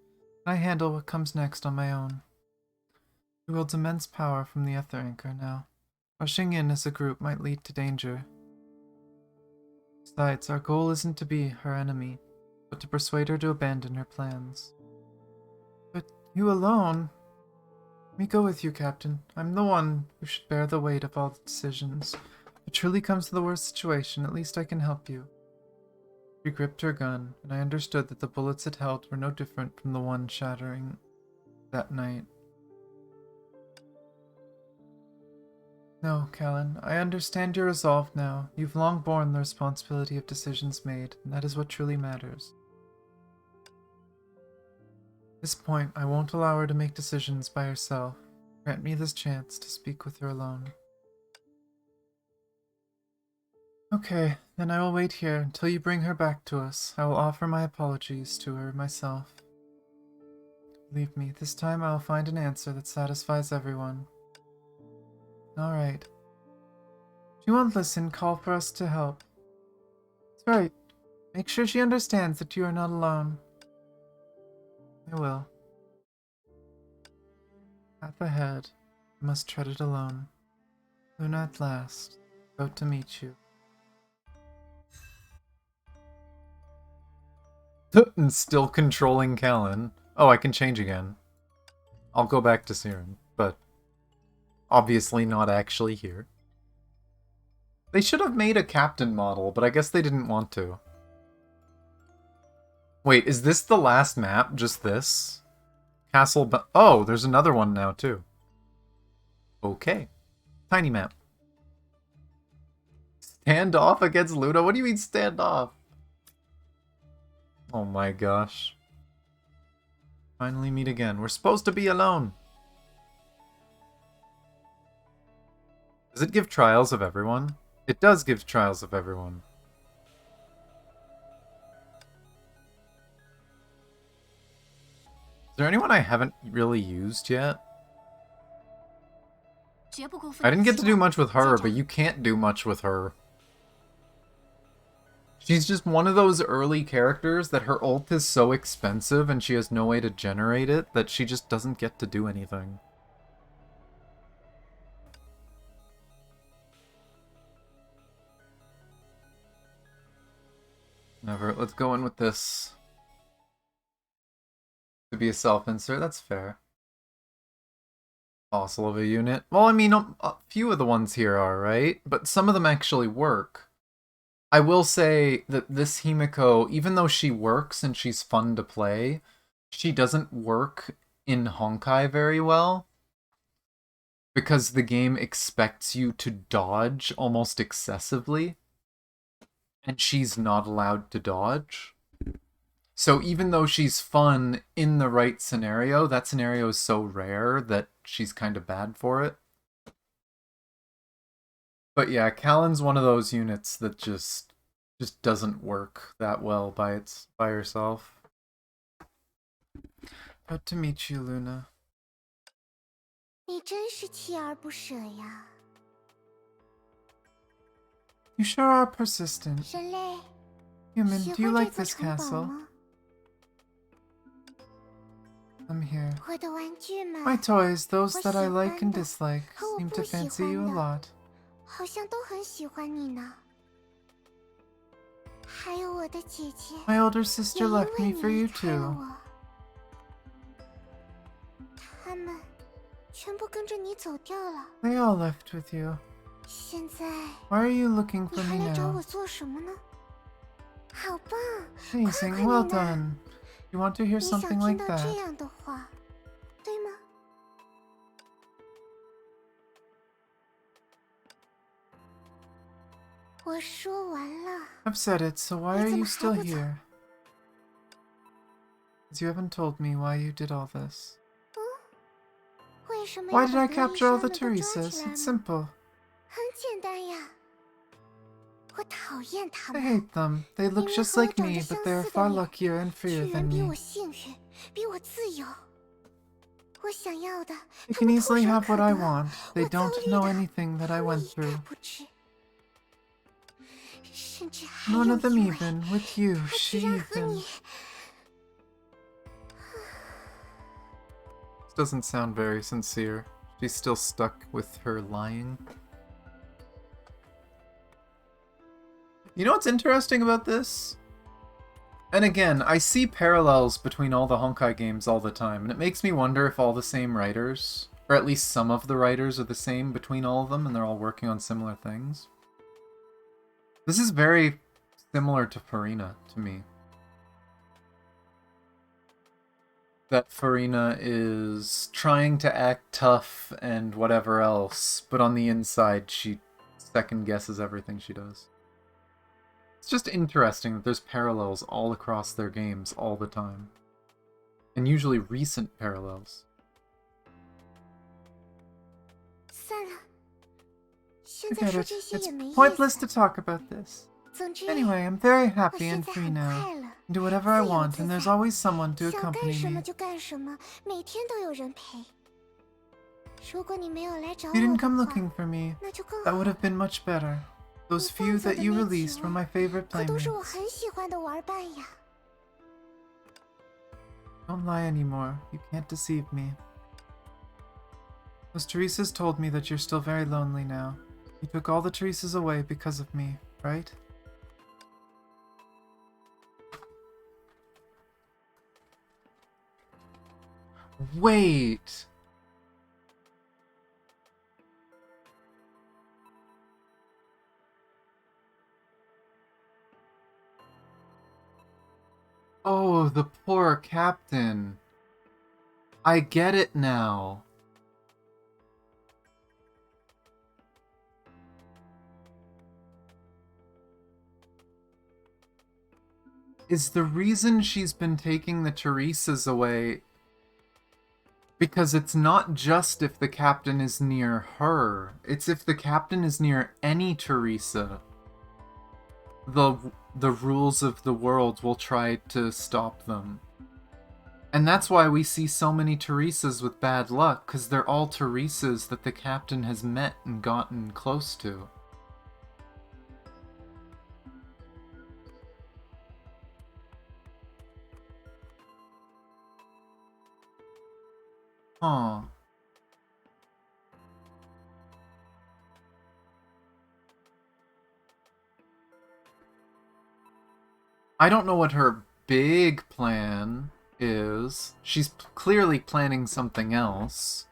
Can I handle what comes next on my own? We wield immense power from the Ether Anchor now. Rushing in as a group might lead to danger. Besides, our goal isn't to be her enemy, but to persuade her to abandon her plans. But you alone? Let me go with you, Captain. I'm the one who should bear the weight of all the decisions. If it truly comes to the worst situation, at least I can help you. She gripped her gun, and I understood that the bullets it held were no different from the one shattering that night. No, Callan, I understand your resolve now. You've long borne the responsibility of decisions made, and that is what truly matters. At this point, I won't allow her to make decisions by herself. Grant me this chance to speak with her alone. Okay, then I will wait here until you bring her back to us. I will offer my apologies to her myself. Believe me, this time I will find an answer that satisfies everyone. Alright. If you won't listen, call for us to help. That's right. Make sure she understands that you are not alone. I will. Path ahead. I must tread it alone. Luna at last. About to meet you. And still controlling Callan. Oh, I can change again. I'll go back to Siren, but obviously not actually here. They should have made a captain model, but I guess they didn't want to. Wait, is this the last map? Just this? Oh, there's another one now, too. Okay. Tiny map. Stand off against Luna? What do you mean stand off? Oh my gosh. Finally meet again. We're supposed to be alone. Does it give trials of everyone? It does give trials of everyone. Is there anyone I haven't really used yet? I didn't get to do much with her, but you can't do much with her. She's just one of those early characters that her ult is so expensive and she has no way to generate it that she just doesn't get to do anything. Never. Let's go in with this. To be a self-insert, that's fair. Fossil of a unit. Well, I mean, a few of the ones here are, right? But some of them actually work. I will say that this Himiko, even though she works and she's fun to play, she doesn't work in Honkai very well. Because the game expects you to dodge almost excessively. And she's not allowed to dodge. So even though she's fun in the right scenario, that scenario is so rare that she's kind of bad for it. But yeah, Callan's one of those units that just doesn't work that well by herself. Proud to meet you, Luna. 你真是锲而不舍呀， You sure are persistent. 人类。 Human, 喜 do you 欢 like 这座 this 城堡 castle? 吗？ I'm here. 我的玩具们 My toys, those 我 that I 喜 like 欢 and 的 dislike, 和我 seem 不 to 喜 fancy you 欢 a 的， lot. 好像都很喜欢你呢。还有我的姐姐， My older 也 sister 因 left 为 me 你 for 离 you 开了 too. 我，他们全部跟着你走掉了。 They all left with you. 现在 Why are you looking 你 for 还 me 来找 now? 我做什么呢？好棒！ Amazing, 夸夸 well 你呢。 done. You want to hear 你想 something 听 like 到这 that? 样的话，对吗？我说完了。 I've said it, so why are 你怎 you 么还 still 不走？ here? Because you haven't told me why you did all this. 为什么 Why 要 did 把 I 德丽 capture all 莎 the 们都抓 Teresas? 起来 It's 吗？ simple. 很简单呀。我讨厌他 I 们， hate them. They 明 look 明 just 和我 like 长 me, 着 but 相 they are 似的 far 脸， luckier and 巨 freer 人 than 比 me. 我幸运，比我自由。我想要的， They 他 can 们 easily 唾手 have 可 what I 得。 want. They 我遭 don't 遇 know 的， anything that 他 I 们 went 一概 through. 不知。甚至还 None 有 of them 一位， even. With you, 他 she 居然和 even. 你。 This doesn't sound very sincere. She's still stuck with her lying. You know what's interesting about this? And again, I see parallels between all the Honkai games all the time, and it makes me wonder if all the same writers, or at least some of the writers are the same between all of them, and they're all working on similar things. This is very similar to Farina, to me. That Farina is trying to act tough and whatever else, but on the inside she second guesses everything she does. It's just interesting that there's parallels all across their games all the time. And usually recent parallels. 算了，现在 Forget 说 it. 这些也 It's 没意 pointless 思 to。talk about this. 总之， Anyway, I'm very 我 happy 现 and 在 free 很 now. 快乐， Do whatever I 自由 want, 自 and there's 在， always someone to 想干 accompany 什么 me. 就干什么，每天都有人陪。如果你没有来找 You 我 didn't 的 come 话， looking for me. 那就更 That 好 would。have been much better. Those 你放 few 走 that 的 you 那 released 几 were 位 my favorite 可都是我 playmates. 很喜欢的玩伴呀。 Don't lie anymore. You can't deceive me. Those Teresas told me that you're still very lonely now. You took all the Teresas away because of me, right? Wait! Oh, the poor captain. I get it now. Is the reason she's been taking the Teresas away Because it's not just if the captain is near her, it's if the captain is near any Teresa. The rules of the world will try to stop them. And that's why we see so many Teresas with bad luck, because they're all Teresas that the captain has met and gotten close to. Huh. I don't know what her big plan is. She's clearly planning something else.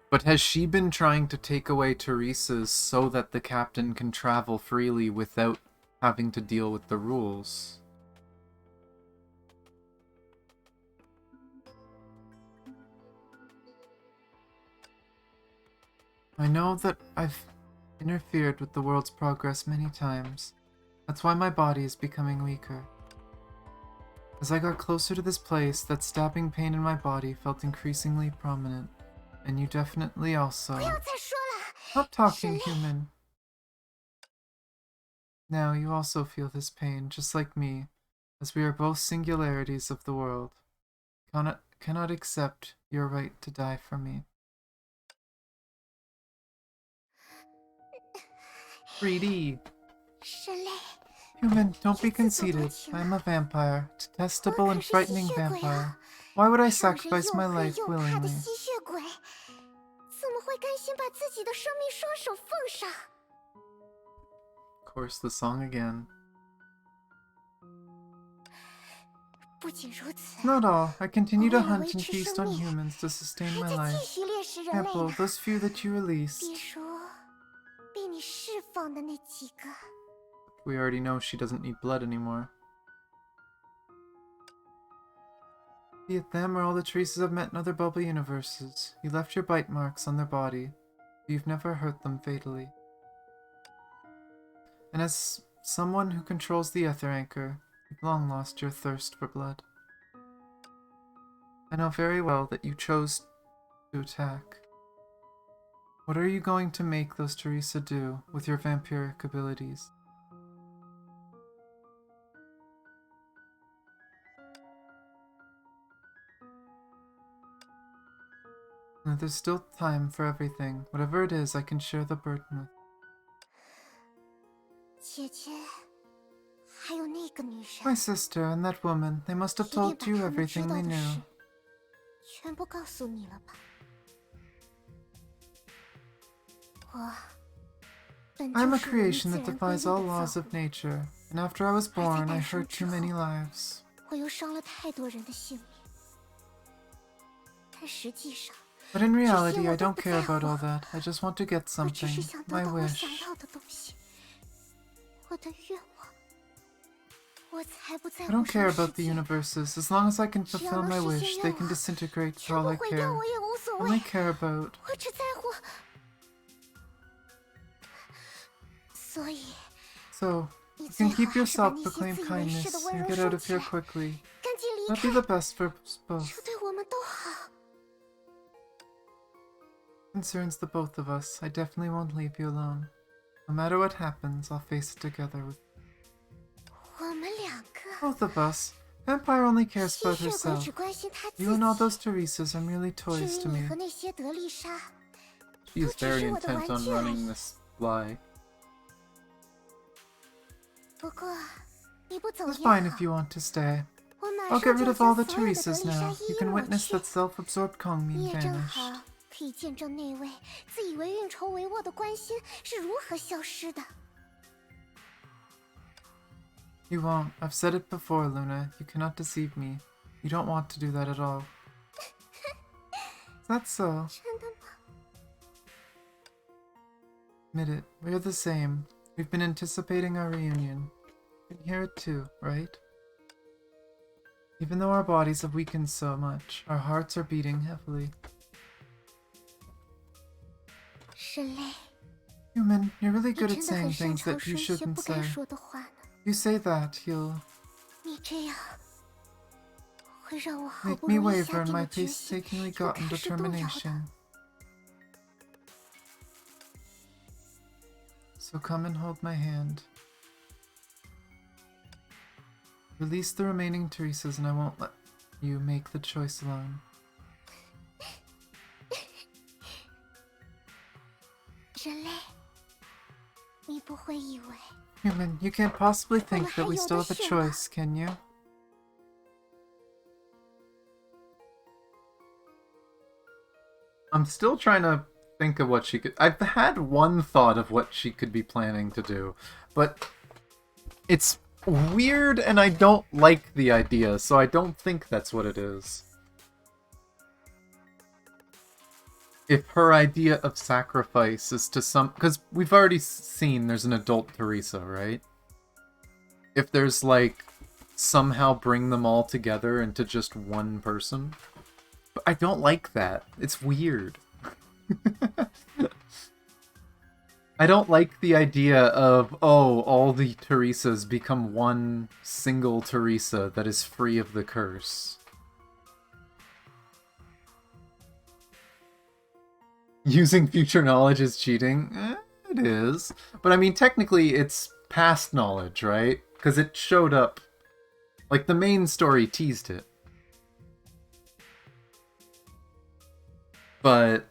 But has she been trying to take away Teresa's so that the captain can travel freely without having to deal with the rules? I know that I've interfered with the world's progress many times. That's why my body is becoming weaker. As I got closer to this place, that stabbing pain in my body felt increasingly prominent. And you definitely also... 不要再说了， Stop talking, 神类。 human. Now you also feel this pain, just like me, as we are both singularities of the world. Cannot accept your right to die for me. 3D. 神类， Human, don't be conceited. I am a vampire, a detestable and frightening vampire. Why would I 让人 sacrifice 又 my 黑 life 又怕的 willingly? 吸血鬼，怎么会甘心把自己的生命双手奉上？ Of course, the song again. 不仅如此， Not all. I continue to 为了 hunt 维 and 持 feast 生 on 命， humans to sustain 还 my 在 life. 继续猎食人类 Example, 呢。 those few that you 比 released. 如被你释放的那几个， We already know she doesn't need blood anymore. Be it them or all the Teresas I've met in other bubble universes, you left your bite marks on their body, but you've never hurt them fatally. And as someone who controls the Ether Anchor, you've long lost your thirst for blood. I know very well that you chose to attack. What are you going to make those Teresa do with your vampiric abilities? Now, there's still time for everything. Whatever it is, I can share the burden with. 姐姐，还有那个女人， My sister and that woman, they must have 一定 told 把 you 他们知 everything 道 they 的 knew. 事全部告诉你了吧？我本 I'm 就 a 是人与 creation 自 that 然 defies 规 all 律的 laws 造 of 物， nature, and after I was born, I 诞生 hurt 之 too many 后 lives. 我又伤了太多人的性命。但实际上， But in 这些 reality, 我 I 都 don't 不 care 在乎 about all that. I just want to get 我只是 something. 想得 My 到我想 wish. 要的东西，我的愿望。我才不在 I 乎 don't 什 care 么世 about the 界， universes. As long as I can 只要 fulfill 能 my 实 wish, 现 they 愿 can 望， disintegrate for 全 all 部 I 毁掉 care. 我也无所 All 谓 I。care about. 我只在乎，所以 So, 你 you 最 can 好 keep 还 your 是把那些 self-proclaimed 自以为是的 kindness 温 and 柔 get 收 out of 起 here 来， quickly. 赶紧离 That'd 开 be，the best for us 这 both. 对我们都好。 Concerns the both of us. I definitely won't leave you alone. No matter what happens, I'll face it together with 我们两个， both of us. Vampire only cares 吸 about 血鬼 herself. 只关心他自 You and all 己。 those Teresas are merely 至 toys 于 to 你 me. 和那些德丽莎， She 都 is 只 very 是我的 intent 玩 on 具而 running 已。 this lie. 不过你不走 It's 也 fine 好 if，you want to stay. 我马 I'll 上 get 就 rid 要 of all 将 the 所有的德 Teresas 丽莎 now. 一 You 一 can 抹 witness 去。 that self-absorbed 你 Kongmin 也正 vanished. 好可以见证那位自以为运筹帷幄的关心是如何消失的。 You won't. I've said it before, Luna. You cannot deceive me. You don't want to do that at all. Is that so? 真的吗？ Admit it. We're the same. We've been anticipating our reunion. You can hear it too, right? Even though our bodies have weakened so much, our hearts are beating heavily. 人类， Human, you're really 你 good 真 at 的很 saying 擅 things 长 that 说 you 一些 shouldn't 不该 say. 说的话呢。 You say that, you'll... 你这样会让我好 Make 不 me 容易 waver 下 in 定 my 的决心 painstakingly 又 gotten 开始动摇的。 determination. So come and hold my hand. Release the remaining Teresas and I won't let you make the choice alone. 人类，你不会以为 Human, you can't possibly think that we还有 still 的 have a 是吗？ choice, can you? I'm still trying to think of what she could... I've had one thought of what she could be planning to do, but it's weird and I don't like the idea, so I don't think that's what it is. If her idea of sacrifice is to some... Because we've already seen there's an adult Teresa, right? If there's, like, somehow bring them all together into just one person. But I don't like that. It's weird. I don't like the idea of, oh, all the Teresas become one single Teresa that is free of the curse. Using future knowledge is cheating? It is. But I mean, technically it's past knowledge, right? Because it showed up. Like, the main story teased it. But...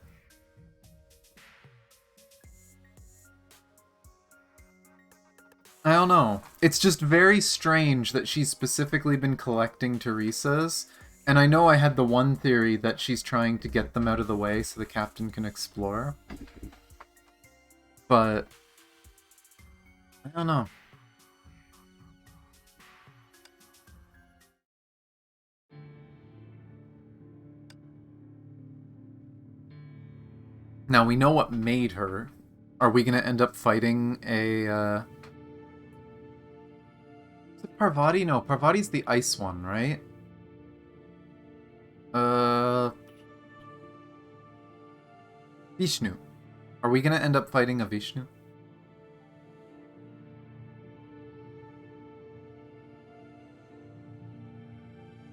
I don't know. It's just very strange that she's specifically been collecting Teresas. And I know I had the one theory that she's trying to get them out of the way so the captain can explore. But... I don't know. Now, we know what made her. Are we gonna end up fighting a, Is it Parvati? No, Parvati's the ice one, right? Vishnu. Are we gonna end up fighting a Vishnu?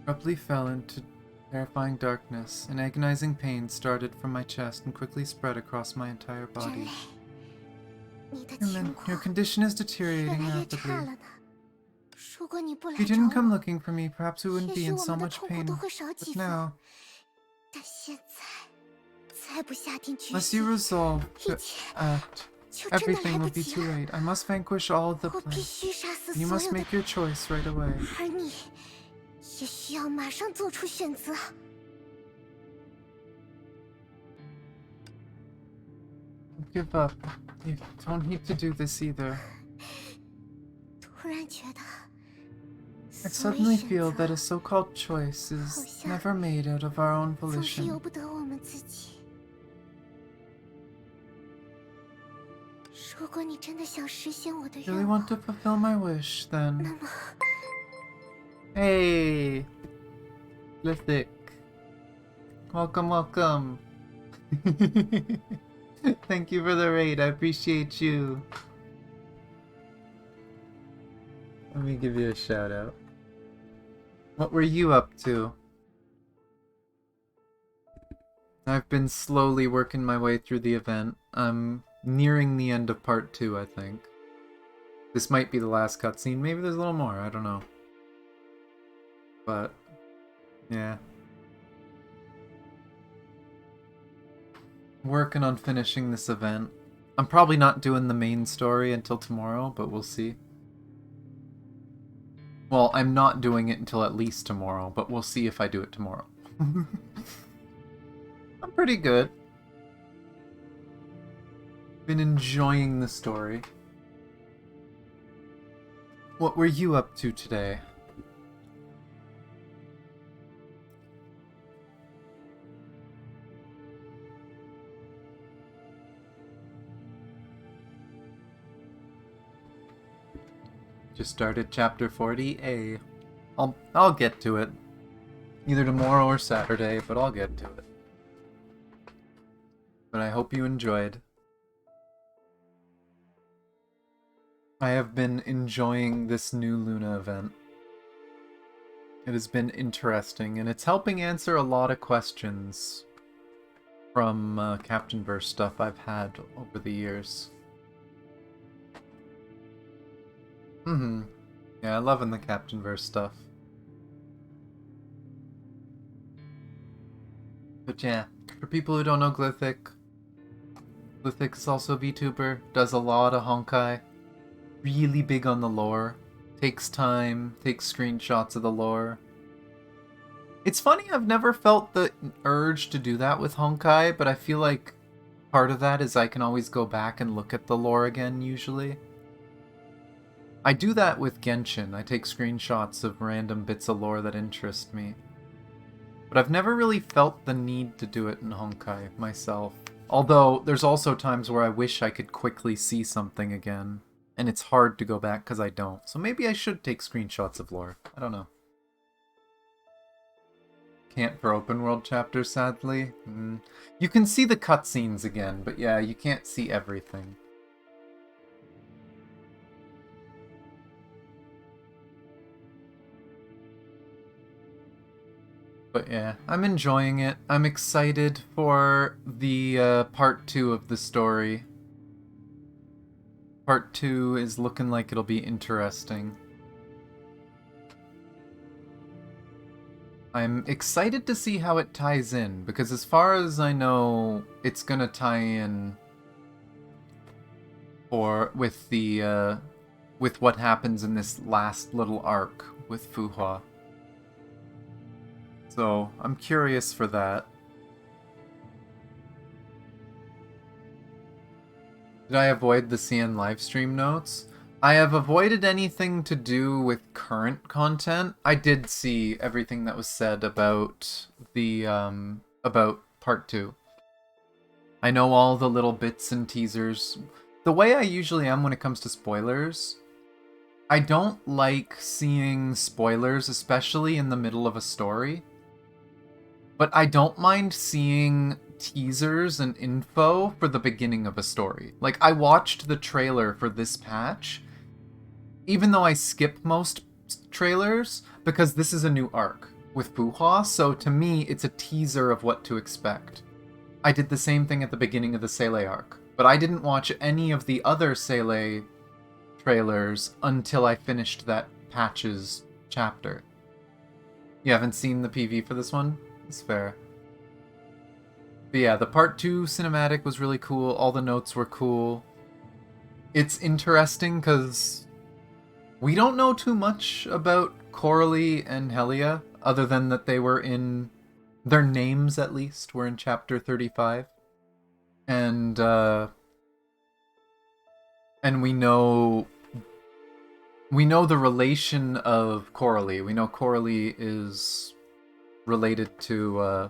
Abruptly fell into terrifying darkness. An agonizing pain started from my chest and quickly spread across my entire 人 body. 类，你的 Human, 情 your 况 condition is 越 deteriorating 来越差 rapidly. 了呢。如果你不 If 来 you 找 didn't come 我， looking for me, perhaps we wouldn't 也 be 许 in 我 so 们的 much 痛苦 pain. 都会少几 But 分。 now, 但现在，再不下定决 unless you 心， resolve 一 to 切 act, 就真的 everything 来 will 不 be 及 too 了。 late. I must vanquish all of the 我必 plague. 须杀死 You 所 must 有的 make your 人， choice right away. 而你也需要马上做出选择。 Don't give up. You don't need to do this either. 突然觉得， I 所谓 suddenly 选 feel that 择 a so-called choice is never made out of our own 总是 volition. 由不得我们自己。如果你真的想实现我的 Really 愿 want 望， to fulfill my wish, 那 then... 么 Hey! Lithik. Welcome, welcome. Thank you for the raid, I appreciate you. Let me give you a shout out. What were you up to? I've been slowly working my way through the event. I'm nearing the end of part 2, I think. This might be the last cutscene. Maybe there's a little more, I don't know. But, yeah. Working on finishing this event. I'm probably not doing the main story until tomorrow, but we'll see. Well, I'm not doing it until at least tomorrow, but we'll see if I do it tomorrow. I'm pretty good. Been enjoying the story. What were you up to today? Just started chapter 40A. I'll get to it. Either tomorrow or Saturday, but I'll get to it. But I hope you enjoyed. I have been enjoying this new Luna event. It has been interesting, and it's helping answer a lot of questions from Captainverse stuff I've had over the years. Yeah, loving the Captainverse stuff. But yeah, for people who don't know Glyphic, Glyphic is also a VTuber, does a lot of Honkai, really big on the lore, takes time, takes screenshots of the lore. It's funny, I've never felt the urge to do that with Honkai, but I feel like part of that is I can always go back and look at the lore again, usually. I do that with Genshin. I take screenshots of random bits of lore that interest me. But I've never really felt the need to do it in Honkai myself. Although, there's also times where I wish I could quickly see something again. And it's hard to go back because I don't. So maybe I should take screenshots of lore. I don't know. Can't for open world chapters, sadly. You can see the cutscenes again, but yeah, you can't see everything. But yeah, I'm enjoying it. I'm excited for the part 2 of the story. Part 2 is looking like it'll be interesting. I'm excited to see how it ties in, because as far as I know, it's gonna tie in with what happens in this last little arc with Fuhua. So, I'm curious for that. Did I avoid the CN livestream notes? I have avoided anything to do with current content. I did see everything that was said about the about part 2. I know all the little bits and teasers. The way I usually am when it comes to spoilers, I don't like seeing spoilers, especially in the middle of a story. But I don't mind seeing teasers and info for the beginning of a story. Like, I watched the trailer for this patch, even though I skip most trailers, because this is a new arc with Fuhua, so to me, it's a teaser of what to expect. I did the same thing at the beginning of the Seele arc, but I didn't watch any of the other Seele trailers until I finished that patch's chapter. You haven't seen the PV for this one? It's fair. But yeah, the part 2 cinematic was really cool. All the notes were cool. It's interesting because we don't know too much about Coralie and Helia, other than that they were in... Their names, at least, were in Chapter 35. And we know the relation of Coralie. We know Coralie is related to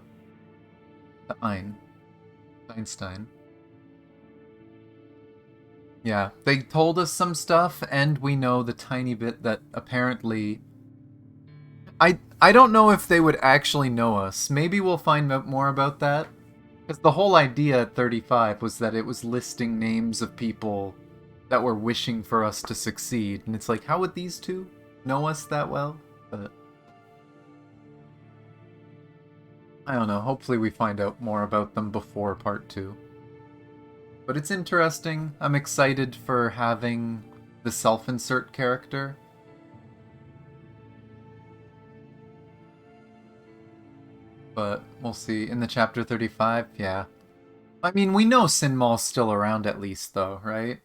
Einstein. Yeah, they told us some stuff, and we know the tiny bit that apparently... I don't know if they would actually know us. Maybe we'll find out more about that. Because the whole idea at 35 was that it was listing names of people that were wishing for us to succeed. And it's like, how would these two know us that well? But I don't know. Hopefully we find out more about them before part 2. But it's interesting. I'm excited for having the self-insert character. But we'll see. In the chapter 35, yeah. I mean, we know Sinmal's still around at least, though, right?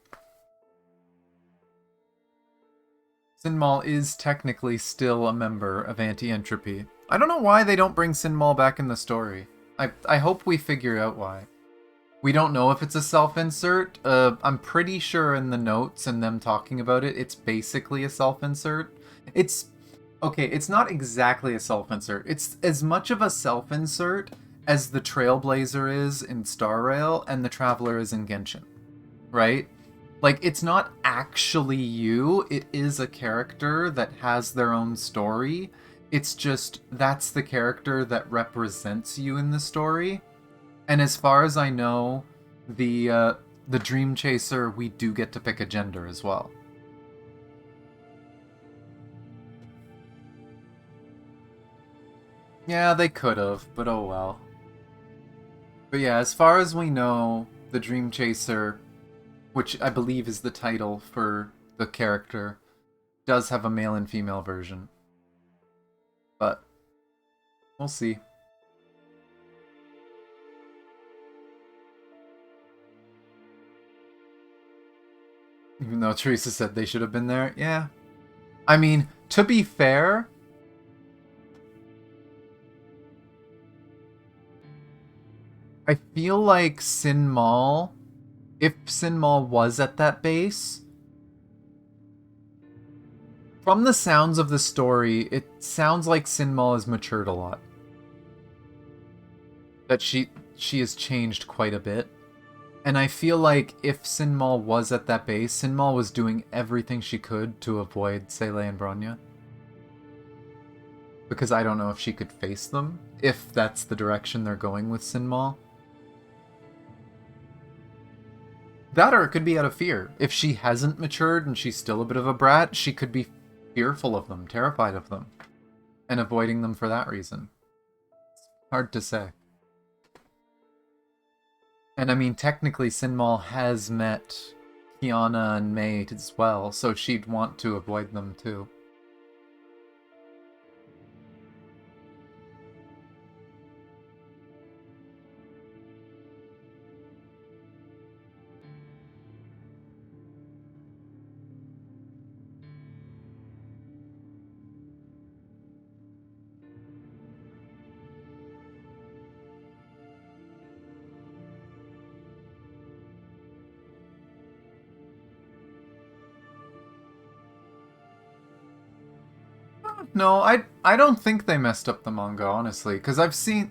Sinmal is technically still a member of Anti-Entropy. I don't know why they don't bring Sinmal back in the story. I hope we figure out why. We don't know if it's a self-insert. I'm pretty sure in the notes and them talking about it, it's basically a self-insert. Okay, it's not exactly a self-insert. It's as much of a self-insert as the Trailblazer is in Star Rail and the Traveler is in Genshin, right? Like, it's not actually you. It is a character that has their own story. It's just, that's the character that represents you in the story. And as far as I know, the Dream Chaser, we do get to pick a gender as well. Yeah, they could have, but oh well. But yeah, as far as we know, the Dream Chaser, which I believe is the title for the character, does have a male and female version. But we'll see. Even though Teresa said they should have been there, yeah. I mean, to be fair, I feel like Sin Mall, if Sin Mall was at that base, from the sounds of the story, it sounds like Sin Mall has matured a lot. That she has changed quite a bit. And I feel like if Sin Mall was at that base, Sin Mall was doing everything she could to avoid Seele and Bronya. Because I don't know if she could face them, if that's the direction they're going with Sin Mall. That or it could be out of fear. If she hasn't matured and she's still a bit of a brat, she could be fearful of them, terrified of them, and avoiding them for that reason. Hard to say. And I mean, technically, Sin Mall has met Kiana and May as well, so she'd want to avoid them too. No, I don't think they messed up the manga, honestly, because I've seen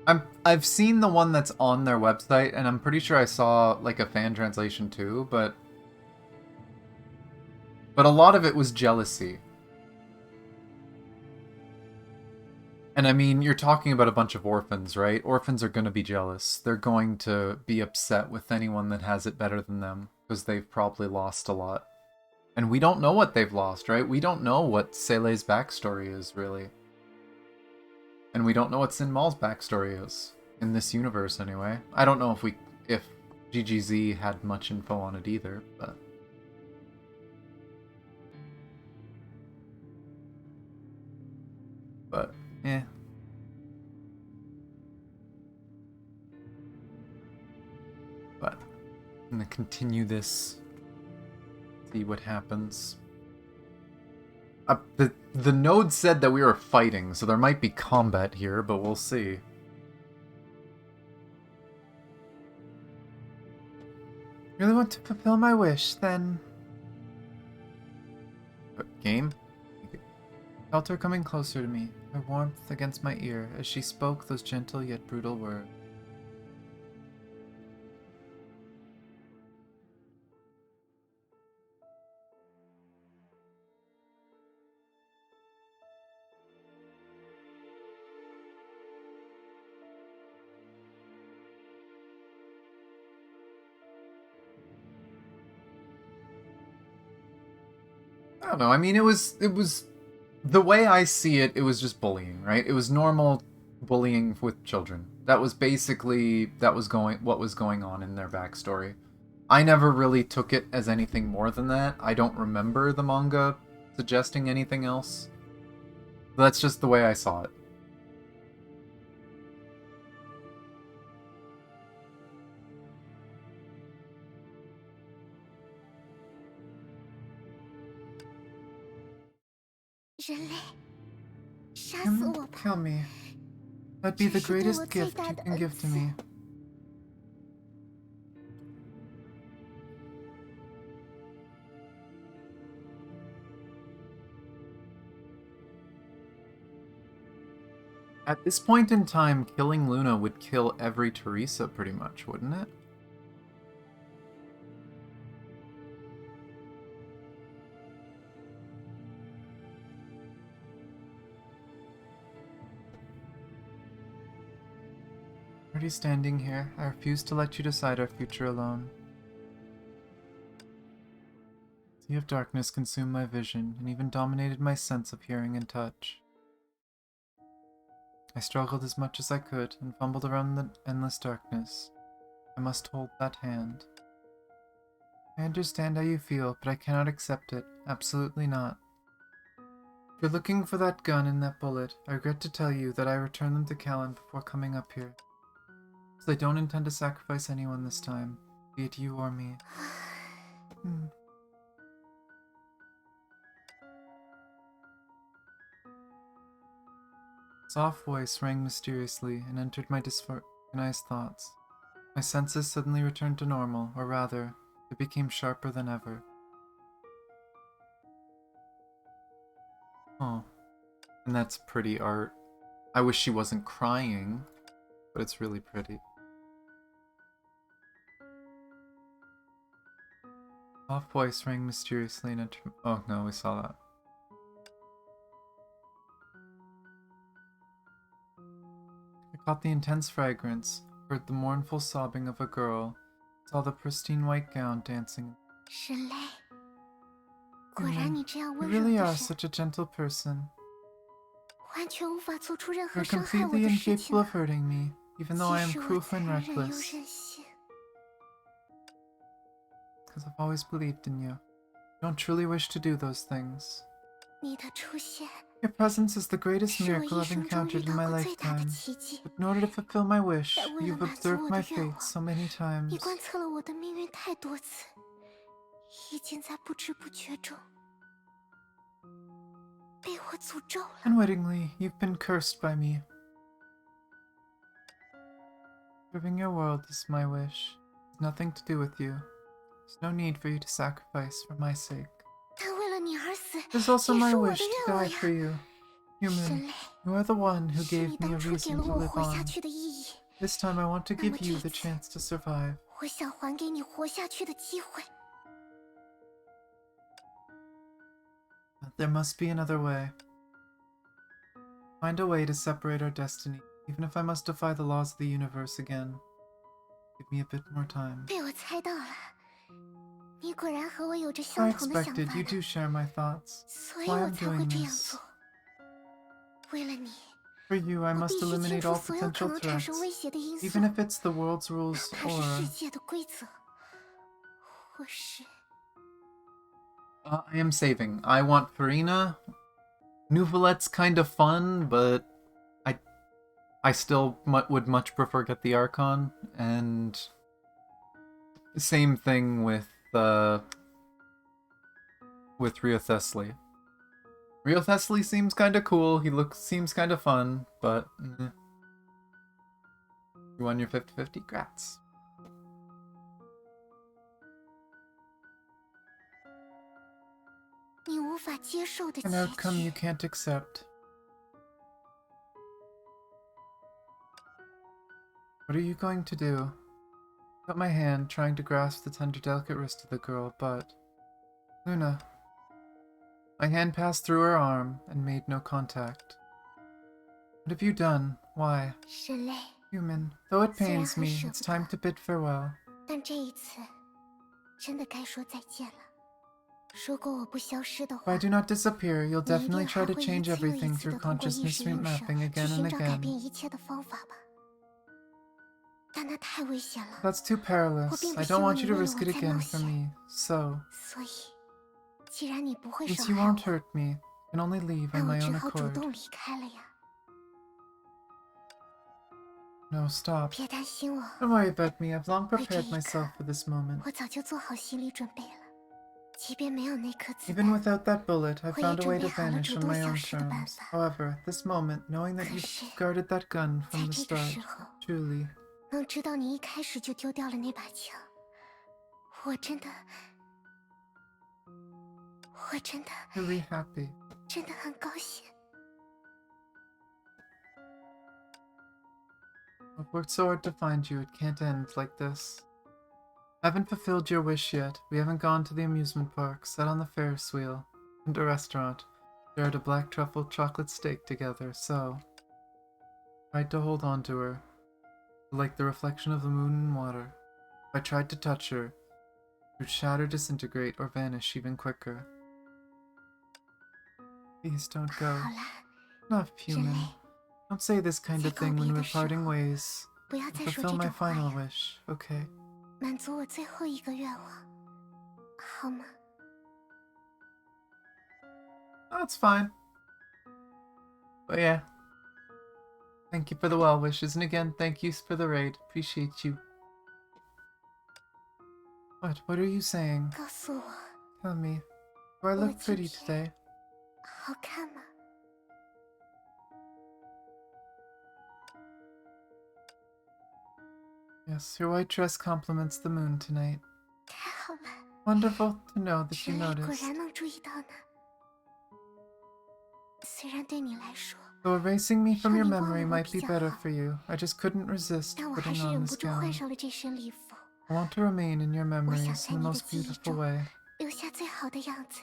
the one that's on their website, and I'm pretty sure I saw like a fan translation too, but a lot of it was jealousy. And I mean, you're talking about a bunch of orphans, right? Orphans are going to be jealous. They're going to be upset with anyone that has it better than them, because they've probably lost a lot. And we don't know what they've lost, right? We don't know what Sele's backstory is, really. And we don't know what Sin Mall's backstory is. In this universe, anyway. I don't know if GGZ had much info on it either, but... yeah. But, I'm gonna continue this. See what happens. The node said that we were fighting, so there might be combat here, but we'll see. Really want to fulfill my wish, then... Game? Felt her coming closer to me, her warmth against my ear, as she spoke those gentle yet brutal words. I don't know, I mean, it was... The way I see it, it was just bullying, right? It was normal bullying with children. That was basically... what was going on in their backstory. I never really took it as anything more than that. I don't remember the manga suggesting anything else. That's just the way I saw it. Kill me. That'd be the greatest gift you can give to me. At this point in time, killing Luna would kill every Teresa, pretty much, wouldn't it? Already standing here, I refuse to let you decide our future alone. The sea of darkness consumed my vision, and even dominated my sense of hearing and touch. I struggled as much as I could and fumbled around the endless darkness. I must hold that hand. I understand how you feel, but I cannot accept it. Absolutely not. If you're looking for that gun and that bullet, I regret to tell you that I returned them to Callan before coming up here. So I don't intend to sacrifice anyone this time, be it you or me. A soft voice rang mysteriously and entered my disorganized thoughts. My senses suddenly returned to normal, or rather, they became sharper than ever. Oh, and that's pretty art. I wish she wasn't crying, but it's really pretty. Soft voice rang mysteriously and entered. Oh no, we saw that. I caught the intense fragrance, heard the mournful sobbing of a girl, saw the pristine white gown dancing. 人类，果然你这样 You 温柔 really 的 are 人， such a gentle person. 完全无法做出任何 You're 伤害我 completely 的事情 incapable 的。 of hurting me, even though I 即 am 使我 cruel 残 and 忍又 reckless. 任性， Because I've always believed in you. I don't truly wish to do those things. 你的出现 Your presence is the greatest 是我 miracle 一 I've 生中遇 encountered in 到 my 过最大的 lifetime. 奇迹。 But in order to fulfill my wish, 但为了 you've 满足 observed 我 my 的愿 fate 望， so many 你 times. 观测了我的命运太多次，已经在不知不觉中被我诅咒了。 Unwittingly, you've been cursed by me. Serving your world is my wish. It's nothing to do with you. There's no need for you to sacrifice for my sake. 但为了你而死， It's also 也 my 是我的 wish to 愿望 die 呀。 for you. 人 Human, 类， you are the one who 是 gave 你 me a 当初给 reason 了 to 我 live 活下 on. 去的意义。 This time I want to give you the Namaste. chance to survive. 我想还给你活下去的机会。 There must be another way. Find a way to separate our destiny, even if I must defy the laws of the universe again. Give me a bit more time. 被我猜到了，你果然和我有着 I 相同的想 expected 法 you 呢， do share my thoughts. 所以 Why 我 I'm 才会 doing 这样 this. 做。为了你， For you, I 我 must 必须 eliminate 清除 all 所有可 potential 能产 threats, 生威胁的因素， even if it's the world's rules 它是世 or... 界的规则，或是 I am saving. I want Farina. Nouvelette's kind of fun, but I still would much prefer get the Archon, and same thing with Rio Thesli. Rio Thesli seems kind of cool. Seems kind of fun, but you won your 50-50. Grats. 你无法接受的 An 结 outcome you 局。 can't accept. What are you going to do? I got my hand, trying to grasp the tender, delicate wrist of the girl, but... Luna. My hand passed through her arm and made no contact. What have you done? Why? 人类， Human. Though it 虽然 pains 很 me, 舍 it's 不 time 得， to bid farewell. 但这一次真的该说再见了。如果我不消失的 If 话， I do not disappear, you'll 你一 definitely 定还 try to 会一 change 次又一 everything 次 through 的通过意 consciousness 识用手 remapping 去 again 寻 and 找改 again. 变一切的方法吧。但那太危险了， That's too 我 perilous. 并不 I 希 don't 望 want 你 you to 为了 risk 我 it 再冒 again for 险。 me. So, 所以，既然你不会 since 伤 you 害 won't 我， hurt me, I can only leave 那 on 我 my 只 own 好主 accord. 动离开了呀。 No, stop. 别担心我， Don't worry about me. I've long 为这 prepared 一刻， myself for this moment. 我早就做好心理准备了。即便没有那颗子 Even 弹， without that bullet, I've 我也 found a 准 way 备 to 好了 vanish 主 on 动 my 消 own 失的办 terms. 法。 However, at this moment, knowing that 可 you've 是， guarded that gun 在 from the 这个 start, 时候， truly, 能知道你一开始就丢掉了那把枪，我真的 really happy. 真的很高兴。 I've worked so hard to find you, it can't end like this. I haven't fulfilled your wish yet. We haven't gone to the amusement park, sat on the Ferris wheel, and a restaurant, shared a black truffle chocolate steak together, so... I tried to hold on to her, like the reflection of the moon in water. If I tried to touch her, she would shatter, disintegrate, or vanish even quicker. Please don't go. 好了， Enough, 人类， human. Don't say this kind of thing when we're parting ways. 不要 I'll 再说 fulfill 这 my 种话 final 呀， wish, okay? 满足我最后一个愿望，好吗？ That's fine. But yeah. Thank you for the well wishes, and again, thank you for the raid. Appreciate you. What? What are you saying? 告诉我， Tell me. Do I look pretty today? 好看吗？ Yes, your white dress complements the moon tonight. 太好了， Wonderful to know that 人 you 类果 noticed. 然能注意到呢。虽然对你来说， Though erasing me from your 让你忘了 memory 我 might 比 be 较 better 好， for you, I just couldn't resist 但我还 putting 是 on 忍 this 不住换 gown. 上了这身礼服。 I want to remain in your 我想 memories 在 in the 你的 most 记忆 beautiful 中 way. 留下最好的样子。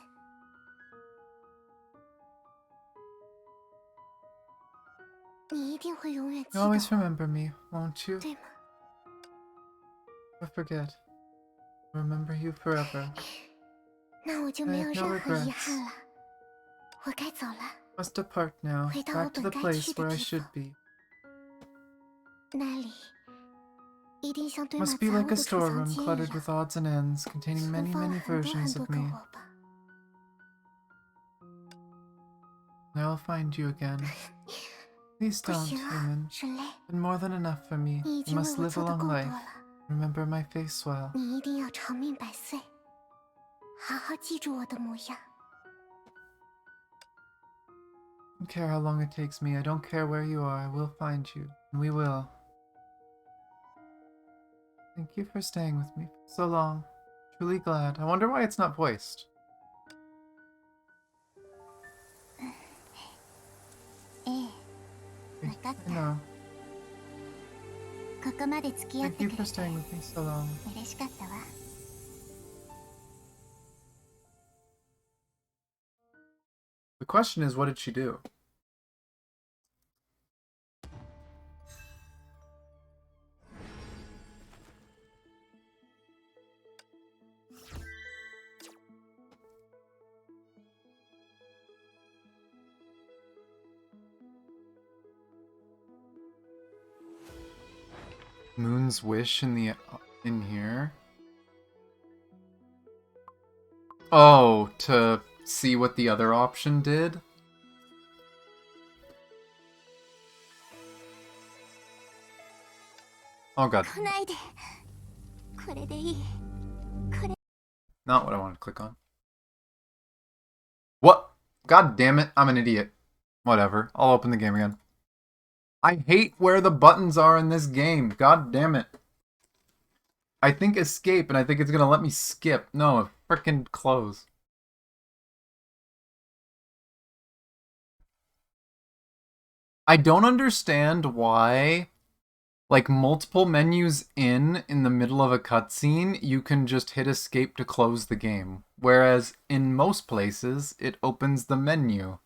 你一定会永远记 You 得 always 我， remember me, won't you? 对吗？ Never forget. I'll remember you forever. 那我就 I 没有 have no 任何遗 regrets. 憾了。我该走了， Must depart now, 回到 back 我 to 本 the 该去 place 的 where I 地 should 方。 be. 那里一定像堆满 Must be 杂物 like a 的储藏 storeroom 间一 cluttered 样， with odds and ends, containing 存 many, 放了 many 很多很 versions 多 of 个 me. 我吧。 I'll find you again. Please 不 don't, 行啊， human. 人类， Been more than enough for me. 你已 You 经为 must 我 live 做 a 的 long 够多 life. 了， Remember my face well. 你一定要长命百岁，好好记住我的模样。 I don't care how long it takes me. I don't care where you are. I will find you. And we will. Thank you for staying with me for so long. Truly glad. I wonder why it's not voiced. ええ、わかっ I た。 know. ここまで付き合っ Thank て you く for れて staying with me so long. 嬉しかったわ。 The question is, what did she do? Moon's wish in here. Oh, to see what the other option did? Oh god. 来ないで。これでいい。これ。 Not what I want to click on. What? God damn it, I'm an idiot. Whatever, I'll open the game again. I hate where the buttons are in this game. God damn it. I think escape, and I think it's gonna let me skip. No, frickin' close. I don't understand why, like, multiple menus in the middle of a cutscene, you can just hit escape to close the game. Whereas in most places, it opens the menu.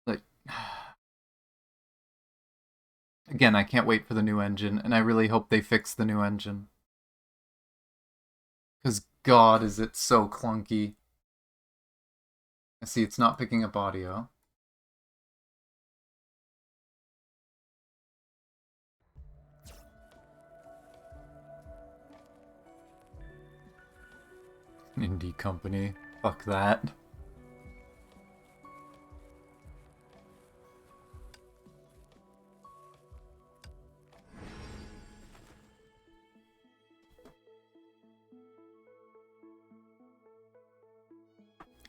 Like, again, I can't wait for the new engine, and I really hope they fix the new engine. Because god, is it so clunky. I see it's not picking up audio. Indie company. Fuck that.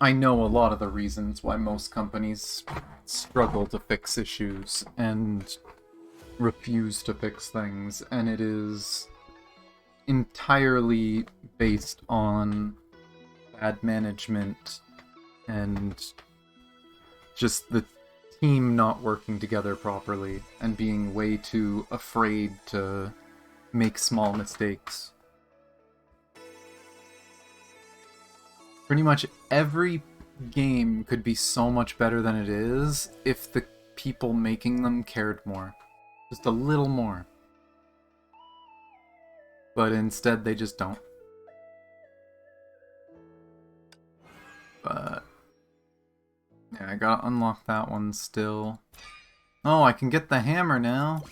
I know a lot of the reasons why most companies struggle to fix issues and refuse to fix things, and it is entirely based on bad management and just the team not working together properly and being way too afraid to make small mistakes. Pretty much every game could be so much better than it is if the people making them cared more. Just a little more. But instead they just don't. But yeah, I gotta unlock that one still. Oh, I can get the hammer now.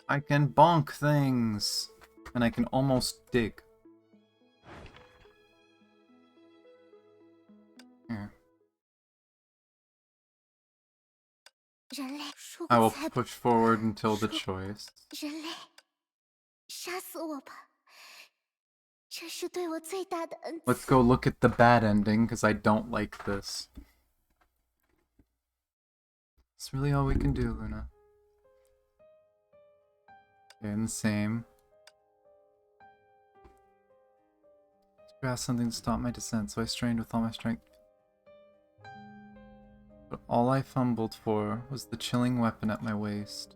I can bonk things. And I can almost dig. Here. 人类，如 I 果 will 再不 push forward until the choice. 人类，杀死我吧！这是对我最大的恩 Let's 赐。 go look at the bad ending, because I don't like this. It's really all we can do, Luna. Okay, and the same. To grasp something to stop my descent, so I strained with all my strength. But all I fumbled for was the chilling weapon at my waist.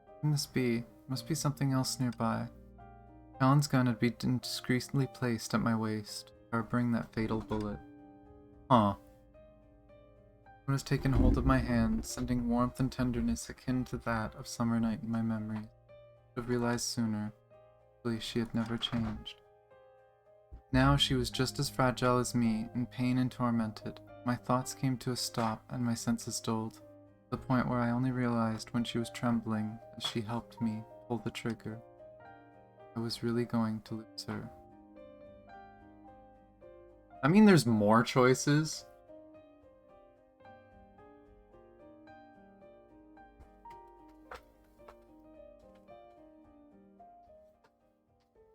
What can this be? Must be something else nearby. Alan's gun had been indiscreetly placed at my waist, harboring that fatal bullet. Huh. It has taken hold of my hand, sending warmth and tenderness akin to that of summer night in my memory. Should have realized sooner. Really, she had never changed. Now she was just as fragile as me, in pain and tormented. My thoughts came to a stop, and my senses dulled, to the point where I only realized when she was trembling as she helped me pull the trigger. I was really going to lose her. I mean, there's more choices.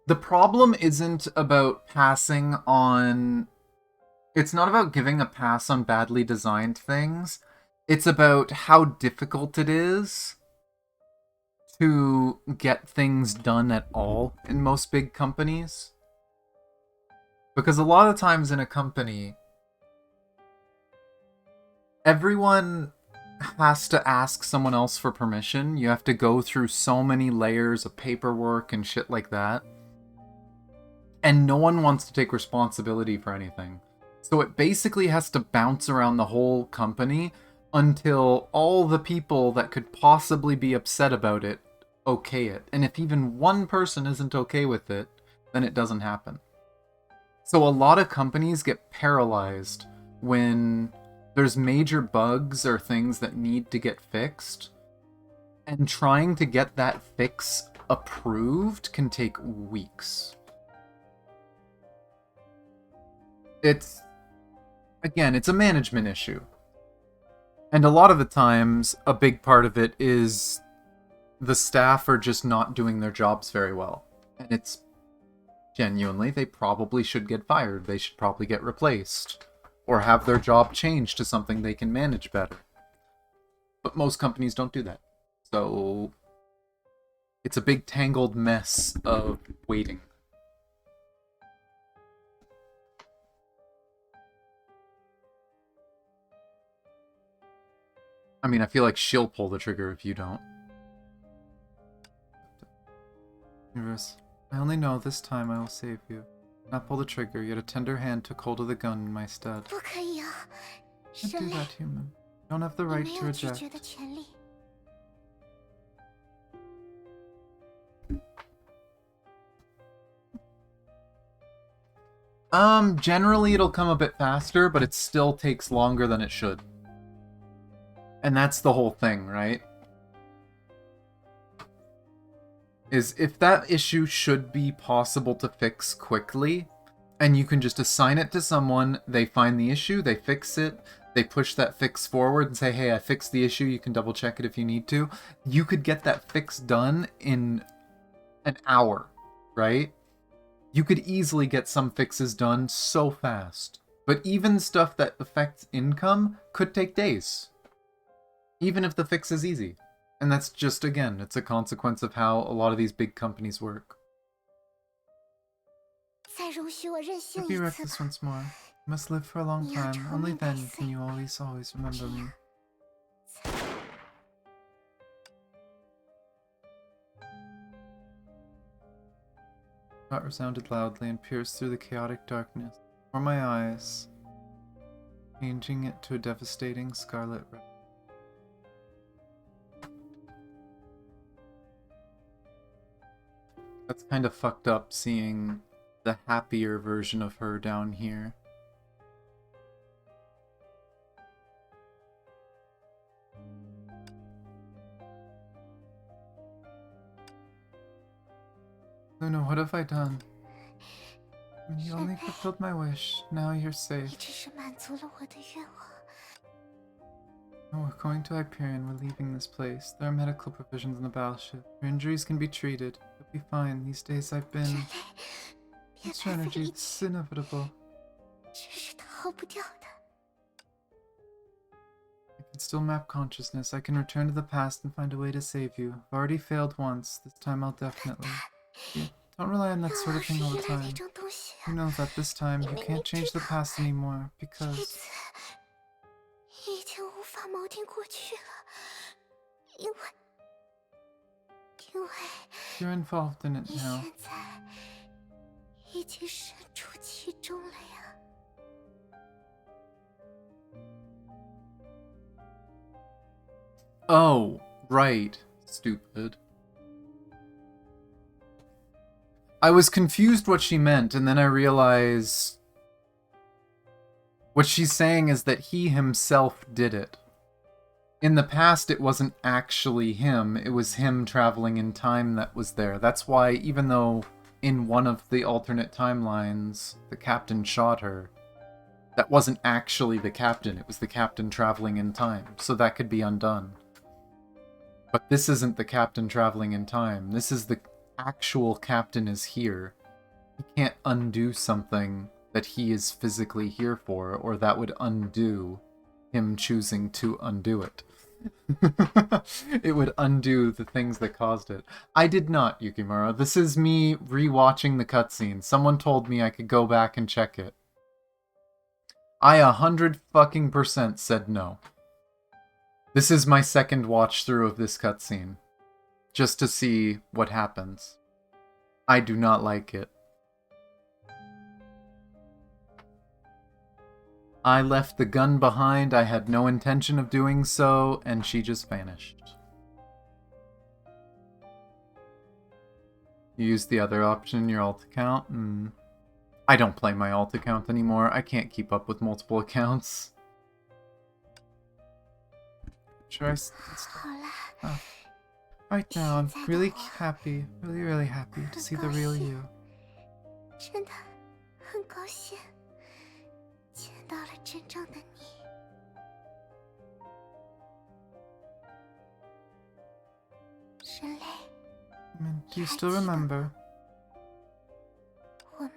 The problem isn't about passing on... It's not about giving a pass on badly designed things. It's about how difficult it is to get things done at all in most big companies. Because a lot of times in a company, everyone has to ask someone else for permission. You have to go through so many layers of paperwork and shit like that. And no one wants to take responsibility for anything. So it basically has to bounce around the whole company until all the people that could possibly be upset about it okay it. And if even one person isn't okay with it, then it doesn't happen. So a lot of companies get paralyzed when there's major bugs or things that need to get fixed. And trying to get that fix approved can take weeks. It's, again, it's a management issue. And a lot of the times, a big part of it is the staff are just not doing their jobs very well. And it's genuinely, they probably should get fired. They should probably get replaced. Or have their job changed to something they can manage better. But most companies don't do that. So it's a big tangled mess of waiting. I mean, I feel like she'll pull the trigger if you don't. Universe, I only know this time I will save you. Not pull the trigger, yet a tender hand took hold of the gun in my stead. 不可以啊， Can't 人 do 类， that, human. You don't have the 你 right 没 to 有拒 reject. 绝的权利。 Generally it'll come a bit faster, but it still takes longer than it should. And that's the whole thing, right? Is if that issue should be possible to fix quickly, and you can just assign it to someone, they find the issue, they fix it, they push that fix forward and say, hey, I fixed the issue, you can double check it if you need to. You could get that fix done in an hour, right? You could easily get some fixes done so fast. But even stuff that affects income could take days. Even if the fix is easy. And that's just, again, it's a consequence of how a lot of these big companies work. 再容许我任性 Let me 一 wreck 次 this 吧。 once more. You must live for a long 你要 time. 长 Only 命百 then 岁。 can you always remember me. Shot resounded loudly and pierced through the chaotic darkness. Before my eyes, changing it to a devastating scarlet red. That's kind of fucked up seeing the happier version of her down here. Luna, what have I done? You only fulfilled my wish. Now you're 你 safe. 只是满足了我的愿望。 Oh, we're going to Hyperion. We're leaving this place. There are medical provisions in the battleship. Your injuries can be treated. You'll be fine. These days I've been... 别 It's 白费 energy. 力 It's 气， inevitable. 这是逃不掉的。 I can still map consciousness. I can return to the past and find a way to save you. I've already failed once. This time I'll definitely... Yeah, don't rely on that 愿 sort 望 of 是 thing all 依 the 赖那 time. 种东西 You know that this time you can't change the past anymore 这 because... 次已经无法锚定过去了，因为 You're involved in it 你 now. 现在已经身处其中了呀。 Oh, right. Stupid. I was confused what she meant, and then I realized... What she's saying is that he himself did it. In the past, it wasn't actually him. It was him traveling in time that was there. That's why, even though in one of the alternate timelines, the captain shot her, that wasn't actually the captain. It was the captain traveling in time. So that could be undone. But this isn't the captain traveling in time. This is the actual captain is here. He can't undo something that he is physically here for, or that would undo him choosing to undo it. It would undo the things that caused it. I did not, Yukimura. This is me rewatching the cutscene. Someone told me I could go back and check it. I 100% said no. This is my second watch through of this cutscene. Just to see what happens. I do not like it. I left the gun behind, I had no intention of doing so, and she just vanished. You used the other option in your alt account? I don't play my alt account anymore. I can't keep up with multiple accounts. Sure, I... 好啦， Oh. Right now, I'm really happy, really happy to see the real you. 真的很高兴见到了真正的你。人类， Do you still remember? 我们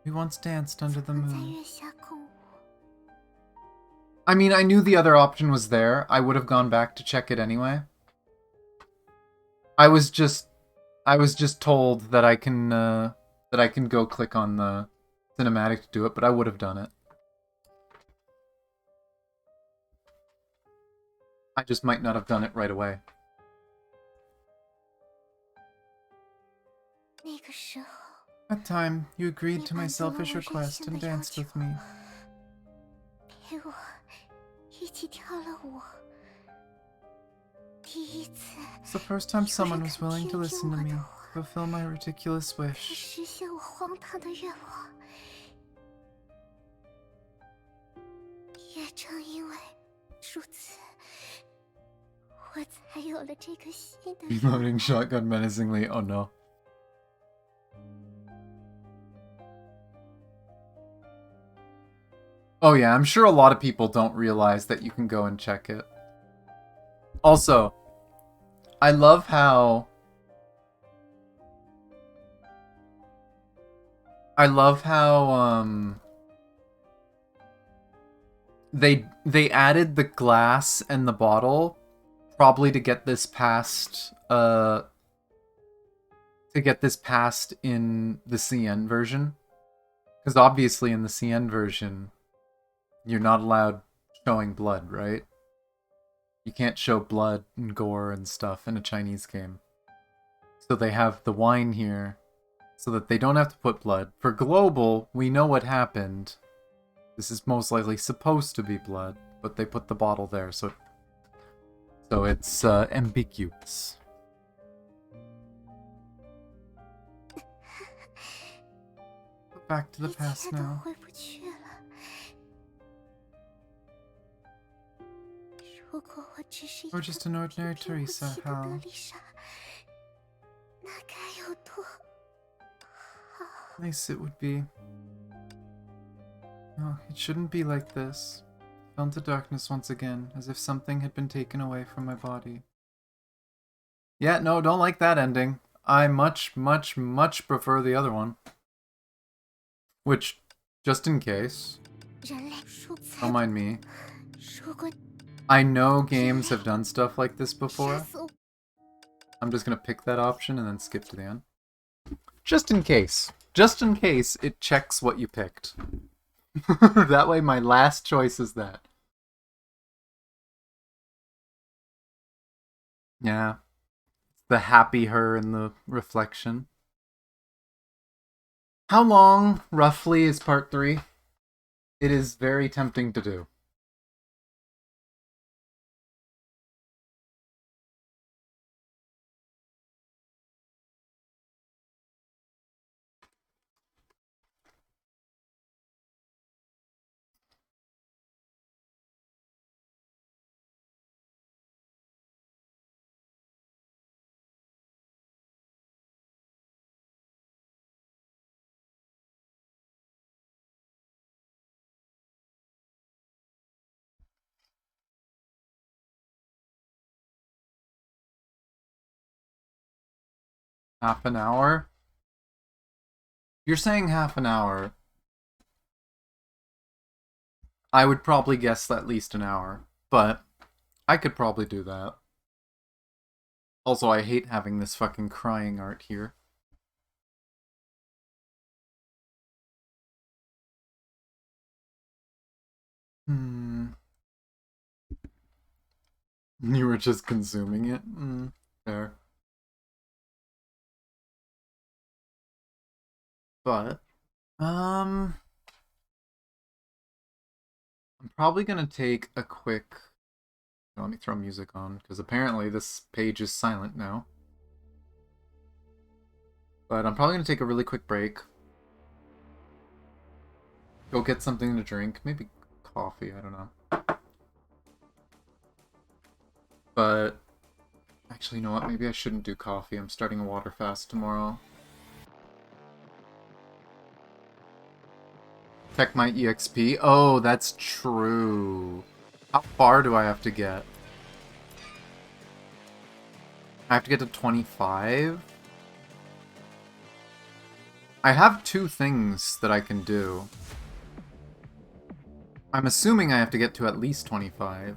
We once danced under the 曾在 moon. 月下共舞。 I mean, I knew the other option was there. I would have gone back to check it anyway. I was just told that I can go click on the cinematic to do it, but I would have done it. I just might not have done it right away. 那个时候， That time, you agreed 你 to my 满足了 selfish 我任 request 性 and 的要 danced 求 with me. 陪我一起跳了舞。第一次 It's the first time someone was willing to listen to me, 有人肯听我的话。 fulfill my ridiculous 可 wish. 实现我荒唐的愿望。也正因为如此，我才有了这个新的愿望。 Reloading shotgun menacingly. Oh no. Oh yeah, I'm sure a lot of people don't realize that you can go and check it. Also, I love how... They added the glass and the bottle probably to get this past in the CN version. Because obviously in the CN version, you're not allowed showing blood, right? You can't show blood and gore and stuff in a Chinese game. So they have the wine here so that they don't have to put blood. For global, we know what happened. This is most likely supposed to be blood, but they put the bottle there, so it's ambiguous. Back to the 一 past 切都 now. 回不去了。如果我只是一 Or 个 just an ordinary 平平无 Teresa, 奇的 how? 德丽莎，那该有多 nice it would be. Oh, it shouldn't be like this. I fell into darkness once again, as if something had been taken away from my body. Yeah, no, don't like that ending. I much, much, much prefer the other one. Which, just in case, 人类如此 don't mind me. 如果 I know games have done stuff like this 杀 before. 死我， I'm just gonna pick that option and then skip to the end. Just in case. Just in case it checks what you picked. That way my last choice is that. Yeah. The happy her in the reflection. How long, roughly, is part 3? It is very tempting to do. Half an hour? You're saying half an hour. I would probably guess at least an hour, but I could probably do that. Also, I hate having this fucking crying art here. You were just consuming it? Fair. But, I'm probably gonna take a quick... Let me throw music on, because apparently this page is silent now. But I'm probably gonna take a really quick break. Go get something to drink. Maybe coffee, I don't know. But, actually, you know what? Maybe I shouldn't do coffee. I'm starting a water fast tomorrow. Check my EXP. Oh, that's true. How far do I have to get? I have to get to 25? I have 2 things that I can do. I'm assuming I have to get to at least 25.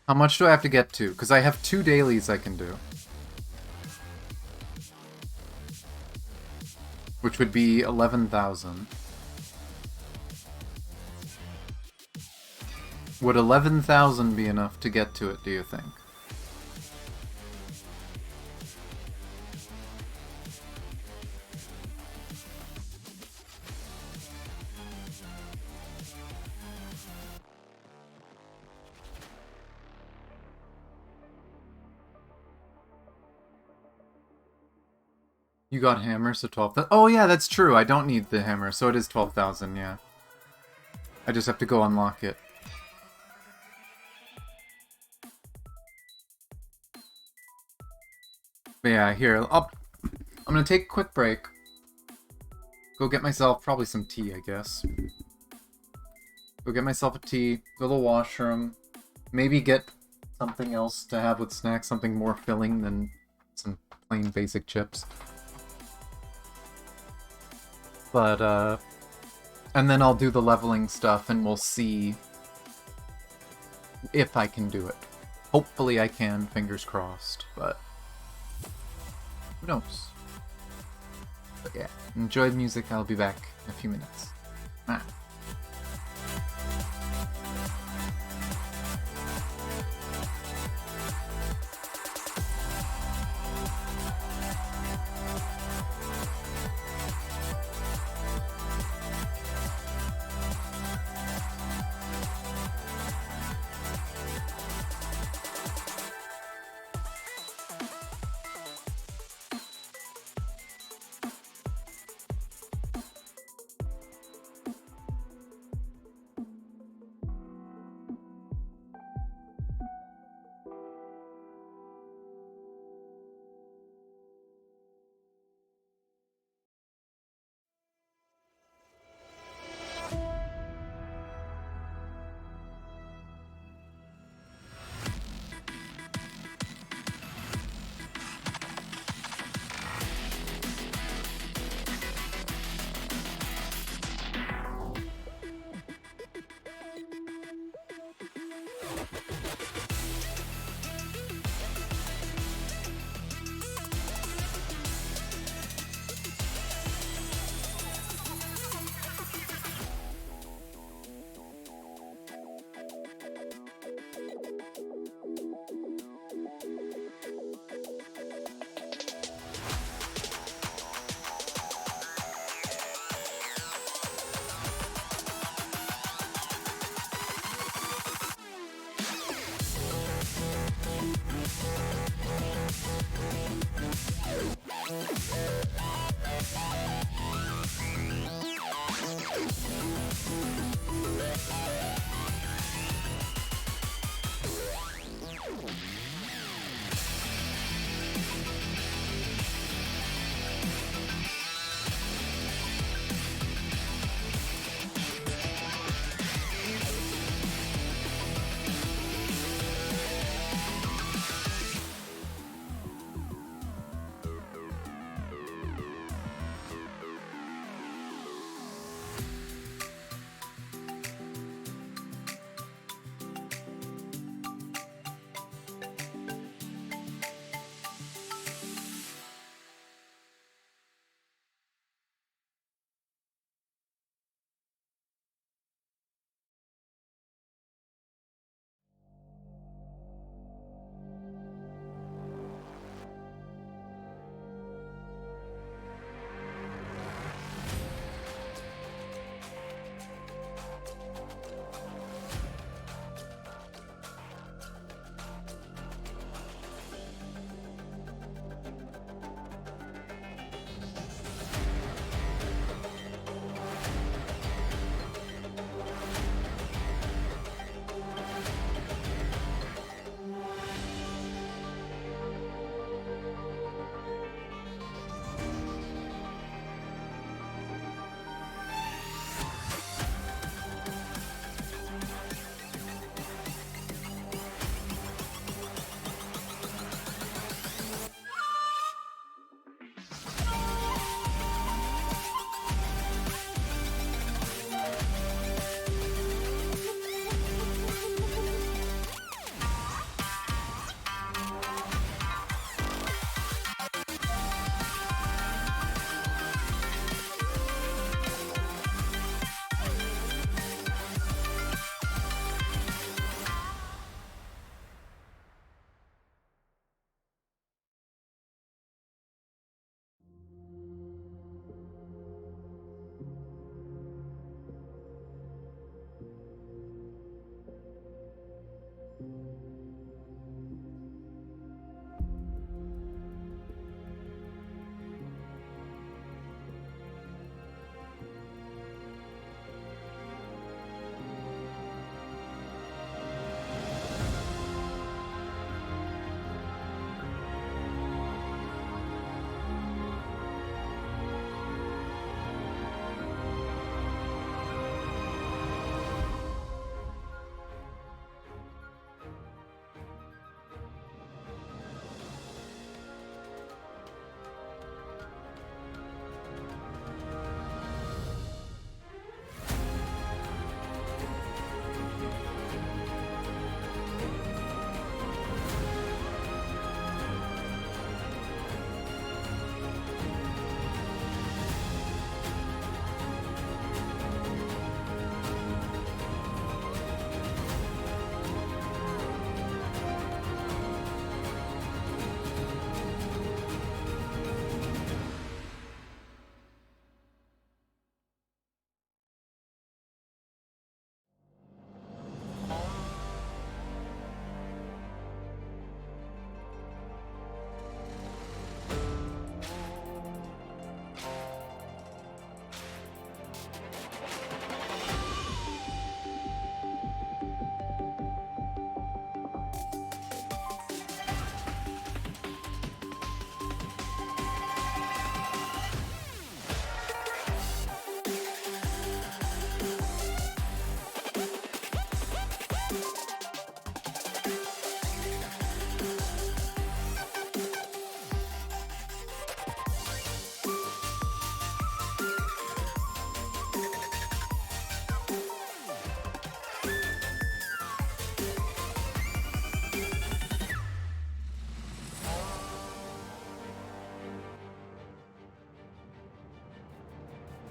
How much do I have to get to? Because I have 2 dailies I can do. Which would be 11,000. Would 11,000 be enough to get to it, do you think? You got hammer, so 12,000. Oh yeah, that's true. I don't need the hammer, so it is 12,000, yeah. I just have to go unlock it. But yeah, here, I'm gonna take a quick break. Go get myself probably some tea, I guess. Go get myself a tea, go to the washroom, maybe get something else to have with snacks, something more filling than some plain basic chips. But, and then I'll do the leveling stuff and we'll see if I can do it. Hopefully I can, fingers crossed, but who knows? But yeah, enjoy the music, I'll be back in a few minutes.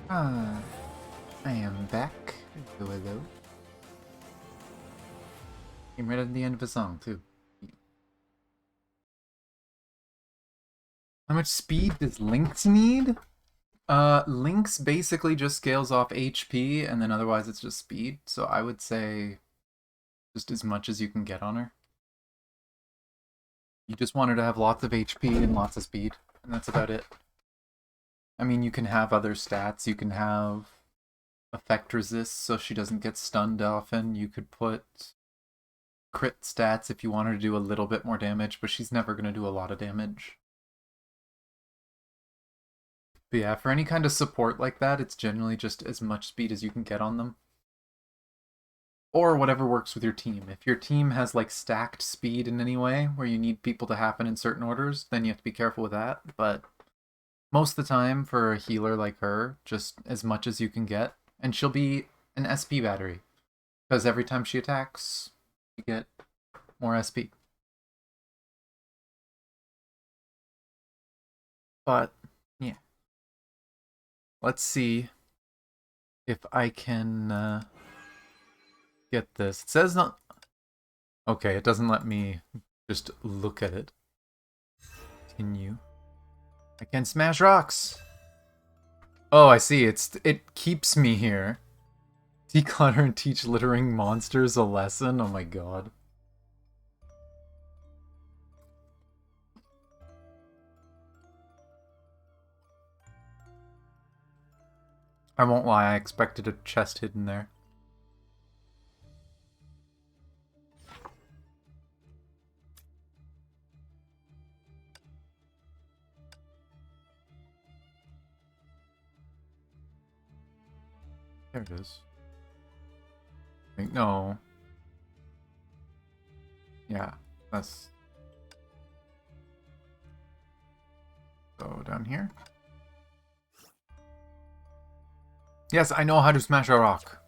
Ah, I am back. Hello, hello. Came right at the end of a song, too. How much speed does Lynx need? Lynx basically just scales off HP, and then otherwise it's just speed. So I would say just as much as you can get on her. You just want her to have lots of HP and lots of speed, and that's about it. I mean, you can have other stats. You can have effect resist so she doesn't get stunned often. You could put crit stats if you want her to do a little bit more damage, but she's never going to do a lot of damage. But yeah, for any kind of support like that, it's generally just as much speed as you can get on them. Or whatever works with your team. If your team has like stacked speed in any way, where you need people to happen in certain orders, then you have to be careful with that. But most of the time, for a healer like her, just as much as you can get. And she'll be an SP battery. Because every time she attacks, you get more SP. But, yeah. Let's see if I can get this. It says not... Okay, it doesn't let me just look at it. Continue. I can smash rocks! Oh, I see. It keeps me here. Declutter and teach littering monsters a lesson? Oh my god. I won't lie, I expected a chest hidden there. There it is. Wait, no. Yeah, that's... Go down here. Yes, I know how to smash a rock.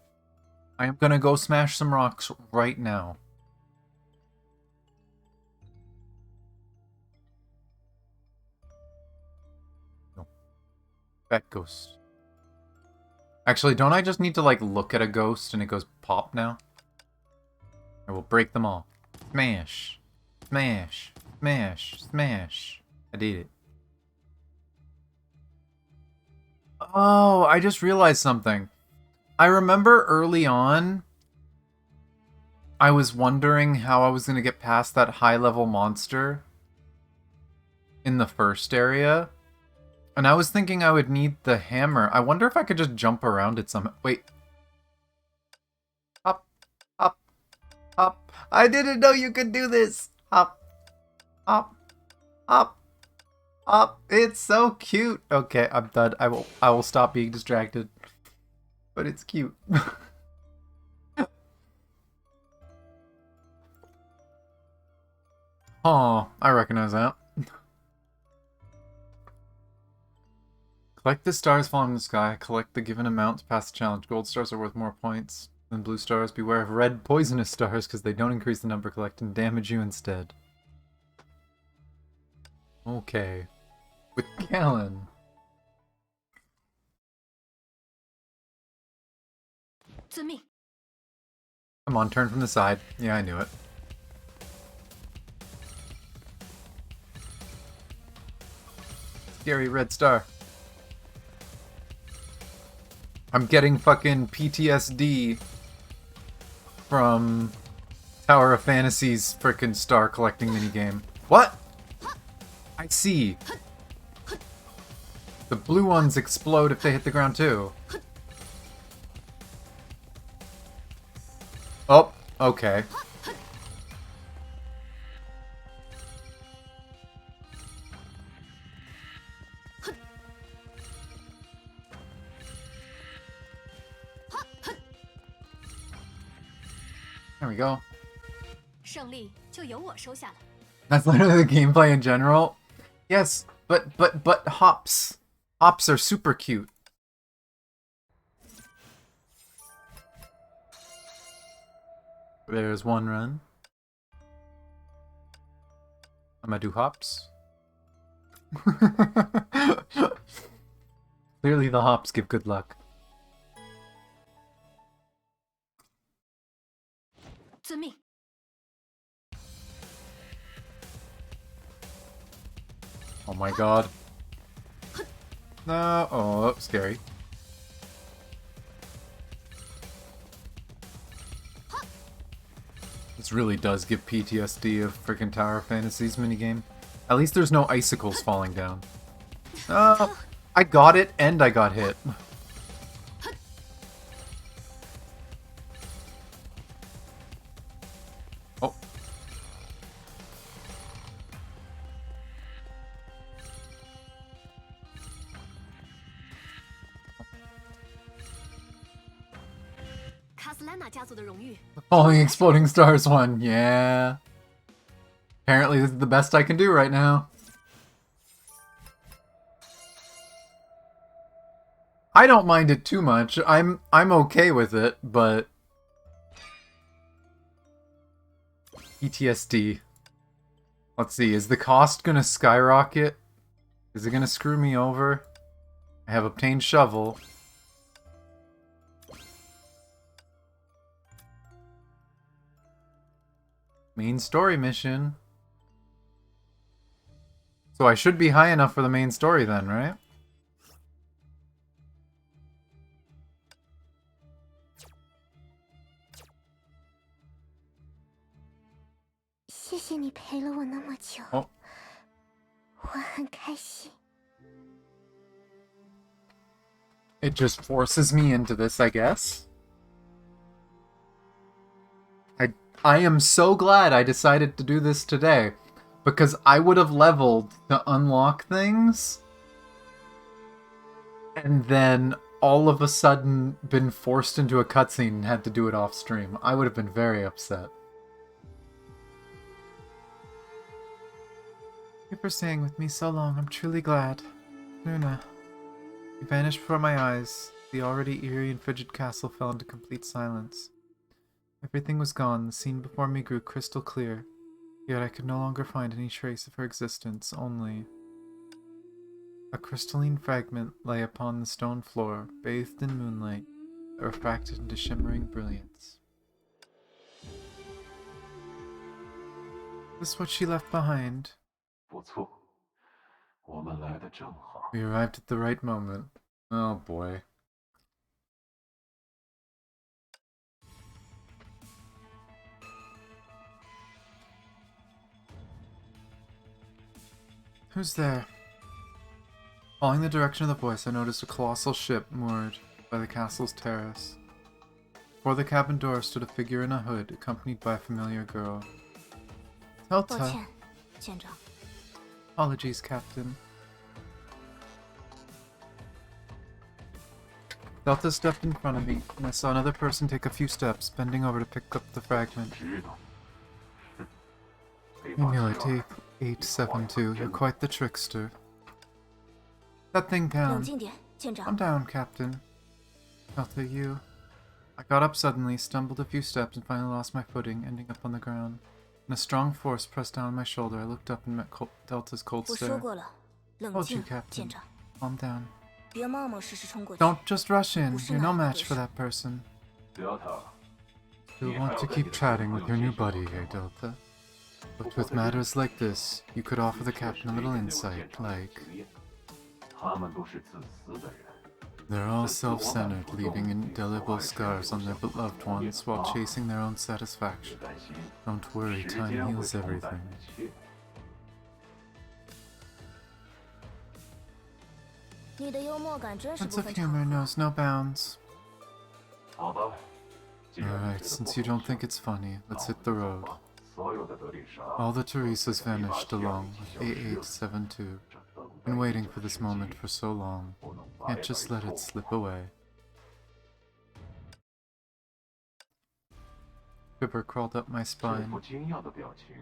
I am gonna go smash some rocks right now. No. That ghost. Actually, don't I just need to, like, look at a ghost and it goes pop now? I will break them all. Smash. Smash. Smash. Smash. I did it. Oh, I just realized something. I remember early on, I was wondering how I was going to get past that high-level monster in the first area. And I was thinking I would need the hammer. I wonder if I could just jump around it somehow. Wait. Hop. Hop. Hop. I didn't know you could do this. Hop. Hop. Hop. Hop. It's so cute. Okay, I'm done. I will stop being distracted. But it's cute. Oh, I recognize that. Collect the stars falling from the sky. Collect the given amount to pass the challenge. Gold stars are worth more points than blue stars. Beware of red poisonous stars because they don't increase the number collected and damage you instead. Okay. With Galen. Come on, turn from the side. Yeah, I knew it. Scary red star. I'm getting fucking PTSD from Tower of Fantasy's frickin' star collecting minigame. What? I see. The blue ones explode if they hit the ground too. Oh, okay. There we go. That's literally the gameplay in general. Yes, but hops. Hops are super cute. There's one run. I'm gonna do hops. Clearly the hops give good luck. 遵命。 Oh my god. No. Oh, scary. This really does give PTSD of freaking Tower Fantasies minigame. At least there's no icicles falling down. I got it and I got hit. Oh. Falling exploding stars one, yeah. Apparently this is the best I can do right now. I don't mind it too much. I'm okay with it, but PTSD. Let's see, is the cost gonna skyrocket? Is it gonna screw me over? I have obtained shovel. Main story mission. So I should be high enough for the main story then, right? 谢谢你陪了我那么久， Oh. 我很开心。 It just forces me into this, I guess. I am so glad I decided to do this today, because I would have leveled to unlock things, and then all of a sudden been forced into a cutscene and had to do it off stream. I would have been very upset. Thank you for staying with me so long. I'm truly glad. Luna. You vanished before my eyes. The already eerie and frigid castle fell into complete silence. Everything was gone. The scene before me grew crystal clear. Yet I could no longer find any trace of her existence, only... A crystalline fragment lay upon the stone floor, bathed in moonlight, that refracted into shimmering brilliance. Is this what she left behind? 不错，我们来的正好。 We arrived at the right moment. Oh boy. Who's there? Following the direction of the voice, I noticed a colossal ship moored by the castle's terrace. Before the cabin door stood a figure in a hood, accompanied by a familiar girl. 抱 Delta. 歉，舰长。 Apologies, Captain. Delta stepped in front of me, and I saw another person take a few steps, bending over to pick up the fragment. 知道。 Amulet 872, you're quite the trickster. That thing 冷 down. 静点，舰 I'm 长。 down, Captain. Delta, you... I got up suddenly, stumbled a few steps, and finally lost my footing, ending up on the ground. When a strong force pressed down on my shoulder, I looked up and met Delta's cold 我说 stare. 过了，冷 Told you, 静， Captain. 舰长。 Calm down. 别冒冒失失冲过去。 Don't just rush in. 不是 You're no 那么 match 回 for 事。 that person. Delta， You'll want to keep chatting with your new buddy here, Delta. But with matters like this, you could offer the captain a little insight, like... 他们都是自私的人。 They're all self-centered, leaving indelible scars on their beloved ones while chasing their own satisfaction. 担心 Don't worry, 时 time 间会 heals 冲淡 everything. 一切。 你的幽默感真是 Sense 不 of 分场 humor 合。 knows no bounds. 好吧，既然你 Alright, 觉得 since 不 you don't 合适 think it's funny, 那 let's 我 hit 就 the 走 road. 吧。所有的德丽莎 All the Teresas 都被 vanished 这 along 一 with 消失。 8872. 这等待 Been 着 waiting 的 for this 时机 moment for so long. 不能白 Can't just 白 let it 错 slip 过。 away. Shiver crawled up my 这 spine. 副惊讶的表情，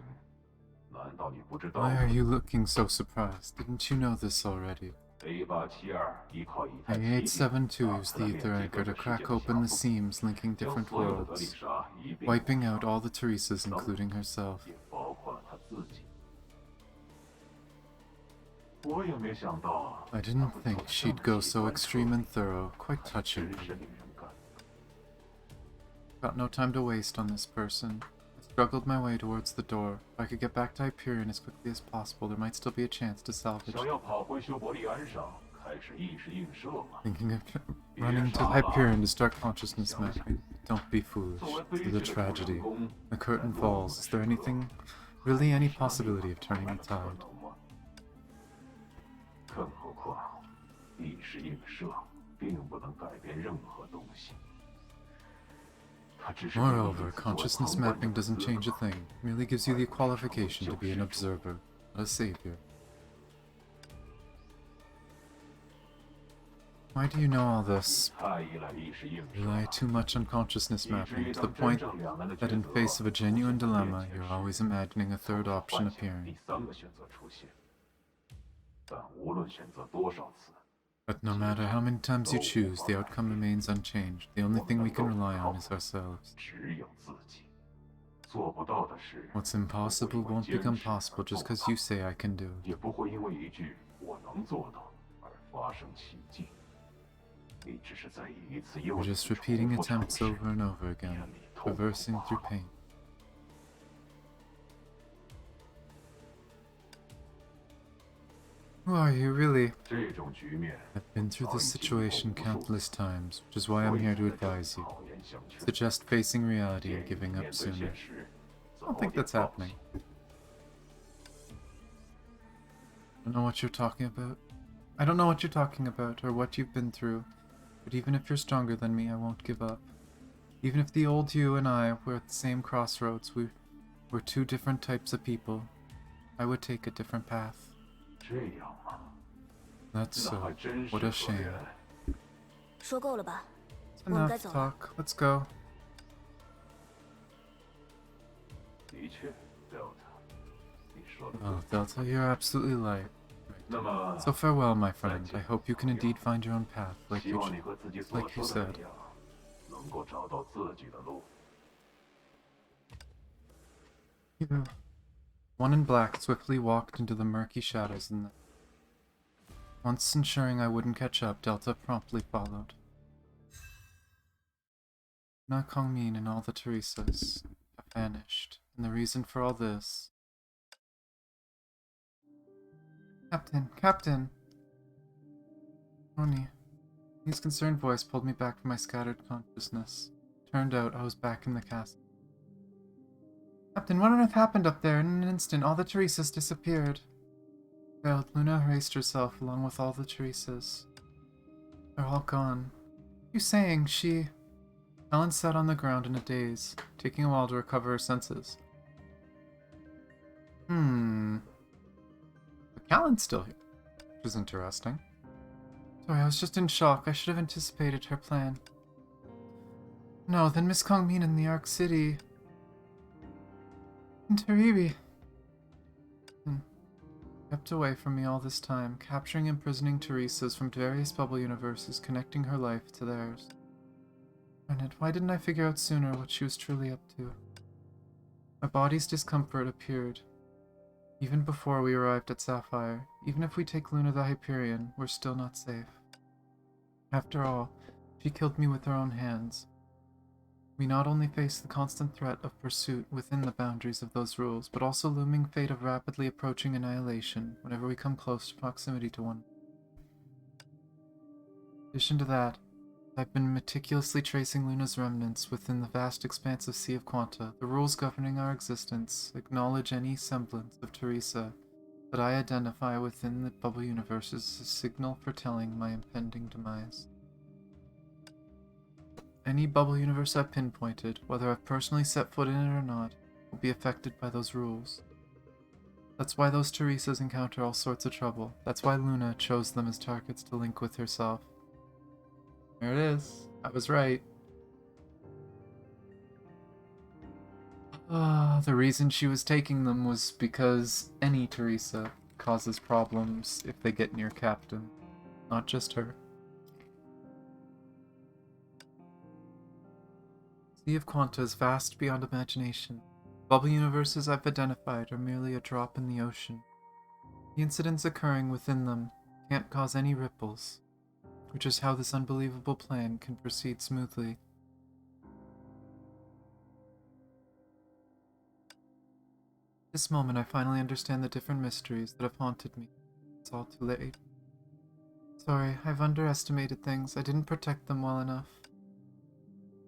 难道你不知道 Why are you looking so surprised? Didn't you know this already? A872依靠以太 A872 used the ether anchor to crack open the seams linking 将 different 所有的德丽 worlds, 莎一并 wiping out all the Teresas, including herself. 也包括了他自己。我也没想到 I didn't think she'd go so extreme and thorough. Quite 真 touching. 是令人感动。 Got no time to waste on this person. I struggled my way towards the door. If I could get back to Hyperion as quickly as possible, there might still be a chance to salvage. 想要跑回修伯利安上开始意识映射吗？ Thinking of running to Hyperion to start consciousness mapping. Don't be foolish. 作为悲 Through 剧 the 的主人 tragedy. 公， The curtain falls. Is there anything, really any possibility of turning the 可 tide? 能吗？更何况，意识映射并不能改变任何东西。它只是给你一 Moreover, 次作为 consciousness 旁观者 mapping 的 doesn't 资 change a 格 thing. Merely gives you the qualification to be an observer, not a savior. Why do you know all this? 太依赖意识映 You 射 rely 了， too much on consciousness 以至 mapping 于 to the 当真 point 正两难的 that 抉 in 择 face of a 出现 genuine 在面 dilemma, 前 you're 时， always imagining a 总 third 是 option 幻想 appearing. 第三个选择出现。但无论选择多少次， But no matter how many times you choose, the outcome remains unchanged. The only thing we can rely on is ourselves. 只有自己。做不到的事， What's impossible won't become possible just because you say I can do it. 也不会因为一句“我能做到”而发生奇迹。你只是在一次又 We're 一 just 次 repeating 重复尝 attempts 试， over and over again, 让你痛苦 reversing 罢 through 了 pain. Who are you, really? 这种局面 I've been through this 早已经历过 situation 无数 countless 次， times, which is why I'm 所以 here 才 to 在这里 advise you. 好言相劝。 Suggest facing reality 建 and 议 giving 面 up 对 sooner. 现实， I don't 早 think 点 that's 放 happening. 弃。 I don't know what you're talking about. I don't know what you're talking about or what you've been through, but even if you're stronger than me, I won't give up. Even if the old you and I were at the same crossroads, we're two different types of people, I would take a different path. 这样吗？ That's 那还 so. 真是 What 可 a shame. 怜。说够了吧？ It's 我们 enough 该走了。 talk. Let's go. 的确，Delta，你说的 Oh, 对。 Delta, you're absolutely right. 那么， So farewell, my friend. I hope you can indeed find your own path, like 希 you 望你和自己所 like you 说的 said. 一样，能够找到自己的路。 Yeah. One in black swiftly walked into the murky shadows and once ensuring I wouldn't catch up, Delta promptly followed. Na Kongmin and all the Teresas have vanished, and the reason for all this... Captain! Oni. His concerned voice pulled me back from my scattered consciousness. Turned out I was back in the castle. Captain, what on earth happened up there? In an instant, all the Teresas disappeared. Veiled, Luna erased herself along with all the Teresas. They're all gone. You saying she... Ellen sat on the ground in a daze, taking a while to recover her senses. But Callan's still here, which is interesting. Sorry, I was just in shock. I should have anticipated her plan. No, then Miss Kongmin in the Ark City... And Taribi... Kept away from me all this time, capturing and imprisoning Teresa's from various bubble universes, connecting her life to theirs. Darn it, why didn't I figure out sooner what she was truly up to? My body's discomfort appeared. Even before we arrived at Sapphire, even if we take Luna the Hyperion, we're still not safe. After all, she killed me with her own hands. We not only face the constant threat of pursuit within the boundaries of those rules, but also looming fate of rapidly approaching annihilation whenever we come close to proximity to one. In addition to that, I've been meticulously tracing Luna's remnants within the vast expanse of Sea of Quanta. The rules governing our existence acknowledge any semblance of Teresa that I identify within the bubble universe as a signal foretelling my impending demise. Any bubble universe I've pinpointed, whether I've personally set foot in it or not, will be affected by those rules. That's why those Teresas encounter all sorts of trouble. That's why Luna chose them as targets to link with herself. There it is. I was right. The reason she was taking them was because any Teresa causes problems if they get near Captain. Not just her. Sea of Quanta is vast beyond imagination. Bubble universes I've identified are merely a drop in the ocean. The incidents occurring within them can't cause any ripples, which is how this unbelievable plan can proceed smoothly. This moment I finally understand the different mysteries that have haunted me. It's all too late. Sorry, I've underestimated things. I didn't protect them well enough.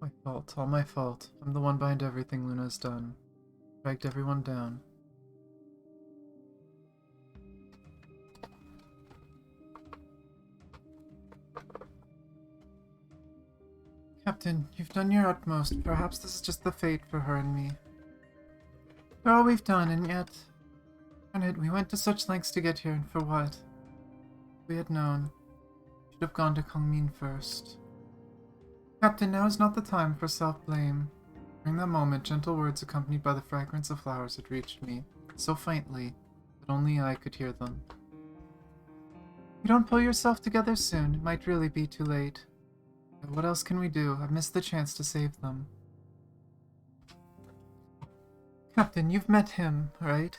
My fault, all my fault. I'm the one behind everything Luna's done. Dragged everyone down. Captain, you've done your utmost. Perhaps this is just the fate for her and me. For all we've done, and yet... Granted, we went to such lengths to get here, and for what? If we had known. Should have gone to Kongmin first. Captain, now is not the time for self-blame. During that moment, gentle words accompanied by the fragrance of flowers had reached me, so faintly that only I could hear them. If you don't pull yourself together soon, it might really be too late. But what else can we do? I've missed the chance to save them. Captain, you've met him, right?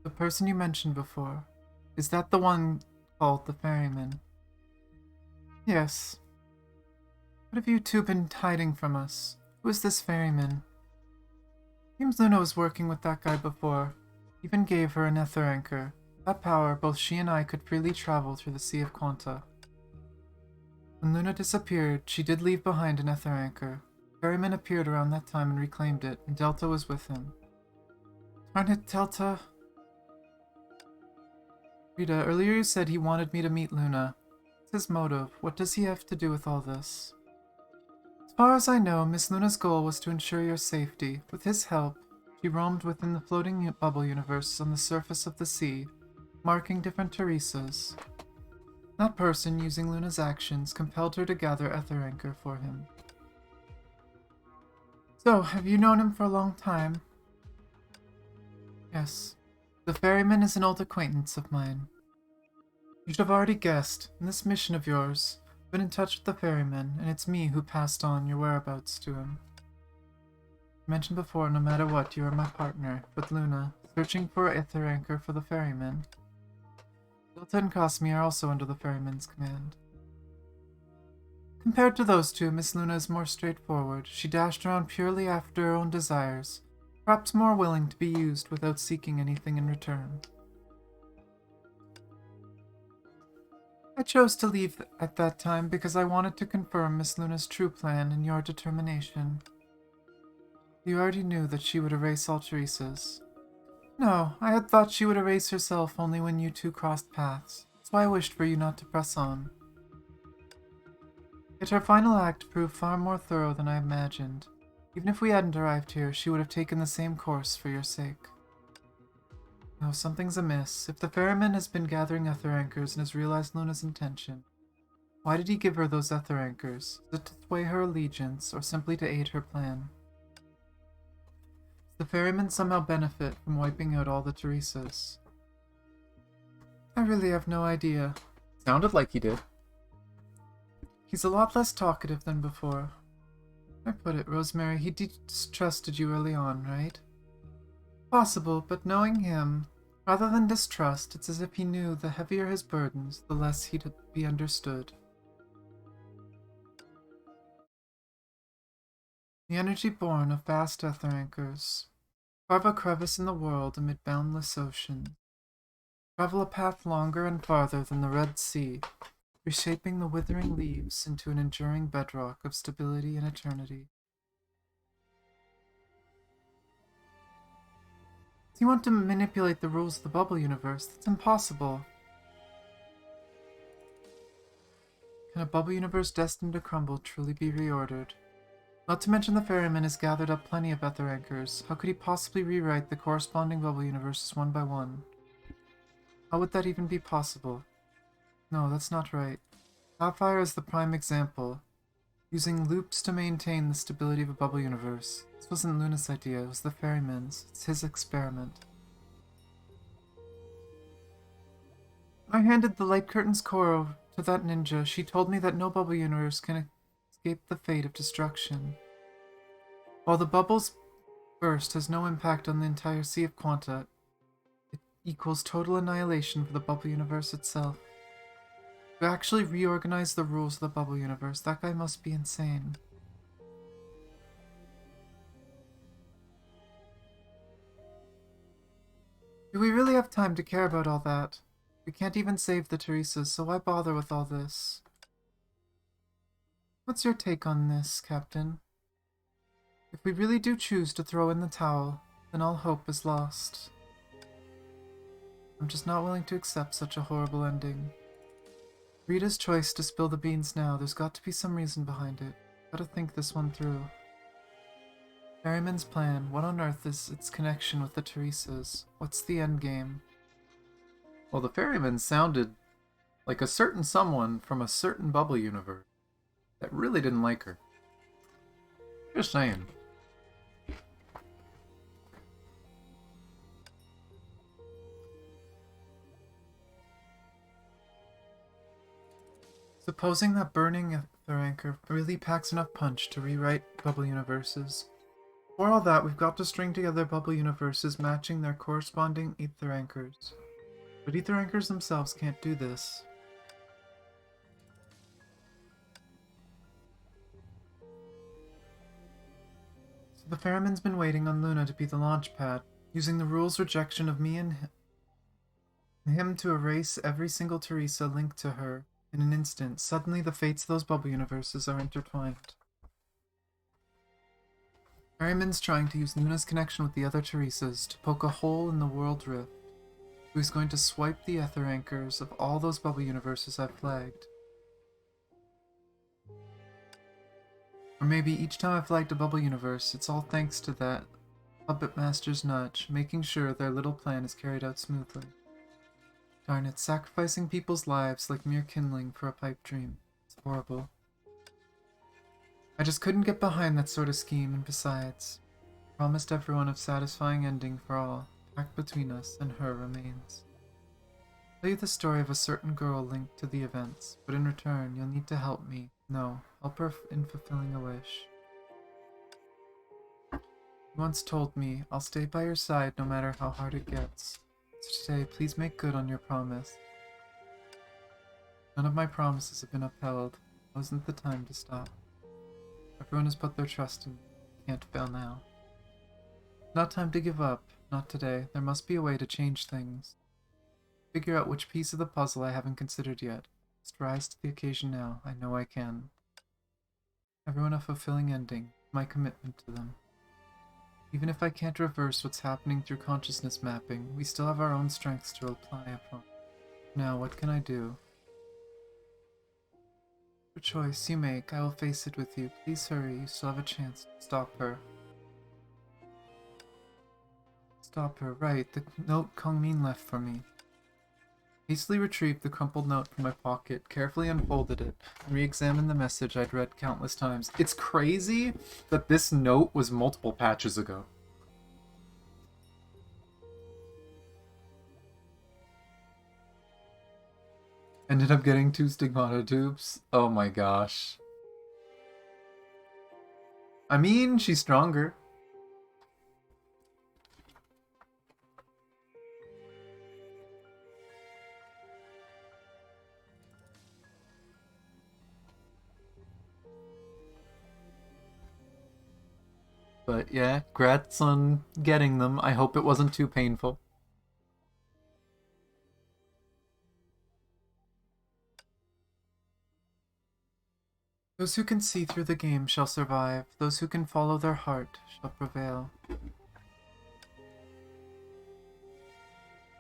The person you mentioned before. Is that the one called the ferryman? Yes. What have you two been hiding from us? Who is this ferryman? Seems Luna was working with that guy before. Even gave her an ether anchor. That power, both she and I could freely travel through the Sea of Quanta. When Luna disappeared, she did leave behind an ether anchor. Ferryman appeared around that time and reclaimed it, and Delta was with him. Darn it, Delta. Rita, earlier you said he wanted me to meet Luna. What's his motive? What does he have to do with all this? As far as I know, Miss Luna's goal was to ensure your safety. With his help, she roamed within the floating bubble universe on the surface of the sea, marking different Teresas. That person, using Luna's actions, compelled her to gather ether anchor for him. So, have you known him for a long time? Yes. The ferryman is an old acquaintance of mine. You should have already guessed, in this mission of yours, I've been in touch with the ferryman, and it's me who passed on your whereabouts to him. I mentioned before, no matter what, you are my partner, with Luna, searching for ether anchor for the ferryman. Delta and Cosme are also under the ferryman's command. Compared to those two, Miss Luna is more straightforward. She dashed around purely after her own desires, perhaps more willing to be used without seeking anything in return. I chose to leave at that time because I wanted to confirm Miss Luna's true plan and your determination. You already knew that she would erase all Teresas. No, I had thought she would erase herself only when you two crossed paths. That's why I wished for you not to press on. Yet her final act proved far more thorough than I imagined. Even if we hadn't arrived here, she would have taken the same course for your sake. No, something's amiss. If the ferryman has been gathering ether anchors and has realized Luna's intention, why did he give her those ether anchors? Is it to sway her allegiance, or simply to aid her plan? Does the ferryman somehow benefit from wiping out all the Teresas? I really have no idea. Sounded like he did. He's a lot less talkative than before. I put it, Rosemary, he distrusted you early on, right? Possible, but knowing him, rather than distrust, it's as if he knew the heavier his burdens, the less he'd be understood. The energy born of vast ether anchors. Carve a crevice in the world amid boundless oceans. Travel a path longer and farther than the Red Sea, reshaping the withering leaves into an enduring bedrock of stability and eternity. If you want to manipulate the rules of the bubble universe, that's impossible. Can a bubble universe destined to crumble truly be reordered? Not to mention the ferryman has gathered up plenty of ether anchors. How could he possibly rewrite the corresponding bubble universes one by one? How would that even be possible? No, that's not right. Sapphire is the prime example, using loops to maintain the stability of a bubble universe. This wasn't Luna's idea, it was the ferryman's. It's his experiment. I handed the Light Curtain's core to that ninja. She told me that no bubble universe can escape the fate of destruction. While the bubble's burst has no impact on the entire Sea of Quanta, it equals total annihilation for the bubble universe itself. To actually reorganize the rules of the bubble universe, that guy must be insane. Do we really have time to care about all that? We can't even save the Teresas, so why bother with all this? What's your take on this, Captain? If we really do choose to throw in the towel, then all hope is lost. I'm just not willing to accept such a horrible ending. Rita's choice to spill the beans now, there's got to be some reason behind it. Gotta think this one through. Ferryman's plan, what on earth is its connection with the Teresas? What's the endgame? Well, the ferryman sounded like a certain someone from a certain bubble universe that really didn't like her. Just saying. Supposing that burning Ether Anchor really packs enough punch to rewrite bubble universes. For all that, we've got to string together bubble universes matching their corresponding Ether Anchors. But Ether Anchors themselves can't do this. So the Ferryman's been waiting on Luna to be the launch pad, using the rule's rejection of me and him to erase every single Teresa linked to her. In an instant, suddenly the fates of those bubble universes are intertwined. Ferryman's trying to use Luna's connection with the other Teresas to poke a hole in the world rift. Who's going to swipe the ether anchors of all those bubble universes I've flagged. Or maybe each time I've flagged a bubble universe, it's all thanks to that puppet master's nudge, making sure their little plan is carried out smoothly. Darn it, sacrificing people's lives like mere kindling for a pipe dream. It's horrible. I just couldn't get behind that sort of scheme, and besides, promised everyone a satisfying ending for all. Pact between us and her remains. I'll tell you the story of a certain girl linked to the events, but in return, you'll need to help me. No, help her in fulfilling a wish. You once told me, I'll stay by your side no matter how hard it gets. So today, please make good on your promise. None of my promises have been upheld. It wasn't the time to stop. Everyone has put their trust in me. Can't fail now. Not time to give up. Not today. There must be a way to change things. Figure out which piece of the puzzle I haven't considered yet. Just rise to the occasion now. I know I can. Everyone a fulfilling ending. My commitment to them. Even if I can't reverse what's happening through consciousness mapping, we still have our own strengths to apply upon. Now, what can I do? The choice you make, I will face it with you. Please hurry, you still have a chance to stop her. Stop her, right, the note Kongmin left for me. Hastily retrieved the crumpled note from my pocket, carefully unfolded it, and re-examined the message I'd read countless times. It's crazy that this note was multiple patches ago. Ended up getting 2 stigmata tubes. Oh my gosh. I mean, she's stronger. But yeah, congrats on getting them. I hope it wasn't too painful. Those who can see through the game shall survive. Those who can follow their heart shall prevail.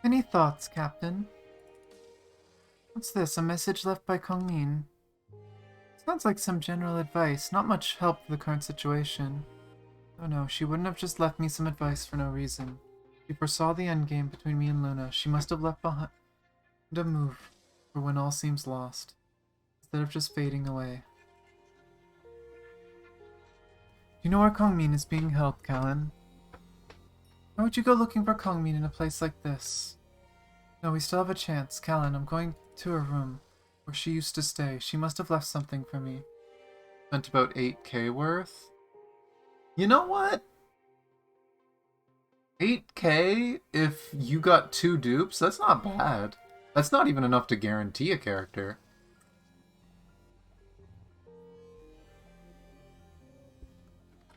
Any thoughts, Captain? What's this? A message left by Kongmin? Sounds like some general advice. Not much help for the current situation. Oh no, she wouldn't have just left me some advice for no reason. She foresaw the endgame between me and Luna. She must have left behind a move for when all seems lost, instead of just fading away. Do you know where Kongmin is being held, Callan? Why would you go looking for Kongmin in a place like this? No, we still have a chance. Callan, I'm going to her room, where she used to stay. She must have left something for me. Spent about 8k worth? You know what? 8K if you got 2 dupes? That's not bad. That's not even enough to guarantee a character.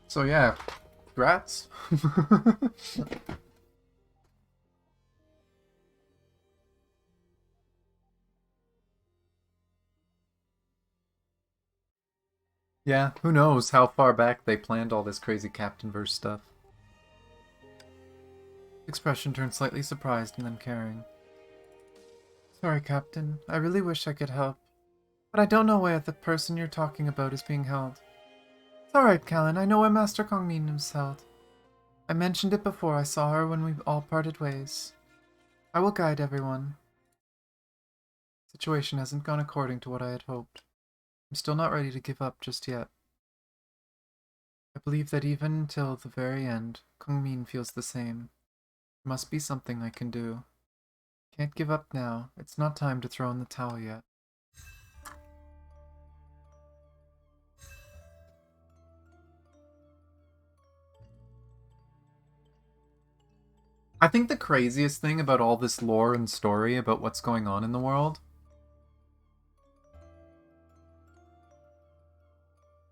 So yeah, congrats. Yeah, who knows how far back they planned all this crazy Captainverse stuff. Expression turned slightly surprised and then caring. Sorry, Captain. I really wish I could help. But I don't know where the person you're talking about is being held. It's alright, Callan. I know where Master Kongmin is held. I mentioned it before I saw her when we all parted ways. I will guide everyone. The situation hasn't gone according to what I had hoped. I'm still not ready to give up just yet. I believe that even until the very end, Kongmin feels the same. There must be something I can do. Can't give up now. It's not time to throw in the towel yet. I think the craziest thing about all this lore and story about what's going on in the world...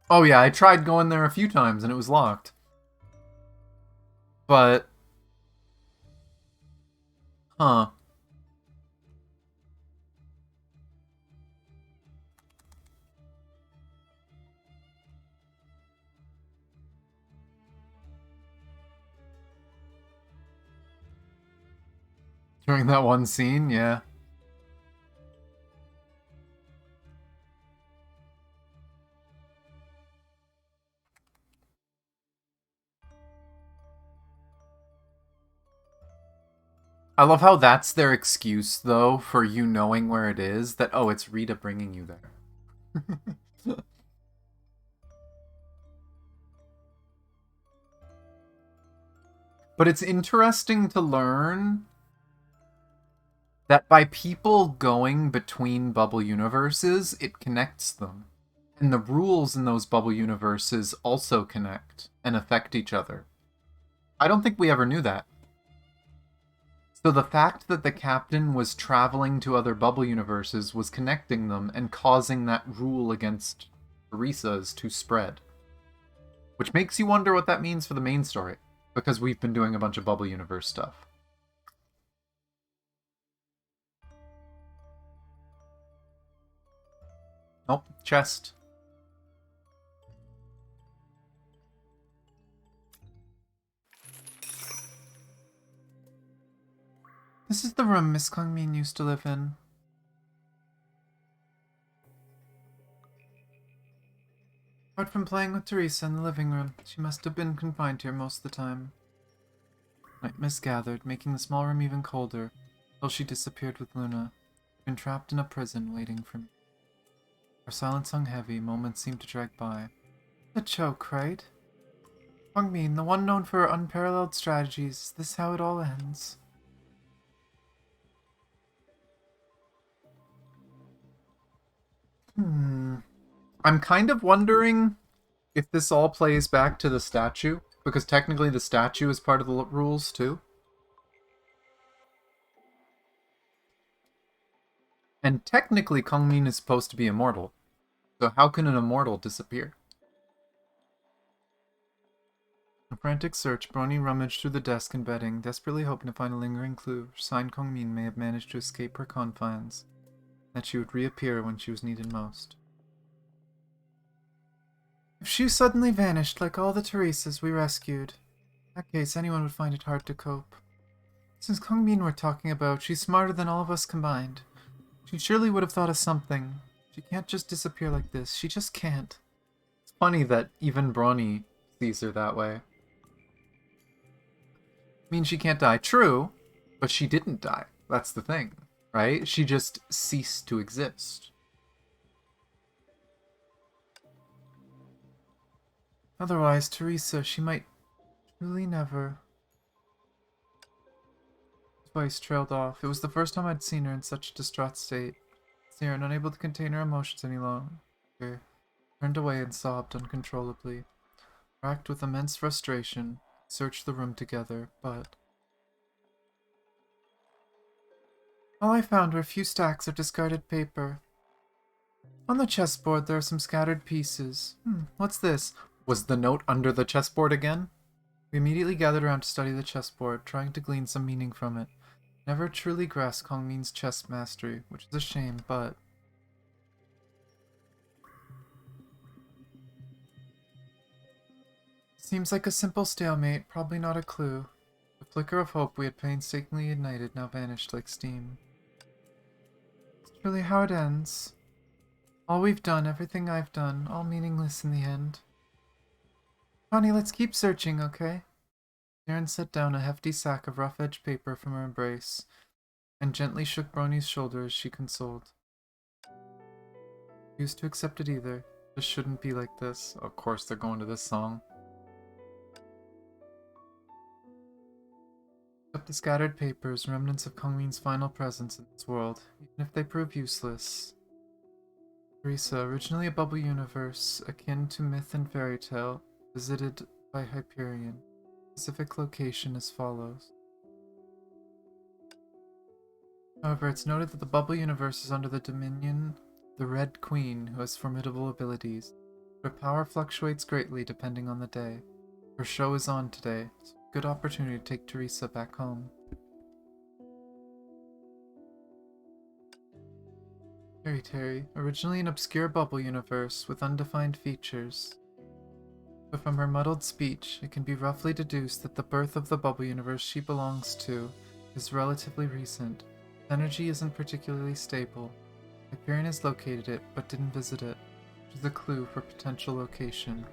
Oh yeah, I tried going there a few times and it was locked. But... Huh. During that one scene, yeah. I love how that's their excuse, though, for you knowing where it is, that, oh, it's Rita bringing you there. But it's interesting to learn that by people going between bubble universes, it connects them. And the rules in those bubble universes also connect and affect each other. I don't think we ever knew that. So the fact that the captain was traveling to other bubble universes was connecting them and causing that rule against Teresa's to spread. Which makes you wonder what that means for the main story, because we've been doing a bunch of bubble universe stuff. Nope, chest. This is the room Miss Kongmin used to live in. Apart from playing with Teresa in the living room, she must have been confined here most of the time. Night mist gathered, making the small room even colder, till she disappeared with Luna, been trapped in a prison waiting for me. Our silence hung heavy, moments seemed to drag by. The choke, right? Kongmin, the one known for her unparalleled strategies, is this how it all ends? I'm kind of wondering if this all plays back to the statue, because technically the statue is part of the rules too. And technically Kongmin is supposed to be immortal. So how can an immortal disappear? In a frantic search, Brony rummaged through the desk and bedding, desperately hoping to find a lingering clue, sign Kongmin may have managed to escape her confines, that she would reappear when she was needed most. If she suddenly vanished like all the Teresas we rescued, in that case anyone would find it hard to cope. Since Kongmin we're talking about, she's smarter than all of us combined. She surely would have thought of something. She can't just disappear like this. She just can't. It's funny that even Bronny sees her that way. I mean, she can't die. True, but she didn't die. That's the thing, right? She just ceased to exist. Otherwise, Teresa, she might truly never... His voice trailed off. It was the first time I'd seen her in such a distraught state. Siren, unable to contain her emotions any longer, turned away and sobbed uncontrollably. Racked with immense frustration, search the room together, but all I found were a few stacks of discarded paper. On the chessboard, there are some scattered pieces. What's this? Was the note under the chessboard again? We immediately gathered around to study the chessboard, trying to glean some meaning from it. Never truly grasped Kongmin's chess mastery, which is a shame, but seems like a simple stalemate, probably not a clue. The flicker of hope we had painstakingly ignited now vanished like steam. It's truly how it ends. All we've done, everything I've done, all meaningless in the end. Connie, let's keep searching, okay? Erin set down a hefty sack of rough-edged paper from her embrace, and gently shook Brony's shoulder as she consoled. Used to accept it either. This shouldn't be like this. Of course they're going to this song. Up the scattered papers, remnants of Kongmin's final presence in this world, even if they prove useless. Teresa, originally a bubble universe akin to myth and fairy tale, visited by Hyperion. Specific location as follows. However, it's noted that the bubble universe is under the dominion of the Red Queen, who has formidable abilities. Her power fluctuates greatly depending on the day. Her show is on today, so good opportunity to take Teresa back home. Terry, originally an obscure bubble universe with undefined features. But from her muddled speech, it can be roughly deduced that the birth of the bubble universe she belongs to is relatively recent. Energy isn't particularly stable. Hyperion has located it, but didn't visit it, which is a clue for potential location.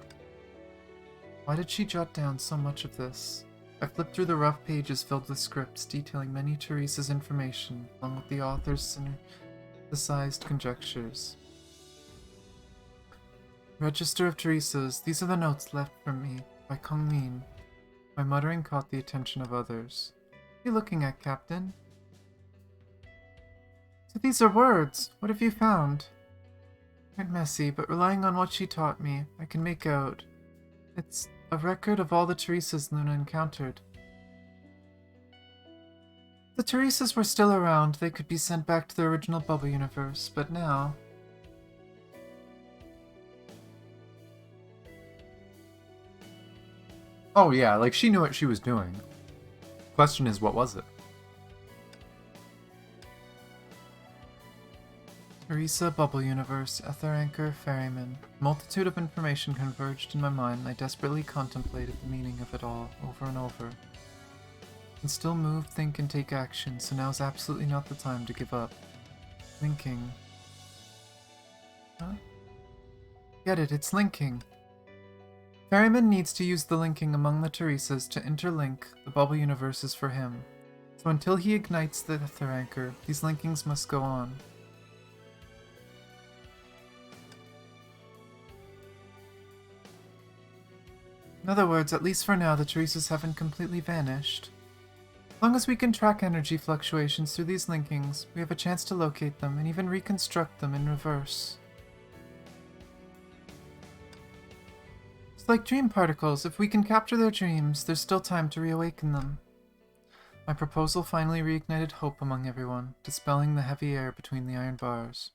Why did she jot down so much of this? I flipped through the rough pages filled with scripts detailing many Teresa's information, along with the author's synthesized conjectures. Register of Teresa's. These are the notes left for me by Kongmin. My muttering caught the attention of others. What are you looking at, Captain? So these are words. What have you found? Quite messy, but relying on what she taught me, I can make out. It's a record of all the Teresas Luna encountered. If the Teresas were still around, they could be sent back to their original bubble universe, but now... Oh yeah, like she knew what she was doing. Question is, what was it? Teresa, Bubble Universe, Ether Anchor, Ferryman. A multitude of information converged in my mind, and I desperately contemplated the meaning of it all, over and over. I can still move, think, and take action, so now's absolutely not the time to give up. Linking. Huh? Get it, it's linking. Ferryman needs to use the linking among the Teresas to interlink the bubble universes for him. So until he ignites the Ether Anchor, these linkings must go on. In other words, at least for now, the Teresas haven't completely vanished. As long as we can track energy fluctuations through these linkings, we have a chance to locate them and even reconstruct them in reverse. It's like dream particles. If we can capture their dreams, there's still time to reawaken them. My proposal finally reignited hope among everyone, dispelling the heavy air between the iron bars.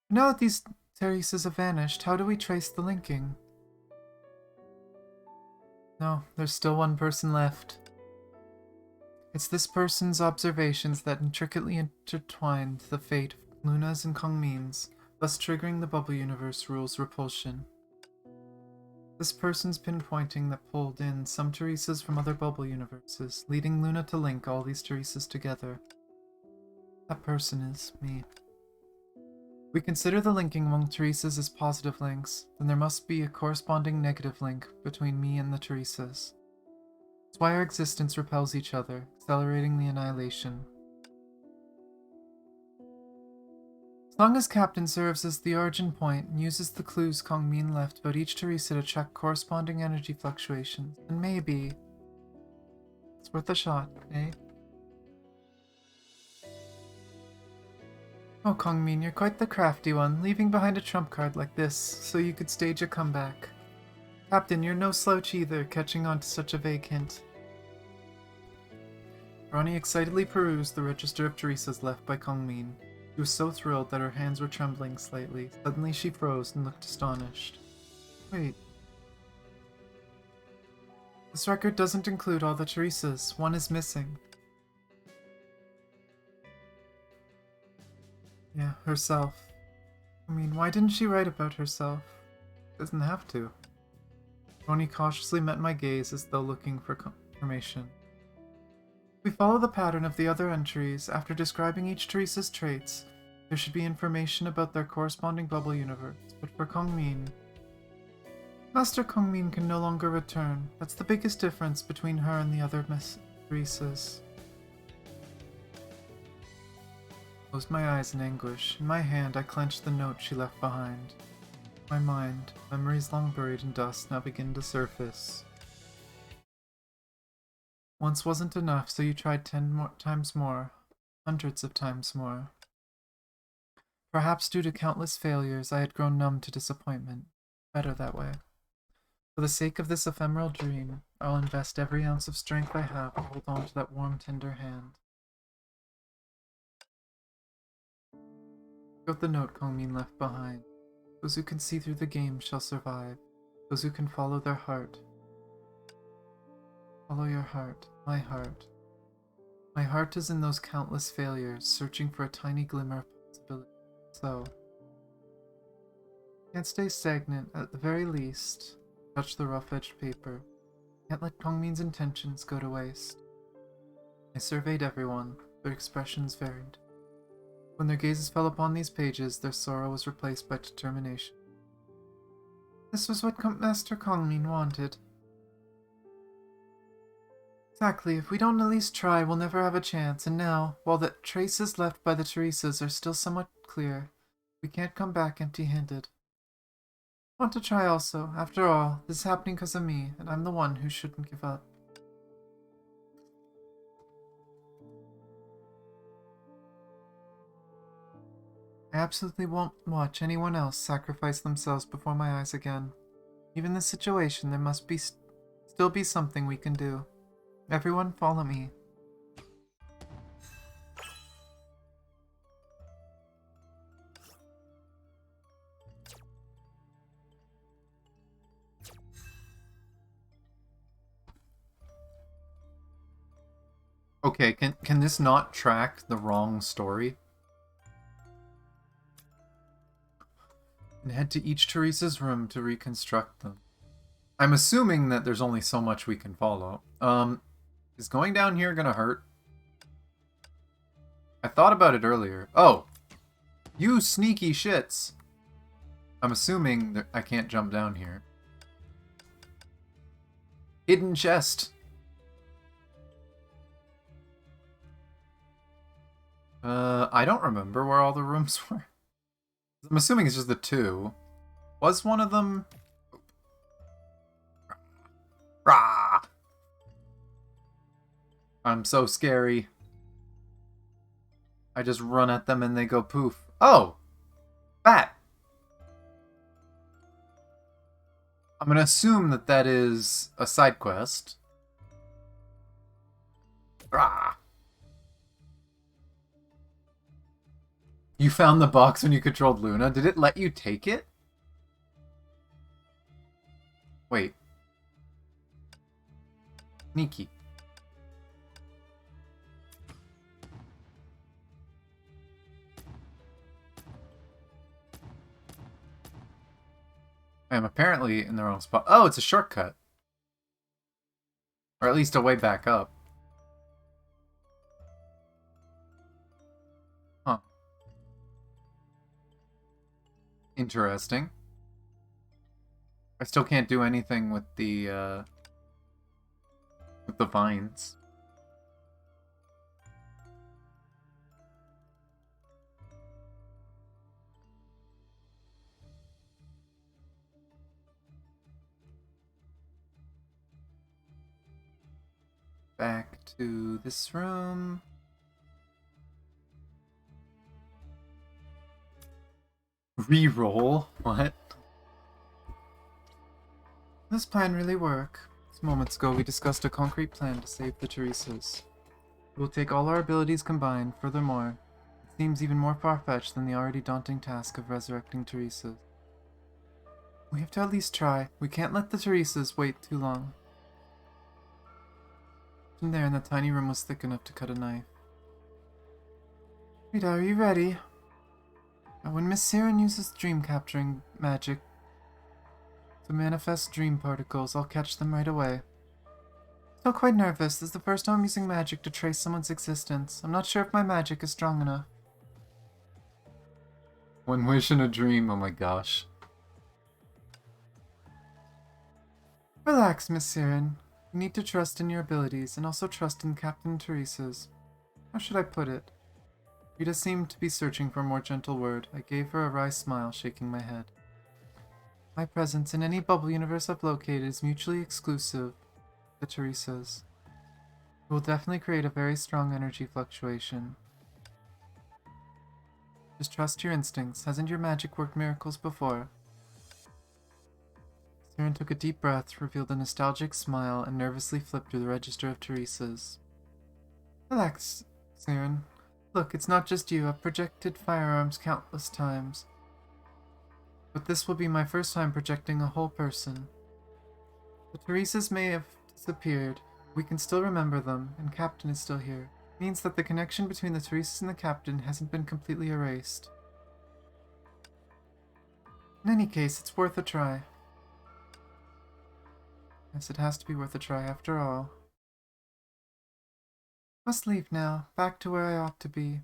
Now that these Teresas have vanished, how do we trace the linking? No, there's still one person left. It's this person's observations that intricately intertwined the fate of Luna's and Kongmin's, thus triggering the bubble universe rule's repulsion. This person's pinpointing that pulled in some Teresas from other bubble universes, leading Luna to link all these Teresas together. That person is me. We consider the linking among Teresas as positive links, then there must be a corresponding negative link between me and the Teresas. That's why our existence repels each other, accelerating the annihilation. As long as Captain serves as the origin point and uses the clues Kongmin left about each Teresa to check corresponding energy fluctuations, then maybe... it's worth a shot, eh? Oh, Kongmin, you're quite the crafty one, leaving behind a trump card like this so you could stage a comeback. Captain, you're no slouch either, catching on to such a vague hint. Ronnie excitedly perused the register of Teresa's left by Kongmin. She was so thrilled that her hands were trembling slightly. Suddenly she froze and looked astonished. Wait. This record doesn't include all the Teresas. One is missing. Yeah, herself. I mean, why didn't she write about herself? Doesn't have to. Ronnie cautiously met my gaze as though looking for confirmation. If we follow the pattern of the other entries, after describing each Teresa's traits, there should be information about their corresponding bubble universe. But for Kongmin... Master Kongmin can no longer return. That's the biggest difference between her and the other Miss Teresas. I closed my eyes in anguish. In my hand, I clenched the note she left behind. My mind, memories long buried in dust, now begin to surface. Once wasn't enough, so you tried 10 times more. Hundreds of times more. Perhaps due to countless failures, I had grown numb to disappointment. Better that way. For the sake of this ephemeral dream, I'll invest every ounce of strength I have to hold on to that warm, tender hand. Wrote the note Kongmin left behind. Those who can see through the game shall survive. Those who can follow their heart. Follow your heart, my heart. My heart is in those countless failures, searching for a tiny glimmer of possibility. So, can't stay stagnant, at the very least. Touch the rough-edged paper. Can't let Kongmin's intentions go to waste. I surveyed everyone. Their expressions varied. When their gazes fell upon these pages, their sorrow was replaced by determination. This was what Master Kongmin wanted. Exactly. If we don't at least try, we'll never have a chance. And now, while the traces left by the Teresas are still somewhat clear, we can't come back empty-handed. I want to try also. After all, this is happening because of me, and I'm the one who shouldn't give up. I absolutely won't watch anyone else sacrifice themselves before my eyes again. Even in this situation, there must still be something we can do. Everyone follow me. Okay, can this not track the wrong story? And head to each Teresa's room to reconstruct them. I'm assuming that there's only so much we can follow. Is going down here gonna hurt? I thought about it earlier. Oh! You sneaky shits! I'm assuming that I can't jump down here. Hidden chest! I don't remember where all the rooms were. I'm assuming it's just the two. Was one of them... Rah! I'm so scary. I just run at them and they go poof. Oh! Bat! I'm gonna assume that that is a side quest. Rah! You found the box when you controlled Luna. Did it let you take it? Wait. Sneaky. I am apparently in the wrong spot. Oh, it's a shortcut. Or at least a way back up. Huh. Interesting. I still can't do anything with the vines. Back to this room. Reroll? What? The this plan really work? Moments ago, we discussed a concrete plan to save the Teresas. It will take all our abilities combined. Furthermore, it seems even more far-fetched than the already daunting task of resurrecting Teresas. We have to at least try. We can't let the Teresas wait too long. In there, in the tiny room was thick enough to cut a knife. Rita, are you ready? When Miss Siren uses dream-capturing magic to manifest dream particles, I'll catch them right away. Still quite nervous. This is the first time I'm using magic to trace someone's existence. I'm not sure if my magic is strong enough. One wish in a dream, oh my gosh. Relax, Miss Siren. You need to trust in your abilities, and also trust in Captain Teresa's. How should I put it? Rita seemed to be searching for a more gentle word. I gave her a wry smile, shaking my head. My presence in any bubble universe I've located is mutually exclusive to Teresa's. It will definitely create a very strong energy fluctuation. Just trust your instincts. Hasn't your magic worked miracles before? Siren took a deep breath, revealed a nostalgic smile, and nervously flipped through the register of Teresa's. Relax, Siren. Look, it's not just you. I've projected firearms countless times. But this will be my first time projecting a whole person. The Teresas may have disappeared. We can still remember them, and Captain is still here. It means that the connection between the Teresas and the Captain hasn't been completely erased. In any case, it's worth a try. Yes, it has to be worth a try after all. Must leave now, back to where I ought to be.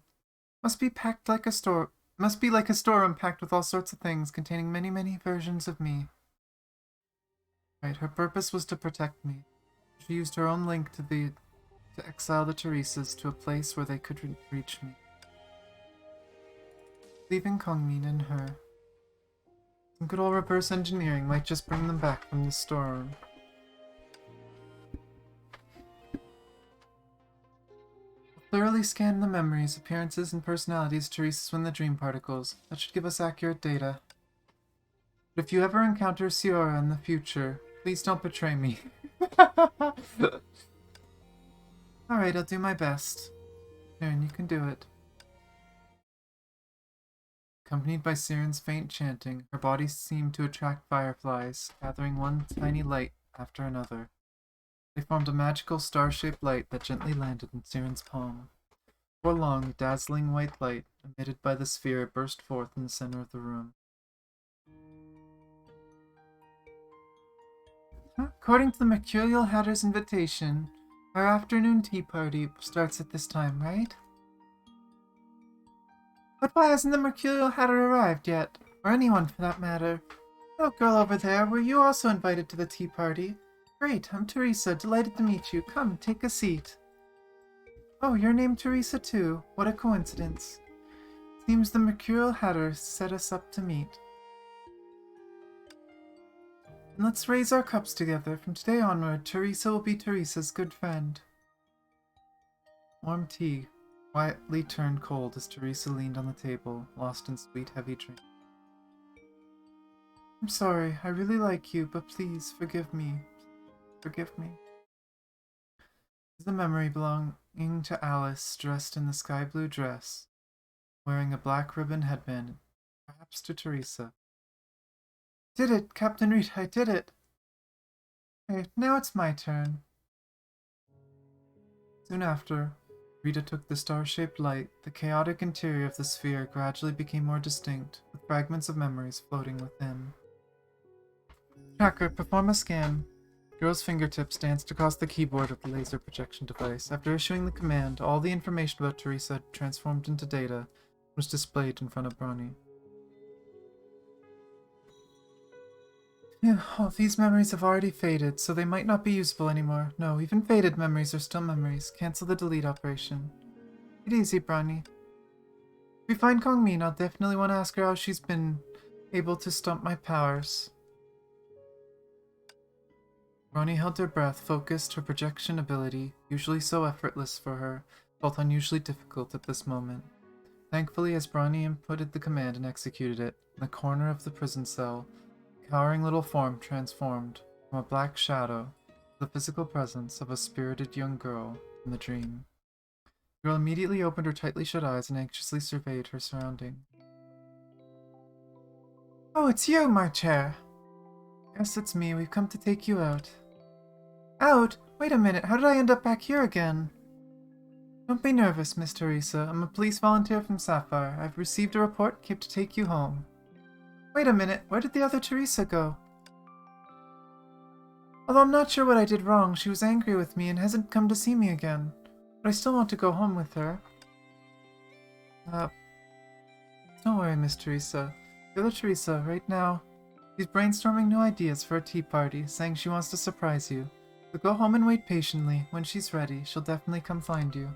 Must be like a storeroom packed with all sorts of things, containing many, many versions of me. Right, her purpose was to protect me. She used her own link to exile the Teresas to a place where they could reach me. Leaving Kongmin and her. Some good old reverse engineering might just bring them back from the storeroom. Thoroughly scan the memories, appearances, and personalities of Teresas when the dream particles. That should give us accurate data. But if you ever encounter Ciora in the future, please don't betray me. Alright, I'll do my best. Siren, you can do it. Accompanied by Siren's faint chanting, her body seemed to attract fireflies, gathering one tiny light after another. They formed a magical star-shaped light that gently landed in Siren's palm. Before long, the dazzling white light emitted by the sphere burst forth in the center of the room. According to the Mercurial Hatter's invitation, our afternoon tea party starts at this time, right? But why hasn't the Mercurial Hatter arrived yet? Or anyone, for that matter. Oh, girl over there, were you also invited to the tea party? Great, I'm Teresa, delighted to meet you. Come, take a seat. Oh, you're named Teresa too. What a coincidence. Seems the Mercurial Hatter set us up to meet. And let's raise our cups together. From today onward, Teresa will be Teresa's good friend. Warm tea quietly turned cold as Teresa leaned on the table, lost in sweet, heavy drink. I'm sorry, I really like you, but please forgive me. Forgive me. The memory belonging to Alice, dressed in the sky blue dress, wearing a black ribbon headband, perhaps to Teresa. Did it, Captain Rita, I did it! Okay, now it's my turn. Soon after, Rita took the star-shaped light. The chaotic interior of the sphere gradually became more distinct, with fragments of memories floating within. Tracker, perform a scan. Girl's fingertips danced across the keyboard of the laser projection device. After issuing the command, all the information about Teresa transformed into data and was displayed in front of Bronny. Oh, these memories have already faded, so they might not be usable anymore. No, even faded memories are still memories. Cancel the delete operation. Take it easy, Bronny. If we find Kongmin, I'll definitely want to ask her how she's been able to stump my powers. Bronny held her breath, focused. Her projection ability, usually so effortless for her, felt unusually difficult at this moment. Thankfully, as Bronny inputted the command and executed it, in the corner of the prison cell, a cowering little form transformed from from a black shadow, the physical presence of a spirited young girl in the dream. The girl immediately opened her tightly shut eyes and anxiously surveyed her surrounding. Oh, it's you, my chair. Yes, it's me. We've come to take you out. Out? Wait a minute. How did I end up back here again? Don't be nervous, Miss Teresa. I'm a police volunteer from Sapphire. I've received a report, came to take you home. Wait a minute. Where did the other Teresa go? Although I'm not sure what I did wrong, she was angry with me and hasn't come to see me again. But I still want to go home with her. Don't worry, Miss Teresa. The other Teresa, right now, she's brainstorming new ideas for a tea party, saying she wants to surprise you. So go home and wait patiently. When she's ready, she'll definitely come find you.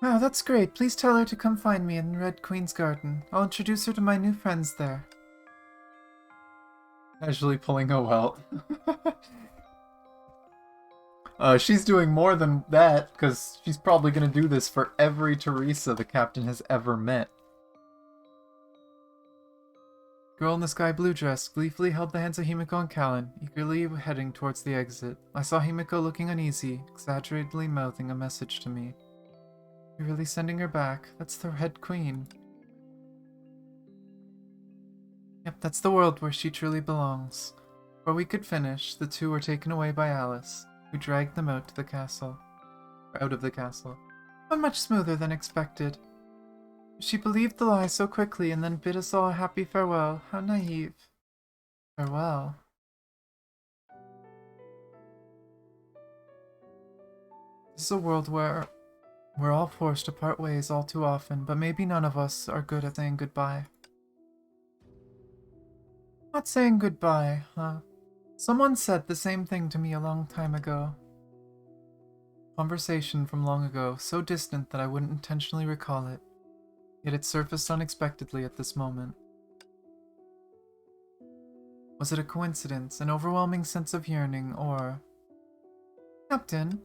Wow, that's great. Please tell her to come find me in Red Queen's Garden. I'll introduce her to my new friends there. Casually pulling a welt. She's doing more than that, because she's probably going to do this for every Teresa the captain has ever met. Girl in the sky blue dress gleefully held the hands of Himiko and Callan, eagerly heading towards the exit. I saw Himiko looking uneasy, exaggeratedly mouthing a message to me. You're really sending her back? That's the Red Queen. Yep, that's the world where she truly belongs. Before we could finish, the two were taken away by Alice, who dragged them out of the castle. But much smoother than expected. She believed the lie so quickly and then bid us all a happy farewell. How naive. Farewell. This is a world where we're all forced to part ways all too often, but maybe none of us are good at saying goodbye. Not saying goodbye, huh? Someone said the same thing to me a long time ago. Conversation from long ago, so distant that I wouldn't intentionally recall it. Yet it surfaced unexpectedly at this moment. Was it a coincidence, an overwhelming sense of yearning, or... Captain?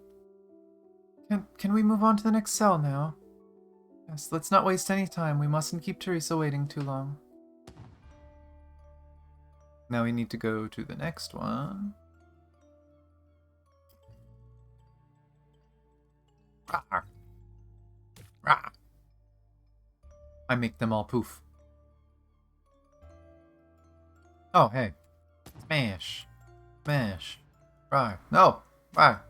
Can we move on to the next cell now? Yes, let's not waste any time. We mustn't keep Teresa waiting too long. Now we need to go to the next one. Rawr. Rawr. I make them all poof. Oh, hey. Smash. Smash. Rawr. No. Rawr.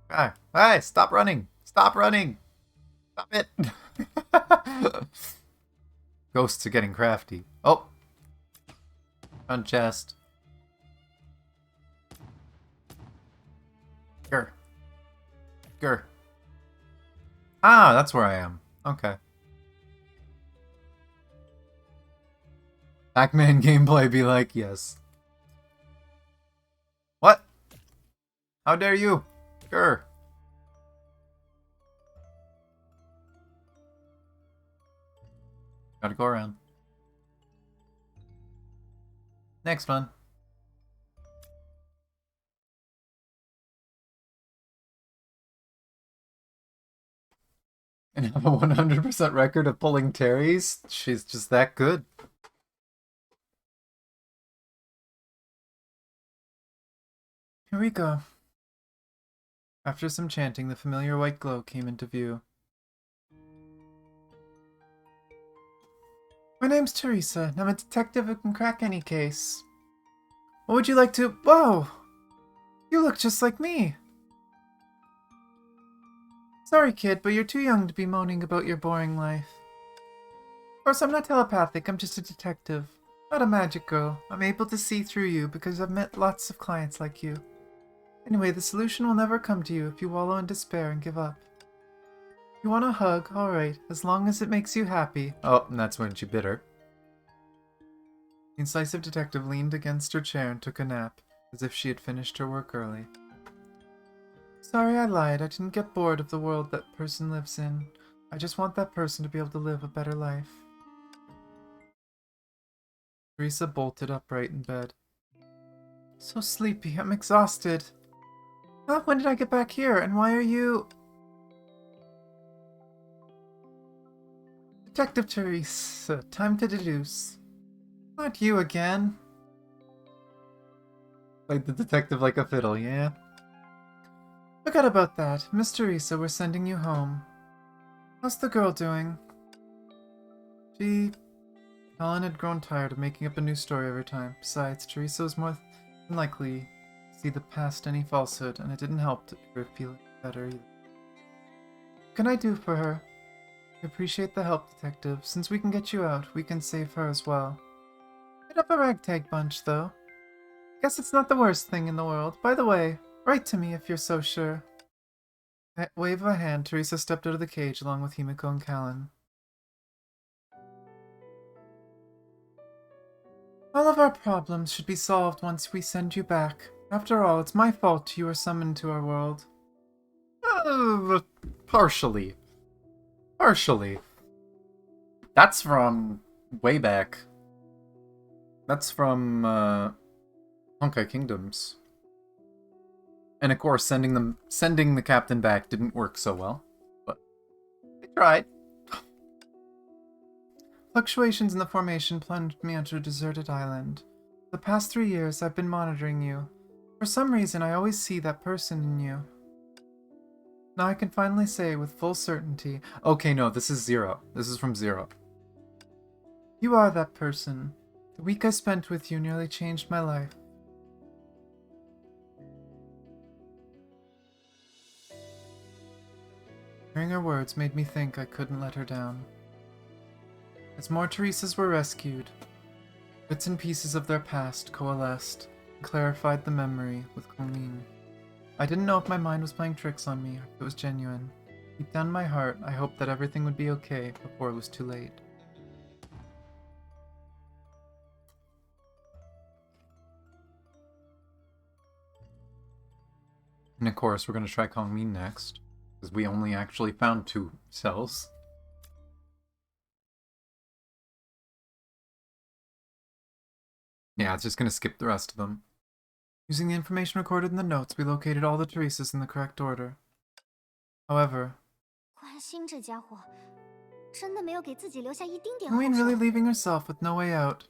Rawr. Hey, stop running. Stop running. Stop it. Ghosts are getting crafty. Oh. Front chest. Grr. Grr. Ah, that's where I am. Okay. Pac-Man gameplay be like, yes. What? How dare you? Grr. Gotta go around. Next one. And have a 100% record of pulling Terry's? She's just that good. Here we go. After some chanting, the familiar white glow came into view. My name's Teresa, and I'm a detective who can crack any case. What would you like to... Whoa! You look just like me! Sorry, kid, but you're too young to be moaning about your boring life. Of course, I'm not telepathic, I'm just a detective. Not a magic girl. I'm able to see through you because I've met lots of clients like you. Anyway, the solution will never come to you if you wallow in despair and give up. You want a hug? Alright, as long as it makes you happy. Oh, and that's when she bit her. The incisive detective leaned against her chair and took a nap, as if she had finished her work early. Sorry, I lied. I didn't get bored of the world that person lives in. I just want that person to be able to live a better life. Teresa bolted upright in bed. So sleepy. I'm exhausted. Huh? When did I get back here? And why are you... Detective Teresa, time to deduce. Not you again. Played the detective like a fiddle, yeah? Forgot about that. Miss Teresa, we're sending you home. How's the girl doing? Helen had grown tired of making up a new story every time. Besides, Teresa was more than likely to see the past any falsehood, and it didn't help her feel better either. What can I do for her? I appreciate the help, Detective. Since we can get you out, we can save her as well. Bit of a ragtag bunch, though. Guess it's not the worst thing in the world. By the way, write to me if you're so sure. At wave of a hand, Teresa stepped out of the cage along with Himiko and Callan. All of our problems should be solved once we send you back. After all, it's my fault you were summoned to our world. Partially. Partially. That's from way back. That's from Honkai Kingdoms. And of course, sending the captain back didn't work so well, but they tried. Fluctuations in the formation plunged me onto a deserted island. For the past 3 years, I've been monitoring you. For some reason, I always see that person in you. Now I can finally say with full certainty... Okay, no, this is Zero. This is from Zero. You are that person. The week I spent with you nearly changed my life. Hearing her words made me think I couldn't let her down. As more Teresas were rescued, bits and pieces of their past coalesced and clarified the memory with Colleen. I didn't know if my mind was playing tricks on me or if it was genuine. Deep down in my heart, I hoped that everything would be okay before it was too late. And of course, we're going to try Kongmin next, because we only actually found 2 cells. Yeah, it's just going to skip the rest of them. Using the information recorded in the notes, we located all the Teresas in the correct order. However, 关心这家伙，真的没有给自己留下一丁点 Colleen 后手。 really leaving herself with no way out.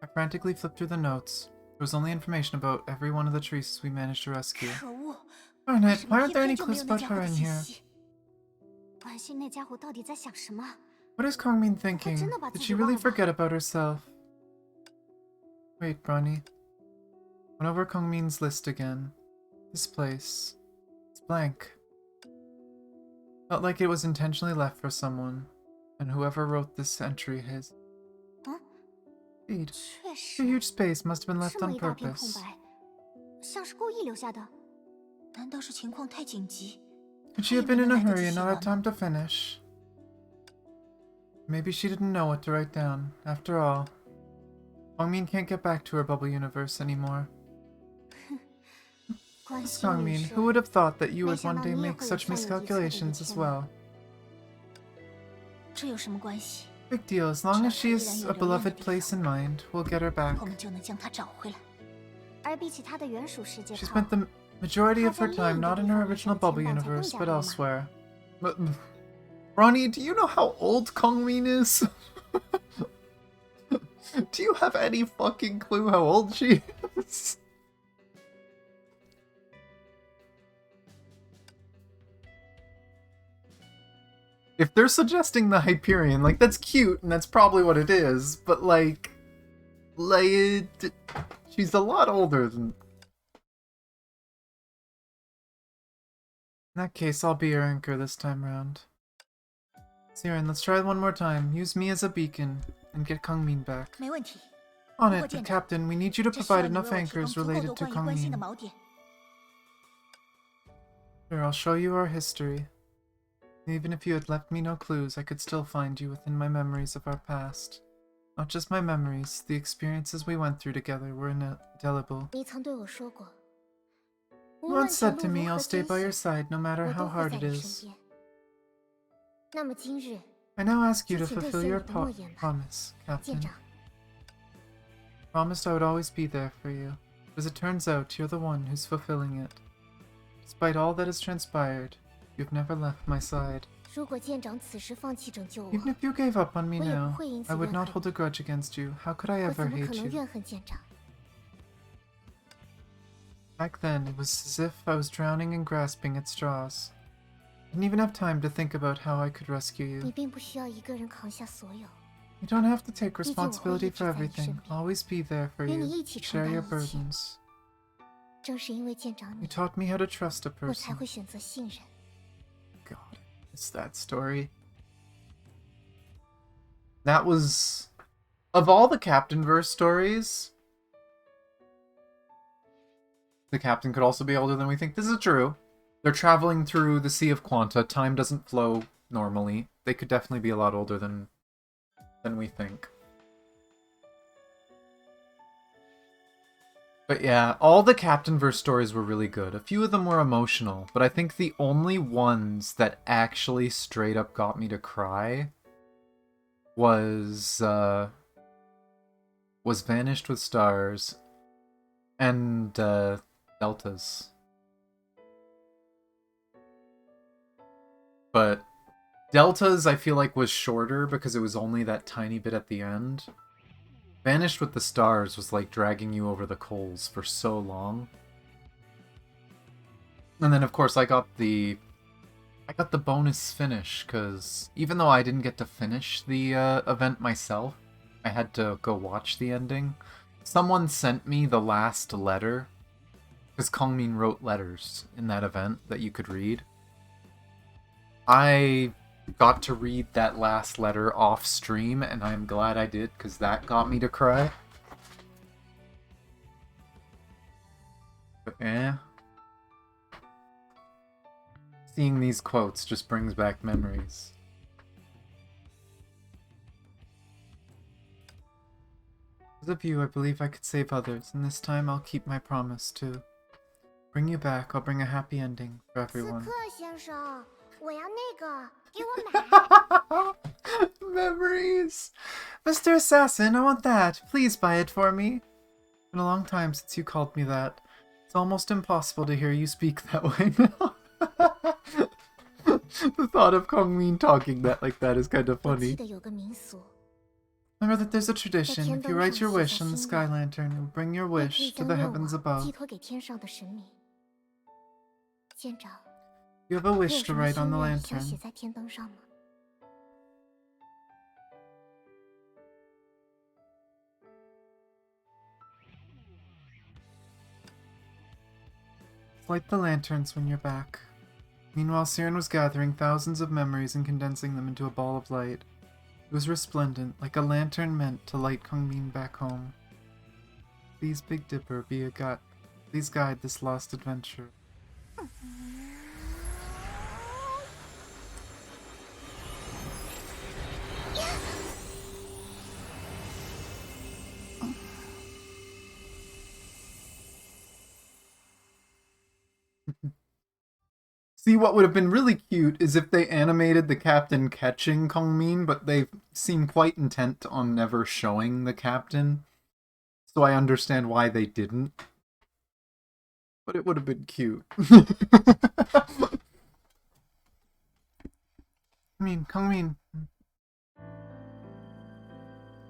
I frantically flipped through the notes. There was only information about every one of the Teresas we managed to rescue. 可恶！ Darn 为 it, 什 why 么 aren't there 偏 any 偏就没 clues 有那 about 家伙 her 的 in 信 here? 息？关心那家伙到底在想什么？ What is Kongmin thinking? 真的把 Did 自 she 己忘 really 了吧？ forget about herself? Wait, Bronny. Went over Kongmin's list again. This place. It's blank. Felt like it was intentionally left for someone. And whoever wrote this entry his. 嗯， Indeed. 确 A 实， huge space must have been left 这么 on 一大片空 purpose. 白，像是故意留下的。难道是情况太紧急？ Could she have been in a hurry and not had time to finish? Maybe she didn't know what to write down. After all, Kongmin can't get back to her bubble universe anymore. 关 Miss 心女 Kongmin, 士 who would have thought that you 没 would 想 one 到 day 你也 make 会有 such 像有一刻的一 miscalculations as 天呢 well? 这有什么关系？ Big deal, as long as she is a beloved place in mind, we'll get her back. 我们就能将她找回来。而比起她的原属世界 She 套， spent the majority of her How time can not in you her be original from bubble Tianban universe, to but Gongjiang elsewhere. But, Ronnie, do you know how old Kongmin is? Do you have any fucking clue how old she is? If they're suggesting the Hyperion, like, that's cute, and that's probably what it is, but, like, she's a lot older than... In that case, I'll be your anchor this time round. Siren, let's try one more time. Use me as a beacon, and get Kongmin back. 没问题。 On 不 it, 过舰 but 长， Captain, we need you to 这需 provide 要你为 enough 我提供 anchors 足够多 related to 关于关心的 Kongmin. 锚点。 Sure, I'll show you our history. Even if you had left me no clues, I could still find you within my memories of our past. Not just my memories, the experiences we went through together were indelible. 你曾对我说过， You 无论 once 前 said 路 to 如 me, 何 I'll stay 艰 by your 险， side no matter 我 how 都会 hard 在 it 你 is. 身边。那么今日， I now ask you to 就请兑 fulfill 现 your 你的诺言吧， promise, 舰 Captain. 长。 Promised I would always be there for you. As it turns out, you're the one who's fulfilling it. Despite all that has transpired, You've never left my side. 如果舰长此时放弃拯救我， Even if you gave up on me 我也不 now, 会因此 I would 怨 not 恨 hold a grudge against you. How could I 我 ever 怎么可 hate 能 you? 怨恨舰长？ Back then, it was as if I was drowning and grasping at straws. I didn't even have time to think about how I could rescue 你 you. 并不需要一个人扛下所有， You don't have to take 毕竟我会 responsibility 一直 for 在你 everything. 身边。 I'll always be there for 与 you. 你一起承 Share 担 your 一切。 burdens. 正是因为舰长 You 你， taught me how to trust a 我才 person. 会选择信任。 God, it's that story. That was... Of all the Captainverse stories, the captain could also be older than we think. This is true. They're traveling through the Sea of Quanta. Time doesn't flow normally. They could definitely be a lot older than we think. But yeah, all the Captainverse stories were really good. A few of them were emotional, but I think the only ones that actually straight up got me to cry was Vanished with Stars and Deltas. But Deltas, I feel like, was shorter because it was only that tiny bit at the end. Vanished with the Stars was like dragging you over the coals for so long. And then, of course, I got the bonus finish, because even though I didn't get to finish the event myself, I had to go watch the ending. Someone sent me the last letter, because Kongmin wrote letters in that event that you could read. I got to read that last letter off stream, and I'm glad I did, because that got me to cry. But yeah. Seeing these quotes just brings back memories. Because of you, I believe I could save others, and this time I'll keep my promise to bring you back. I'll bring a happy ending for 刺 everyone. 客先生，我要那个，给我买。 Memories! Mr. Assassin, I want that. Please buy it for me. It's been a long time since you called me that. It's almost impossible to hear you speak that way now. The thought of Kongmin talking like that is kind of 我记 funny. 得有个民俗， Remember that there's a tradition. If you write your wish on the sky lantern, it will bring your 也可以 wish to 将 the 愿 heavens 望 above. 寄托给天上的神明。舰长， You have a 你有 wish 什 to 么 write 心 on the 愿想写 lantern. 在天灯上吗？ Light the lanterns when you're back. Meanwhile, Siren was gathering thousands of memories and condensing them into a ball of light. It was resplendent, like a lantern meant to light Kongmin back home. Please, Big Dipper, please guide this lost adventure. See, what would have been really cute is if they animated the captain catching Kongmin, but they seem quite intent on never showing the captain. So I understand why they didn't. But it would have been cute. Kongmin.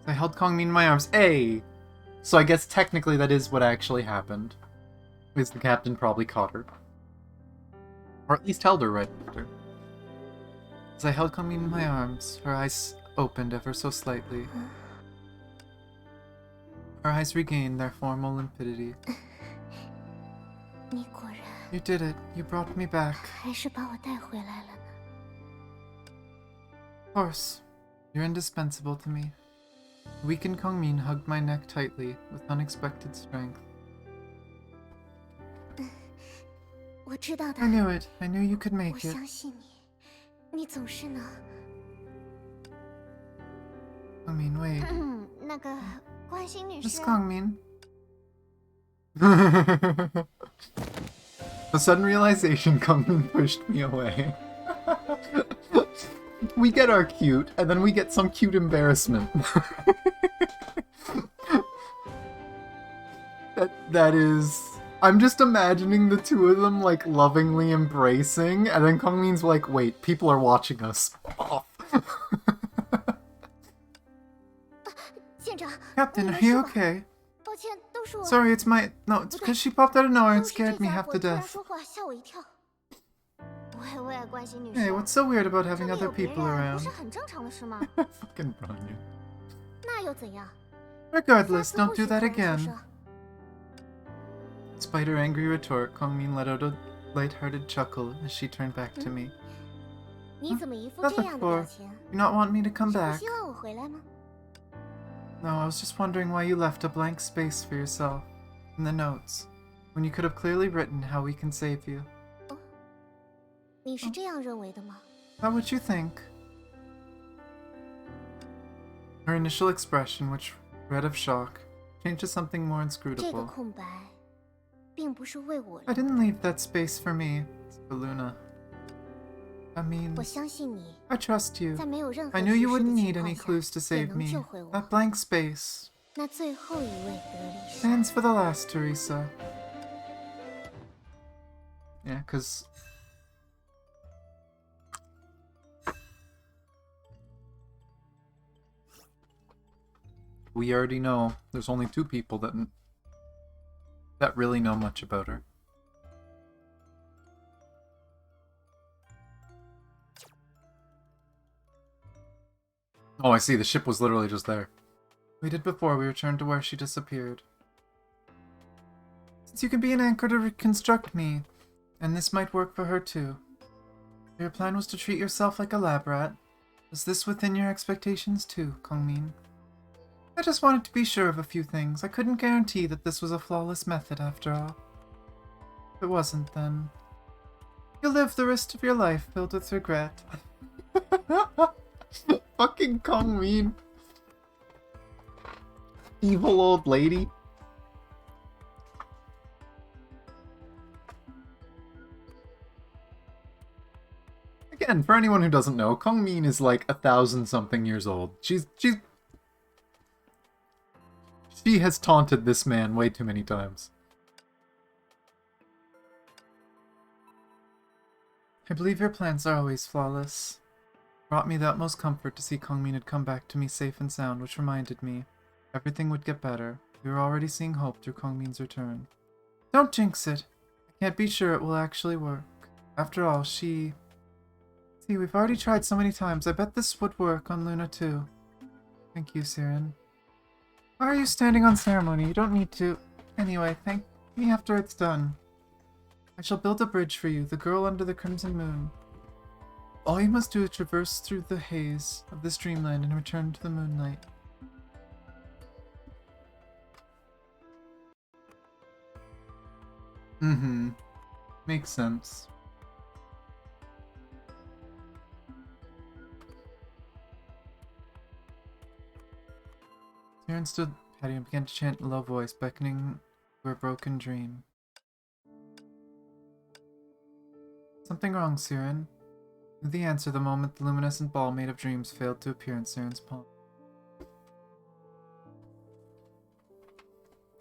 I held Kongmin in my arms. Hey! So I guess technically that is what actually happened. Is the captain probably caught her. Or at least held her right after. As I held Kongmin in my arms, her eyes opened ever so slightly. Her eyes regained their formal limpidity. 你果然 You did it. You brought me back. 还是把我带回来了呢。 Of course. You're indispensable to me. The weakened Kongmin hugged my neck tightly, with unexpected strength. 我知道的 I，knew it. I knew you could 我 make it. 相信你，你总是能。 Kongmin, wait. 那个关心女 Miss 士， Kongmin. A sudden realization, Kongmin pushed me away. We get our cute, and then we get some cute embarrassment. That is... I'm just imagining the two of them, like, lovingly embracing, and then Kongmin's like, wait, people are watching us. Off. 舰长， Captain, 你 are 没事 you 吧？ okay? 抱歉，都是我。 Sorry, it's my... No, it's because she popped out of nowhere and 都是这 scared me 家 half 伙 to 突然 death. 说话吓我一跳。喂，关心女 Hey, 士， what's so weird about 这 having 里 other 有别 people 人 around? 不是很正常的事吗？ Fucking Bronya. 那又怎样？ Regardless, 下次不 don't do 许 that 突然 again. 出声。 Despite her angry retort, Kongmin let out a light-hearted chuckle as she turned back to me. 你怎么一副 Not 这样的表 before. 情？ You not want me to come 是不 back? 希望我回来吗？ No, I was just wondering why you left a blank space for yourself in the notes, when you could have clearly written how we can save you. 你是这样认为的吗？ Is that what you think? Her initial expression, which read of shock, changed to something more 这个 inscrutable. 空白，并不是为我 I 留。 didn't leave that space for me. It's for Luna. I 我 mean, 相信你， I trust you. 在没有任何 I 提 knew 示 you 的 wouldn't 情 need any 况 clues to 下，也 save 能 me. 救回我。 That blank space 那最后一位德里莎， stands for the last Teresa. Yeah, because We already know there's only two people that really know much about her. Oh, I see. The ship was literally just there. we did before we returned to where she disappeared. Since you can be an anchor to reconstruct me, and this might work for her too. Your plan was to treat yourself like a lab rat. Was this within your expectations too, Kongmin? I just wanted to be sure of a few things. I couldn't guarantee that this was a flawless method after all. If it wasn't, then you'll live the rest of your life filled with regret. Fucking Kongmin. Evil old lady. Again, for anyone who doesn't know, Kongmin is like 1,000-something years old. She has taunted this man way too many times. I believe your plans are always flawless. It brought me the utmost comfort to see Kongmin had come back to me safe and sound, which reminded me everything would get better. We were already seeing hope through Kongmin's return. Don't jinx it. I can't be sure it will actually work. After all, See, we've already tried so many times. I bet this would work on Luna too. Thank you, Siren. Why are you standing on ceremony? You don't need to. Anyway, thank me after it's done. I shall build a bridge for you, the girl under the crimson moon. All you must do is traverse through the haze of this dreamland and return to the moonlight. Mm-hmm. Makes sense. Siren stood patio and began to chant in a low voice, beckoning to her broken dream. Something wrong, Siren? Knew the answer the moment the luminescent ball made of dreams failed to appear in Siren's palm.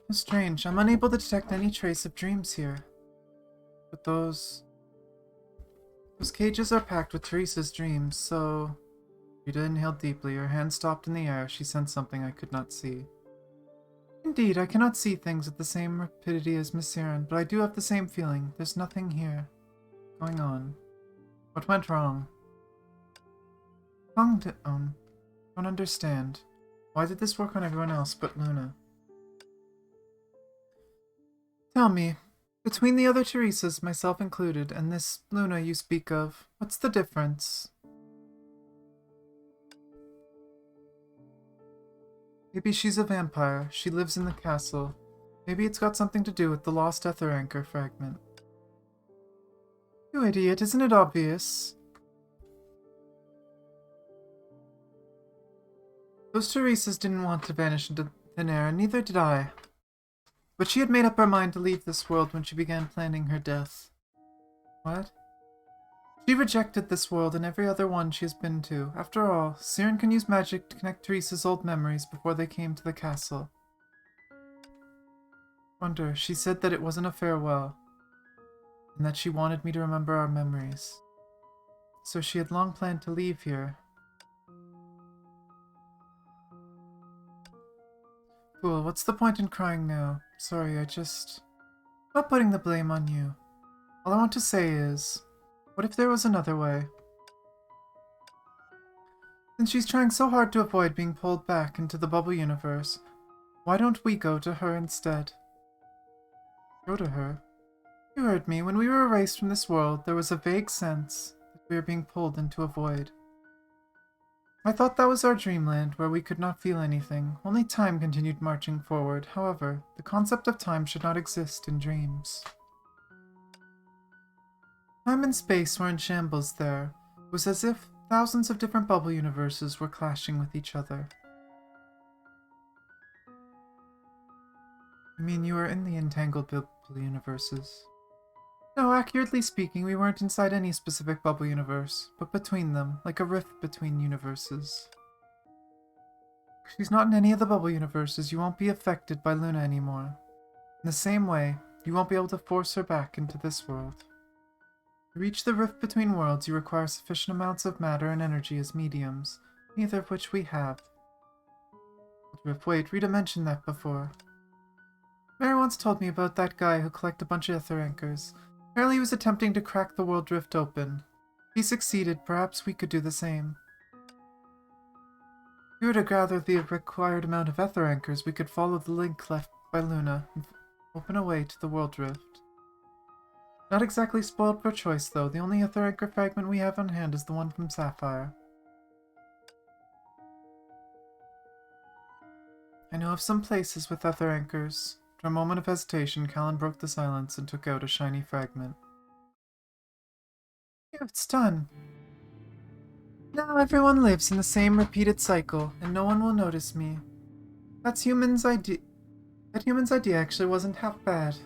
How strange. I'm unable to detect any trace of dreams here. But those cages are packed with Teresa's dreams, so... Rita inhaled deeply, her hand stopped in the air. She sensed something I could not see. Indeed, I cannot see things at the same rapidity as Miss Siren, but I do have the same feeling. There's nothing here going on. What went wrong? Don't understand. Why did this work on everyone else but Luna? Tell me, between the other Teresas, myself included, and this Luna you speak of, what's the difference? Maybe she's a vampire. She lives in the castle. Maybe it's got something to do with the lost ether anchor fragment. You idiot, isn't it obvious? Those Teresas didn't want to vanish into thin air, and neither did I. But she had made up her mind to leave this world when she began planning her death. What? She rejected this world and every other one she has been to. After all, Siren can use magic to connect Teresa's old memories before they came to the castle. Wonder, she said that it wasn't a farewell, and that she wanted me to remember our memories. So she had long planned to leave here. Fool, what's the point in crying now? Sorry, I'm not putting the blame on you. All I want to say is, what if there was another way? Since she's trying so hard to avoid being pulled back into the bubble universe, why don't we go to her instead? Go to her? You heard me. When we were erased from this world, there was a vague sense that we were being pulled into a void. I thought that was our dreamland, where we could not feel anything. Only time continued marching forward. However, the concept of time should not exist in dreams. Time and space were in shambles there. It was as if thousands of different bubble universes were clashing with each other. You mean you were in the entangled bubble universes? No, accurately speaking, we weren't inside any specific bubble universe, but between them, like a rift between universes. If she's not in any of the bubble universes, you won't be affected by Luna anymore. In the same way, you won't be able to force her back into this world. To reach the rift between worlds, you require sufficient amounts of matter and energy as mediums, neither of which we have. Wait, Rita mentioned that before. Mary once told me about that guy who collected a bunch of ether anchors. Apparently he was attempting to crack the world rift open. If he succeeded, perhaps we could do the same. If we were to gather the required amount of ether anchors, we could follow the link left by Luna and open a way to the world rift. Not exactly spoiled for choice, though. The only ether anchor fragment we have on hand is the one from Sapphire. I know of some places with ether anchors. After a moment of hesitation, Callan broke the silence and took out a shiny fragment. Yeah, it's done. Now everyone lives in the same repeated cycle, and no one will notice me. That human's idea actually wasn't half bad.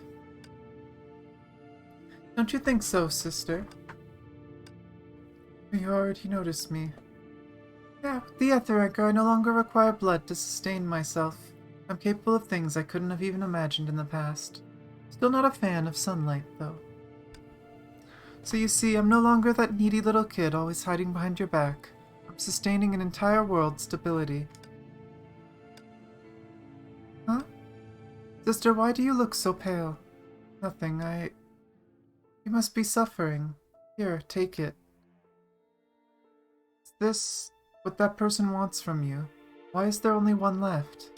Don't you think so, sister? You already noticed me. Yeah, with the ether anchor, I no longer require blood to sustain myself. I'm capable of things I couldn't have even imagined in the past. Still not a fan of sunlight, though. So you see, I'm no longer that needy little kid always hiding behind your back. I'm sustaining an entire world's stability. Huh? Sister, why do you look so pale? Nothing, You must be suffering. Here, take it. Is this what that person wants from you? Why is there only one left?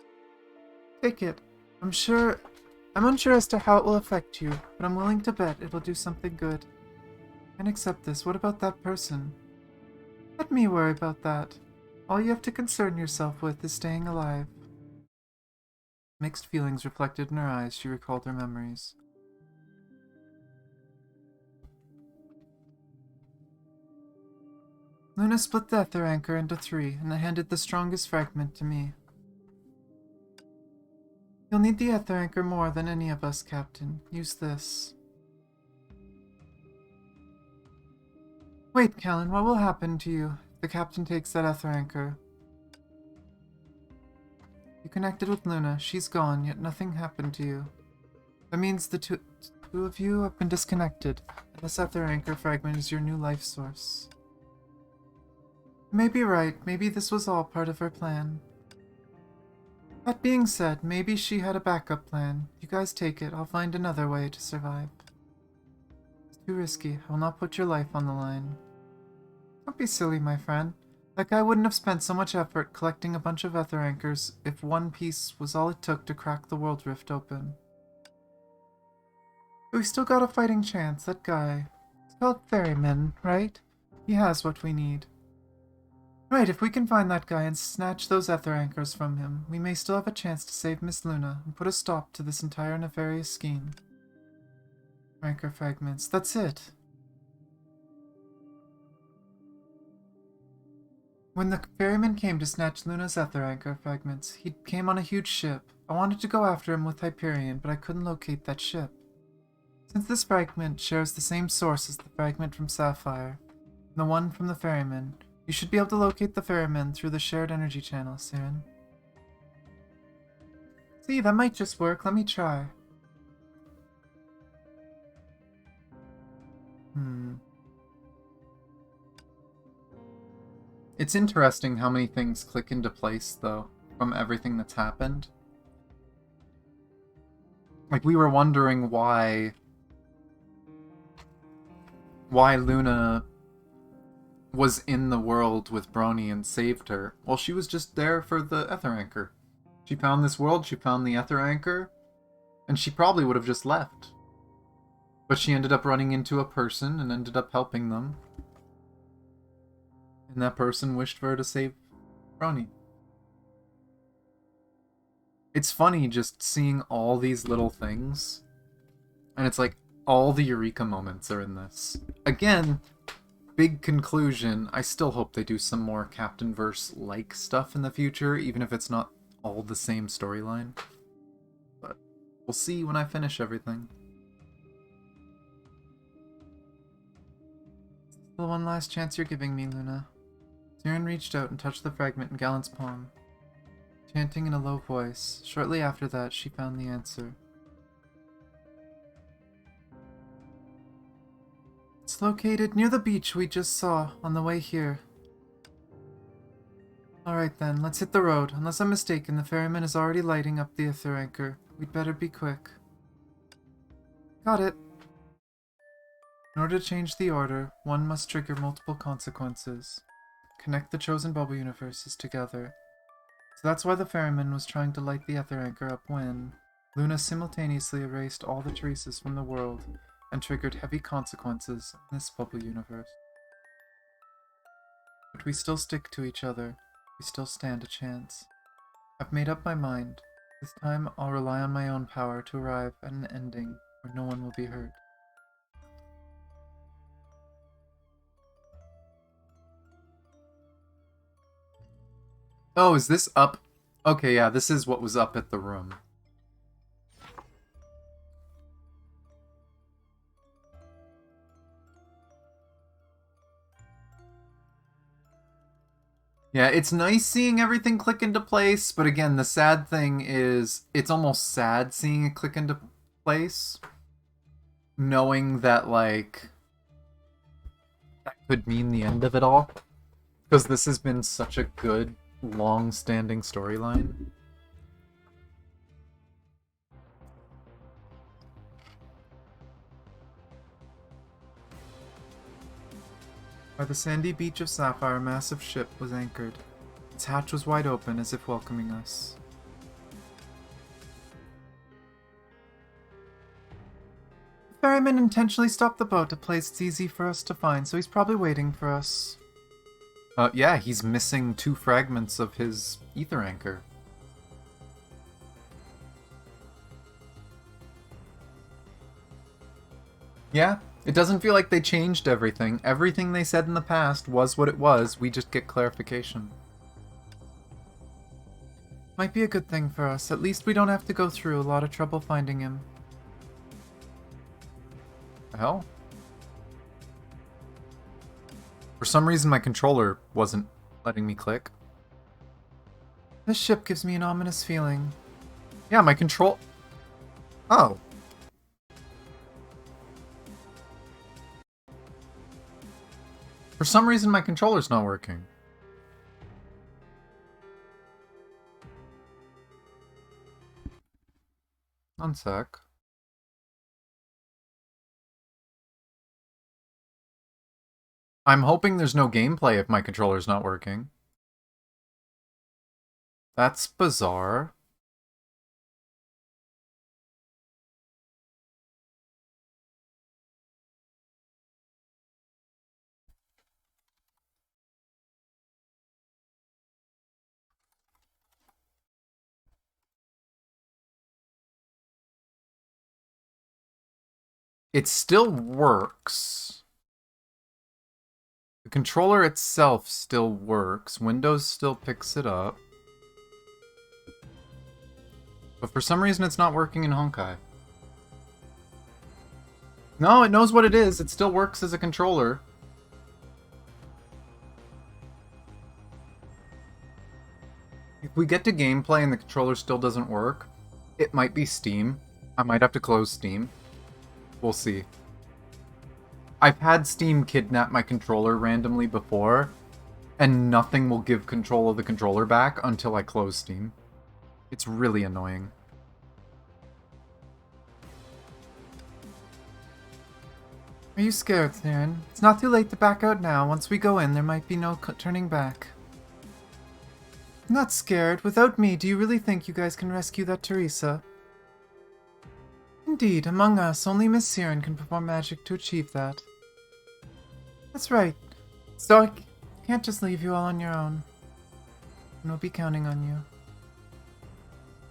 Take it. I'm unsure as to how it will affect you, but I'm willing to bet it will do something good. And accept this. What about that person? Let me worry about that. All you have to concern yourself with is staying alive. Mixed feelings reflected in her eyes. She recalled her memories. Luna split the ether anchor into 3 and handed the strongest fragment to me. You'll need the ether anchor more than any of us, Captain. Use this. Wait, Callan, what will happen to you if the Captain takes that ether anchor? You connected with Luna. She's gone, yet nothing happened to you. That means the two of you have been disconnected, and this ether anchor fragment is your new life source. You may be right. Maybe this was all part of her plan. That being said, maybe she had a backup plan. You guys take it. I'll find another way to survive. It's too risky. I will not put your life on the line. Don't be silly, my friend. That guy wouldn't have spent so much effort collecting a bunch of ether anchors if one piece was all it took to crack the world rift open. But we still got a fighting chance. That guy. It's called Ferryman, right? He has what we need. Right, if we can find that guy and snatch those ether anchors from him, we may still have a chance to save Miss Luna and put a stop to this entire nefarious scheme. Anchor fragments, that's it. When the ferryman came to snatch Luna's ether anchor fragments, he came on a huge ship. I wanted to go after him with Hyperion, but I couldn't locate that ship. Since this fragment shares the same source as the fragment from Sapphire, and the one from the ferryman, you should be able to locate the ferryman through the shared energy channel, Siren. See, that might just work. Let me try. It's interesting how many things click into place, though, from everything that's happened. Like, we were wondering why Luna was in the world with Brony and saved her. Well, she was just there for the Ether Anchor. She found this world, she found the Ether Anchor, and she probably would have just left. But she ended up running into a person and ended up helping them. And that person wished for her to save Brony. It's funny just seeing all these little things. And it's like, all the Eureka moments are in this. Again, big conclusion, I still hope they do some more Captainverse-like stuff in the future, even if it's not all the same storyline. But we'll see when I finish everything. The one last chance you're giving me, Luna. Siren reached out and touched the fragment in Gallant's palm, chanting in a low voice. Shortly after that, she found the answer. It's located near the beach we just saw on the way here. Alright then, let's hit the road. Unless I'm mistaken, the ferryman is already lighting up the Ether Anchor. We'd better be quick. Got it. In order to change the order, one must trigger multiple consequences. Connect the chosen bubble universes together. So that's why the ferryman was trying to light the Ether Anchor up when Luna simultaneously erased all the traces from the world and triggered heavy consequences in this bubble universe. But we still stick to each other. We still stand a chance. I've made up my mind. This time I'll rely on my own power to arrive at an ending where no one will be hurt. Oh, is this up? Okay, yeah, this is what was up at the room. Yeah, it's nice seeing everything click into place, but again, the sad thing is, it's almost sad seeing it click into place, knowing that, like, that could mean the end of it all. Because this has been such a good, long-standing storyline. By the sandy beach of Sapphire, a massive ship was anchored. Its hatch was wide open, as if welcoming us. The ferryman intentionally stopped the boat to place it's easy for us to find, so he's probably waiting for us. Yeah, he's missing 2 fragments of his Ether Anchor. Yeah, it doesn't feel like they changed everything. Everything they said in the past was what it was, we just get clarification. Might be a good thing for us. At least we don't have to go through a lot of trouble finding him. The hell? For some reason my controller wasn't letting me click. This ship gives me an ominous feeling. Yeah, my control... Oh. For some reason my controller's not working. One sec. I'm hoping there's no gameplay if my controller's not working. That's bizarre. It still works. The controller itself still works. Windows still picks it up. But for some reason it's not working in Honkai. No, it knows what it is. It still works as a controller. If we get to gameplay and the controller still doesn't work, it might be Steam. I might have to close Steam. We'll see. I've had Steam kidnap my controller randomly before, and nothing will give control of the controller back until I close Steam. It's really annoying. Are you scared, Theron? It's not too late to back out now. Once we go in, there might be no turning back. I'm not scared. Without me, do you really think you guys can rescue that Teresa? Indeed, among us, only Miss Siren can perform magic to achieve that. That's right. So I can't just leave you all on your own. And we'll be counting on you.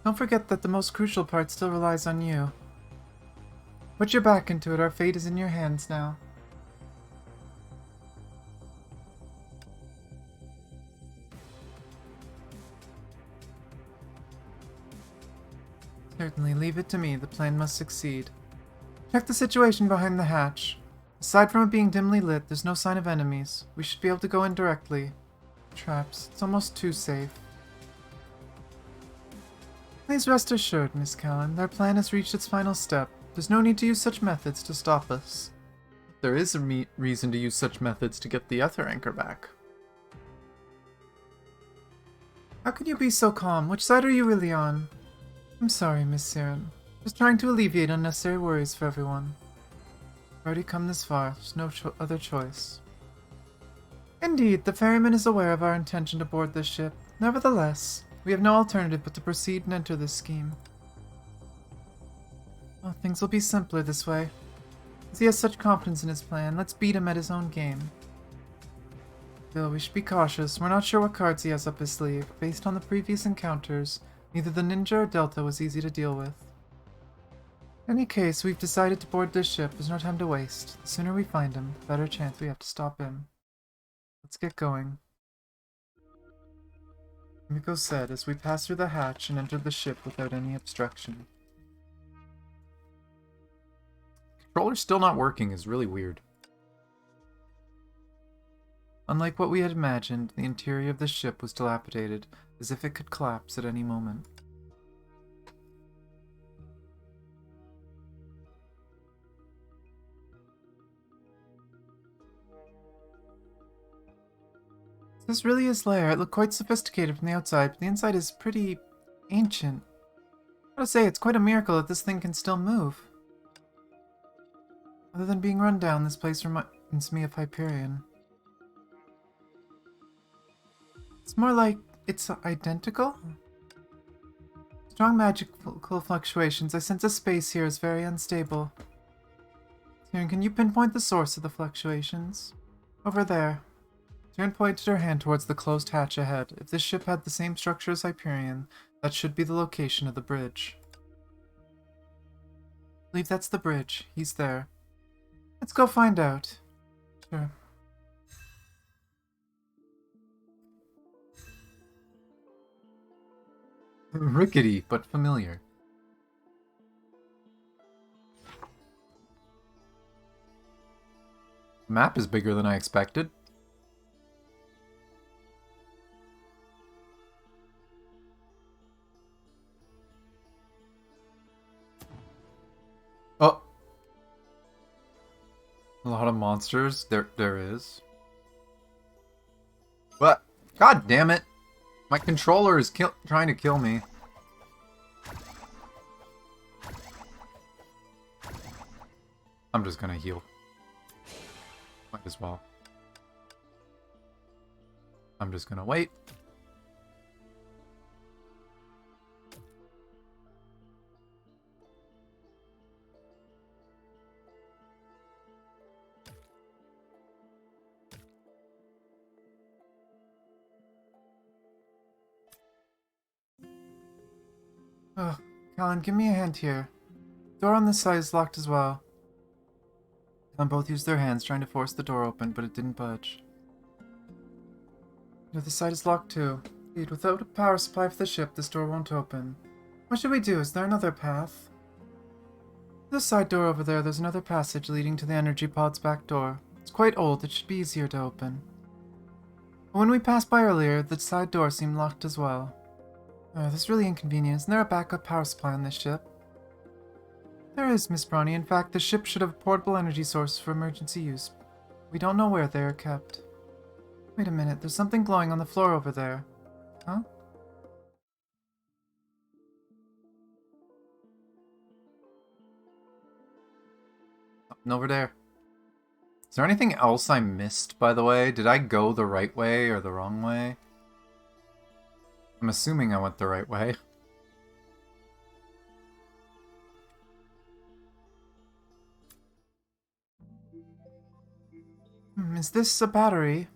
Don't forget that the most crucial part still relies on you. Put your back into it, our fate is in your hands now. Certainly, leave it to me, the plan must succeed. Check the situation behind the hatch. Aside from it being dimly lit, there's no sign of enemies. We should be able to go in directly. Traps, it's almost too safe. Please rest assured, Miss Callan, their plan has reached its final step. There's no need to use such methods to stop us. There is a reason to use such methods to get the other anchor back. How can you be so calm? Which side are you really on? I'm sorry, Miss Siren. Just trying to alleviate unnecessary worries for everyone. We've already come this far. There's no other choice. Indeed, the ferryman is aware of our intention to board this ship. Nevertheless, we have no alternative but to proceed and enter this scheme. Oh, things will be simpler this way. As he has such confidence in his plan, let's beat him at his own game. Still, we should be cautious. We're not sure what cards he has up his sleeve. Based on the previous encounters, neither the Ninja or Delta was easy to deal with. In any case, we've decided to board this ship. There's no time to waste. The sooner we find him, the better chance we have to stop him. Let's get going. Miko said as we passed through the hatch and entered the ship without any obstruction. Controller's still not working is really weird. Unlike what we had imagined, the interior of the ship was dilapidated, as if it could collapse at any moment. This really is lair. It looked quite sophisticated from the outside, but the inside is pretty ancient. I gotta say, it's quite a miracle that this thing can still move. Other than being run down, this place reminds me of Hyperion. It's more like it's identical? Strong magical fluctuations. I sense a space here is very unstable. Tyrion, can you pinpoint the source of the fluctuations? Over there. Tyrion pointed her hand towards the closed hatch ahead. If this ship had the same structure as Hyperion, that should be the location of the bridge. I believe that's the bridge. He's there. Let's go find out. Sure. Rickety, but familiar. The map is bigger than I expected. Oh! A lot of monsters. There is. But, god damn it! My controller is trying to kill me. I'm just gonna heal. Might as well. I'm just gonna wait. Oh, Callan, give me a hand here. The door on this side is locked as well. Callan both used their hands trying to force the door open, but it didn't budge. The other side is locked too. Indeed, without a power supply for the ship, this door won't open. What should we do? Is there another path? This side door over there, there's another passage leading to the energy pod's back door. It's quite old, it should be easier to open. But when we passed by earlier, the side door seemed locked as well. Oh, this is really inconvenient. Isn't there a backup power supply on this ship? There is, Miss Bronny. In fact, the ship should have a portable energy source for emergency use. We don't know where they are kept. Wait a minute, there's something glowing on the floor over there. Huh? Something over there. Is there anything else I missed, by the way? Did I go the right way or the wrong way? I'm assuming I went the right way. Is this a battery?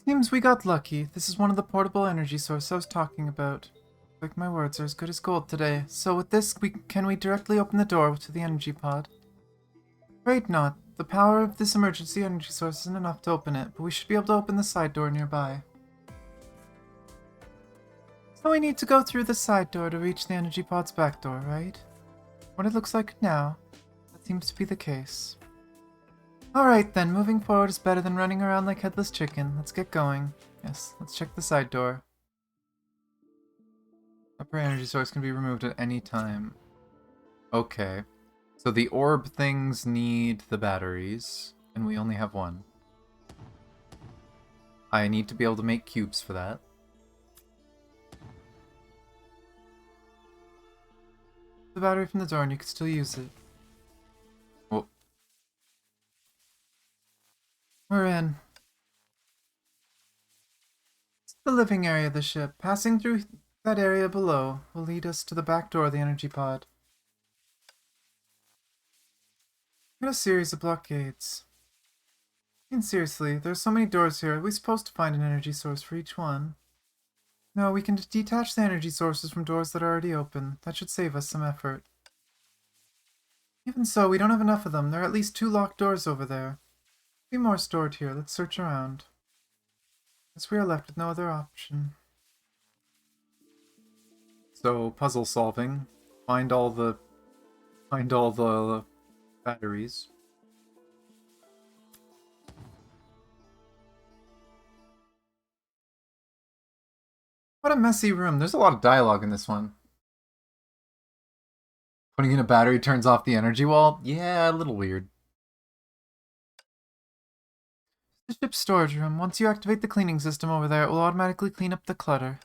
Seems we got lucky. This is one of the portable energy sources I was talking about. Like my words are as good as gold today. So with this, can we directly open the door to the energy pod? Afraid not. The power of this emergency energy source isn't enough to open it, but we should be able to open the side door nearby. So we need to go through the side door to reach the energy pod's back door, right? What it looks like now, that seems to be the case. Alright then, moving forward is better than running around like headless chicken. Let's get going. Yes, let's check the side door. Upper energy source can be removed at any time. Okay. So the orb things need the batteries, and we only have one. I need to be able to make cubes for that. The battery from the door and you can still use it. Oh. We're in. It's the living area of the ship. Passing through that area below will lead us to the back door of the energy pod. Got a series of blockades. Seriously, there's so many doors here. Are we supposed to find an energy source for each one? No, we can detach the energy sources from doors that are already open. That should save us some effort. Even so, we don't have enough of them. There are at least 2 locked doors over there. Be more stored here. Let's search around. As we are left with no other option. So, puzzle solving. Find all the batteries. What a messy room. There's a lot of dialogue in this one. Putting in a battery turns off the energy wall? Yeah, a little weird. The ship's storage room. Once you activate the cleaning system over there, it will automatically clean up the clutter.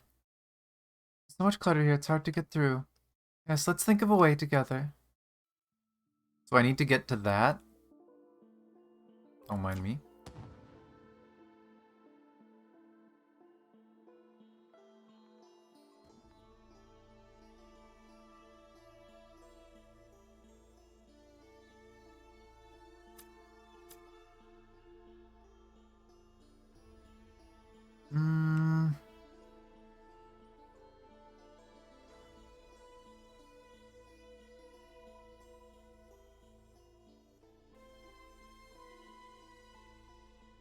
There's so much clutter here, it's hard to get through. Yes, let's think of a way together. So I need to get to that? Don't mind me.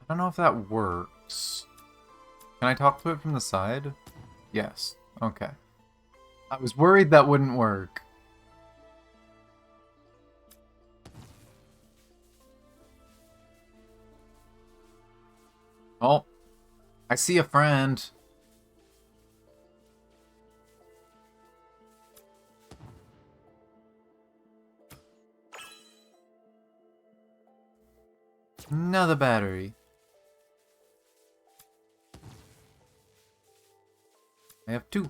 I don't know if that works. Can I talk to it from the side? Yes. Okay. I was worried that wouldn't work. Oh, I see a friend. Another battery. I have 2.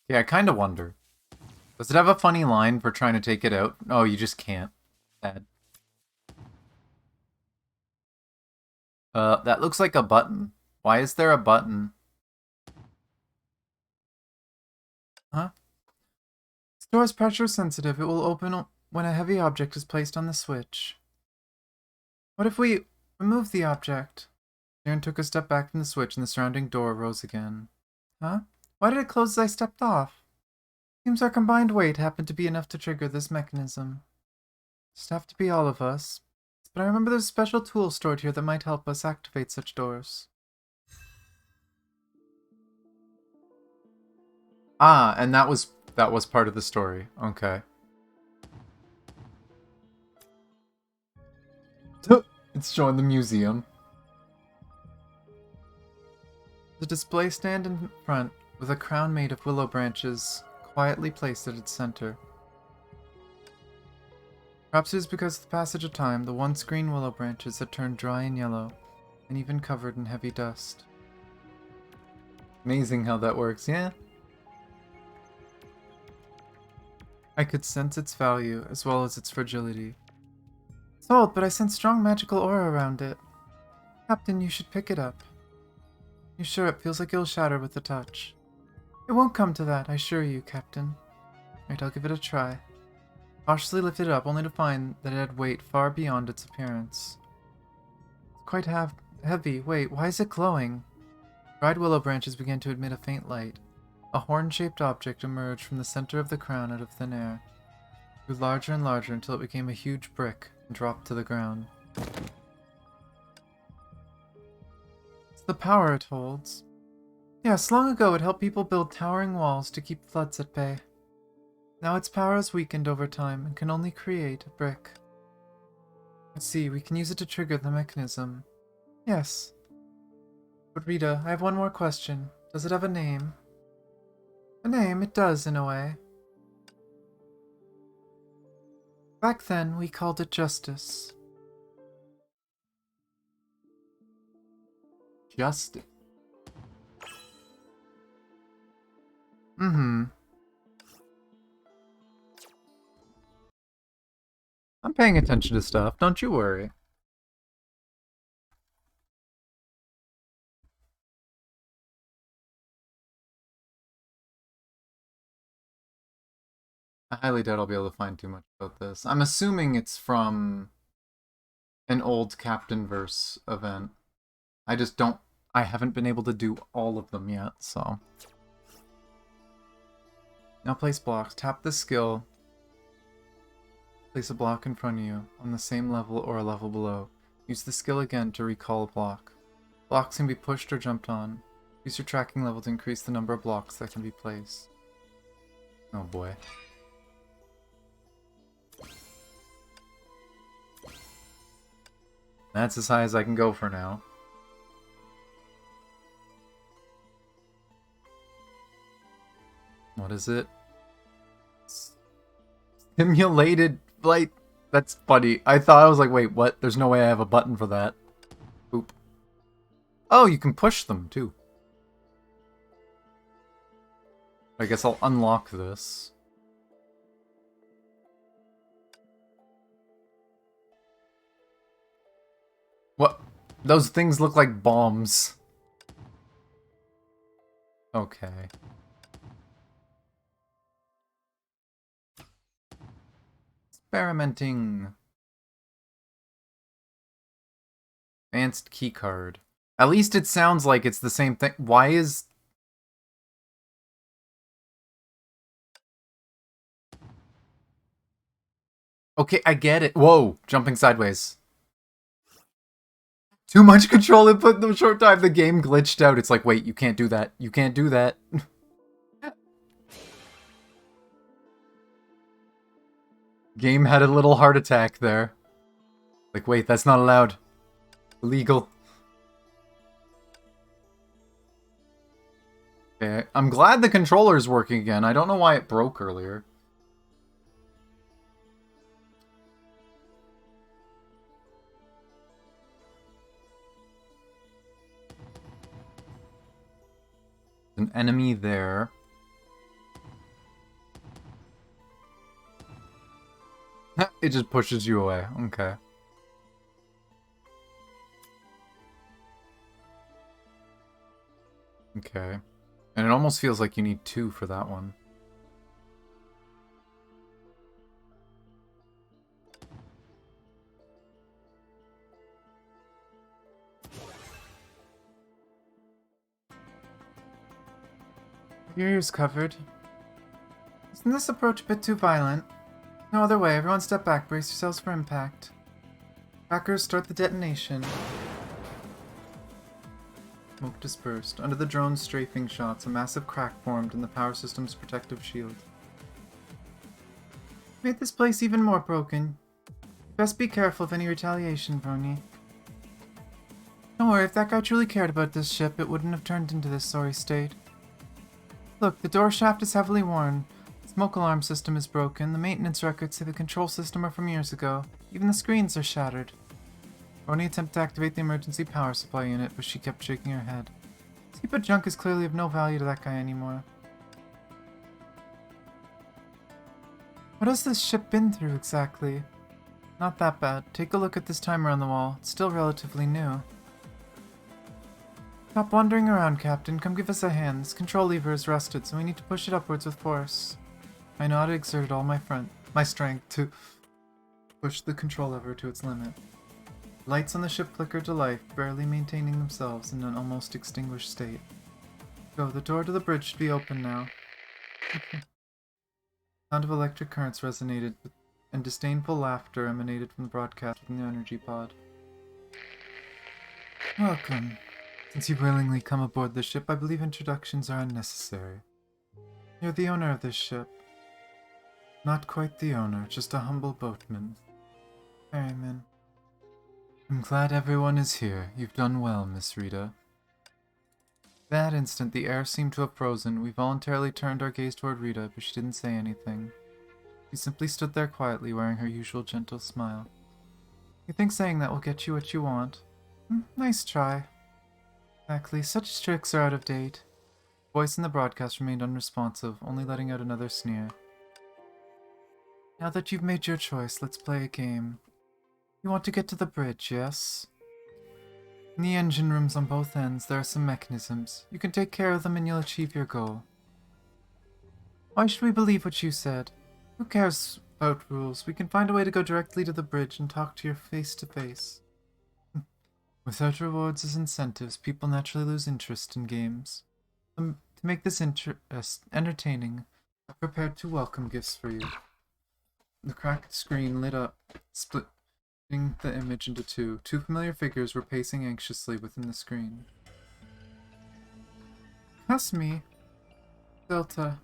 Yeah, I kind of wonder. Does it have a funny line for trying to take it out? Oh, you just can't. Sad. That looks like a button. Why is there a button? Huh? This door is pressure sensitive. It will open when a heavy object is placed on the switch. What if we remove the object? Aaron took a step back from the switch and the surrounding door rose again. Huh? Why did it close as I stepped off? Seems our combined weight happened to be enough to trigger this mechanism. Just have to be all of us. But I remember there's a special tool stored here that might help us activate such doors. Ah, and that was part of the story. Okay. It's showing the museum. The display stand in front, with a crown made of willow branches, quietly placed at its center. Perhaps it is because of the passage of time, the once green willow branches had turned dry and yellow, and even covered in heavy dust. Amazing how that works, yeah? I could sense its value, as well as its fragility. It's old, but I sense strong magical aura around it. Captain, you should pick it up. You sure it feels like it'll shatter with a touch? It won't come to that, I assure you, Captain. Right, I'll give it a try. Cautiously lifted it up, only to find that it had weight far beyond its appearance. It's quite heavy. Wait, why is it glowing? Dried willow branches began to emit a faint light. A horn-shaped object emerged from the center of the crown out of thin air. It grew larger and larger until it became a huge brick and dropped to the ground. It's the power it holds. Yes, long ago it helped people build towering walls to keep floods at bay. Now its power has weakened over time and can only create a brick. Let's see, we can use it to trigger the mechanism. Yes. But Rita, I have one more question. Does it have a name? A name, it does, in a way. Back then, we called it Justice. Just. Mm-hmm. I'm paying attention to stuff, don't you worry. I highly doubt I'll be able to find too much about this. I'm assuming it's from an old Captainverse event. I haven't been able to do all of them yet, so. Now place blocks. Tap the skill. Place a block in front of you, on the same level or a level below. Use the skill again to recall a block. Blocks can be pushed or jumped on. Use your tracking level to increase the number of blocks that can be placed. Oh boy. That's as high as I can go for now. What is it? Simulated flight. That's funny. I was like, wait, what? There's no way I have a button for that. Oop. Oh, you can push them too. I guess I'll unlock this. What? Those things look like bombs. Okay. Experimenting. Advanced keycard. At least it sounds like it's the same thing. Why is... Okay, I get it. Whoa, jumping sideways. Too much control input in the short time. The game glitched out. It's like, wait, you can't do that. You can't do that. Game had a little heart attack there. Like, wait, that's not allowed. Illegal. Okay, I'm glad the controller's working again. I don't know why it broke earlier. An enemy there. It just pushes you away. Okay. Okay. And it almost feels like you need 2 for that one. Your ears covered. Isn't this approach a bit too violent? No other way. Everyone step back. Brace yourselves for impact. Crackers, start the detonation. Smoke dispersed. Under the drone's strafing shots, a massive crack formed in the power system's protective shield. Made this place even more broken. Best be careful of any retaliation, Brony. Don't worry, if that guy truly cared about this ship, it wouldn't have turned into this sorry state. Look, the door shaft is heavily worn. The smoke alarm system is broken. The maintenance records say the control system are from years ago. Even the screens are shattered. Brony attempted to activate the emergency power supply unit, but she kept shaking her head. This heap of junk is clearly of no value to that guy anymore. What has this ship been through exactly? Not that bad. Take a look at this timer on the wall. It's still relatively new. Stop wandering around, Captain. Come give us a hand. This control lever is rusted, so we need to push it upwards with force. I know how to exert all my strength to push the control lever to its limit. Lights on the ship flickered to life, barely maintaining themselves in an almost extinguished state. Go, the door to the bridge should be open now. Sound of electric currents resonated, and disdainful laughter emanated from the broadcast from the energy pod. Welcome. Since you've willingly come aboard the ship, I believe introductions are unnecessary. You're the owner of this ship. Not quite the owner, just a humble boatman. Ferryman. I'm glad everyone is here. You've done well, Miss Rita. That instant, the air seemed to have frozen. We voluntarily turned our gaze toward Rita, but she didn't say anything. She simply stood there quietly, wearing her usual gentle smile. You think saying that will get you what you want? Nice try. Exactly, such tricks are out of date. The voice in the broadcast remained unresponsive, only letting out another sneer. Now that you've made your choice, let's play a game. You want to get to the bridge, yes? In the engine rooms on both ends, there are some mechanisms. You can take care of them and you'll achieve your goal. Why should we believe what you said? Who cares about rules? We can find a way to go directly to the bridge and talk to you face to face. Without rewards as incentives, people naturally lose interest in games. To make this entertaining, I've prepared 2 welcome gifts for you. The cracked screen lit up, splitting the image into 2. 2 familiar figures were pacing anxiously within the screen. That's me. Delta.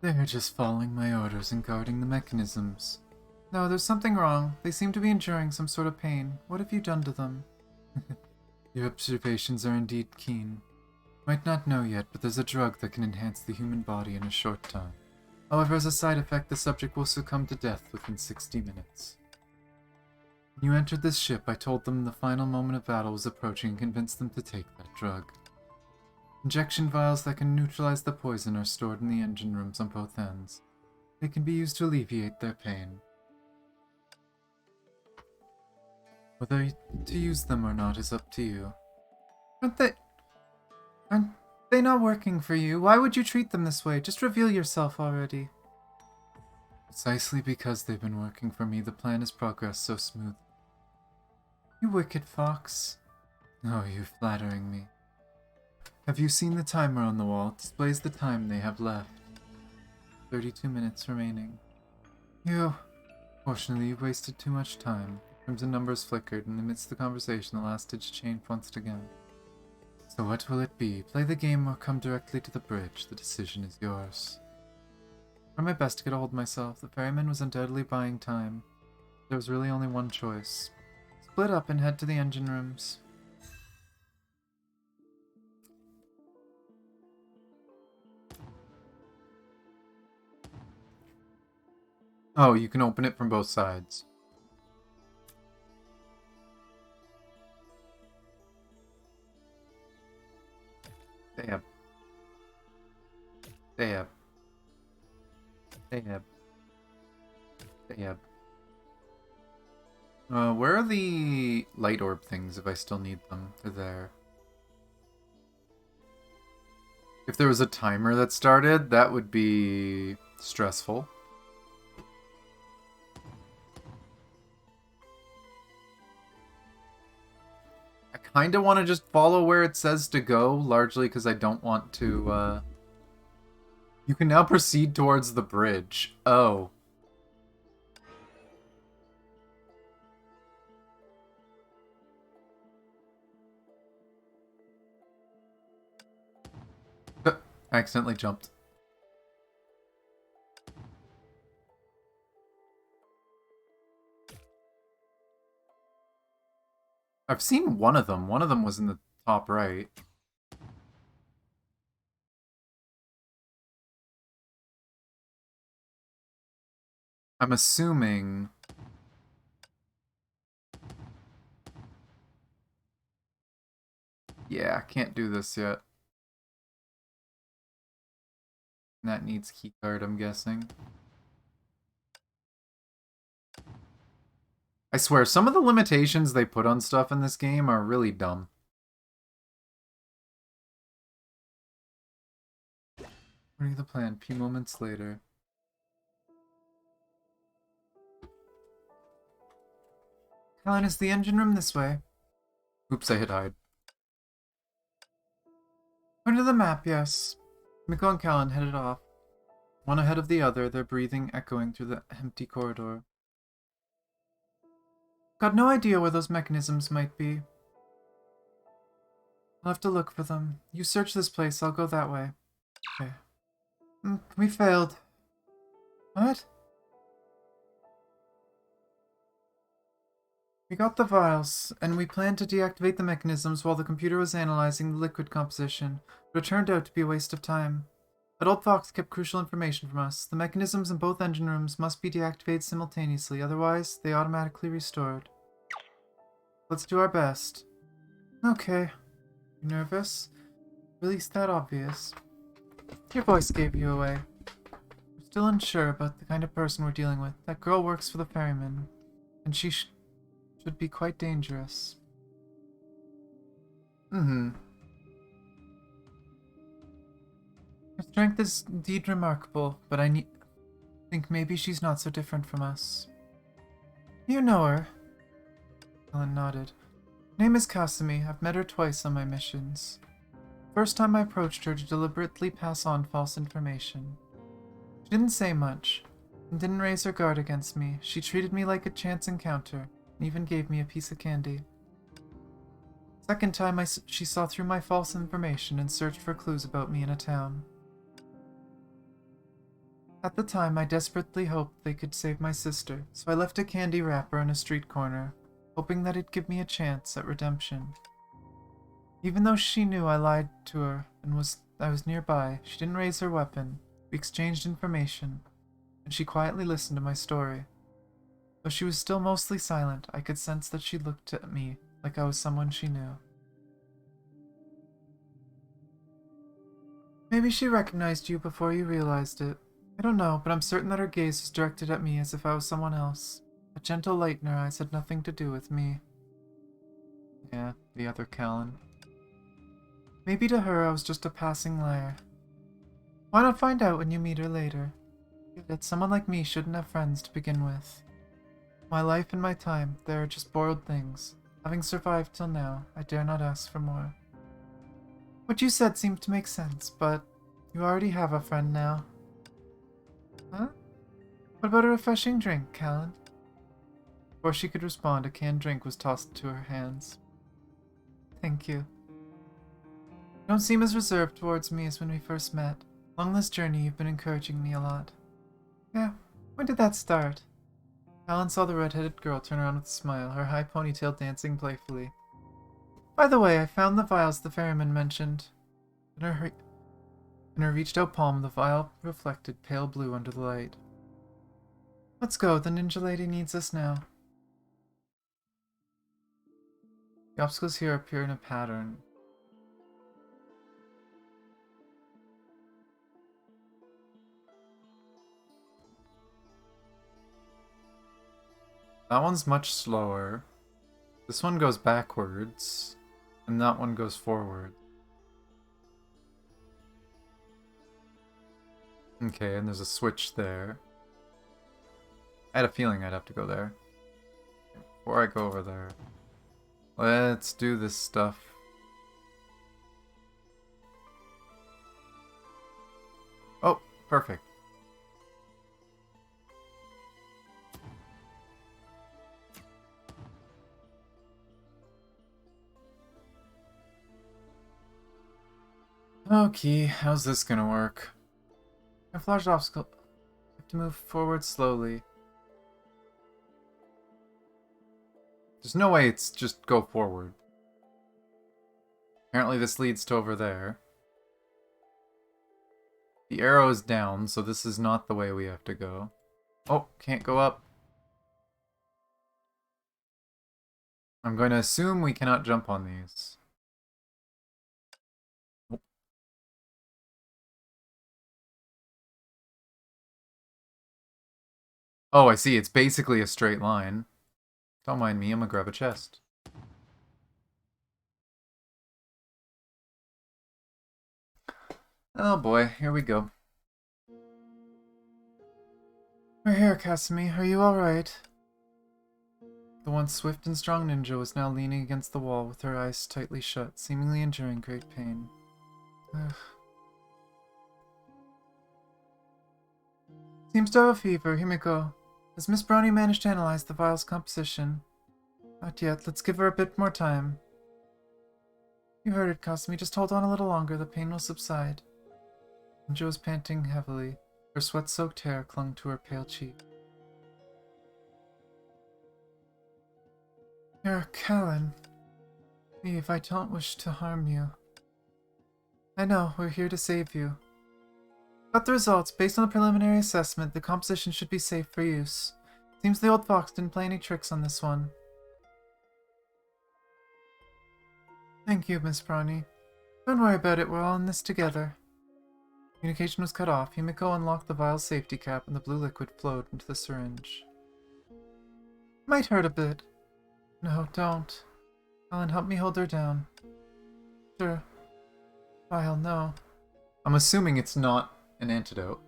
They're just following my orders and guarding the mechanisms. No, there's something wrong. They seem to be enduring some sort of pain. What have you done to them? Your observations are indeed keen. Might not know yet, but there's a drug that can enhance the human body in a short time. However, as a side effect, the subject will succumb to death within 60 minutes. When you entered this ship, I told them the final moment of battle was approaching and convinced them to take that drug. Injection vials that can neutralize the poison are stored in the engine rooms on both ends. They can be used to alleviate their pain. Whether to use them or not is up to you. Aren't they not working for you? Why would you treat them this way? Just reveal yourself already. Precisely because they've been working for me, the plan has progressed so smooth. You wicked fox. Oh, you're flattering me. Have you seen the timer on the wall? It displays the time they have left. 32 minutes remaining. Fortunately, you've wasted too much time. Crimson numbers flickered, and amidst the conversation, the last ditch chain once again. So what will it be? Play the game or come directly to the bridge? The decision is yours. I tried my best to get a hold of myself. The ferryman was undoubtedly buying time. There was really only one choice. Split up and head to the engine rooms. Oh, you can open it from both sides. Stab. Stab. Stab. Stab. Where are the light orb things if I still need them? They're there. If there was a timer that started, that would be stressful. I kind of want to just follow where it says to go, largely because I don't want to, You can now proceed towards the bridge. Oh. I accidentally jumped. I've seen one of them. One of them was in the top right. I'm assuming... Yeah, can't do this yet. That needs keycard, I'm guessing. I swear, some of the limitations they put on stuff in this game are really dumb. According to the plan, a few moments later. Helen, is the engine room this way? Oops, I hit hide. According to the map, yes. Miko and Callan headed off. One ahead of the other, their breathing echoing through the empty corridor. Got no idea where those mechanisms might be. I'll have to look for them. You search this place, I'll go that way. Okay. We failed. What? We got the vials, and we planned to deactivate the mechanisms while the computer was analyzing the liquid composition, but it turned out to be a waste of time. That old fox kept crucial information from us. The mechanisms in both engine rooms must be deactivated simultaneously, otherwise they automatically restored. Let's do our best. Okay. You nervous? Really that obvious? Your voice gave you away. We're still unsure about the kind of person we're dealing with. That girl works for the ferryman, and she should be quite dangerous. Her strength is indeed remarkable, but I think maybe she's not so different from us. You know her? Helen nodded. Her name is Kasumi. I've met her twice on my missions. First time I approached her to deliberately pass on false information. She didn't say much, and didn't raise her guard against me. She treated me like a chance encounter, and even gave me a piece of candy. Second time she saw through my false information and searched for clues about me in a town. At the time, I desperately hoped they could save my sister, so I left a candy wrapper on a street corner, hoping that it'd give me a chance at redemption. Even though she knew I lied to her and I was nearby, she didn't raise her weapon. We exchanged information, and she quietly listened to my story. Though she was still mostly silent, I could sense that she looked at me like I was someone she knew. Maybe she recognized you before you realized it. I don't know, but I'm certain that her gaze was directed at me as if I was someone else. A gentle light in her eyes had nothing to do with me. Yeah, the other Callan. Maybe to her I was just a passing liar. Why not find out when you meet her later? That someone like me shouldn't have friends to begin with. My life and my time, they are just borrowed things. Having survived till now, I dare not ask for more. What you said seemed to make sense, but you already have a friend now. Huh? What about a refreshing drink, Callan? Before she could respond, a canned drink was tossed into her hands. Thank you. You don't seem as reserved towards me as when we first met. Along this journey, you've been encouraging me a lot. Yeah, when did that start? Callan saw the red-headed girl turn around with a smile, her high ponytail dancing playfully. By the way, I found the vials the ferryman mentioned. In her reached-out palm, the vial reflected pale blue under the light. Let's go, the ninja lady needs us now. The obstacles here appear in a pattern. That one's much slower. This one goes backwards, and that one goes forward. Okay, and there's a switch there. I had a feeling I'd have to go there. Before I go over there, let's do this stuff. Oh, perfect. Okay, how's this gonna work? Camouflage obstacle. You have to move forward slowly. There's no way it's just go forward. Apparently this leads to over there. The arrow is down, so this is not the way we have to go. Oh, can't go up. I'm going to assume we cannot jump on these. Oh. Oh, I see. It's basically a straight line. Don't mind me, I'm gonna grab a chest. Oh boy, here we go. We're here, Kasumi. Are you alright? The once swift and strong ninja was now leaning against the wall with her eyes tightly shut, seemingly enduring great pain. Ugh. Seems to have a fever, Himiko. Has Miss Brownie managed to analyze the vial's composition? Not yet. Let's give her a bit more time. You heard it, Kasumi. Just hold on a little longer. The pain will subside. Ninja was panting heavily. Her sweat-soaked hair clung to her pale cheek. You're Callan. Leave, I don't wish to harm you. I know, we're here to save you. Got the results. Based on the preliminary assessment, the composition should be safe for use. Seems the old fox didn't play any tricks on this one. Thank you, Miss Brownie. Don't worry about it, we're all in this together. Communication was cut off. Himiko unlocked the vial's safety cap and the blue liquid flowed into the syringe. Might hurt a bit. No, don't. Alan, help me hold her down. Sure. Vial, no. I'm assuming it's not an antidote.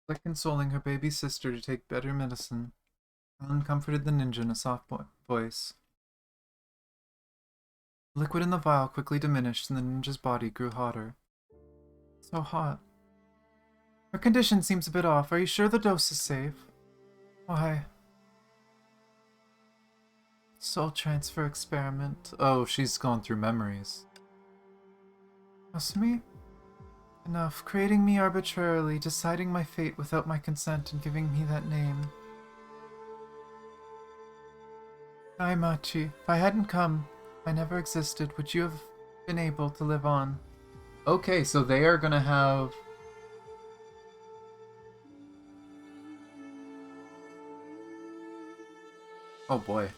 Like consoling her baby sister to take better medicine. Alan comforted the ninja in a soft voice. The liquid in the vial quickly diminished and the ninja's body grew hotter. So hot. Her condition seems a bit off. Are you sure the dose is safe? Why? Soul transfer experiment. Oh, she's gone through memories. Kasumi? Enough. Creating me arbitrarily, deciding my fate without my consent, and giving me that name. Aimachi, if I hadn't come, if I never existed, would you have been able to live on? Okay, so they are gonna have... Oh boy.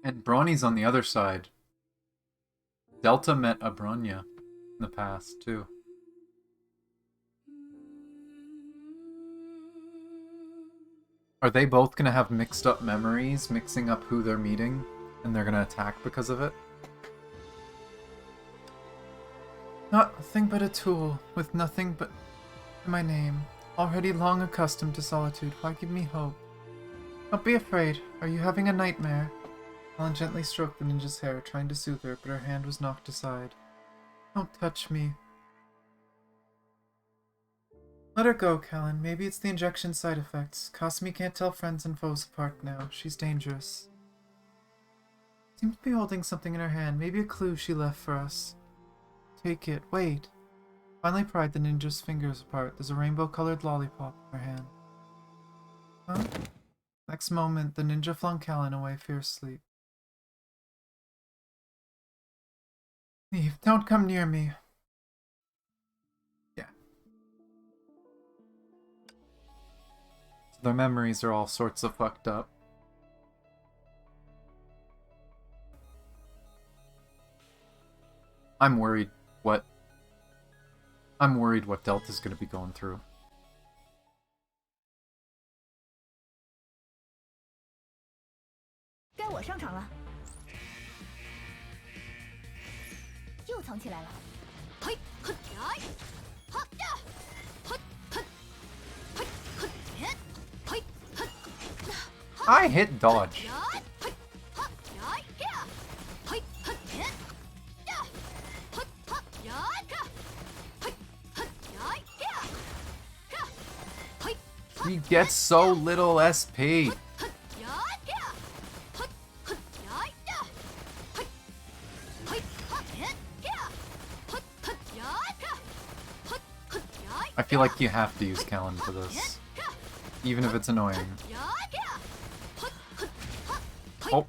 And Brawny's on the other side. Delta met a Bronya in the past, too. Are they both gonna have mixed up memories, mixing up who they're meeting, and they're gonna attack because of it? Nothing but a tool, with nothing but my name. Already long accustomed to solitude, why give me hope? Don't be afraid. Are you having a nightmare? Alan gently stroked the ninja's hair, trying to soothe her, but her hand was knocked aside. Don't touch me. Let her go, Callan. Maybe it's the injection side effects. Kasumi can't tell friends and foes apart now. She's dangerous. Seems to be holding something in her hand. Maybe a clue she left for us. Take it. Wait. Finally pried the ninja's fingers apart. There's a rainbow-colored lollipop in her hand. Huh? Next moment, the ninja flung Callan away fiercely. Leave. Don't come near me. Yeah. So their memories are all sorts of fucked up. I'm worried what Delta's gonna be going through. 该我上场了。又藏起来了。嘿，嘿，来，哈呀，嘿，嘿，嘿，嘿，嘿，嘿，嘿， I hit dodge. 来，嘿，哈，来，呀，嘿，嘿，嘿，呀，嘿，哈，来，呀，嘿，嘿，来，呀，呀，嘿， He gets so little SP. I feel like you have to use Callan for this. Even if it's annoying. Oh.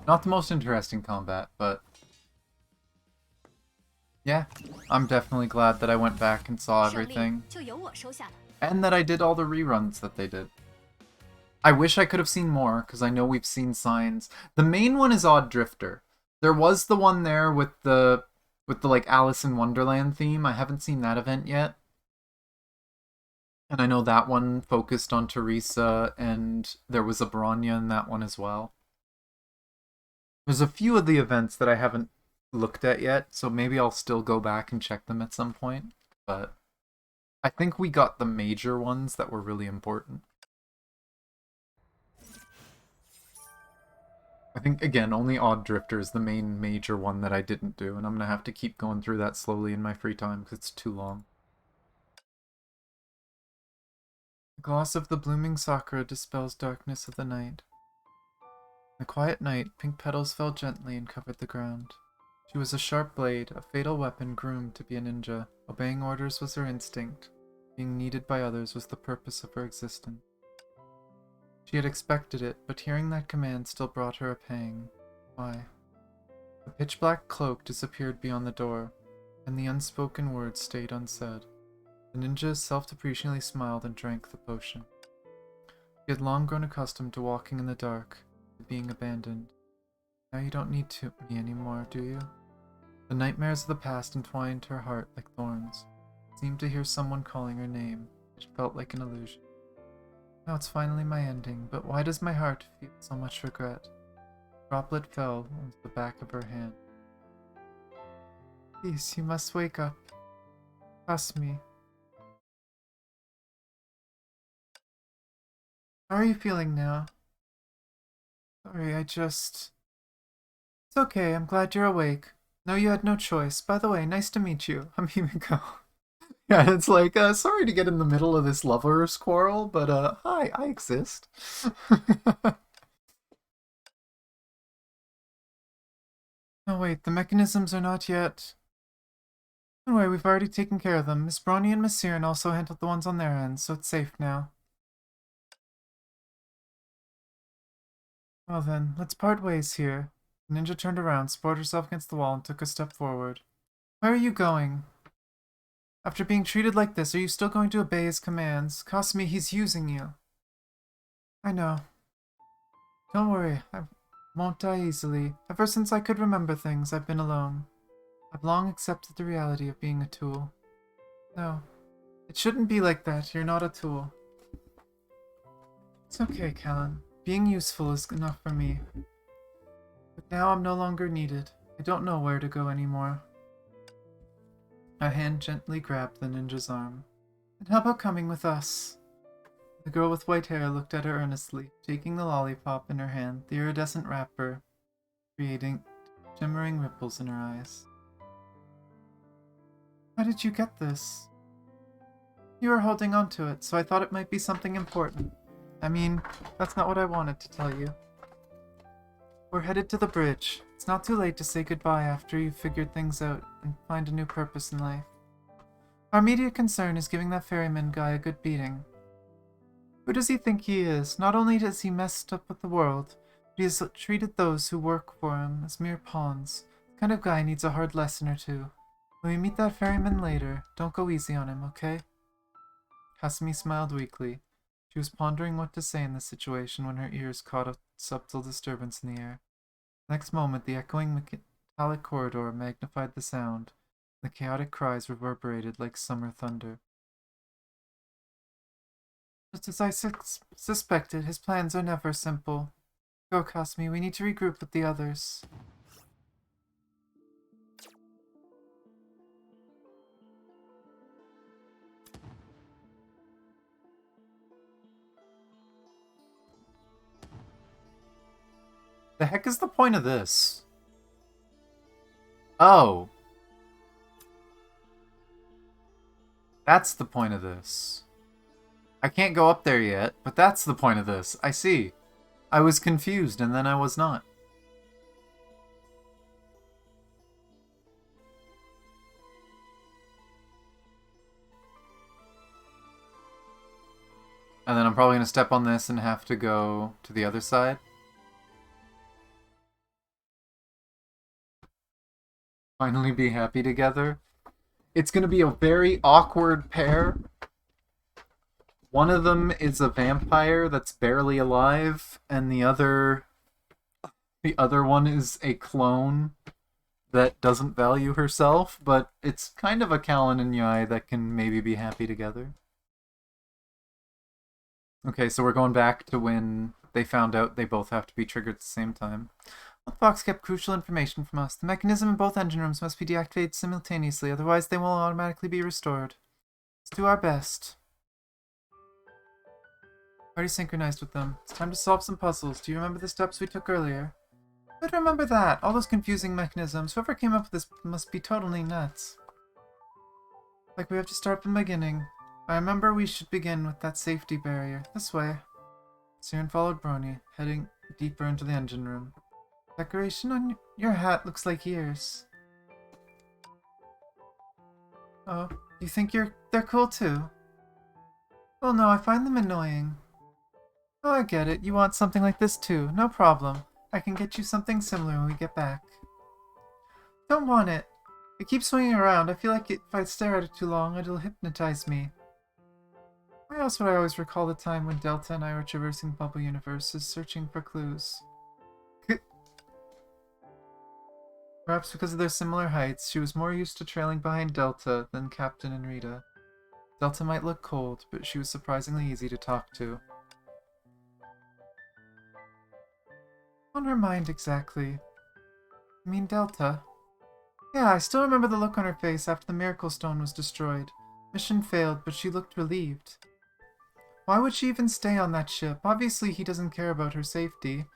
Not the most interesting combat, but yeah, I'm definitely glad that I went back and saw everything. And that I did all the reruns that they did. I wish I could have seen more, because I know we've seen signs. The main one is Odd Drifter. There was the one there with the like Alice in Wonderland theme. I haven't seen that event yet. And I know that one focused on Teresa, and there was a Bronya in that one as well. There's a few of the events that I haven't looked at yet, so maybe I'll still go back and check them at some point. But I think we got the major ones that were really important. I think, again, only Odd Drifter is the main major one that I didn't do, and I'm gonna have to keep going through that slowly in my free time because it's too long. The gloss of the blooming sakura dispels darkness of the night. In the quiet night, pink petals fell gently and covered the ground. She was a sharp blade, a fatal weapon groomed to be a ninja. Obeying orders was her instinct. Being needed by others was the purpose of her existence. She had expected it, but hearing that command still brought her a pang. Why? The pitch-black cloak disappeared beyond the door, and the unspoken words stayed unsaid. The ninja self-depreciatingly smiled and drank the potion. She had long grown accustomed to walking in the dark, to being abandoned. Now you don't need me anymore, do you? The nightmares of the past entwined her heart like thorns. She seemed to hear someone calling her name. It felt like an illusion. Now it's finally my ending, but why does my heart feel so much regret? A droplet fell onto the back of her hand. Please, you must wake up. Trust me. How are you feeling now? Sorry, it's okay, I'm glad you're awake. No, you had no choice. By the way, nice to meet you. I'm Himiko. Yeah, it's like, sorry to get in the middle of this lovers quarrel, but, hi, I exist. Oh, wait, the mechanisms are not yet... Don't worry, we've already taken care of them. Miss Bronny and Miss Siren also handled the ones on their end, so it's safe now. Well then, let's part ways here. The ninja turned around, supported herself against the wall, and took a step forward. Where are you going? After being treated like this, are you still going to obey his commands? Kasumi, he's using you. I know. Don't worry, I won't die easily. Ever since I could remember things, I've been alone. I've long accepted the reality of being a tool. No, it shouldn't be like that. You're not a tool. It's okay, Callan. Being useful is enough for me. But now I'm no longer needed. I don't know where to go anymore. A hand gently grabbed the ninja's arm. And how about coming with us? The girl with white hair looked at her earnestly, taking the lollipop in her hand, the iridescent wrapper, creating shimmering ripples in her eyes. How did you get this? You were holding on to it, so I thought it might be something important. I mean, that's not what I wanted to tell you. We're headed to the bridge. It's not too late to say goodbye after you've figured things out and find a new purpose in life. Our immediate concern is giving that ferryman guy a good beating. Who does he think he is? Not only has he messed up with the world, but he has treated those who work for him as mere pawns. The kind of guy needs a hard lesson or two. When we meet that ferryman later, don't go easy on him, okay? Kasumi smiled weakly. She was pondering what to say in this situation when her ears caught a subtle disturbance in the air. Next moment, the echoing metallic corridor magnified the sound. The chaotic cries reverberated like summer thunder. Just as I suspected, his plans are never simple. Go, Kasumi, we need to regroup with the others. The heck is the point of this? Oh. That's the point of this. I can't go up there yet, but that's the point of this. I see. I was confused, and then I was not. And then I'm probably going to step on this and have to go to the other side. Finally be happy together. It's going to be a very awkward pair. One of them is a vampire that's barely alive, and the other one is a clone that doesn't value herself, but it's kind of a Callan and Yai that can maybe be happy together. Okay, so we're going back to when they found out they both have to be triggered at the same time. Fox kept crucial information from us. The mechanism in both engine rooms must be deactivated simultaneously, otherwise they will automatically be restored. Let's do our best. Already synchronized with them. It's time to solve some puzzles. Do you remember the steps we took earlier? Who'd remember that? All those confusing mechanisms. Whoever came up with this must be totally nuts. Like we have to start from the beginning. I remember we should begin with that safety barrier. This way. Siren followed Brony, heading deeper into the engine room. Decoration on your hat looks like ears. Oh, you think they're cool too? Well, no, I find them annoying. Oh, I get it. You want something like this too. No problem. I can get you something similar when we get back. Don't want it. It keeps swinging around. I feel like if I stare at it too long, it'll hypnotize me. Why else would I always recall the time when Delta and I were traversing bubble universes, searching for clues? Perhaps because of their similar heights, she was more used to trailing behind Delta than Captain and Rita. Delta might look cold, but she was surprisingly easy to talk to. On her mind exactly? You mean Delta? Yeah, I still remember the look on her face after the Miracle Stone was destroyed. Mission failed, but she looked relieved. Why would she even stay on that ship? Obviously he doesn't care about her safety.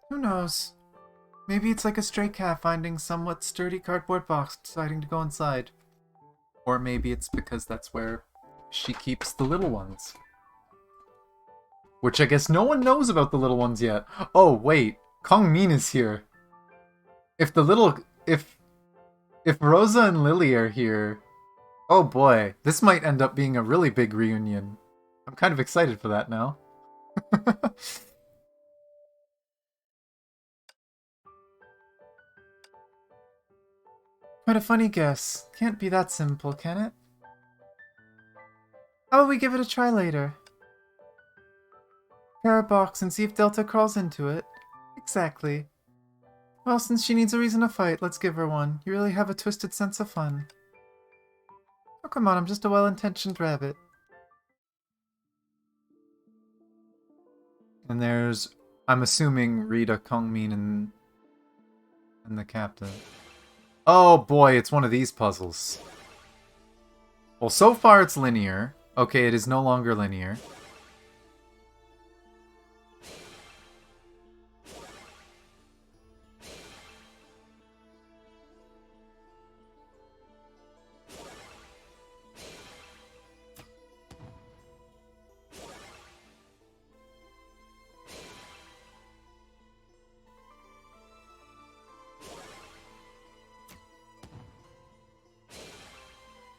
Who knows? Maybe it's like a stray cat finding somewhat sturdy cardboard box deciding to go inside. Or maybe it's because that's where she keeps the little ones. Which I guess no one knows about the little ones yet. Oh, wait. Kong Min is here. If Rosa and Lily are here, oh boy, this might end up being a really big reunion. I'm kind of excited for that now. Quite a funny guess. Can't be that simple, can it? How about we give it a try later? Prepare a box and see if Delta crawls into it. Exactly. Well, since she needs a reason to fight, let's give her one. You really have a twisted sense of fun. Oh, come on, I'm just a well-intentioned rabbit. And there's, I'm assuming, Rita, Kongmin, and the captain. Oh boy, it's one of these puzzles. Well, so far it's linear. Okay, it is no longer linear.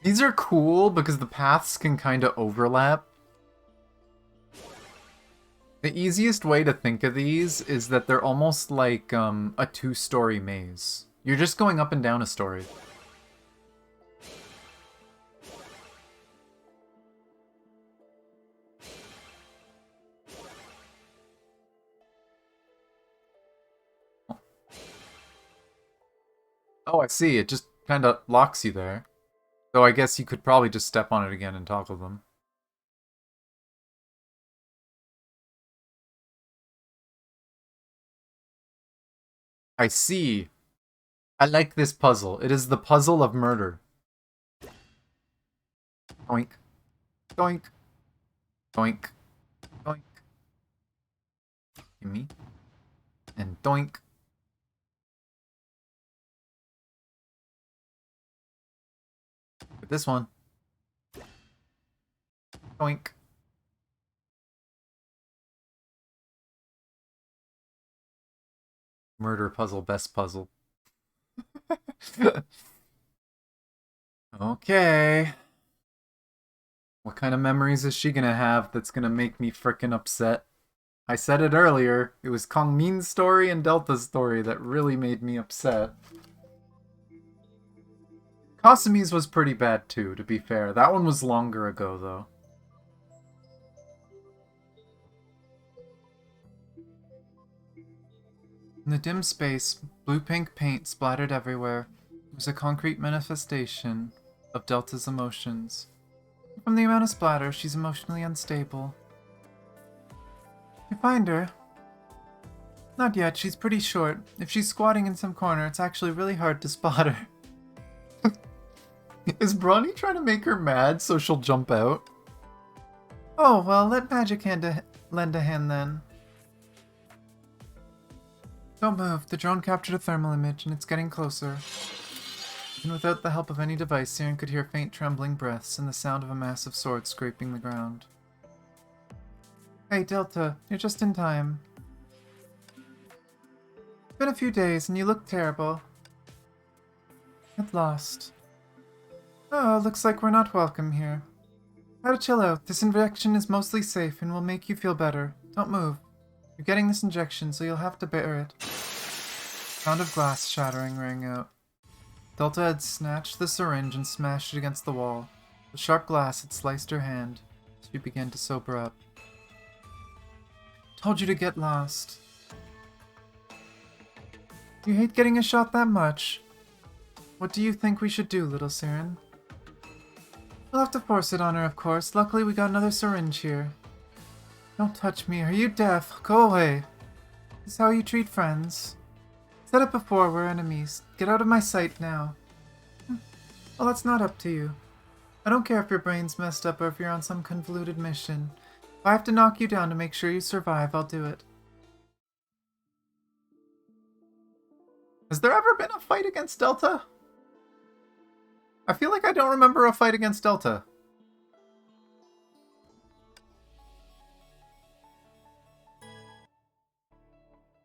These are cool because the paths can kind of overlap. The easiest way to think of these is that they're almost like a two-story maze. You're just going up and down a story. Oh, I see. It just kind of locks you there. Though I guess you could probably just step on it again and toggle them. I see. I like this puzzle. It is the puzzle of murder. Doink. Doink. Doink. Doink. Gimme. And doink. With this one. Doink. Murder puzzle, best puzzle. Okay. What kind of memories is she gonna have that's gonna make me frickin' upset? I said it earlier, it was Kong Min's story and Delta's story that really made me upset. Kasumi's was pretty bad too, to be fair. That one was longer ago, though. In the dim space, blue-pink paint splattered everywhere. It was a concrete manifestation of Delta's emotions. From the amount of splatter, she's emotionally unstable. You find her? Not yet, she's pretty short. If she's squatting in some corner, it's actually really hard to spot her. Is Bronny trying to make her mad so she'll jump out? Oh, well, let Magic Hand lend a hand then. Don't move. The drone captured a thermal image, and it's getting closer. And without the help of any device, Siren could hear faint trembling breaths and the sound of a massive sword scraping the ground. Hey, Delta, you're just in time. It's been a few days, and you look terrible. Get lost. Oh, looks like we're not welcome here. Try to chill out. This injection is mostly safe and will make you feel better. Don't move. You're getting this injection, so you'll have to bear it. Sound of glass shattering rang out. Delta had snatched the syringe and smashed it against the wall. The sharp glass had sliced her hand. She began to sober up. Told you to get lost. You hate getting a shot that much. What do you think we should do, little Siren? We'll have to force it on her, of course. Luckily, we got another syringe here. Don't touch me. Are you deaf? Go away. This is how you treat friends. Said it before, we're enemies. Get out of my sight now. Well, that's not up to you. I don't care if your brain's messed up or if you're on some convoluted mission. If I have to knock you down to make sure you survive, I'll do it. Has there ever been a fight against Delta? I feel like I don't remember a fight against Delta.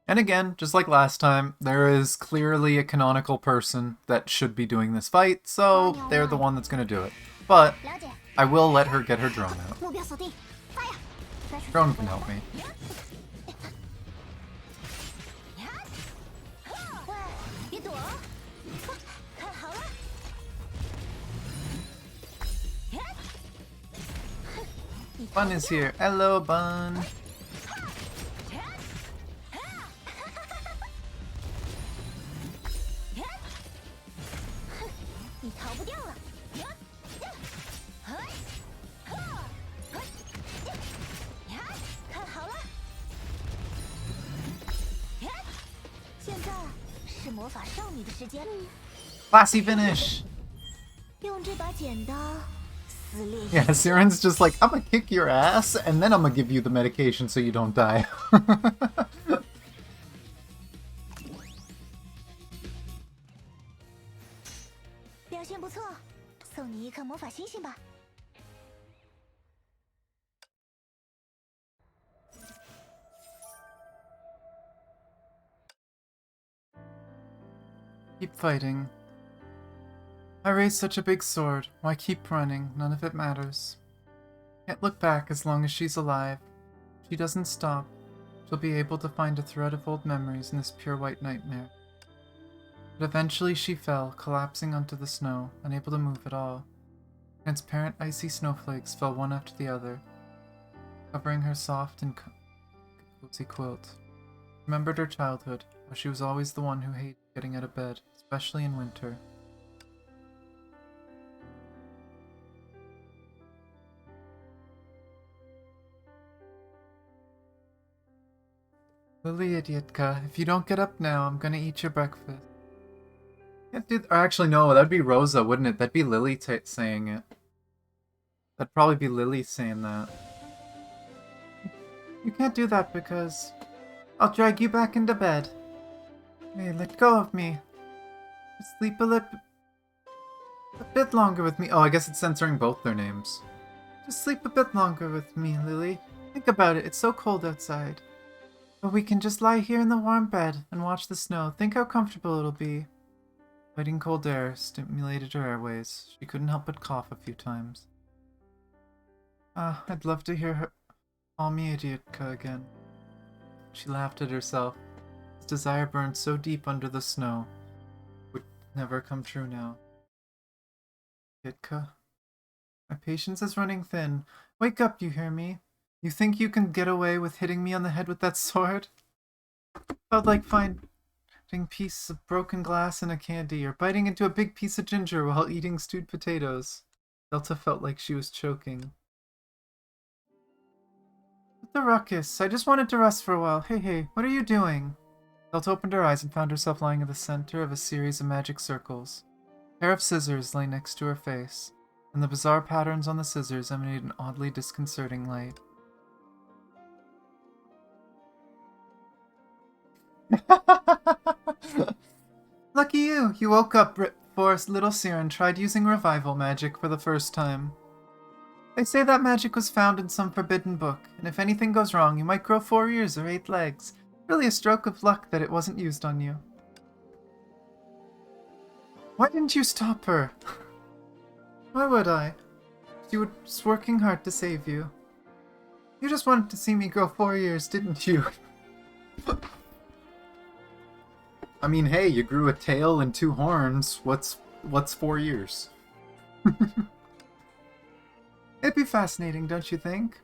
And again, just like last time, there is clearly a canonical person that should be doing this fight, so they're the one that's gonna do it. But I will let her get her drone out. Drone can help me. Bun is here. Hello, Bun. Classy finish. Yeah, Siren's just like, I'm gonna kick your ass, and then I'm gonna give you the medication so you don't die. 表现不错，送你一颗魔法星星吧。Keep fighting. I raised such a big sword. Why keep running? None of it matters. Can't look back as long as she's alive. If she doesn't stop, she'll be able to find a thread of old memories in this pure white nightmare. But eventually she fell, collapsing onto the snow, unable to move at all. Transparent icy snowflakes fell one after the other, covering her soft and cozy quilt. Remembered her childhood, how she was always the one who hated getting out of bed, especially in winter. Lily, idiotka, if you don't get up now, I'm gonna eat your breakfast. Can't do or actually, no, that'd be Rosa, wouldn't it? That'd be Lily saying it. That'd probably be Lily saying that. You can't do that because... I'll drag you back into bed. Hey, let go of me. Just sleep a bit longer with me. Oh, I guess it's censoring both their names. Just sleep a bit longer with me, Lily. Think about it, it's so cold outside. But we can just lie here in the warm bed and watch the snow. Think how comfortable it'll be. Biting cold air stimulated her airways. She couldn't help but cough a few times. Ah, I'd love to hear her call me Idiotka again. She laughed at herself. This desire burned so deep under the snow. It would never come true now. Idiotka? My patience is running thin. Wake up, you hear me? You think you can get away with hitting me on the head with that sword? Felt like finding pieces of broken glass in a candy, or biting into a big piece of ginger while eating stewed potatoes. Delta felt like she was choking. What the ruckus? I just wanted to rest for a while. Hey, what are you doing? Delta opened her eyes and found herself lying in the center of a series of magic circles. A pair of scissors lay next to her face, and the bizarre patterns on the scissors emanated an oddly disconcerting light. Lucky you! You woke up before little Siren tried using revival magic for the first time. They say that magic was found in some forbidden book, and if anything goes wrong, you might grow 4 ears or 8 legs. Really a stroke of luck that it wasn't used on you. Why didn't you stop her? Why would I? She was working hard to save you. You just wanted to see me grow 4 ears, didn't you? I mean, hey, you grew a tail and 2 horns. What's 4 years? It'd be fascinating, don't you think?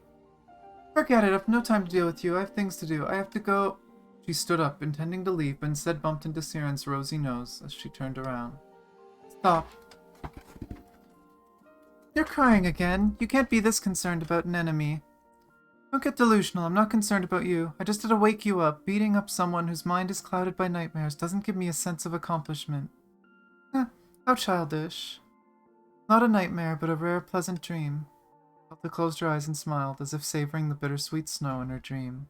Forget it, I've no time to deal with you. I have things to do. I have to go. She stood up, intending to leave, but instead bumped into Siren's rosy nose as she turned around. Stop. You're crying again. You can't be this concerned about an enemy. Don't get delusional. I'm not concerned about you. I just had to wake you up. Beating up someone whose mind is clouded by nightmares doesn't give me a sense of accomplishment. How childish. Not a nightmare, but a rare, pleasant dream. Delta closed her eyes and smiled, as if savoring the bittersweet snow in her dream.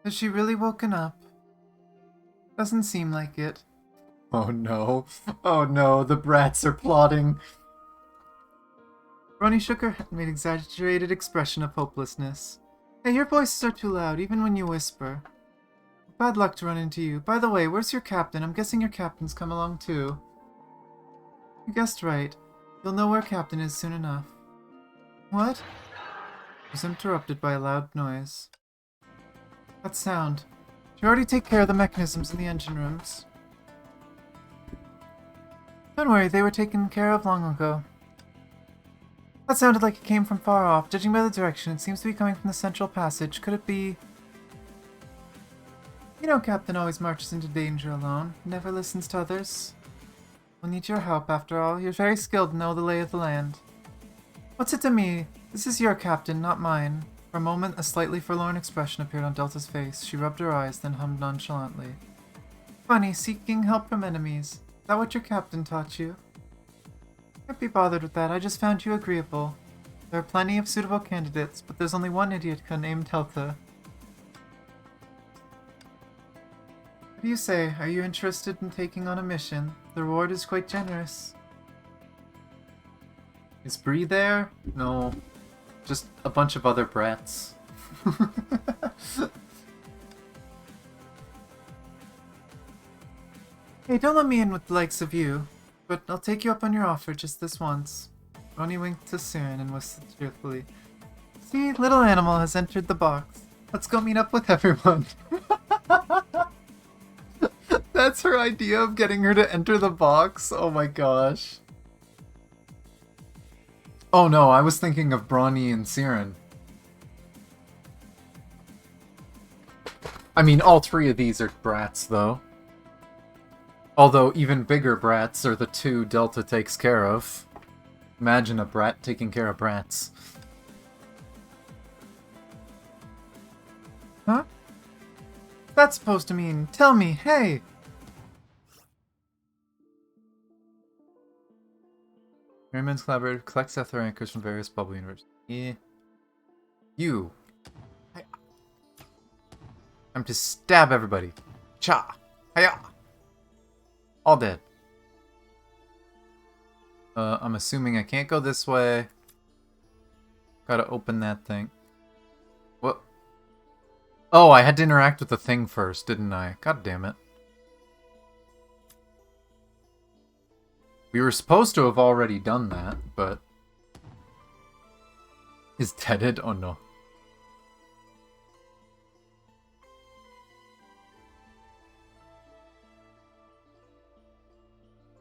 Has she really woken up? Doesn't seem like it. Oh no. Oh no, the brats are plotting. Ronnie shook her head and made an exaggerated expression of hopelessness. Hey, your voices are too loud, even when you whisper. Bad luck to run into you. By the way, where's your captain? I'm guessing your captain's come along too. You guessed right. You'll know where Captain is soon enough. What? Was interrupted by a loud noise. That sound. Did you already take care of the mechanisms in the engine rooms? Don't worry, they were taken care of long ago. That sounded like it came from far off. Judging by the direction, it seems to be coming from the central passage. Could it be... You know Captain always marches into danger alone. Never listens to others. We'll need your help, after all. You're very skilled and know the lay of the land. What's it to me? This is your captain, not mine. For a moment, a slightly forlorn expression appeared on Delta's face. She rubbed her eyes, then hummed nonchalantly. Funny, seeking help from enemies. Is that what your captain taught you? Can't be bothered with that. I just found you agreeable. There are plenty of suitable candidates, but there's only one idiotka named Delta. What do you say? Are you interested in taking on a mission? The reward is quite generous. Is Bree there? No. Just a bunch of other brats. Hey, don't let me in with the likes of you. But I'll take you up on your offer just this once. Ronnie winked to Siren and whistled cheerfully. See, little animal has entered the box. Let's go meet up with everyone. That's her idea of getting her to enter the box? Oh my gosh. Oh no, I was thinking of Brawny and Siren. I mean, all 3 of these are brats, though. Although, even bigger brats are the 2 Delta takes care of. Imagine a brat taking care of brats. Huh? What's that supposed to mean? Tell me, hey! Merryman's collaborator collects ether anchors from various bubble universes. Yeah. You. I'm to stab everybody. Cha. Hiya. All dead. I'm assuming I can't go this way. Gotta open that thing. What? Oh, I had to interact with the thing first, didn't I? God damn it. We were supposed to have already done that, but... Is deaded? Oh no.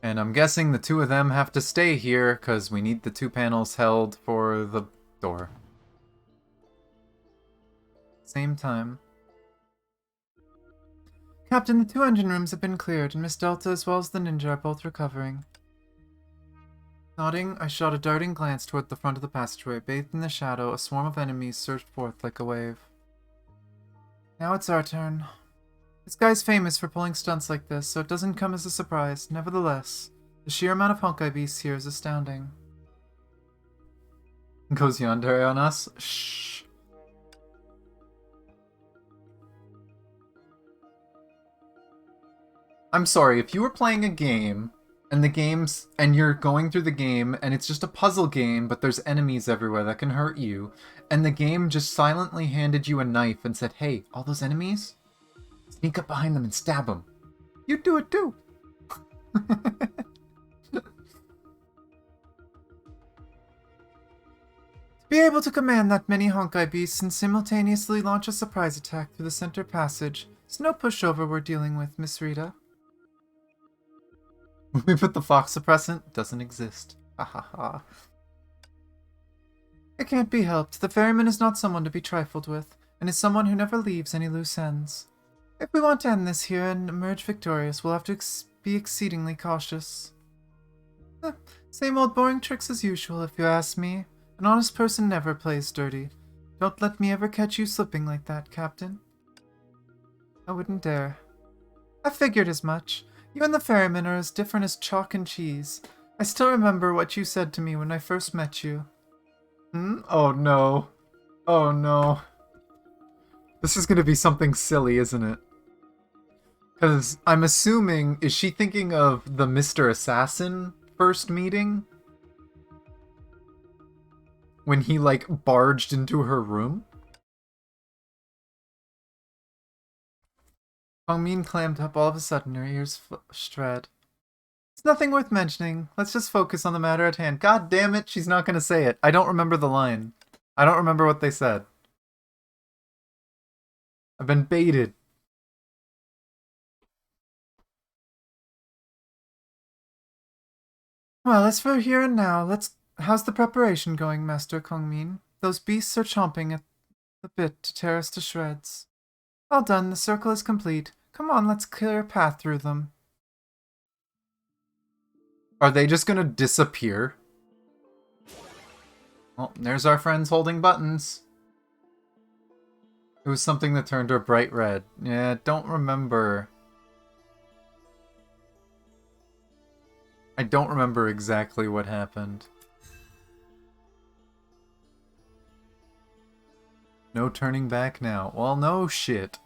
And I'm guessing the two of them have to stay here, because we need the two panels held for the door. Same time. Captain, the two engine rooms have been cleared, and Miss Delta as well as the ninja are both recovering. Nodding, I shot a darting glance toward the front of the passageway. Bathed in the shadow, a swarm of enemies surged forth like a wave. Now it's our turn. This guy's famous for pulling stunts like this, so it doesn't come as a surprise. Nevertheless, the sheer amount of Honkai beasts here is astounding. Goes yandere on us? Shh. I'm sorry, if you were playing a game, and you're going through the game, and it's just a puzzle game, but there's enemies everywhere that can hurt you, and the game just silently handed you a knife and said, hey, all those enemies? Sneak up behind them and stab them. You'd do it too. To be able to command that many Honkai beasts and simultaneously launch a surprise attack through the center passage is no pushover we're dealing with, Miss Rita. We put the fox suppressant? Doesn't exist. Ha ha ha. It can't be helped. The ferryman is not someone to be trifled with, and is someone who never leaves any loose ends. If we want to end this here and emerge victorious, we'll have to be exceedingly cautious. Same old boring tricks as usual, if you ask me. An honest person never plays dirty. Don't let me ever catch you slipping like that, Captain. I wouldn't dare. I figured as much. You and the ferryman are as different as chalk and cheese. I still remember what you said to me when I first met you. Oh no. Oh no. This is gonna be something silly, isn't it? Because I'm assuming, is she thinking of the Mr. Assassin first meeting? When he, like, barged into her room? Hongmin clammed up all of a sudden, her ears shred. It's nothing worth mentioning. Let's just focus on the matter at hand. God damn it, she's not gonna say it. I don't remember the line. I don't remember what they said. I've been baited. Well, as for here and now, how's the preparation going, Master Kongmin? Those beasts are chomping at the bit to tear us to shreds. All done, the circle is complete. Come on, let's clear a path through them. Are they just gonna disappear? Well, there's our friends holding buttons. It was something that turned her bright red. Yeah, don't remember. I don't remember exactly what happened. No turning back now. Well, no shit.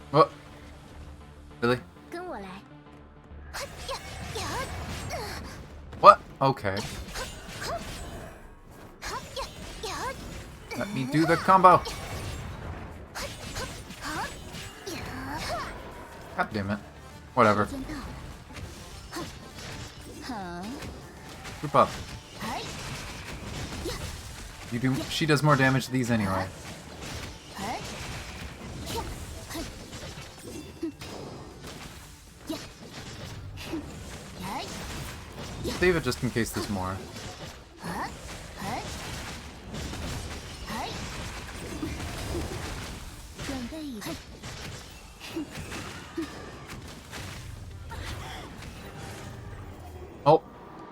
What? Really? What? Okay. Let me do the combo. God damn it. Whatever. Group up. She does more damage to these anyway. Save it just in case there's more. Oh,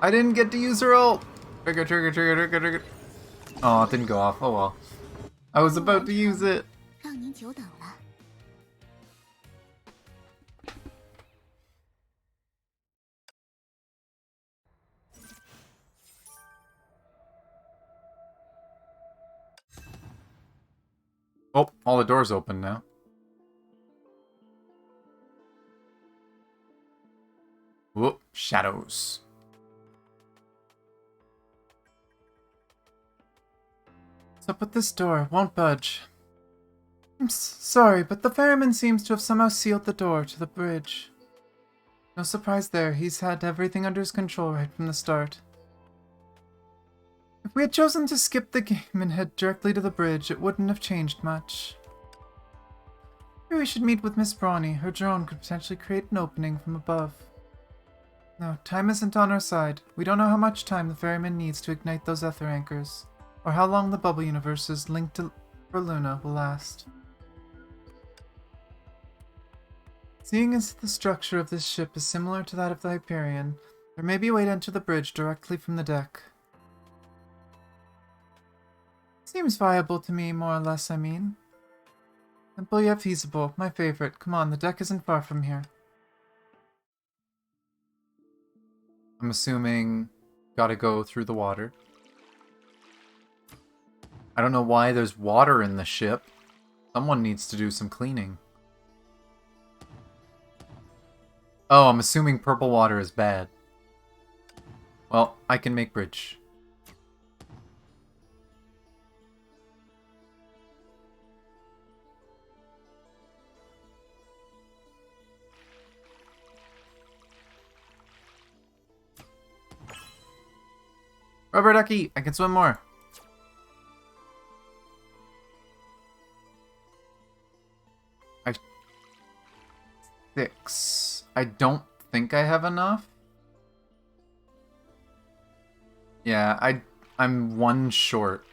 I didn't get to use her ult! Trigger, trigger, trigger, trigger, trigger. Oh, it didn't go off. Oh well. I was about to use it. 让您久等了。 Oh, all the doors open now. Whoop, shadows. What's up with this door? Won't budge. I'm sorry, but the ferryman seems to have somehow sealed the door to the bridge. No surprise there, he's had everything under his control right from the start. If we had chosen to skip the game and head directly to the bridge, it wouldn't have changed much. Maybe we should meet with Miss Brawny. Her drone could potentially create an opening from above. No, time isn't on our side. We don't know how much time the ferryman needs to ignite those ether anchors, or how long the bubble universes linked to for Luna will last. Seeing as the structure of this ship is similar to that of the Hyperion, there may be a way to enter the bridge directly from the deck. Seems viable to me, more or less, I mean. Simple yet feasible. My favorite. Come on, the deck isn't far from here. I'm assuming gotta go through the water. I don't know why there's water in the ship. Someone needs to do some cleaning. Oh, I'm assuming purple water is bad. Well, I can make bridge. Rubber ducky! I can swim more! Six. I don't think I have enough. Yeah, I'm one short.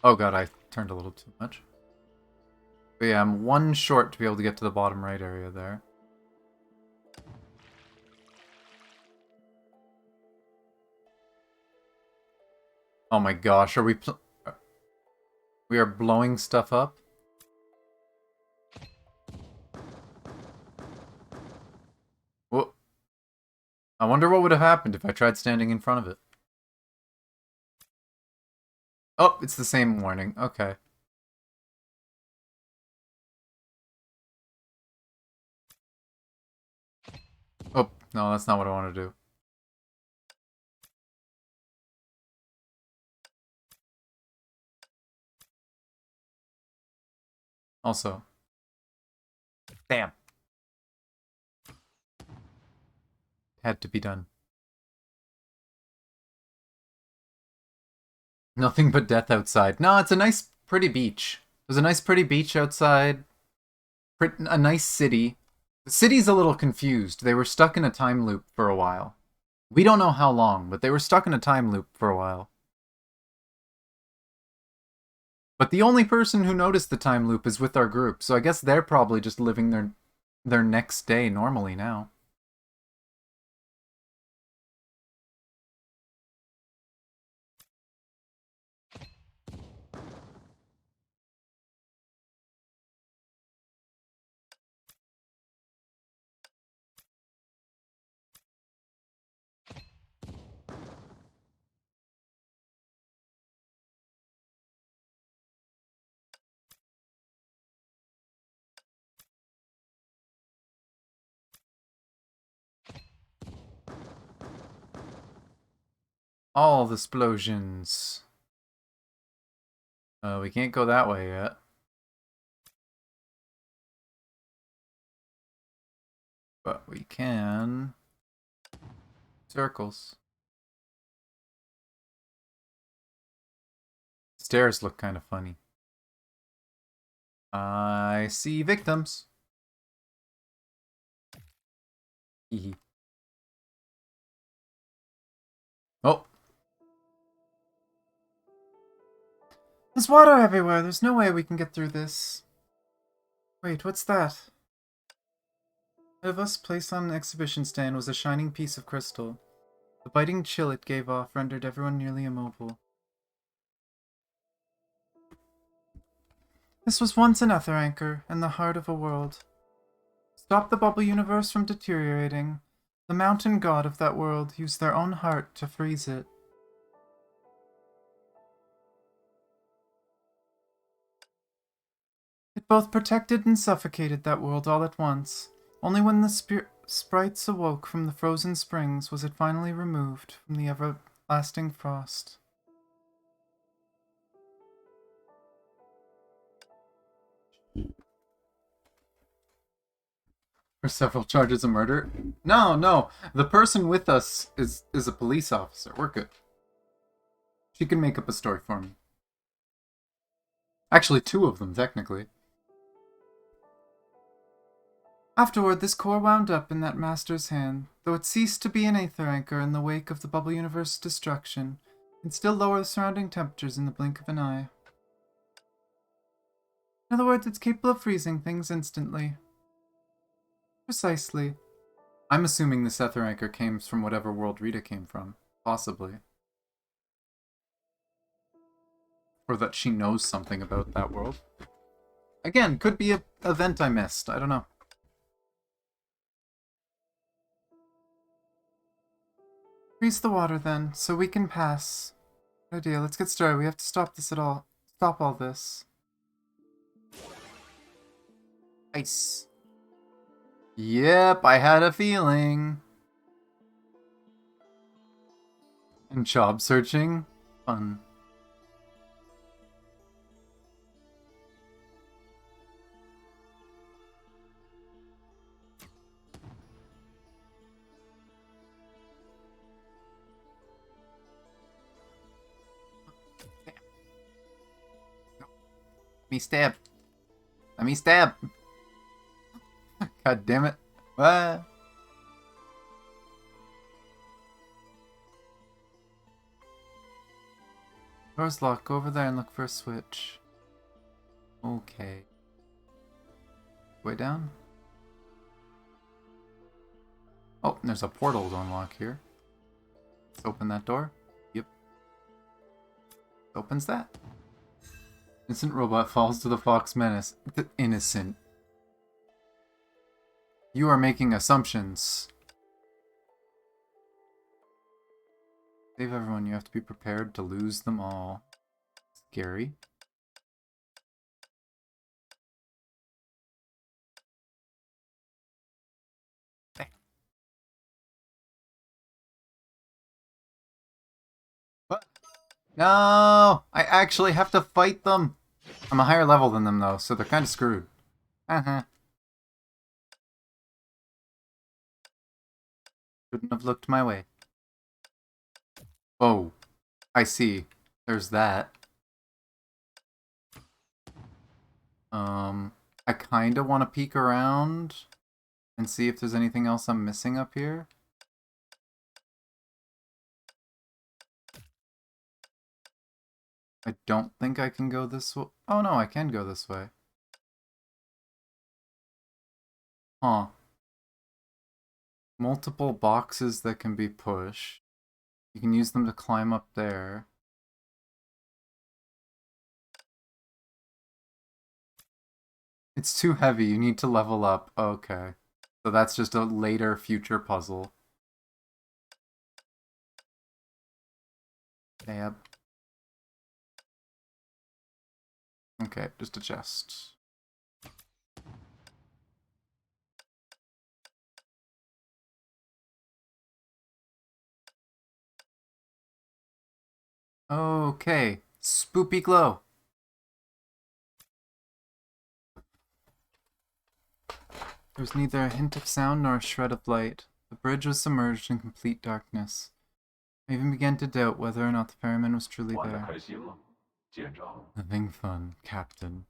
Oh god, I turned a little too much. But yeah, I'm one short to be able to get to the bottom right area there. Oh my gosh, are we are blowing stuff up? Whoa. I wonder what would have happened if I tried standing in front of it. Oh, it's the same warning. Okay. Oh, no, that's not what I want to do. Also. Damn. Had to be done. Nothing but death outside. No, it's a nice, pretty beach. There's a nice, pretty beach outside. A nice city. The city's a little confused. They were stuck in a time loop for a while. We don't know how long, but they were stuck in a time loop for a while. But the only person who noticed the time loop is with our group, so I guess they're probably just living their next day normally now. All the explosions. We can't go that way yet. But we can... Circles. Stairs look kind of funny. I see victims. Hee. Oh. There's water everywhere. There's no way we can get through this. Wait, what's that? Ahead of us, placed on an exhibition stand, was a shining piece of crystal. The biting chill it gave off rendered everyone nearly immobile. This was once an ether anchor in the heart of a world. Stop the bubble universe from deteriorating. The mountain god of that world used their own heart to freeze it. It both protected and suffocated that world all at once. Only when the sprites awoke from the frozen springs was it finally removed from the everlasting frost. For several charges of murder? No, no. The person with us is a police officer. We're good. She can make up a story for me. Actually, two of them, technically. Afterward, this core wound up in that master's hand, though it ceased to be an aether anchor in the wake of the bubble universe's destruction, and still lower the surrounding temperatures in the blink of an eye. In other words, it's capable of freezing things instantly. Precisely. I'm assuming this ether anchor came from whatever world Rita came from. Possibly. Or that she knows something about that world. Again, could be an event I missed. I don't know. Freeze the water then, so we can pass. Good idea, let's get started. We have to stop this at all. Stop all this. Ice. Yep, I had a feeling. And job searching? Fun. Let me stab. Let me stab. God damn it. Ah. Door's locked. Go over there and look for a switch. Okay. Way down. Oh, there's a portal to unlock here. Let's open that door. Yep. Opens that. Innocent robot falls to the Fox Menace. The innocent. You are making assumptions. Save everyone. You have to be prepared to lose them all. Scary. What? No! I actually have to fight them! I'm a higher level than them, though, so they're kind of screwed. Uh-huh. Couldn't have looked my way. Oh, I see. There's that. I kind of want to peek around and see if there's anything else I'm missing up here. I don't think I can go this way. Oh no, I can go this way. Huh. Multiple boxes that can be pushed. You can use them to climb up there. It's too heavy. You need to level up. Okay. So that's just a later future puzzle. Tab. Okay, just a chest. Okay. Spoopy glow. There was neither a hint of sound nor a shred of light. The bridge was submerged in complete darkness. I even began to doubt whether or not the ferryman was truly 玩得 there. 开心了，舰长。 Having fun, Captain.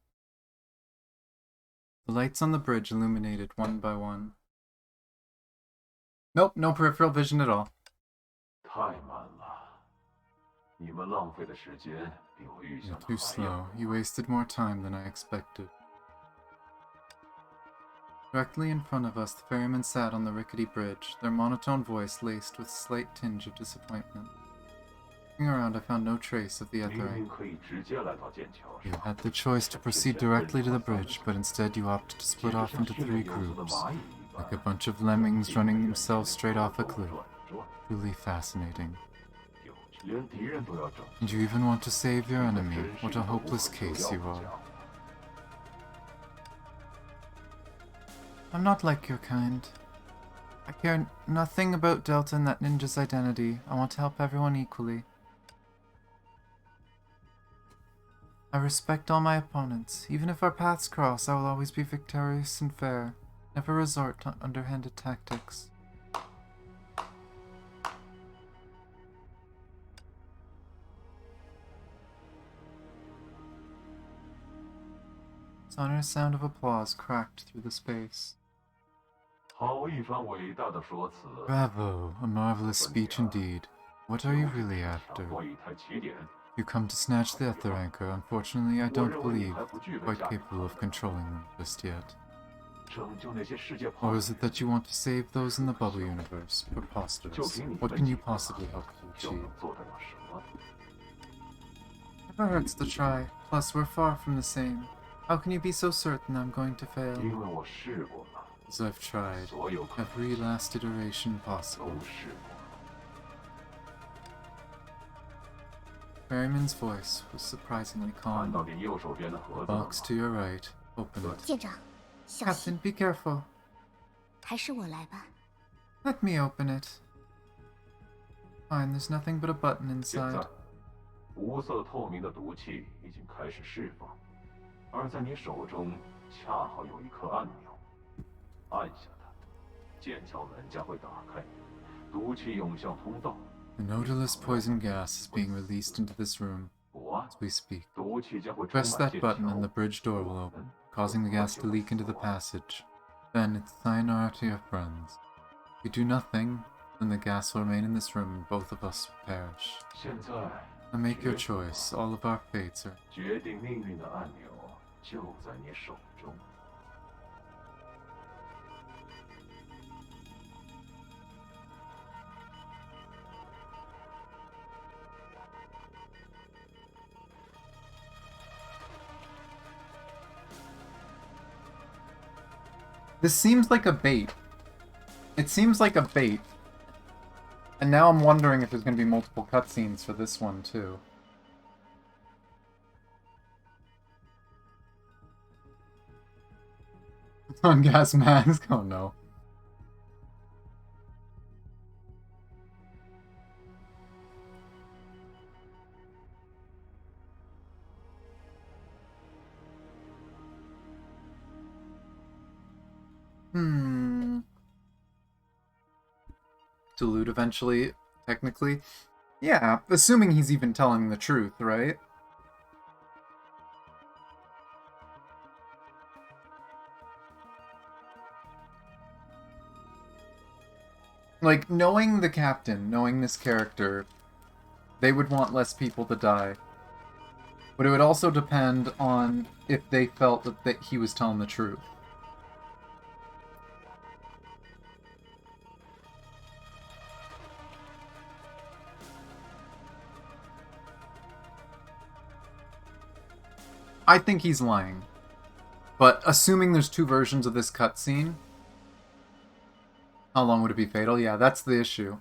The lights on the bridge illuminated one by one. Nope, no peripheral vision at all. 太慢了，你们浪费的时间比我预 You're 想的 too 还要 slow. You wasted more time than I expected. Directly in front of us, the ferryman sat on the rickety bridge, their monotone voice laced with a slight tinge of disappointment. Looking around, I found no trace of the 明 Ether 明 Anchor. 可以直接来到剑桥 You 上， had the choice to proceed directly to the bridge, but instead you opted to 简 split 直 off 像 into 训 three 练有素的 groups, 蚂蚁一 like a 般， bunch of 在 lemmings 地面 running 的 themselves 圆 straight 圈 off a 兜 cliff. 转转， Truly fascinating. 有趣连敌人都要拯 And 救。 you even want to save your 这 enemy. 真是 What 一 a 个无 hopeless 可救 case 药 you 的 are. 家伙。 I'm not like your kind. I care nothing about Delta and that ninja's identity. I want to help everyone equally. I respect all my opponents. Even if our paths cross, I will always be victorious and fair. Never resort to underhanded tactics. Sonorous sound of applause cracked through the space. 好一番伟大的说辞！ Bravo, a marvelous speech indeed. What are you 就是 really 只 after? 抢夺一台起点， You come to snatch the Ether Anchor. Unfortunately, I 我 don't 认为你 believe 还不具备 quite 驾驭 capable of 它们。 controlling them just yet. 拯救那些世界 Or 炮 is it that you want to save those in the bubble universe? Preposterous. 就凭你 What 们 can 几 you 个 possibly hope to 就 achieve? 能做得了什么？ Never hurts to try. Plus, we're far from the same. How can you be so certain I'm going to fail? 因为我试过了， As I've tried 所有可能 every last iteration 都 possible. 试过。 Ferryman's voice was surprisingly 看到 calm. 你右手边的盒子了吗 Box to your right. Open it. 舰长，小心， Captain, be careful. 还是我来吧。 Let me open it. Fine, there's nothing but a button 现在 inside.，无色透明的毒气已经开始释放，而在你手中恰好有一颗按钮，按下它，剑桥门将会打开，毒气涌向通道。 An odorless poison gas is being released into this room 不啊， as we speak. 毒气将会充 Press 满 that 剑 button 桥 and the bridge door will open, causing the gas to leak into the passage. Then it's sayonara to your friends. If you do nothing, then the gas will remain in this room and both of us will perish. 现在 Now make your choice. All of our fates are... 决定命运的按钮就在你手中。 This seems like a bait. It seems like a bait. And now I'm wondering if there's going to be multiple cutscenes for this one, too. On gas mask? Oh no. To loot eventually, technically. Yeah, assuming he's even telling the truth, right? Like, knowing the captain, knowing this character, they would want less people to die. But it would also depend on if they felt that he was telling the truth. I think he's lying. But assuming there's two versions of this cutscene, how long would it be fatal? Yeah, that's the issue.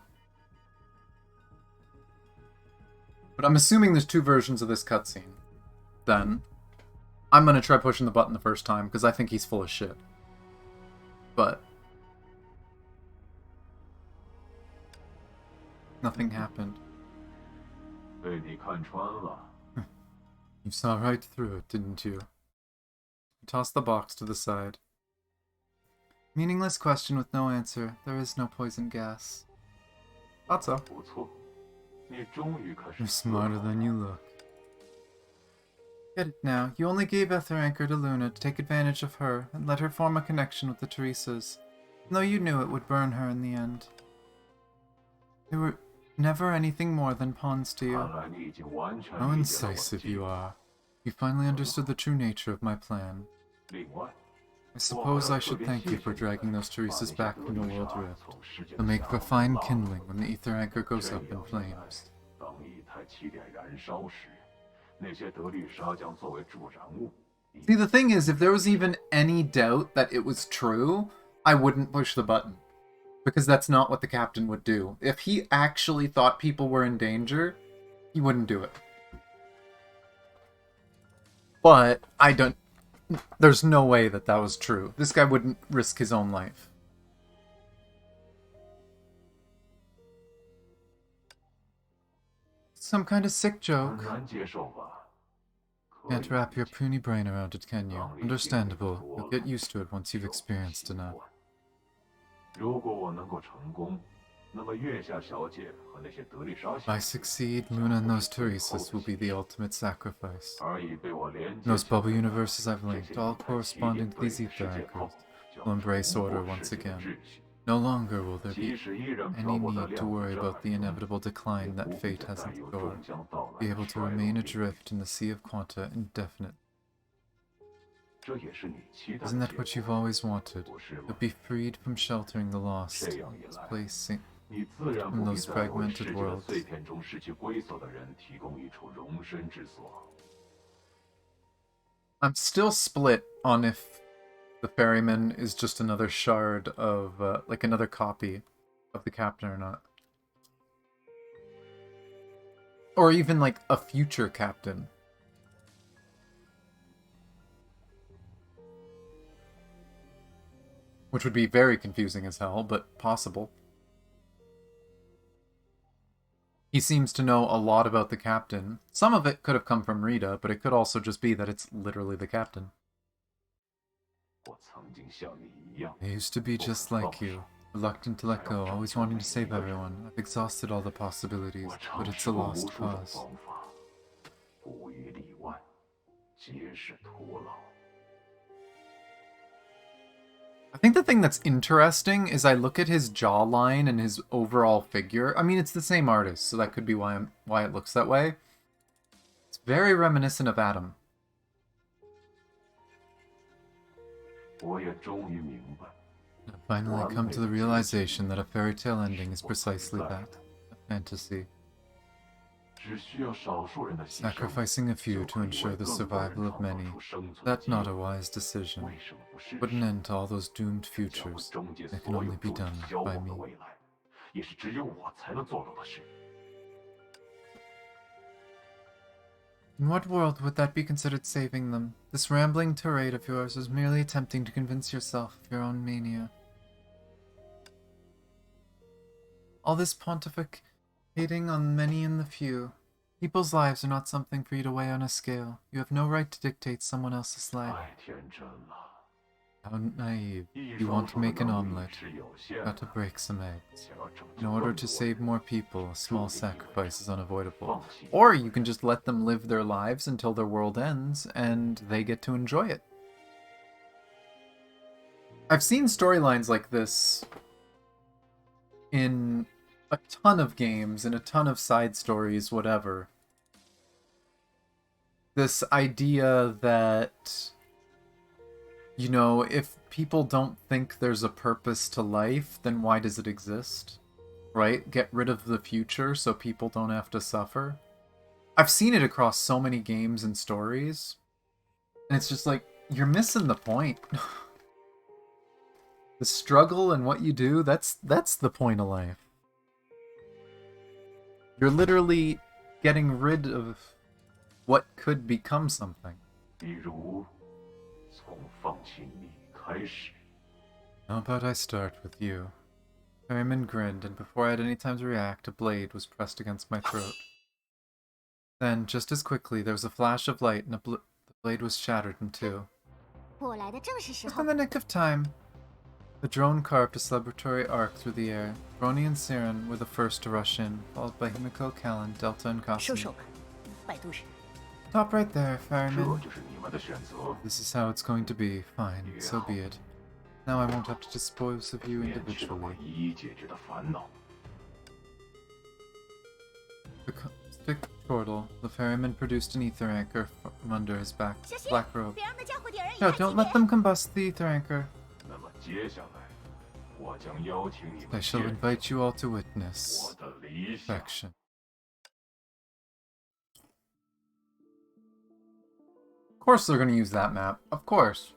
But I'm assuming there's two versions of this cutscene. Then, I'm gonna try pushing the button the first time, because I think he's full of shit. But... nothing happened. 被你看穿了。 You saw right through it, didn't you? You tossed the box to the side. Meaningless question with no answer. There is no poison gas. Thought so. 不错，你终于开始 You're 思 smarter 考 than you look. Get it now. You only gave Ether Anchor to Luna to take advantage of her and let her form a connection with the Teresas, even though you knew it would burn her in the end. They were never anything more than pawns to you. 看来你已经完全 How 理解了我的 incisive 计 you 划。 are. You finally understood the true nature of my plan. 另外， I suppose I should thank you for dragging those Teresas back from the World Rift. They'll make for fine kindling when the Ether Anchor goes up in flames. 当一台台起点燃烧时，那些德丽莎将作为助燃物。 See, the thing is, if there was even any doubt that it was true, I wouldn't push the button. Because that's not what the captain would do. If he actually thought people were in danger, he wouldn't do it. But I don't... There's no way that that was true. This guy wouldn't risk his own life. Some kind of sick 很 joke. 难接受吧？ Can't wrap your puny brain around it, can you? Understandable. You'll get used to it once you've experienced enough. 如果我能够成功，那么月下小姐和那些德丽莎 If I succeed, Luna and those Teresa's will be the ultimate sacrifice. 而已被我连 Those bubble universes I've linked, all corresponding to these ether anchors, will embrace order once again. No longer will there be any need to worry about the inevitable decline that fate has in store. Be able to remain adrift in the sea of quanta indefinitely. Isn't that what you've always wanted? To be freed from sheltering the lost, displacing from those fragmented worlds. I'm still split on if the ferryman is just another shard of, like another copy of the captain or not. Or even like a future captain. Which would be very confusing as hell, but possible. He seems to know a lot about the captain. Some of it could have come from Rita, but it could also just be that it's literally the captain. I used to be just like you. Reluctant to let go, always wanting to save everyone. I've exhausted all the possibilities, but it's a lost cause. I think the thing that's interesting is I look at his jawline and his overall figure. I mean, it's the same artist, so that could be why it looks that way. It's very reminiscent of Adam. I've finally come to the realization that a fairy tale ending is precisely that, a fantasy. Sacrificing a few to ensure the survival of many, that's not a wise decision. Put an end to all those doomed futures. It can only be done by me. In what world would that be considered saving them? This rambling tirade of yours is merely attempting to convince yourself of your own mania. All this pontificating on many and the few. People's lives are not something for you to weigh on a scale. You have no right to dictate someone else's life. How naive. You want to make an omelette. Got to break some eggs. In order to save more people, a small sacrifice is unavoidable. Or you can just let them live their lives until their world ends, and they get to enjoy it. I've seen storylines like this in a ton of games, in a ton of side stories, whatever. This idea that, you know, if people don't think there's a purpose to life, then why does it exist? Right? Get rid of the future so people don't have to suffer. I've seen it across so many games and stories. And it's just like, you're missing the point. The struggle and what you do, that's the point of life. You're literally getting rid of what could become something. How about I start with you? Ferryman grinned, and before I had any time to react, a blade was pressed against my throat. Then, just as quickly, there was a flash of light, and the blade was shattered in two. Just in the nick of time. The drone carved a celebratory arc through the air. Brony and Siren were the first to rush in, followed by Himiko, Callan, Delta, and Kasumi. Stop right there, Ferryman. This is how it's going to be. Fine, so be it. Now I won't have to dispose of you individually. The stick chortle, the ferryman produced an ether anchor from under his black robe. No, don't let them combust the ether anchor. I shall invite you all to witness affection. Of course they're gonna use that map. Of course.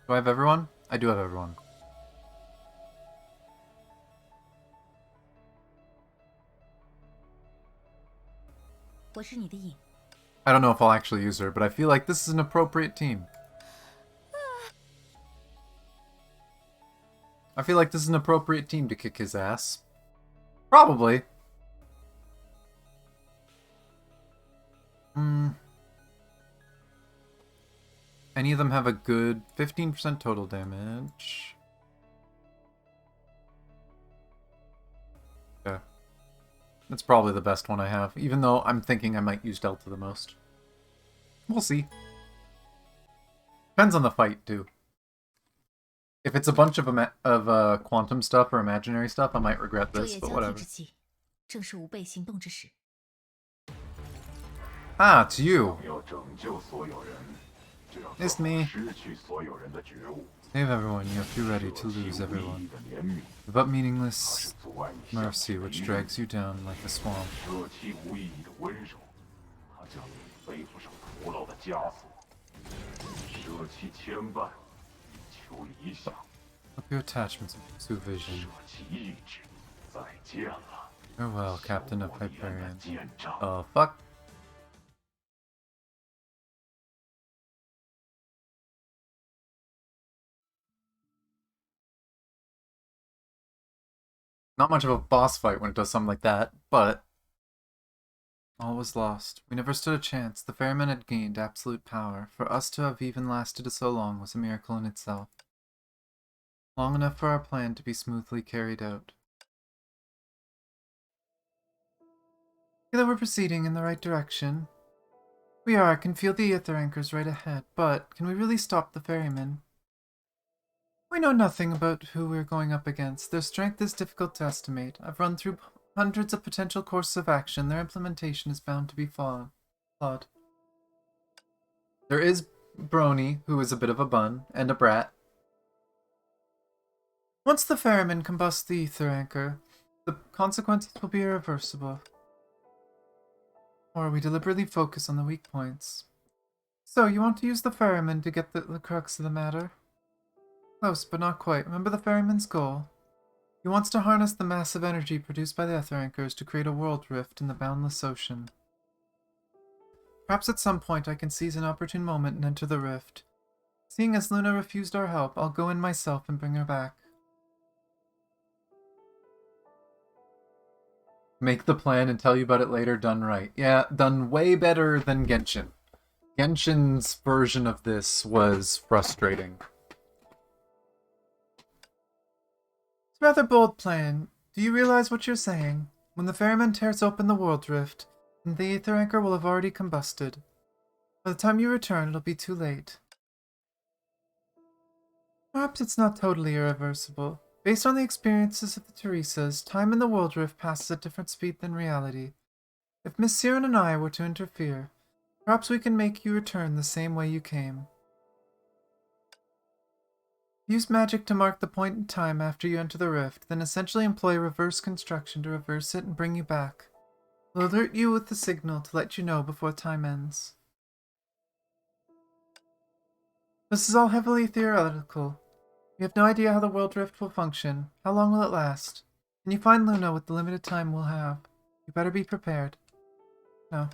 Do I have everyone? I do have everyone. I don't know if I'll actually use her, but I feel like this is an appropriate team. I feel like this is an appropriate team to kick his ass. Probably. Any of them have a good 15% total damage. Yeah. That's probably the best one I have, even though I'm thinking I might use Delta the most. We'll see. Depends on the fight, too. If it's a bunch of quantum stuff or imaginary stuff, I might regret this, but whatever. Ah, it's you. It's me. Save everyone, you have to be ready to lose everyone. But meaningless mercy which drags you down like a swamp. Up your attachments and pursue vision. Farewell, Captain of Hyperion. Oh, fuck. Not much of a boss fight when it does something like that, but... All was lost. We never stood a chance. The ferryman had gained absolute power. For us to have even lasted so long was a miracle in itself. Long enough for our plan to be smoothly carried out. I feel that we're proceeding in the right direction. We are. I can feel the ether anchors right ahead, but can we really stop the ferryman? We know nothing about who we're going up against. Their strength is difficult to estimate. I've run through hundreds of potential courses of action. Their implementation is bound to be flawed. There is Brony, who is a bit of a bun, and a brat. Once the ferryman combusts the ether anchor, the consequences will be irreversible. Or we deliberately focus on the weak points. So, you want to use the ferryman to get the crux of the matter? Close, but not quite. Remember the ferryman's goal? He wants to harness the massive energy produced by the ether anchors to create a world rift in the boundless ocean. Perhaps at some point I can seize an opportune moment and enter the rift. Seeing as Luna refused our help, I'll go in myself and bring her back. Make the plan and tell you about it later done right. Yeah, done way better than Genshin. Genshin's version of this was frustrating. It's a rather bold plan. Do you realize what you're saying? When the ferryman tears open the world rift, the ether anchor will have already combusted. By the time you return, it'll be too late. Perhaps it's not totally irreversible. Based on the experiences of the Teresas, time in the world rift passes at different speed than reality. If Miss Siren and I were to interfere, perhaps we can make you return the same way you came. Use magic to mark the point in time after you enter the rift, then essentially employ reverse construction to reverse it and bring you back. We'll alert you with the signal to let you know before time ends. This is all heavily theoretical. We have no idea how the world rift will function. How long will it last? Can you find Luna with the limited time we'll have? You better be prepared. No.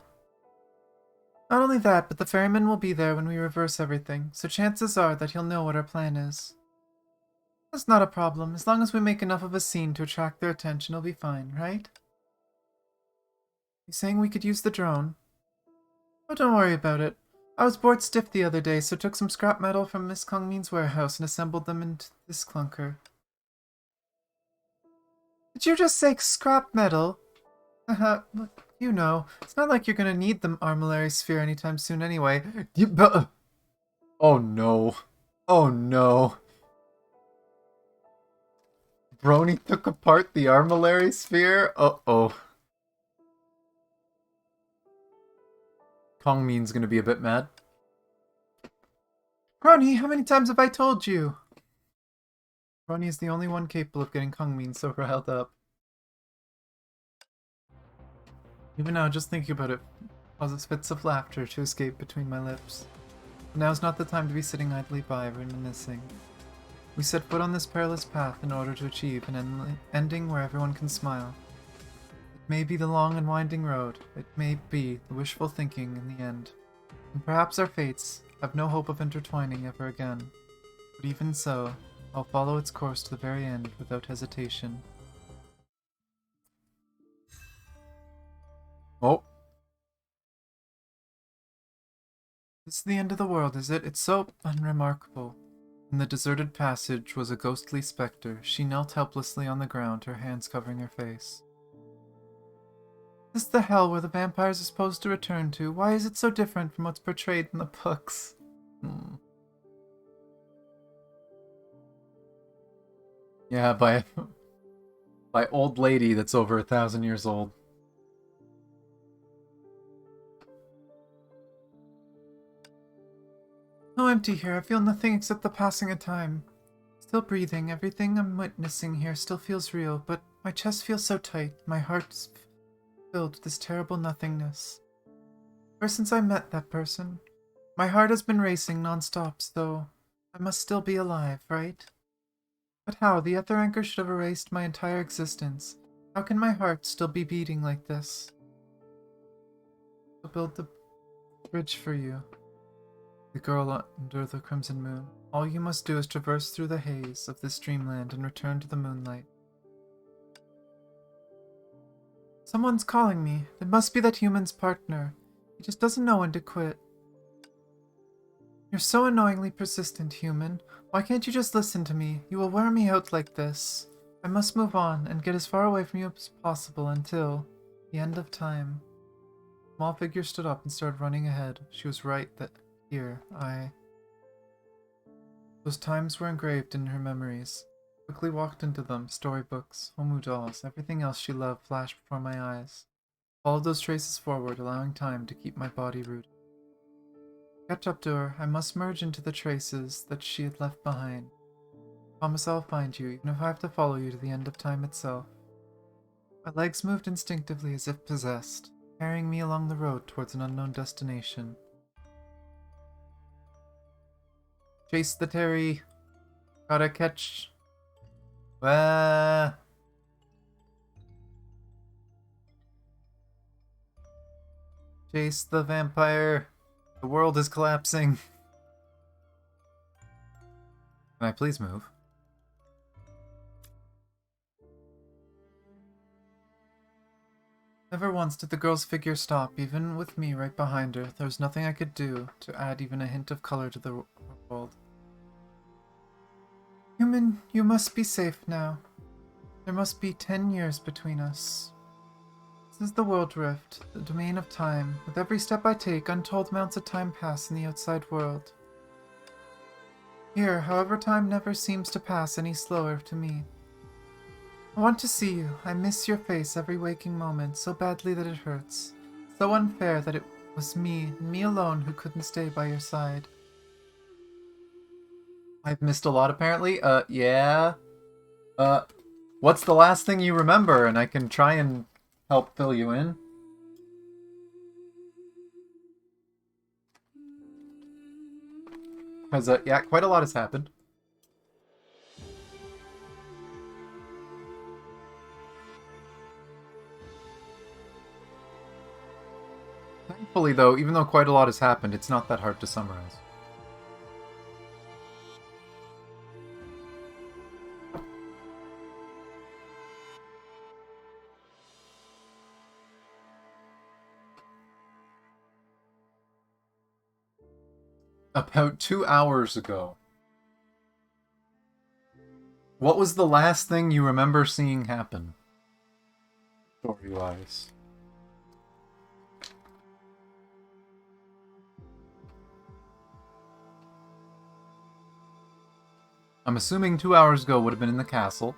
Not only that, but the ferryman will be there when we reverse everything, so chances are that he'll know what our plan is. That's not a problem. As long as we make enough of a scene to attract their attention, it'll be fine, right? You saying we could use the drone? Oh, don't worry about it. I was bored stiff the other day, so took some scrap metal from Miss Kongmin's warehouse and assembled them into this clunker. Did you just say scrap metal? You know, it's not like you're gonna need the armillary sphere anytime soon anyway. Oh no. Oh no. Brony took apart the armillary sphere? Uh-oh. Kongmin's gonna be a bit mad. Ronnie, how many times have I told you? Ronnie is the only one capable of getting Kongmin so riled up. Even now, just thinking about it causes fits of laughter to escape between my lips. But now is not the time to be sitting idly by, reminiscing. We set foot on this perilous path in order to achieve an ending where everyone can smile. It may be the long and winding road, it may be the wishful thinking in the end, and perhaps our fates have no hope of intertwining ever again. But even so, I'll follow its course to the very end without hesitation. Oh. This is the end of the world, is it? It's so unremarkable. In the deserted passage was a ghostly spectre. She knelt helplessly on the ground, her hands covering her face. Is this the hell where the vampires are supposed to return to? Why is it so different from what's portrayed in the books? Yeah, by old lady that's over 1,000 years old. So empty here. I feel nothing except the passing of time. Still breathing. Everything I'm witnessing here still feels real, but my chest feels so tight. My heart's filled with this terrible nothingness. Ever since I met that person, my heart has been racing non-stop, so I must still be alive, right? But how? The ether anchor should have erased my entire existence. How can my heart still be beating like this? I'll build the bridge for you. The girl under the crimson moon. All you must do is traverse through the haze of this dreamland and return to the moonlight. Someone's calling me. It must be that human's partner. He just doesn't know when to quit. You're so annoyingly persistent, human. Why can't you just listen to me? You will wear me out like this. I must move on and get as far away from you as possible until the end of time. The small figure stood up and started running ahead. She was right that here, Those times were engraved in her memories. Quickly walked into them, storybooks, Homu dolls, everything else she loved flashed before my eyes. Followed those traces forward, allowing time to keep my body rooted. Catch up to her. I must merge into the traces that she had left behind. Promise I'll find you, even if I have to follow you to the end of time itself. My legs moved instinctively as if possessed, carrying me along the road towards an unknown destination. Chase the Terry. Gotta catch. Chase the vampire. The world is collapsing. Can I please move? Never once did the girl's figure stop, even with me right behind her. There was nothing I could do to add even a hint of color to the world. Human, you must be safe now. There must be 10 years between us. This is the world rift, the domain of time. With every step I take, untold amounts of time pass in the outside world. Here, however, time never seems to pass any slower to me. I want to see you. I miss your face every waking moment, so badly that it hurts. So unfair that it was me, and me alone, who couldn't stay by your side. I've missed a lot, apparently. Yeah. What's the last thing you remember? And I can try and help fill you in. Because, yeah, quite a lot has happened. Thankfully, though, even though quite a lot has happened, it's not that hard to summarize. About 2 hours ago. What was the last thing you remember seeing happen? Story-wise. I'm assuming 2 hours ago would have been in the castle.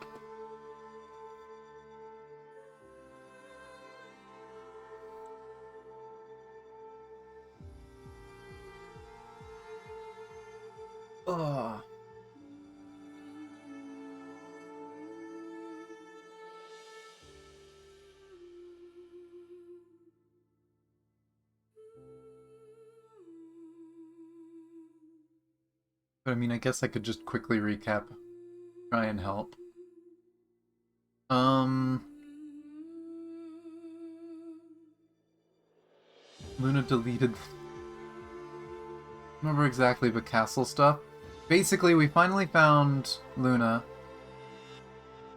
Ugh. But I mean, I guess I could just quickly recap, try and help. Luna deleted. Remember exactly, but castle stuff. Basically, we finally found Luna,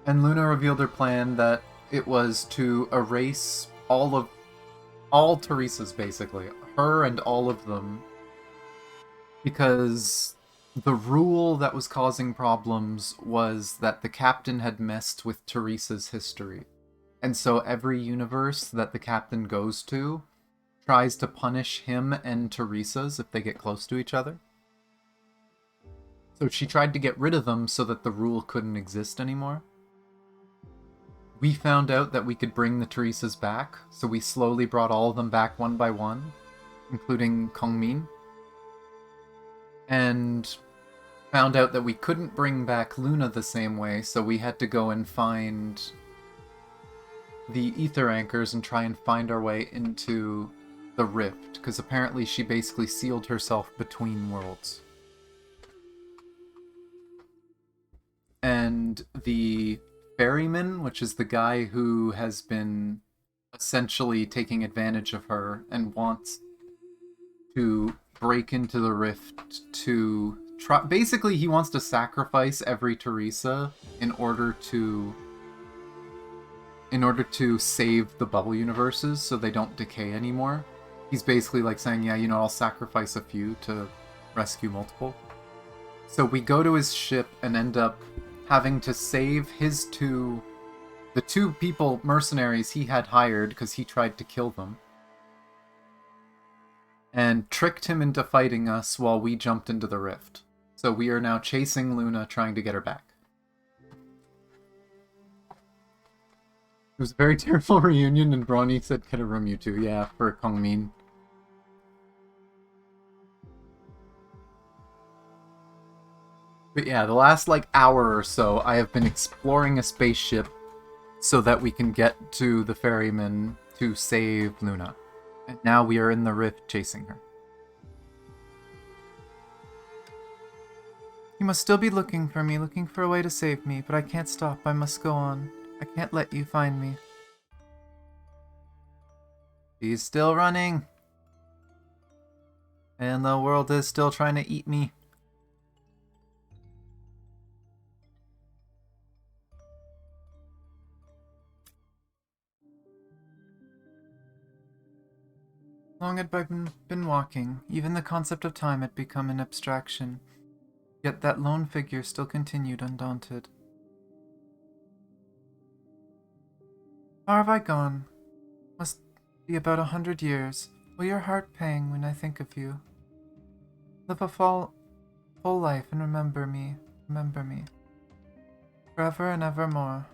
and Luna revealed her plan that it was to erase all Teresa's, basically, her and all of them, because the rule that was causing problems was that the captain had messed with Teresa's history. And so every universe that the captain goes to tries to punish him and Teresa's if they get close to each other. So she tried to get rid of them so that the rule couldn't exist anymore. We found out that we could bring the Teresas back, so we slowly brought all of them back one by one, including Kongmin. And found out that we couldn't bring back Luna the same way, so we had to go and find the ether anchors and try and find our way into the rift, because apparently she basically sealed herself between worlds. And the ferryman, which is the guy who has been essentially taking advantage of her and wants to break into the rift to try. Basically, he wants to sacrifice every Teresa in order to save the bubble universes so they don't decay anymore. He's basically like saying, yeah, I'll sacrifice a few to rescue multiple. So we go to his ship and end up having to save the two people, mercenaries he had hired because he tried to kill them, and tricked him into fighting us while we jumped into the rift. So we are now chasing Luna, trying to get her back. It was a very terrible reunion, and Bronny said, "Get a room, you two." Yeah, for Kongmin. But yeah, the last hour or so, I have been exploring a spaceship so that we can get to the ferryman to save Luna. And now we are in the rift chasing her. You must still be looking for me, looking for a way to save me, but I can't stop. I must go on. I can't let you find me. He's still running. And the world is still trying to eat me. Long had I been walking. Even the concept of time had become an abstraction. Yet that lone figure still continued undaunted. Far have I gone? Must be about 100 years. Will your heart pang when I think of you? Live a full life and remember me. Forever and evermore.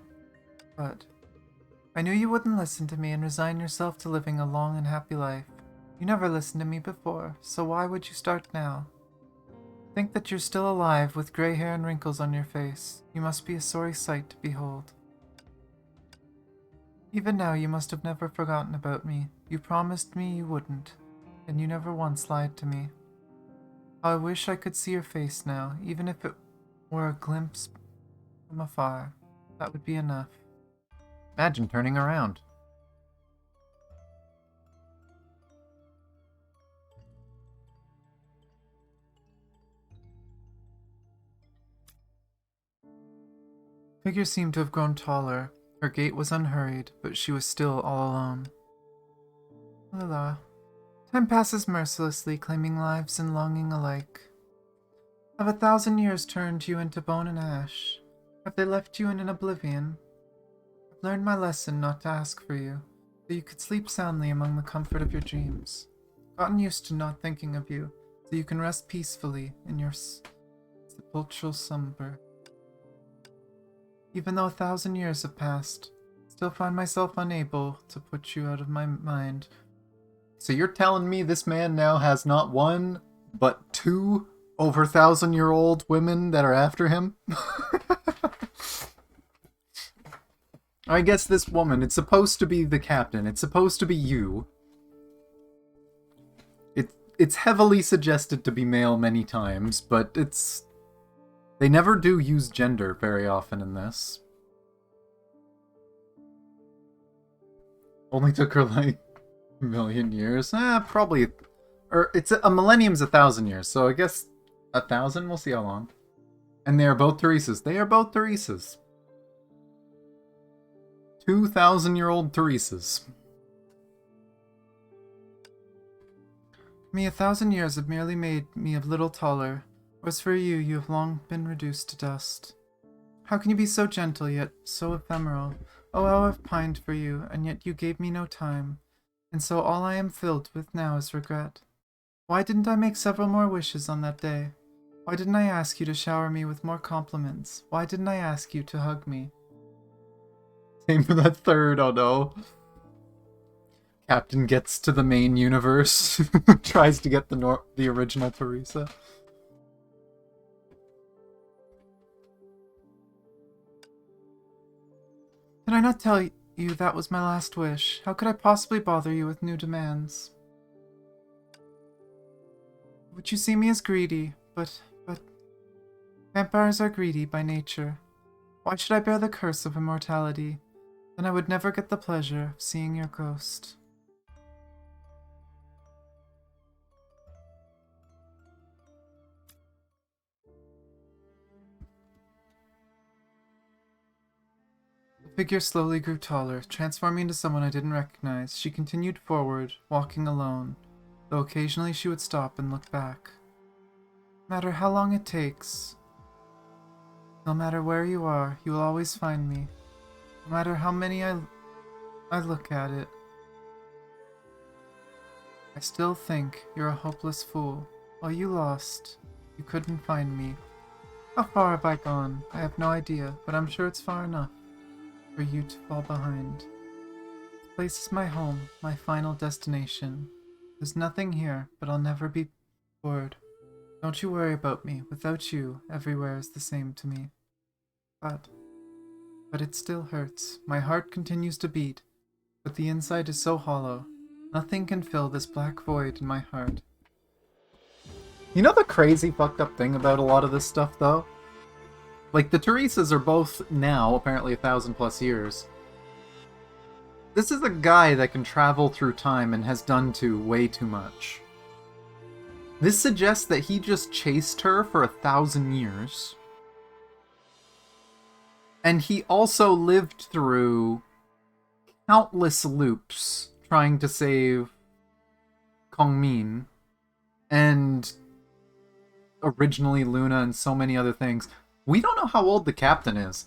But I knew you wouldn't listen to me and resign yourself to living a long and happy life. You never listened to me before, so why would you start now? Think that you're still alive with gray hair and wrinkles on your face. You must be a sorry sight to behold. Even now you must have never forgotten about me. You promised me you wouldn't, and you never once lied to me. How I wish I could see your face now, even if it were a glimpse from afar. That would be enough. Imagine turning around. Figure seemed to have grown taller. Her gait was unhurried, but she was still all alone. Lila. Time passes mercilessly, claiming lives and longing alike. Have 1,000 years turned you into bone and ash? Have they left you in an oblivion? I've learned my lesson not to ask for you, so you could sleep soundly among the comfort of your dreams. Gotten used to not thinking of you, so you can rest peacefully in your sepulchral slumber. Even though 1,000 years have passed, I still find myself unable to put you out of my mind. So you're telling me this man now has not one, but two over 1,000-year-old women that are after him. I guess this woman, it's supposed to be the captain. It's supposed to be you. It's heavily suggested to be male many times, but it's... They never do use gender very often in this. Only took her, like, a million years? Probably... Or, it's a millennium's 1,000 years, so I guess 1,000? We'll see how long. And they are both Theresas. They are both Theresas. 2,000-year-old Theresas. Me, 1,000 years have merely made me a little taller. Whereas for you, you have long been reduced to dust. How can you be so gentle, yet so ephemeral? Oh, how I've pined for you, and yet you gave me no time. And so all I am filled with now is regret. Why didn't I make several more wishes on that day? Why didn't I ask you to shower me with more compliments? Why didn't I ask you to hug me? Same for that third, oh no. Captain gets to the main universe, tries to get the original Teresa. Did I not tell you that was my last wish? How could I possibly bother you with new demands? Would you see me as greedy? But... Vampires are greedy by nature. Why should I bear the curse of immortality? Then I would never get the pleasure of seeing your ghost. The figure slowly grew taller, transforming into someone I didn't recognize. She continued forward, walking alone, though occasionally she would stop and look back. No matter how long it takes, no matter where you are, you will always find me. No matter how many I look at it, I still think you're a hopeless fool. While you lost, you couldn't find me. How far have I gone? I have no idea, but I'm sure it's far enough for you to fall behind. This place is my home, my final destination. There's nothing here, but I'll never be bored. Don't you worry about me. Without you, everywhere is the same to me. But it still hurts. My heart continues to beat, but the inside is so hollow. Nothing can fill this black void in my heart. You know the crazy fucked up thing about a lot of this stuff, though? Like, the Teresas are both now, apparently 1,000+ years. This is a guy that can travel through time and has done way too much. This suggests that he just chased her for 1,000 years. And he also lived through countless loops trying to save Kongmin. And originally Luna and so many other things. We don't know how old the captain is.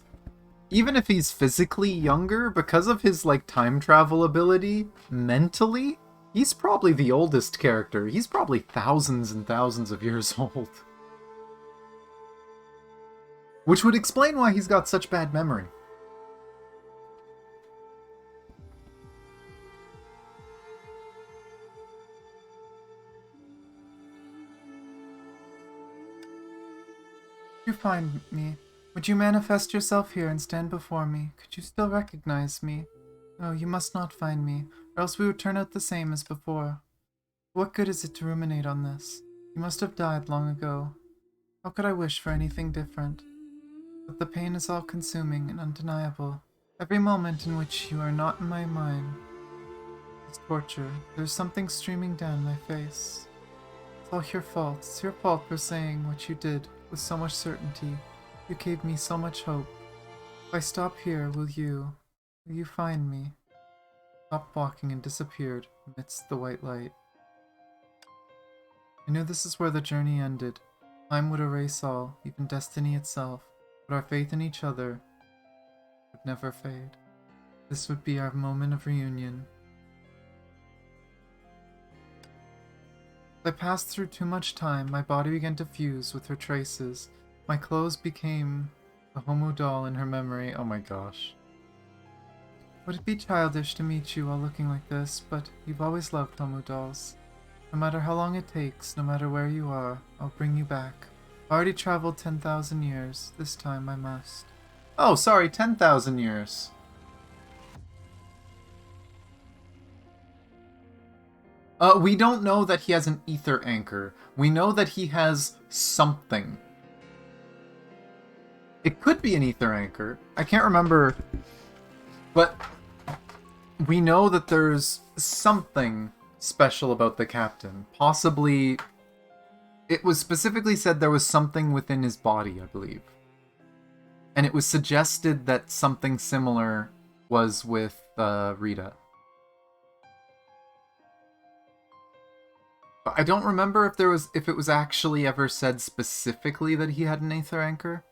Even if he's physically younger, because of his, like, time travel ability, mentally, he's probably the oldest character. He's probably thousands and thousands of years old. Which would explain why he's got such bad memory. You find me. Would you manifest yourself here and stand before me? Could you still recognize me? No, you must not find me, or else we would turn out the same as before. What good is it to ruminate on this? You must have died long ago. How could I wish for anything different? But the pain is all-consuming and undeniable. Every moment in which you are not in my mind is torture. There's something streaming down my face. It's all your fault. It's your fault for saying what you did with so much certainty. You gave me so much hope. If I stop here, will you find me? Stopped walking and disappeared amidst the white light. I knew this is where the journey ended. Time would erase all, even destiny itself, but our faith in each other would never fade. This would be our moment of reunion. As I passed through too much time, my body began to fuse with her traces. My clothes became a homo doll in her memory. Oh my gosh. Would it be childish to meet you while looking like this, but you've always loved homo dolls. No matter how long it takes, no matter where you are, I'll bring you back. I already traveled 10,000 years. This time I must. Oh, sorry, 10,000 years. We don't know that he has an ether anchor. We know that he has something. It could be an ether anchor. I can't remember. But we know that there's something special about the captain. Possibly, it was specifically said there was something within his body, I believe. And it was suggested that something similar was with Rita. But I don't remember if it was actually ever said specifically that he had an ether anchor.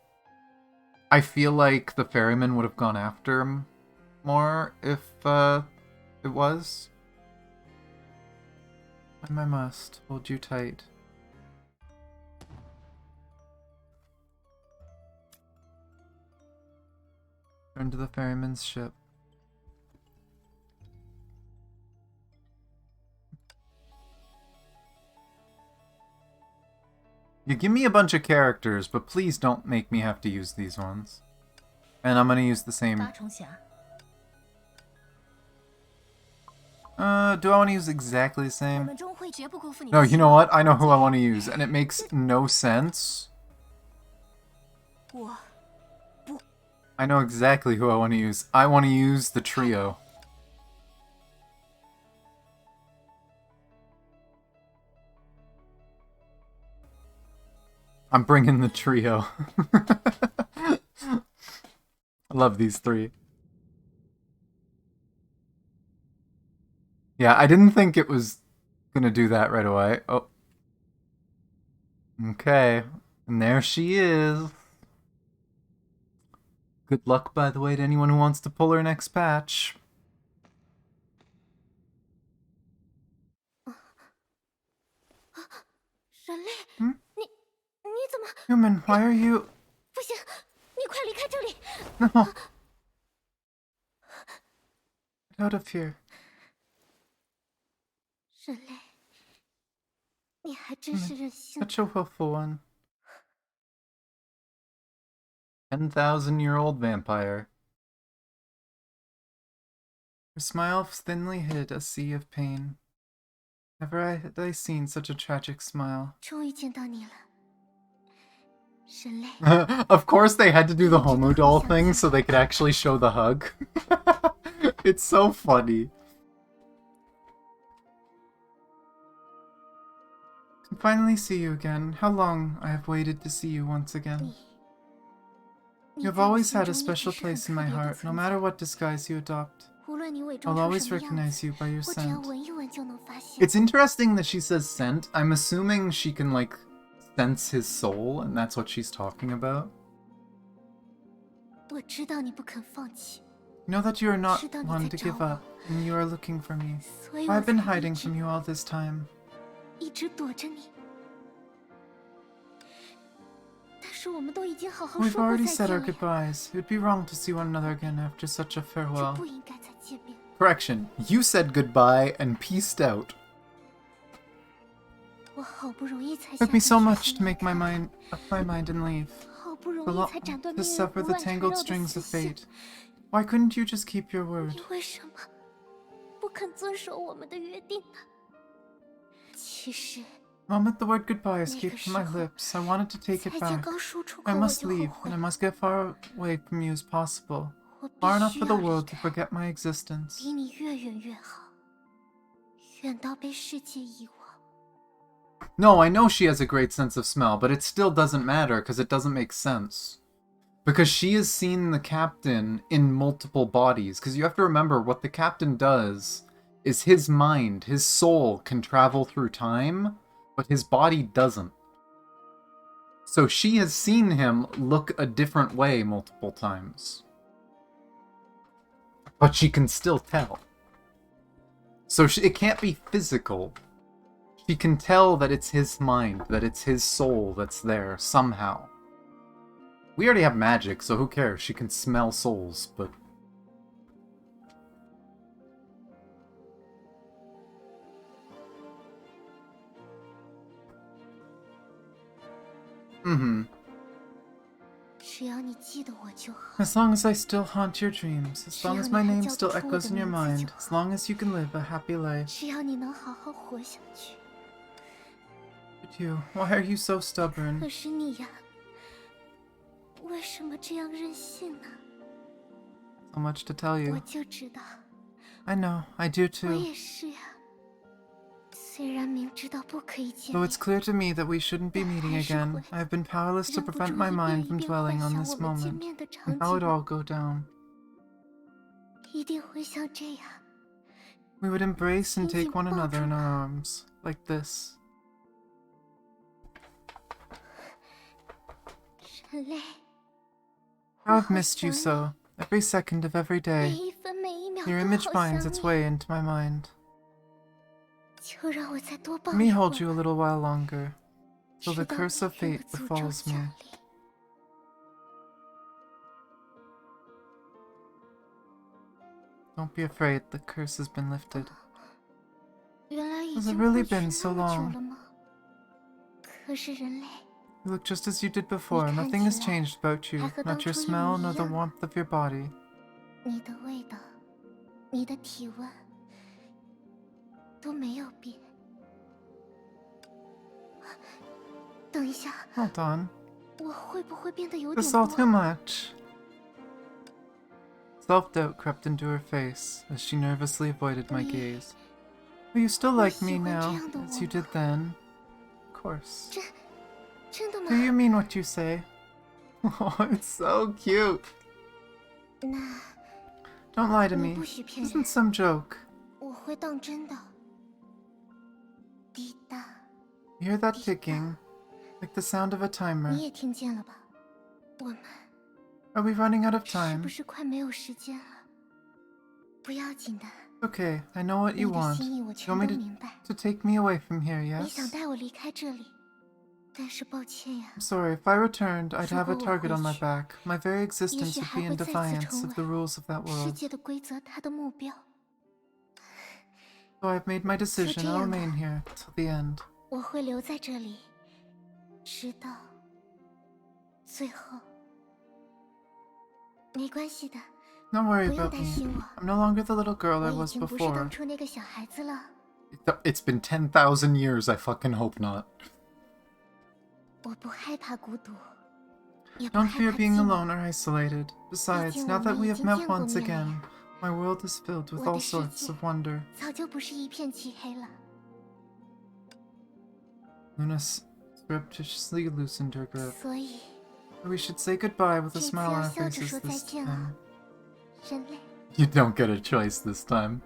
I feel like the ferryman would have gone after him more if it was. I must hold you tight. Turn to the ferryman's ship. You give me a bunch of characters, but please don't make me have to use these ones. And I'm gonna use the same...八重峡 do I want to use exactly the 我 same? 们终会绝不辜负你 No, 的 you 希 know 望 what? I know who I want to use, and it makes no sense. 我 I know exactly who I want to use. I want to use the trio. I'm bringing the trio. I love these three. Yeah, I didn't think it was gonna do that right away. Oh. Okay. And there she is. Good luck, by the way, to anyone who wants to pull her next patch. 人类，嗯？你怎么 Human, why are you... 不行？你快离开这里！ No! Get out of here. 人类，你还真是任性。 Such a willful one. 10,000-year-old vampire. Her smile thinly hid a sea of pain. Never had I seen such a tragic smile. 终于见到你了，人类。 Of course they had to do the Homo doll thing so they could actually show the hug. It's so funny. To finally see you again. How long I have waited to see you once again. 你 You have 在我 always 心 had a 中一直 special 是很 place 特 in my 别的 heart, no 存 matter 在。 what disguise you adopt. 无论你伪装 I'll 成 always 什么样 recognize 子， you by your 我只要 scent. 闻一闻就能发现。 It's interesting that she says scent. I'm assuming she can, like, sense his soul, and that's what she's talking about. 我知道你不肯放弃， You know that you are not 知道你 one 在 to 找 give 我， up, and you are looking for me. 所以我 I've 才 been 一 hiding 直 from you all this time. 一直躲着你。但是我们都已经好好 We've 说过 already 再 said 见 our 了呀， goodbyes. It would be wrong to see one another again after such a 就 farewell. 不应该再见面。 Correction. You said goodbye and peaced out. 我好不容易才 It 下 took 定 me so 决 much 心 to 离 make my 开， mind up my mind and leave. 好不容 The 易 lo- 才斩断 to 命运 sever 不 the 乱缠 tangled 绕的 strings 死 of 线。 fate. Why couldn't you just keep your word? 你为什么不肯遵守我们的约定呢？其实 The moment the word goodbye Make escaped a from my show. lips, I wanted to take 才 it 刚 back. 刚说出口 I 我 must 就后 leave, 悔 and I 了。 must get far away from you as possible. 我必 Far enough 须 for 要 the 离 world to 开， forget my existence. 离你越远越好，远到被世界遗忘。 No, I know she has a great sense of smell, but it still doesn't matter because it doesn't make sense. Because she has seen the captain in multiple bodies. Because you have to remember what the captain does is his mind, his soul can travel through time, but his body doesn't. So she has seen him look a different way multiple times. But she can still tell. So it can't be physical. She can tell that it's his mind, that it's his soul that's there, somehow. We already have magic, so who cares? She can smell souls, but... Mm-hmm. 只要你记得我就好。 As long as I still haunt your dreams, as long as my name still echoes in your mind, as long as you can live a happy life. 只要你能好好活下去。 But you, why are you so 可 stubborn? 是你呀，为什么这样任性呢？ So much to tell 我 you. 就知道， I know, I do 我 too. 也是呀。虽然明知道不可以见 Though 面， it's clear to me that we shouldn't be meeting again, I have been powerless to 忍不住 prevent 一 my 遍 mind 一 from 遍 dwelling 幻 on 想 this 我们见 moment 面的场 and how 景 it，all go down. 一定会像这样。 We would embrace and take one another in our 紧紧抱住他。 arms, like this. 人类， How 我 I've 好 missed you 想 so, every second of every 你，每 day. 一分每一秒 Your 都 image 好 finds 想 its 你。 way into my mind. 就让我再多抱 Let me 一会 hold you a 儿， little while longer, till 直 the 到 curse of 别人 fate 的诅咒 befalls 降 me. 临。 Don't be afraid, the curse has been lifted. 原来已 Has it 经 really 过去 been 那 so 么久 long? 了吗？可是人类， You look just as you did before. 你看 Nothing has 起来 changed about you, 还和 not 当 your 初一 smell 模 nor 一 the 样。 warmth of your body. 你的味道，你的体温都没有变。等一下， Hold on. 我会不会变得有 This 点 all 多 too much. Self-doubt crept into her face as she nervously avoided my We- gaze. Will you still like me 喜欢 now, 这样的 as 我 you 吗？ did then? Of course. 真的吗 Do？you mean what you say? Oh, it's so cute. 那 Don't lie to 你 me. 不许 This 骗 isn't 人， some joke. 我会当真的。滴答， You hear that ticking? Like the sound of a 你 timer. 也听见了吧？我们 Are we running out of 是 time? 不是快没有时间了？不要紧的， Okay, I know what 你 you 的 want. 心意我 You 全 want me 都 to, 明白。 to take me away from here, 你 yes? 想带我离开这里，但是抱歉呀， I'm sorry, if I returned, I'd have a 如果我 target on my 回去， back. My very 也 existence 许 would 还 be 会 in 再次 defiance 成 of the 为 rules of that 世 world. 界的规则，它的目标。 So I've made my decision. 这 I'll 样吧。 remain here till the end. 我会留在这里，直到最后。没关系的， Don't worry 不用 about 担 me. 心我， I'm no longer the little girl 我 I 已 was 经不是 before. 当初那个小孩子了。 It's been 10,000 years, I fucking hope not. 我不害怕孤独，也不 Don't 害 fear 怕 being 寂寞。 alone or isolated. Besides, 毕竟 now 我 that 们 we 已 have 经 met 见过 once 面 again, 呀。 my world is filled with 我 all 的世 sorts 界 of wonder. 早就不是一片漆黑了。 Luna surreptitiously loosened her grip. 所以， We should say goodbye with a 这次 smile on 要 our 笑着 faces 说再 this 见 time. 了，人类。 You don't get a choice this time.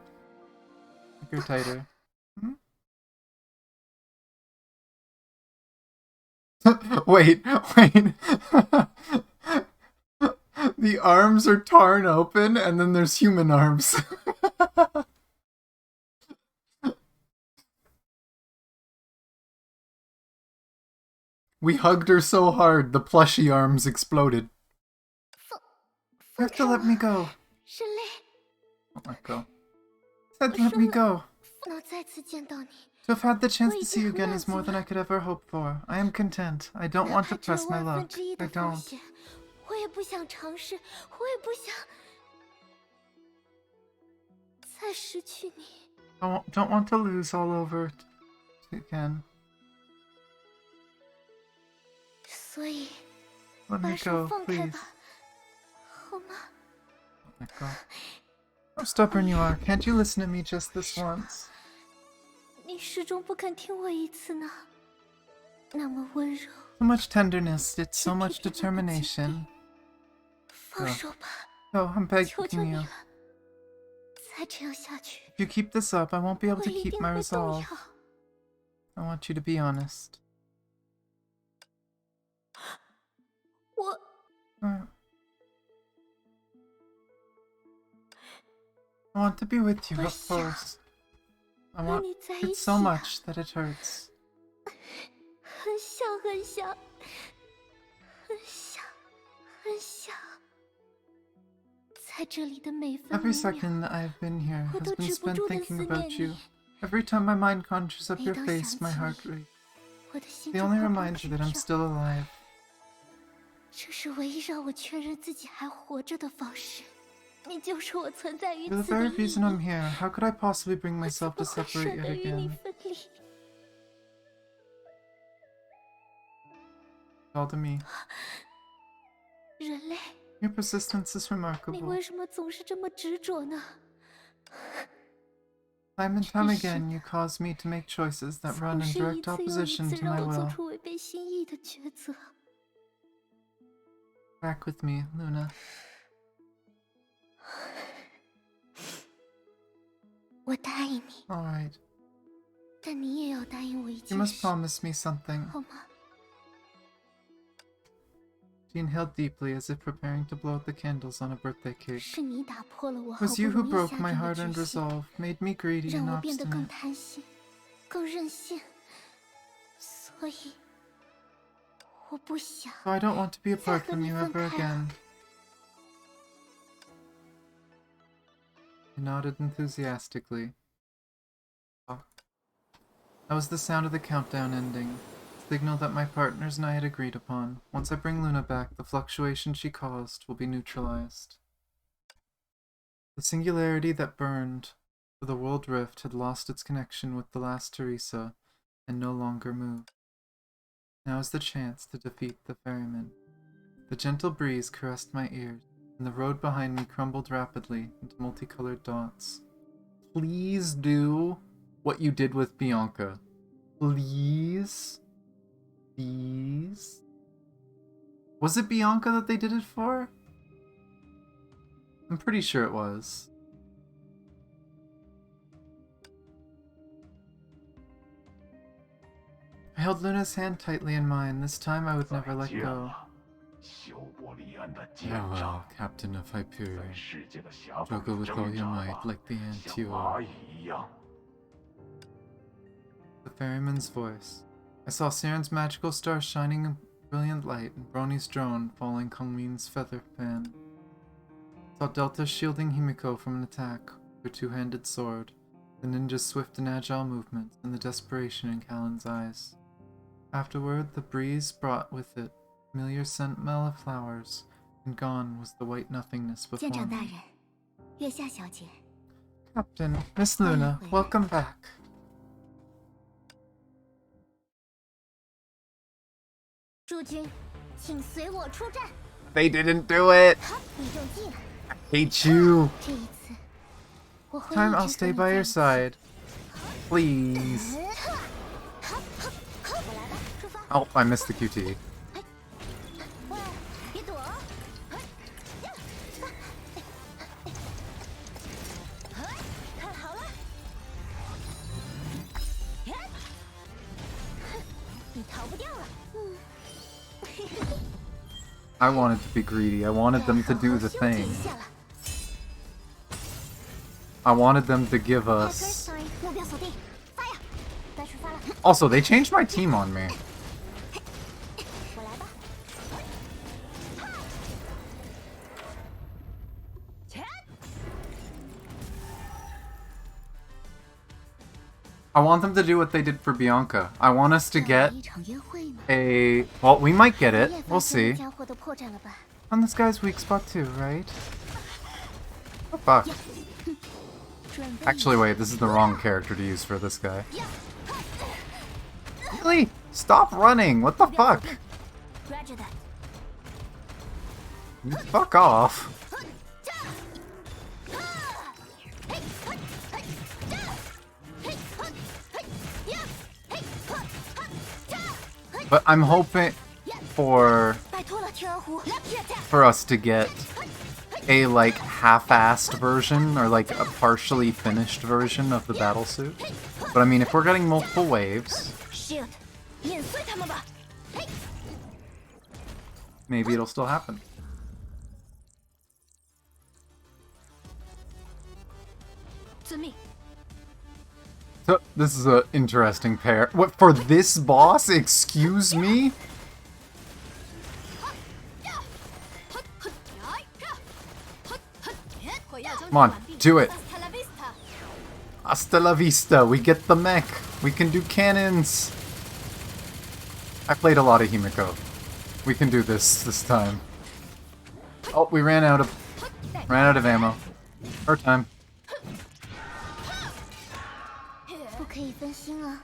Make her tighter. Wait. The arms are torn open, and then there's human arms. We hugged her so hard, the plushy arms exploded. You have to let me go. 人类， Oh my god. Said let me go. 能再次见到你， To have had the chance to 我已 see 经 you 很 again 满 is more 足 than I 了。 could ever hope for. I am content. I don't 哪 want 怕 to 只有 press my 万分 luck. 之一的 I 风 don't. 险，我也不想尝试，我也不想再失去你。 Don't want to lose all over again. 所以， Let 把 me 手 go, 放开 please. 吧，好吗？ Oh my god. How stubborn you are. Can't you listen to me just this once? 你始终不肯听我一次呢，那么温柔， So much tenderness, yet so 只 much 偏偏那么坚 determination. 定。放手吧， Oh, I'm 求求 begging 你 you. 了！再这样下去， If you keep this up, I won't be able 我 to 一 keep 定 my 会动 resolve. 摇。 I want you to be honest. 我 I want to be with you, of 我想 course. I 和 want 你在 it 一 so 起啊， much that it hurts. 很想很想，很想很想。在这里的每分 Every 每秒， second that I have been here 我 has 都 been 止不 spent 住地 thinking 思 about 念 you. 你。 Every time my mind conjures up 每 your 当 face, 想 my 起 heart 你， races. 我的心 They 就 only 砰砰 remind you 直 that I'm 跳。 still alive. 这是唯一让我确认自己还活着的方式。你就是我存在于 You're the 此的 very 意义。 reason I'm here. How could I possibly bring 我怎 myself 么 to 会舍 separate 得 yet 与你 again? 分离？ All to me. 人类， Your persistence is 你 remarkable. 为什么总是这么执着呢？ Time and time again, you cause me to make choices that 总 run in 是一 direct 次又一 opposition 次 to 让 my 我做 will. 出违背心意的抉择。 Back with me, Luna. 我答应你， Alright. 但你也要答应我一 You 件 must 事， promise me something. 好吗？ She inhaled deeply as if preparing to blow out the candles on a birthday cake. 是你打破了我 It 好 was 不 you who 容易 broke 下 my 定的 hard-earned 决心， resolve, made me greedy 让 and 我变得更 obstinate. 贪心，更任性。所以，我不想 So I don't want to be 再 apart 和 from 你 you 分 ever 开 again. 了。 I nodded enthusiastically. That was the sound of the countdown ending. Signal that my partners and I had agreed upon. Once I bring Luna back, the fluctuation she caused will be neutralized. The singularity that burned for the world rift had lost its connection with the last Teresa and no longer moved. Now is the chance to defeat the ferryman. The gentle breeze caressed my ears, and the road behind me crumbled rapidly into multicolored dots. Please do what you did with Bianca. Please? Please? Was it Bianca that they did it for? I'm pretty sure it was. I held Luna's hand tightly in mine. This time I would never let 再见 go. 了，修伯利安的舰 Farewell, 长， Captain of 在 Hyperion. 世界的狭缝 Struggle 里 with all 挣 your 扎 might 吧， like the 像 ant you 蚂 are. 蚁一样。 The ferryman's voice. I saw Siren's magical star shining in brilliant light and Brony's drone following Kongmin's feather fan. Saw Delta shielding Himiko from an attack with her two-handed sword, the ninja's swift and agile movements, and the desperation in Callan's eyes. Afterward, the breeze brought with it familiar smell of flowers, and gone was the white nothingness 舰 before 长大 me. 人，月下小姐， Captain, Miss Luna, welcome back. 诸君，请随我出战。 They didn't do it! 你中计了， Hate you! 这一次，我会 Time 一 I'll 直 stay 和 by 你 your 在一起。 side. Please. 我来吧，出发。 Oh, I missed the QT. 喂，别躲！看好了，你逃不掉了。 I wanted to be greedy. I wanted them to do the 好好休息 thing. 一下了。 I wanted them to give Hacker us... sign，目标锁定，fire，该出发了。 Also, they changed my team on me. 我来吧。 I want them to do what they did for Bianca. I want us to 要来 get 一场约会吗？ a... Well, we might get 你 it. 也 We'll 发现了 see. 家伙的破绽了吧？ On this guy's weak spot too, right? Oh, fuck. 准备 Actually, wait, this is the wrong character to use for this guy. Really? Stop running! What the fuck? Roger that. You fuck off. But I'm hoping for 拜托了，天鹅湖。for us to get a like half-assed version or like a partially finished version of the battle suit. But I mean, if we're getting multiple waves, Shield，碾碎他们吧。 maybe it'll still happen. 遵命。 So, this is an interesting pair. What, for this boss? Excuse me? Come on, do it. Hasta la vista. We get the mech. We can do cannons. I played a lot of Himiko. We can do this time. Oh, we ran out of ammo. Our time. 不可以分心啊，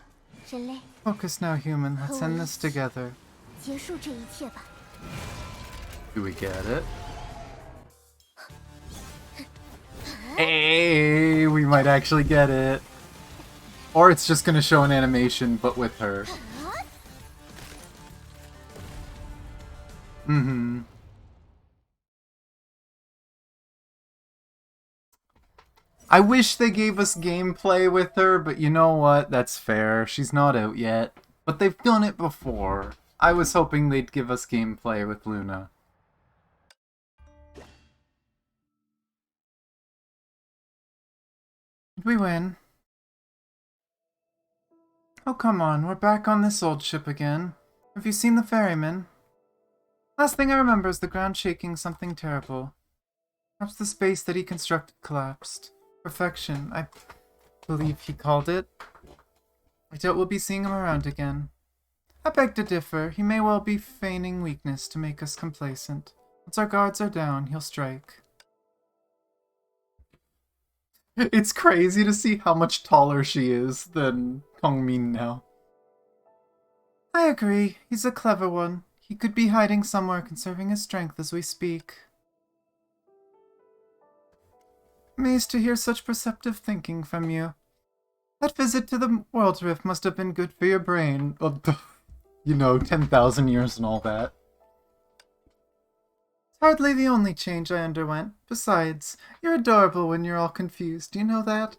人类， Focus now, human. Let's end this together. 结束这一切吧。 Do we get it? Hey, we might actually get it. Or it's just gonna show an animation, but with her. Mm-hmm. I wish they gave us gameplay with her, but you know what? That's fair. She's not out yet. But they've done it before. I was hoping they'd give us gameplay with Luna. Did we win? Oh, come on. We're back on this old ship again. Have you seen the ferryman? Last thing I remember is the ground shaking something terrible. Perhaps the space that he constructed collapsed. Perfection, I believe he called it. I doubt we'll be seeing him around again. I beg to differ. He may well be feigning weakness to make us complacent. Once our guards are down, he'll strike. It's crazy to see how much taller she is than Kongmin now. I agree. He's a clever one. He could be hiding somewhere conserving his strength as we speak. Amazed to hear such perceptive thinking from you. That visit to the World Rift must have been good for your brain. You know, 10,000 years and all that. It's hardly the only change I underwent. Besides, you're adorable when you're all confused. Do you know that?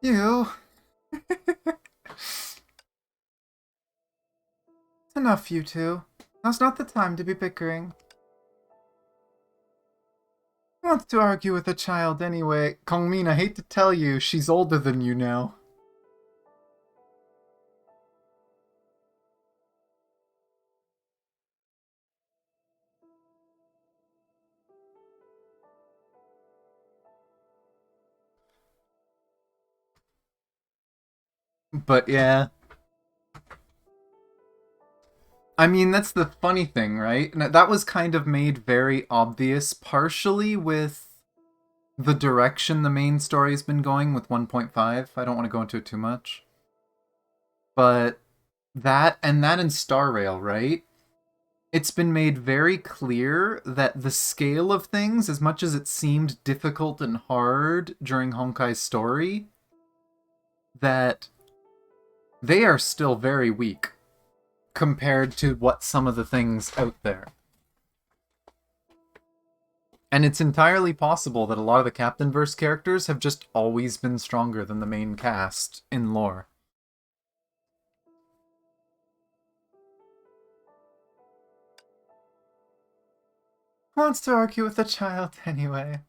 You. Enough, you two. Now's not the time to be bickering. Who wants to argue with a child anyway? Kongmin, I hate to tell you, she's older than you now. But yeah. I mean, that's the funny thing, right? And that was kind of made very obvious, partially with the direction the main story's been going with 1.5. I don't want to go into it too much. But that and Star Rail, right? It's been made very clear that the scale of things, as much as it seemed difficult and hard during Honkai's story, that they are still very weak compared to what some of the things out there. And it's entirely possible that a lot of the Captainverse characters have just always been stronger than the main cast in lore. Who wants to argue with a child anyway?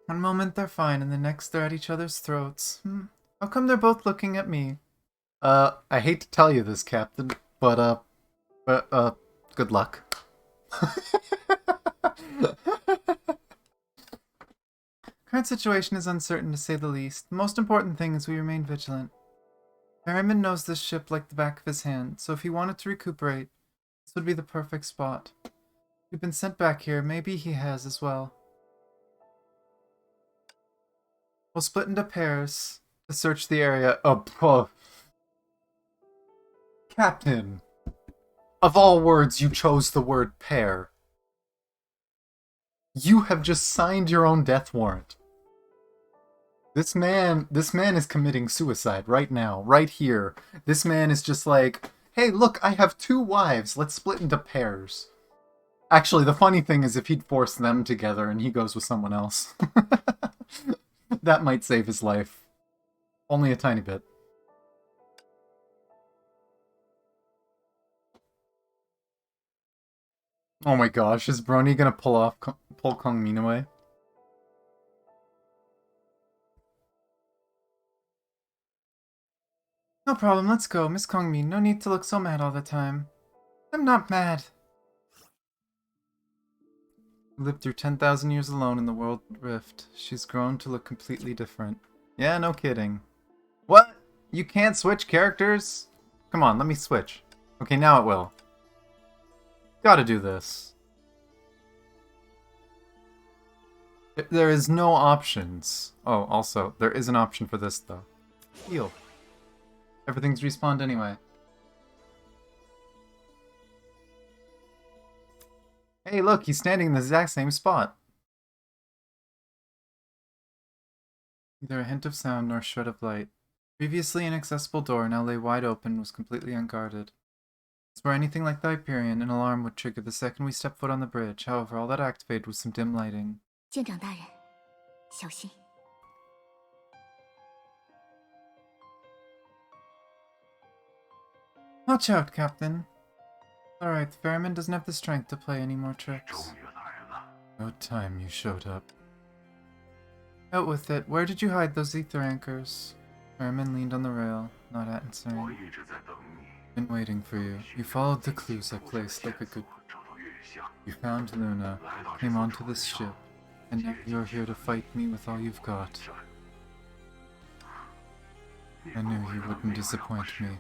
One moment they're fine, and the next they're at each other's throats. How come they're both looking at me? I hate to tell you this, Captain, but, good luck. Current situation is uncertain to say the least. The most important thing is we remain vigilant. Merriman knows this ship like the back of his hand, so if he wanted to recuperate, this would be the perfect spot. We've been sent back here, maybe he has as well. We'll split into pairs to search the area. Captain, of all words, you chose the word pair. You have just signed your own death warrant. This man is committing suicide right now, right here. This man is just like, hey, look, I have 2 wives. Let's split into pairs. Actually, the funny thing is if he'd force them together and he goes with someone else. That might save his life. Only a tiny bit. Oh my gosh, is Brony gonna pull Kongmin away? No problem, let's go. Miss Kongmin, no need to look so mad all the time. I'm not mad. Lived through 10,000 years alone in the World Rift. She's grown to look completely different. Yeah, no kidding. What? You can't switch characters? Come on, let me switch. Okay, now it will. Gotta do this. There is no options. Oh, also, there is an option for this, though. Heal. Everything's respawned anyway. Hey, look, he's standing in the exact same spot. Neither a hint of sound nor shred of light. Previously inaccessible door now lay wide open, was completely unguarded. If it were anything like the Hyperion, an alarm would trigger the second we stepped foot on the bridge. However, all that activated was some dim lighting. 舰长大人，小心。 Watch out, Captain. Alright, the ferryman doesn't have the strength to play any more tricks. 终于来了。 About time you showed up. Out with it. Where did you hide those ether anchors? Ferryman leaned on the rail, not 我 answering. 一直在等你。 Been waiting for you. You followed the clues I placed like a good... 找到月下， You found Luna, came onto this ship, and now you're here to fight me with all you've got. I knew you wouldn't disappoint me.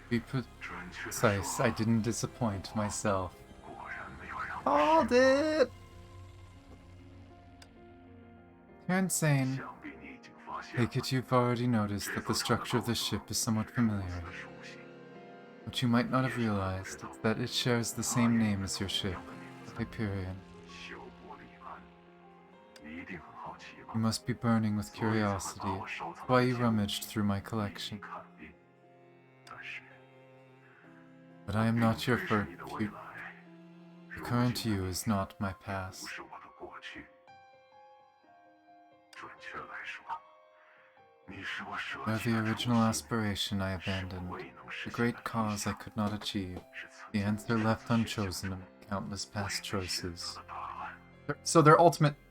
Be precise, I didn't disappoint myself. 果然没有让我 Called it! You're insane. 想必你已经发现 Take it you've already noticed that the structure of the ship is somewhat familiar. 熟悉。 What you might not have realized is that it shares the same name as your ship, the Hyperion. 修伯利安，你一定很好奇吧 You？ must be burning with curiosity. That's why you rummaged through my collection. 看病，但是 But I am not your 并非是 first. 你的未来， The current you is not my past. 不是我的过去。准确来说，你是我舍 You're 弃 the 的初 original 心， aspiration I 是 abandoned, 我未能实 the 现 great 的理 cause I 想， could not achieve, 是曾 the 经 answer 一 left 次选 unchosen 择 among countless 我也 past 选择 choices. 的答案。 So they're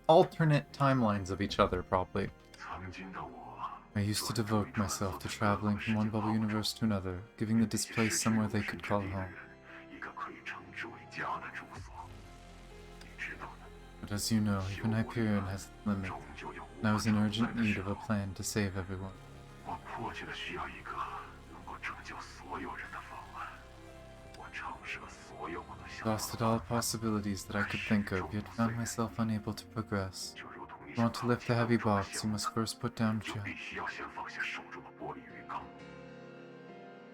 alternate timelines of each other, probably. 曾经的我， I used to devote myself to traveling from one bubble universe to another, giving the displaced somewhere they could call home. 一个可以称之为家的住所。你知道的， But as you know, even Hyperion has its limits, 终究有 and I 无 was in 法 urgent 承担的 need 时 of a 候。 plan to save everyone. 我迫切的需要一个能够拯救所有人的方案。我尝试了所有我能想到 Exhausted 的 all 办法， possibilities that I could think of, yet found myself unable to progress. 就如同你 If you want to lift the heavy 想放 box, 弃 you must first put down 就 Jack. 必须要先放下手中的玻璃鱼缸。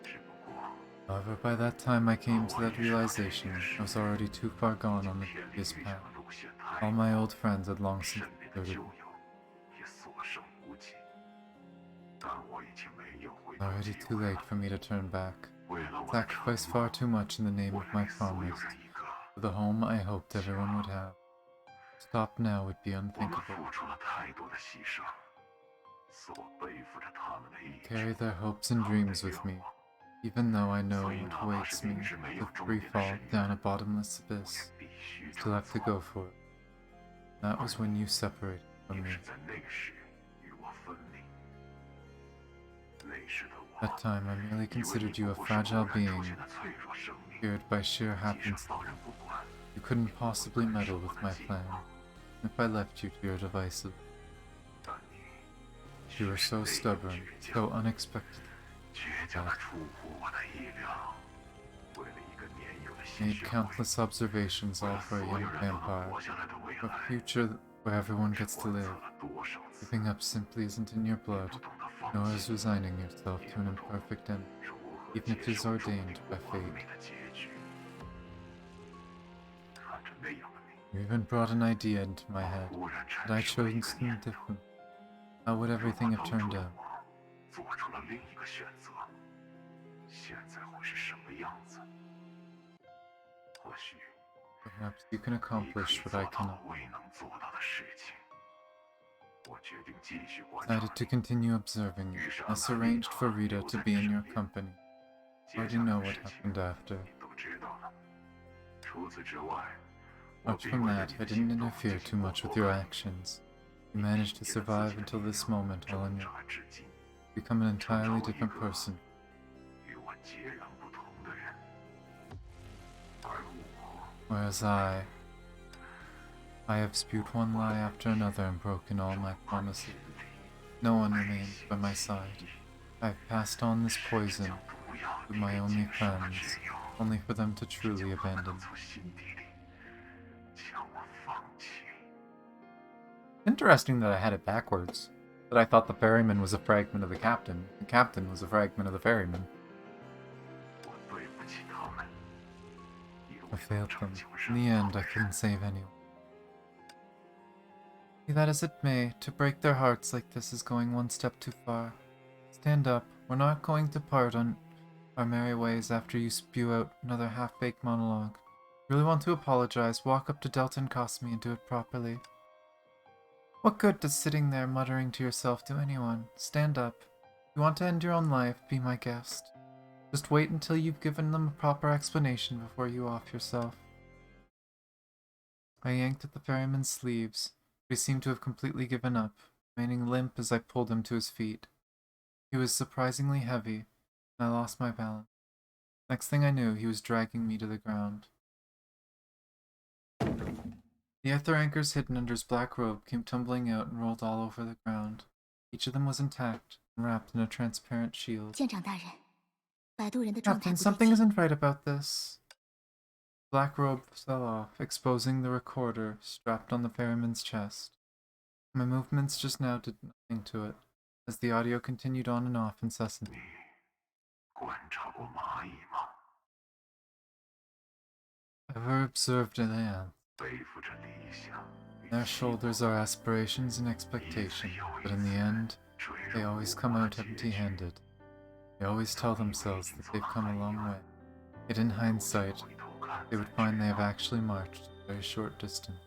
只不过， However, by that time I came to that realization, I was already too far gone on the 天地 previous 面上 path. 的路线太 All 多， my old friends had long since 身边的 deserted 旧 me. 友也所剩无几。但我已经没有回头 Already 机 too 会 late 了。 for me to turn back. 为了我的承 Sacrificed 诺 far too much in the name 我 of 能 my 给所有 promise, 人一个 for the home I hoped everyone would have. Stop now would be 我们 unthinkable. 付出了太多的牺牲，使我背负着他们的意志， Carry their hopes and 他们的 dreams with 愿 me, 望。 even though I know 所以 what 哪怕 awaits 是 me, 明知没有 the 终 free 点的 fall 深 down a 渊， bottomless 我也 abyss. 必须这 Still 么 have to 做。 go for it. That was when you separated from 也 me. 是在那时与我分离。那时的我， That time I merely 以为 considered 你 you a 不过是偶 fragile 然出 being, 现的脆弱生命， feared by sheer 既然 happenstance. 放任不管， You couldn't possibly 我 meddle 忍 with 受 my 我的计 plan. 划。 If I left you to your devices, 但你 you were 却是 so 那样 stubborn, 倔 so 强， unexpected, 倔强的出乎我的意料。为了一个年幼的吸 made 血鬼， countless observations 为 all 了 for a 所 young 有人都能 vampire. 活下来的未 For a 来， future where everyone gets to 选 live. 择了多少次， Giving up simply isn't in your 你 blood, 不懂得放 nor is 弃， resigning yourself 也 to an 不懂 imperfect end, 如何 even 接 if it is 受注 ordained 定 by 不完 fate. 美的结局。看着那样的你， You even brought an idea into my 我 head, 忽然 but 产 I 生了一 chose 个念 something 头， different. How would 让我 everything have 帮助 turned 了 out? 我，做出了另一个选择。现在会是什么样子？或许 Perhaps you can 你可以 accomplish 做 what I 到 cannot. 我未能做到的事情。我决定继续观 Decided 察 to 你， continue observing you, thus arranged for Rita to be in your company. 接 Already 下来 know 的 what 事情 happened after. 你都知道了。除此之外，我 Apart 并 from 未对 that, 你 I 的 didn't 行动 interfere 进 too 行过 much 多 with your 干预。 actions. You managed to 凭借着自 survive 己的 until 力 this 量 moment all 挣 on your 扎至今， become an 成 entirely 为一 different 个 person. 与我截然不同的人。而我， Whereas I have spewed one lie after another and broken all my 万 promises. 千里 No one remains by my side. I've passed on this poison to my only friends, only for them to truly abandon me. Interesting that I had it backwards. That I thought the ferryman was a fragment of the captain was a fragment of the ferryman. I failed them. In the end, I couldn't save anyone. Be that as it may, to break their hearts like this is going one step too far. Stand up. We're not going to part on our merry ways after you spew out another half-baked monologue. If you really want to apologize, walk up to Delta and Cosme and do it properly. What good does sitting there muttering to yourself do anyone? Stand up. If you want to end your own life, be my guest. Just wait until you've given them a proper explanation before you off yourself. I yanked at the ferryman's sleeves, but he seemed to have completely given up, remaining limp as I pulled him to his feet. He was surprisingly heavy, and I lost my balance. Next thing I knew, he was dragging me to the ground. The ether anchors hidden under his black robe came tumbling out and rolled all over the ground. Each of them was intact and wrapped in a transparent shield. 舰长大人，摆渡人的状态 Captain, 不对 something 劲。 isn't right about this. The black robe fell off, exposing the recorder strapped on the ferryman's chest. My movements just now did nothing to it, as the audio continued on and off incessantly. Ever observed an ant? Their shoulders are aspirations and expectations, but in the end, they always come out empty-handed. They always tell themselves that they've come a long way. Yet in hindsight, they would find they have actually marched a very short distance.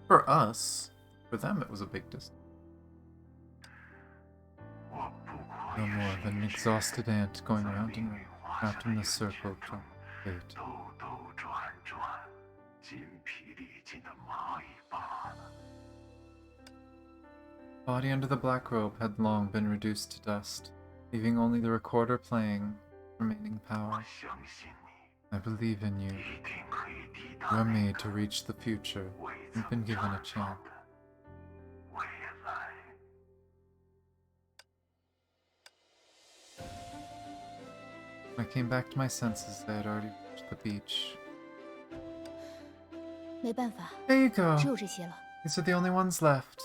For us. For them it was a big distance. No more than an exhausted ant going round and round, wrapped in the circle of fate. The body under the black robe had long been reduced to dust, leaving only the recorder playing remaining power. I believe in you. You are made to reach the future. You've been given a chance. When I came back to my senses, I had already reached the beach. 没办法， There you go. 只有这些了。 These are the only ones left.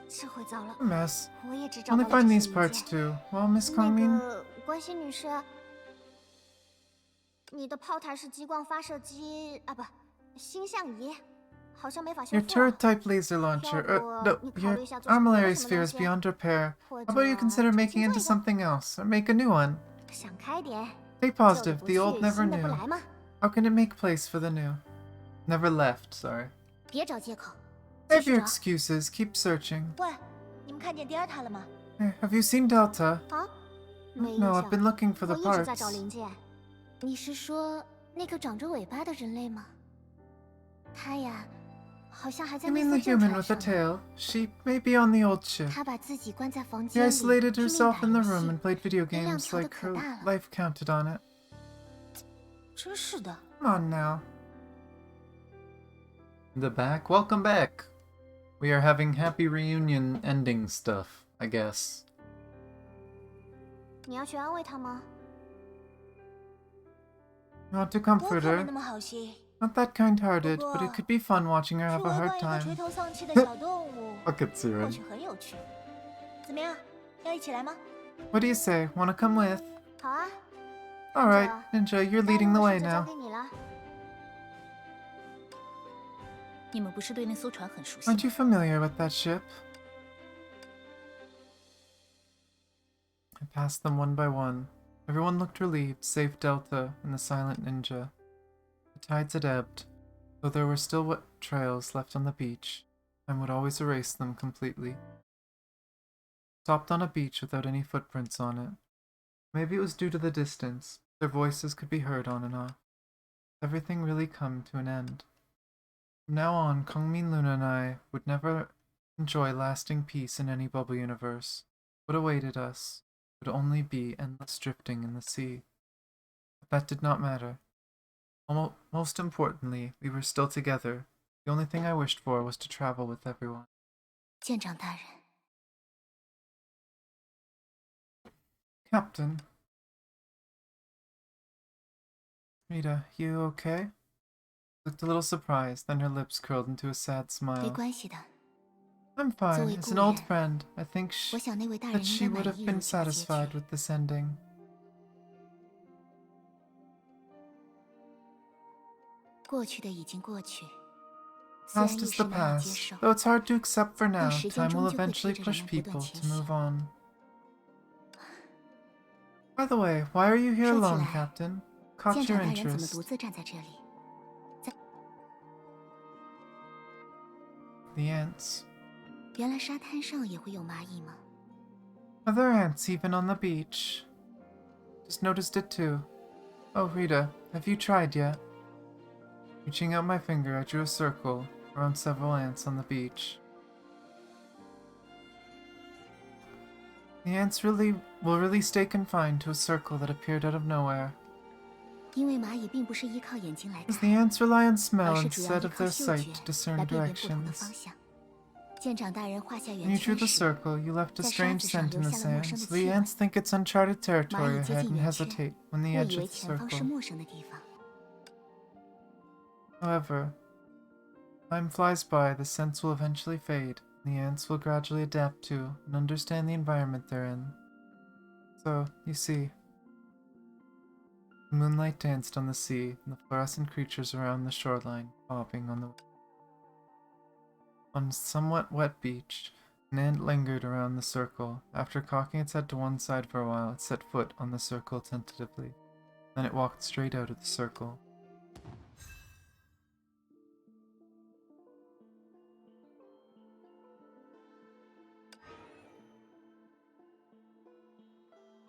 这回糟了， A mess. 我也只找 Only 到了 find 这 these 些零 parts 件。 too. Well, Miss 那 Kongmin, 个关心女士，你的炮台式激光发射机啊，不，星象仪，好像没法修 your 复啊。 turret-type laser launcher. No, 要不你考 your 虑一下做成别的 armillary 什么 sphere 东 is 西？ beyond repair. 或 How about you 者 consider 重 making 新 it 做 into 一个？ something else, or make a new one? 想开点， Stay 旧的 positive, 不 the 去， old never 新的不 knew. 来吗？ How can it make place for the new? Never left, sorry. 别找借口，继 Save 续 your 找。 excuses, keep searching. 喂，你们看见第二塔了吗？ Hey, have you seen Delta? 啊，没印 No, 象 I've。been looking for 我 the 一直在 parts. 找零件。你是说那个长着尾巴的人类吗？他呀，好像还在 You 那 mean the 艘旧 human 船 with the 上呢。 tail? She may be on the old ship. 他把自己关在房 She 间里， isolated 拼命 herself 打 in the 游 room 戏 and。played video 力量 games 调得 like 可 her 大了。 life counted on it. 真是的。 Come on now. In the back? Welcome back! We are having happy reunion ending stuff, I guess. 你要去安慰他吗？ You want to 我 comfort 可没 her? 那么好心， Not that kind-hearted, Well, but it could be fun watching her 是 have 围 a 观 hard 一个垂 time. 头丧气的小动物， Look at 或 Siren. 许很有趣。怎么样？要一起来吗？ What do you say? Wanna come with? 好啊， Alright, Ninja, you're 带 leading the 路 way 就交 now. 给你了。你们不是对那艘船很熟悉吗？ Aren't you familiar with that ship? I passed them one by one. Everyone looked relieved, save Delta and the silent ninja. The tides had ebbed, though there were still wet trails left on the beach. Time would always erase them completely. Stopped on a beach without any footprints on it. Maybe it was due to the distance. Their voices could be heard on and off. Everything really come to an end. From now on, Kongmin, Luna and I would never enjoy lasting peace in any bubble universe. What awaited us would only be endless drifting in the sea. But that did not matter. Most importantly, we were still together. The only thing I wished for was to travel with everyone. 舰长大人， Captain. Rita, you okay? Looked a little surprised, then her lips curled into a sad 没 smile. 关系的。 I'm 作 fine. 为 As 故 an old 人， friend, I think 我想那位大人 that 应 she 该 would 满 have 意 been 如此的结 satisfied 局。 with this ending. 过去的已经过去，虽然 Past 一 is 时 the 难以接 past, 受， though it's hard to accept for 但 now. 时间 Time 终 will 究会 eventually 推着人 push 们不断 people 前 to 行。 move on. By the way, why are you here 说起 alone, 来， Captain? 舰 Caught 长 your 大人怎么 interest. 独自站在这里？ The ants. 原来沙滩上也会有蚂蚁吗？ Are there ants even on the beach? Just noticed it too. Oh, Rita, have you tried yet? Reaching out my finger, I drew a circle around several ants on the beach. The ants will really stay confined to a circle that appeared out of nowhere. 因为蚂蚁并不是依靠眼睛来 As 看， the ants rely on smell 而是主要 instead 依 of 靠 their 嗅 sight 觉 to discern 来辨别不同的方 directions. 向。舰长大人画下 When 圆 you drew 圈 the 时， circle, you left a 在沙 strange 子上 scent in 留 the 下了陌 sand, 生的 so the 气味。 ants think it's uncharted 蚂 territory 蚁接 ahead 近 and 圆圈， hesitate when the 误 edge 以为 of the 前方是 circle. 陌生的地方。 However, time flies by, the scents will eventually fade, and the ants will gradually adapt to and understand the environment they're in. So, you see, the moonlight danced on the sea, and the fluorescent creatures around the shoreline bobbing on the... On a somewhat wet beach, an ant lingered around the circle. After cocking its head to one side for a while, it set foot on the circle tentatively. Then it walked straight out of the circle.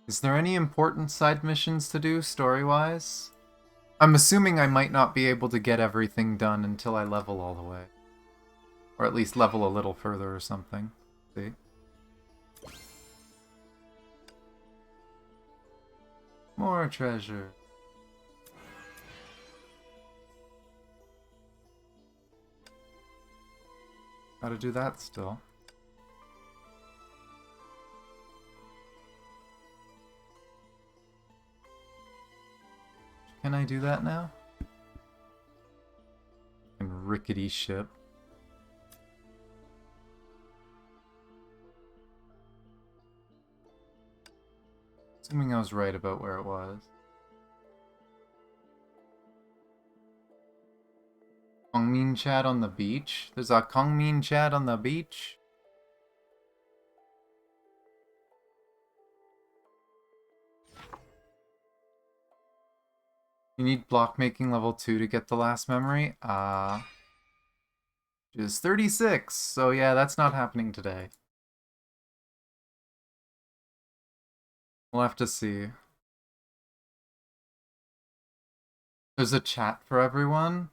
Is there any important side missions to do, story-wise? I'm assuming I might not be able to get everything done until I level all the way. Or at least level a little further or something. See? More treasure. Gotta do that still. Can I do that now? And rickety ship. Assuming I was right about where it was. Kongmin chat on the beach? There's a Kongmin chat on the beach? You need block making level 2 to get the last memory? Which is 36, so yeah, that's not happening today. We'll have to see. There's a chat for everyone?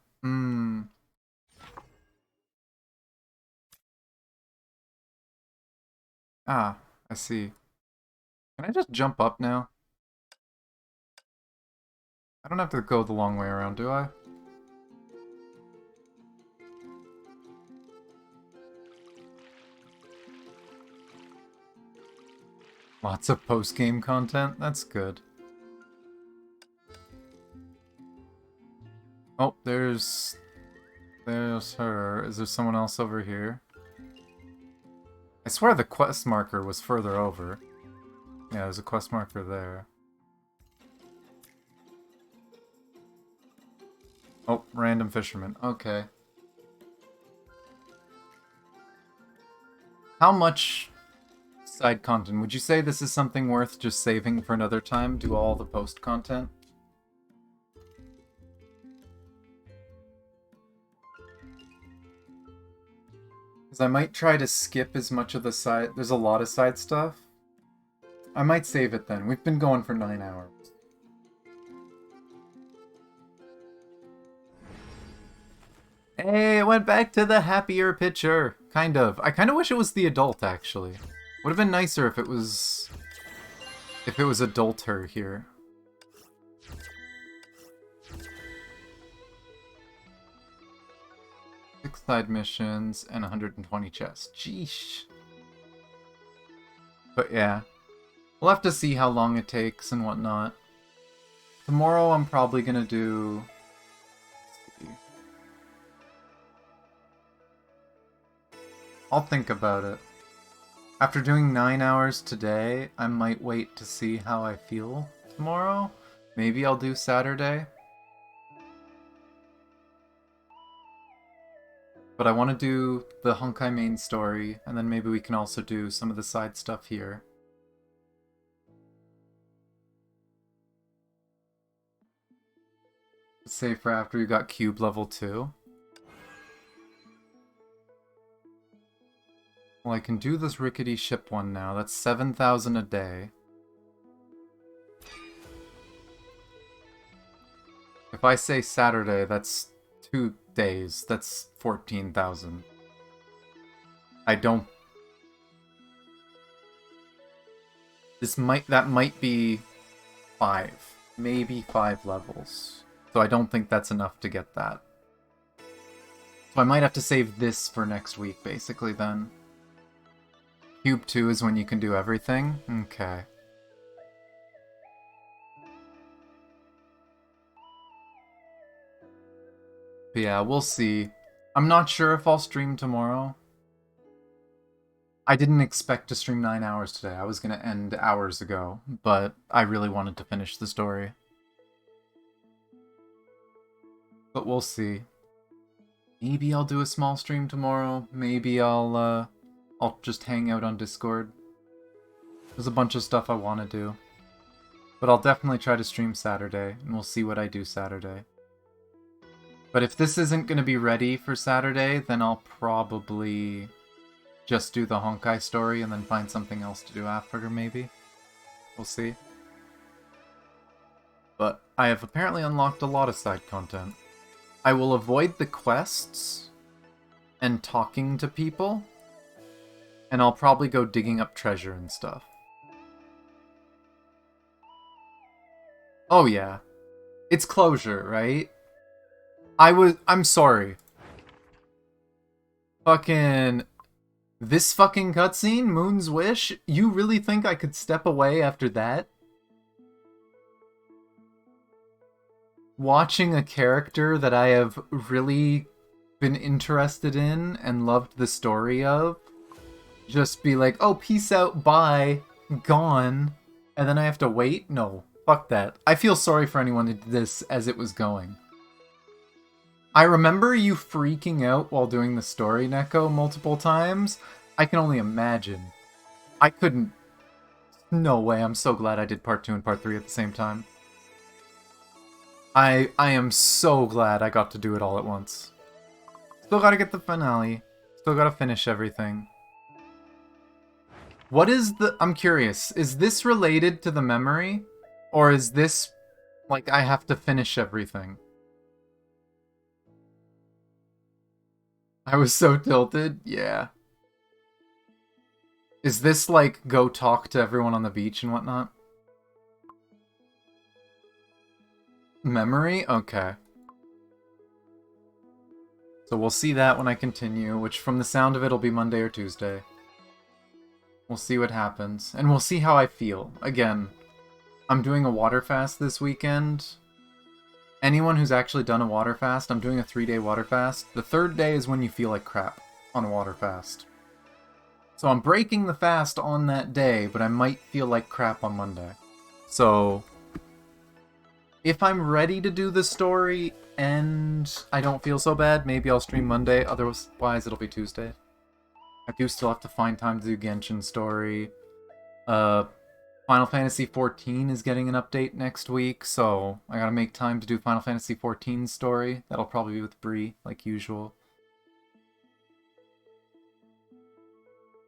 Ah, I see. Can I just jump up now? I don't have to go the long way around, do I? Lots of post-game content? That's good. Oh, there's her. Is there someone else over here? I swear the quest marker was further over. Yeah, there's a quest marker there. Oh, random fisherman. Okay. How much side content? Would you say this is something worth just saving for another time? Do all the post content? Because I might try to skip as much of the side... There's a lot of side stuff. I might save it then. We've been going for 9 hours. Hey, it went back to the happier picture. Kind of. I kind of wish it was the adult, actually. Would have been nicer if it was... If it was adult her here. 6 side missions, and 120 chests. Jeesh. But yeah, we'll have to see how long it takes and whatnot. Tomorrow I'm probably gonna do... I'll think about it. After doing 9 hours today, I might wait to see how I feel tomorrow. Maybe I'll do Saturday. But I want to do the Honkai main story, and then maybe we can also do some of the side stuff here. Say for after you got cube level 2. Well, I can do this rickety ship one now. That's 7,000 a day. If I say Saturday, that's 2 days. That's 14,000. I don't... That might be 5. Maybe 5 levels. So I don't think that's enough to get that. So I might have to save this for next week, basically, then. Cube 2 is when you can do everything? Okay. But yeah, we'll see. I'm not sure if I'll stream tomorrow. I didn't expect to stream 9 hours today. I was going to end hours ago, but I really wanted to finish the story. But we'll see. Maybe I'll do a small stream tomorrow. Maybe I'll just hang out on Discord. There's a bunch of stuff I want to do. But I'll definitely try to stream Saturday, and we'll see what I do Saturday. But if this isn't going to be ready for Saturday, then I'll probably just do the Honkai story and then find something else to do after, maybe. We'll see. But I have apparently unlocked a lot of side content. I will avoid the quests and talking to people, and I'll probably go digging up treasure and stuff. Oh yeah. It's closure, right? I'm sorry. This fucking cutscene, Moon's Wish? You really think I could step away after that? Watching a character that I have really been interested in and loved the story of just be like, oh, peace out, bye, gone, and then I have to wait? No, fuck that. I feel sorry for anyone who did this as it was going. I remember you freaking out while doing the story, Neko, multiple times. I can only imagine. I couldn't... No way, I'm so glad I did part 2 and part 3 at the same time. I am so glad I got to do it all at once. Still gotta get the finale. Still gotta finish everything. What is the... I'm curious. Is this related to the memory? Or is this... like, I have to finish everything? I was so tilted? Yeah. Is this, like, go talk to everyone on the beach and whatnot? Memory? Okay. So we'll see that when I continue, which from the sound of it will be Monday or Tuesday. We'll see what happens. And we'll see how I feel. Again, I'm doing a water fast this weekend. Anyone who's actually done a water fast, I'm doing a 3-day water fast. The 3rd day is when you feel like crap on a water fast. So I'm breaking the fast on that day, but I might feel like crap on Monday. So if I'm ready to do the story and I don't feel so bad, maybe I'll stream Monday. Otherwise, it'll be Tuesday. I do still have to find time to do Genshin story. Final Fantasy XIV is getting an update next week, so I gotta make time to do Final Fantasy XIV's story. That'll probably be with Bree, like usual.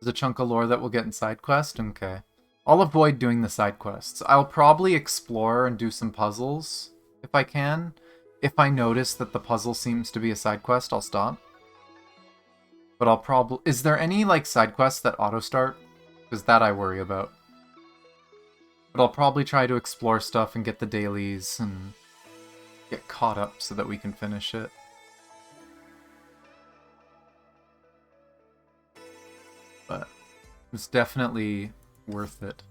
There's a chunk of lore that we'll get in side quest? Okay. I'll avoid doing the side quests. I'll probably explore and do some puzzles, if I can. If I notice that the puzzle seems to be a side quest, I'll stop. But I'll probably... Is there any, like, side quests that auto-start? Because that I worry about. But I'll probably try to explore stuff and get the dailies and get caught up so that we can finish it. It's definitely worth it.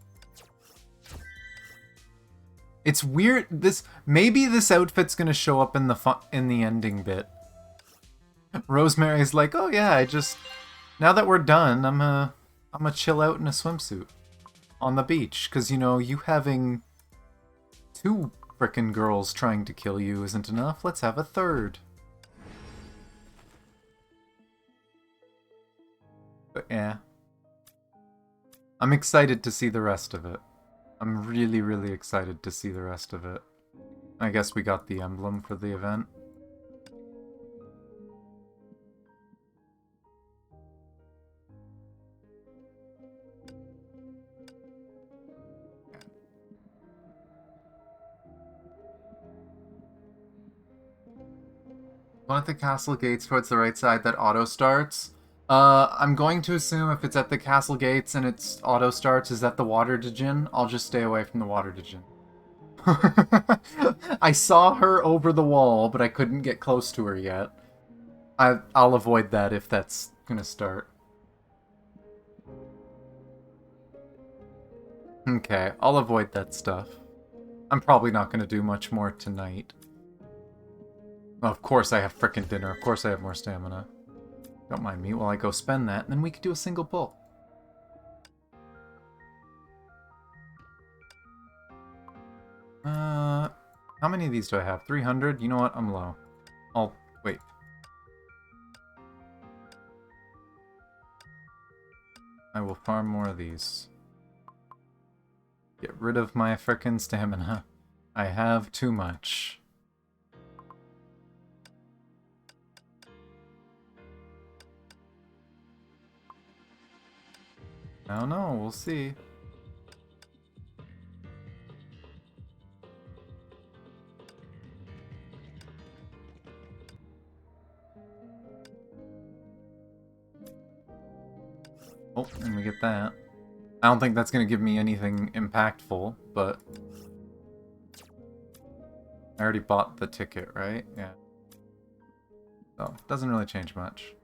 It's weird. Maybe this outfit's gonna show up in the ending bit. Rosemary's like, oh yeah, now that we're done, I'm gonna chill out in a swimsuit on the beach, because you know, you having 2 frickin' girls trying to kill you isn't enough. Let's have a 3rd. But yeah. I'm excited to see the rest of it. I'm really, really excited to see the rest of it. I guess we got the emblem for the event. One at the castle gates towards the right side that auto starts. I'm going to assume if it's at the castle gates and it's auto starts, is that the water Djinn? I'll just stay away from the water Djinn. I saw her over the wall, but I couldn't get close to her yet. I'll avoid that if that's gonna start. Okay, I'll avoid that stuff. I'm probably not gonna do much more tonight. Well, of course I have frickin' dinner. Of course I have more stamina. Don't mind me while I go spend that, and then we could do a single pull. How many of these do I have? 300? You know what? I'm low. Wait. I will farm more of these. Get rid of my frickin' stamina. I have too much. I don't know, we'll see. Oh, and we get that. I don't think that's going to give me anything impactful, but... I already bought the ticket, right? Yeah. So, doesn't really change much.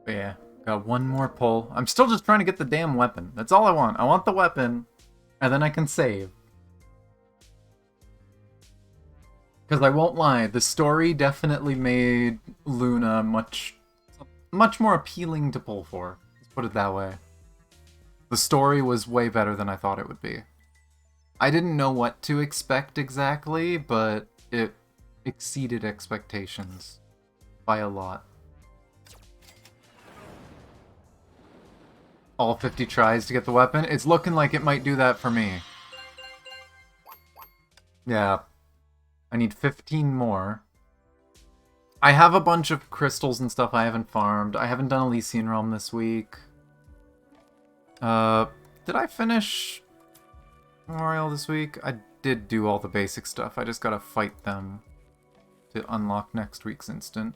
But yeah, got one more pull. I'm still just trying to get the damn weapon. That's all I want. I want the weapon, and then I can save. Because I won't lie, the story definitely made Luna much more appealing to pull for. Let's put it that way. The story was way better than I thought it would be. I didn't know what to expect exactly, but it exceeded expectations by a lot. All 50 tries to get the weapon? It's looking like it might do that for me. Yeah. I need 15 more. I have a bunch of crystals and stuff I haven't farmed. I haven't done Elysian Realm this week. Did I finish Memorial this week? I did do all the basic stuff. I just gotta fight them to unlock next week's instant.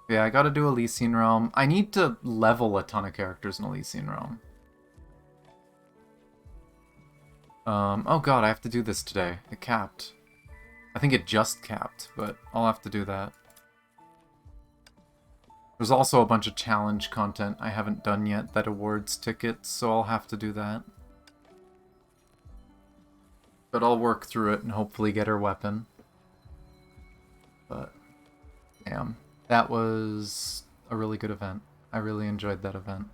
Yeah, I gotta do Elysian Realm. I need to level a ton of characters in Elysian Realm. Oh god, I have to do this today. It capped. I think it just capped, but I'll have to do that. There's also a bunch of challenge content I haven't done yet that awards tickets, so I'll have to do that. But I'll work through it and hopefully get her weapon. But, damn. That was a really good event. I really enjoyed that event.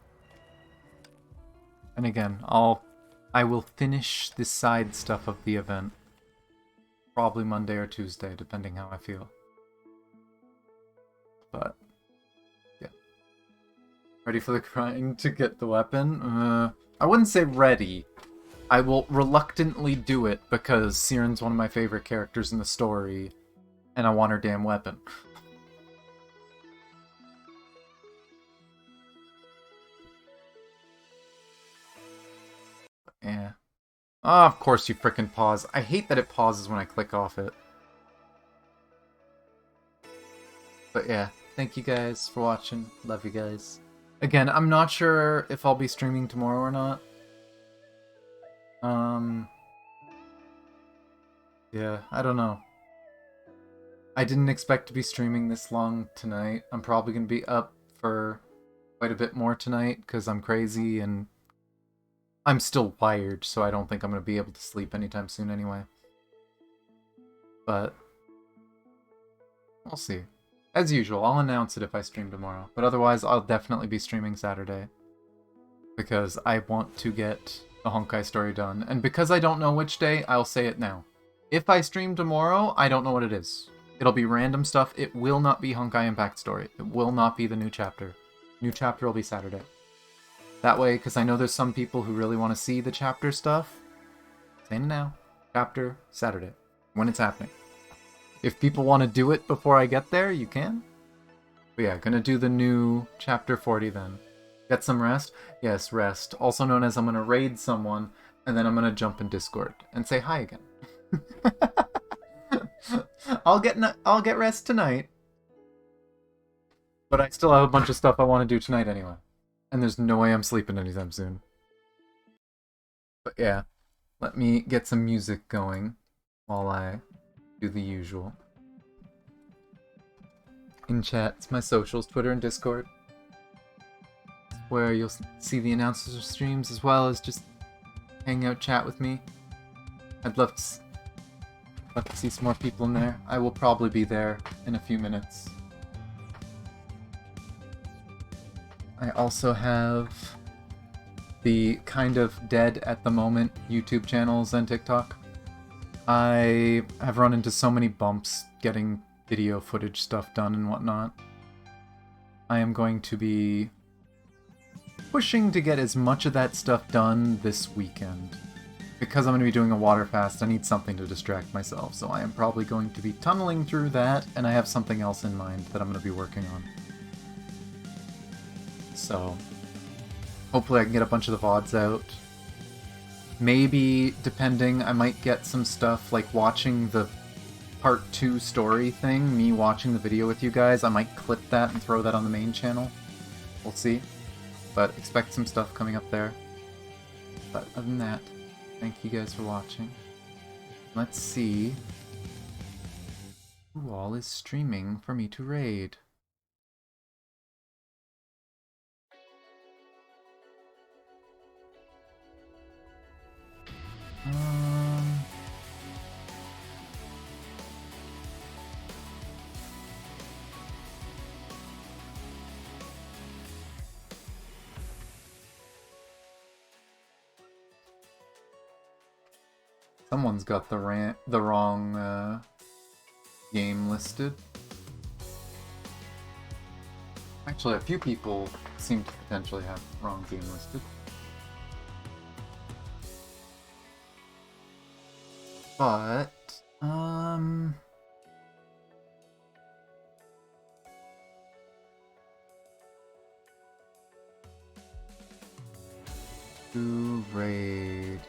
And again, I will finish the side stuff of the event. Probably Monday or Tuesday, depending how I feel. But, yeah. Ready for the crying to get the weapon? I wouldn't say ready. I will reluctantly do it because Siren's one of my favorite characters in the story, and I want her damn weapon. Yeah. Oh, of course you frickin' pause. I hate that it pauses when I click off it. But yeah, thank you guys for watching. Love you guys. Again, I'm not sure if I'll be streaming tomorrow or not. Yeah, I don't know. I didn't expect to be streaming this long tonight. I'm probably gonna be up for quite a bit more tonight because I'm crazy and I'm still wired, so I don't think I'm going to be able to sleep anytime soon anyway. But we'll see. As usual, I'll announce it if I stream tomorrow. But otherwise, I'll definitely be streaming Saturday. Because I want to get the Honkai story done. And because I don't know which day, I'll say it now. If I stream tomorrow, I don't know what it is. It'll be random stuff. It will not be Honkai Impact story. It will not be the new chapter. New chapter will be Saturday. That way, because I know there's some people who really want to see the chapter stuff. Saying it now. Chapter, Saturday. When it's happening. If people want to do it before I get there, you can. But yeah, gonna do the new chapter 40 then. Get some rest? Yes, rest. Also known as I'm gonna raid someone, and then I'm gonna jump in Discord and say hi again. I'll get rest tonight. But I still have a bunch of stuff I want to do tonight anyway. And there's no way I'm sleeping anytime soon. But yeah, let me get some music going while I do the usual. In chat, it's my socials, Twitter and Discord, where you'll see the announcements of streams as well as just hang out, chat with me. I'd love to see some more people in there. I will probably be there in a few minutes. I also have the kind of dead at the moment YouTube channels and TikTok. I have run into so many bumps getting video footage stuff done and whatnot. I am going to be pushing to get as much of that stuff done this weekend. Because I'm going to be doing a water fast, I need something to distract myself, so I am probably going to be tunneling through that, and I have something else in mind that I'm going to be working on. So, hopefully I can get a bunch of the VODs out. Maybe, depending, I might get some stuff like watching the part 2 story thing, me watching the video with you guys. I might clip that and throw that on the main channel. We'll see. But expect some stuff coming up there. But other than that, thank you guys for watching. Let's see who all is streaming for me to raid. Someone's got the wrong game listed. Actually, a few people seem to potentially have the wrong game listed. But, to raid.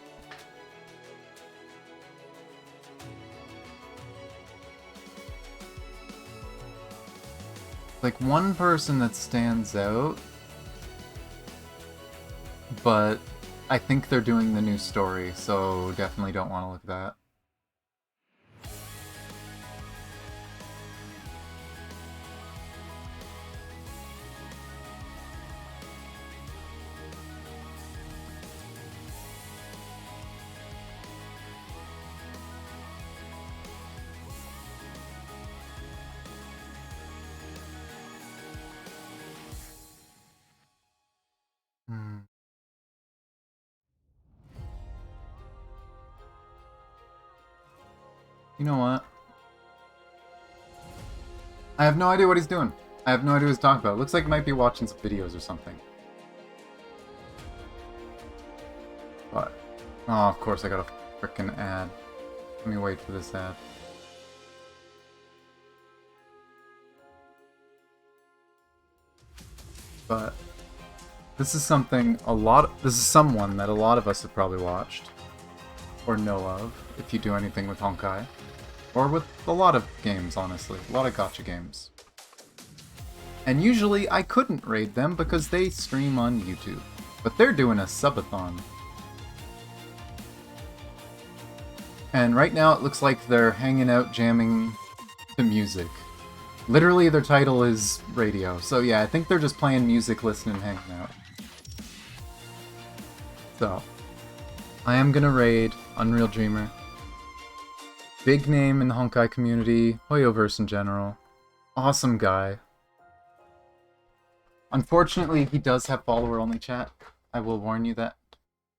Like one person that stands out, but I think they're doing the new story, so definitely don't want to look at that. You know what? I have no idea what he's doing. I have no idea what he's talking about. Looks like he might be watching some videos or something. But, oh, of course I got a frickin' ad. Let me wait for this ad. But this is something this is someone that a lot of us have probably watched or know of if you do anything with Honkai. Or with a lot of games, honestly. A lot of gacha games. And usually I couldn't raid them because they stream on YouTube. But they're doing a subathon. And right now it looks like they're hanging out jamming to music. Literally, their title is radio. So yeah, I think they're just playing music, listening, hanging out. So, I am gonna raid Unreal Dreamer. Big name in the Honkai community, Hoyoverse in general. Awesome guy. Unfortunately, he does have follower-only chat. I will warn you that.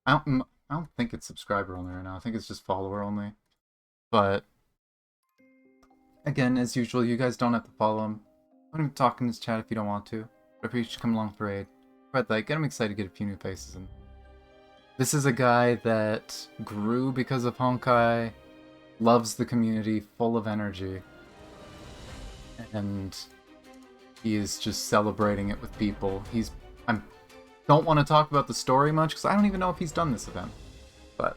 I don't think it's subscriber-only right now. I think it's just follower-only. But again, as usual, you guys don't have to follow him. Don't even talk in his chat if you don't want to. But if you should come along for raid, but like, get him excited to get a few new faces in. This is a guy that grew because of Honkai, loves the community, full of energy, and he is just celebrating it with people. I don't want to talk about the story much because I don't even know if he's done this event, but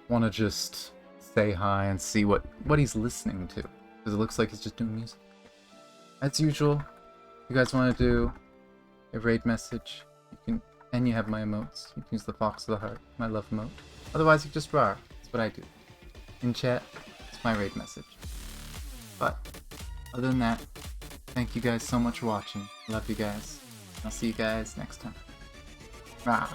want to just say hi and see what he's listening to, because it looks like he's just doing music. As usual, if you guys want to do a raid message, you can, and you have my emotes. You can use the Fox of the Heart, my love emote. Otherwise, you just roar. That's what I do. In chat, it's my raid message. But other than that, thank you guys so much for watching. Love you guys. I'll see you guys next time. Rah.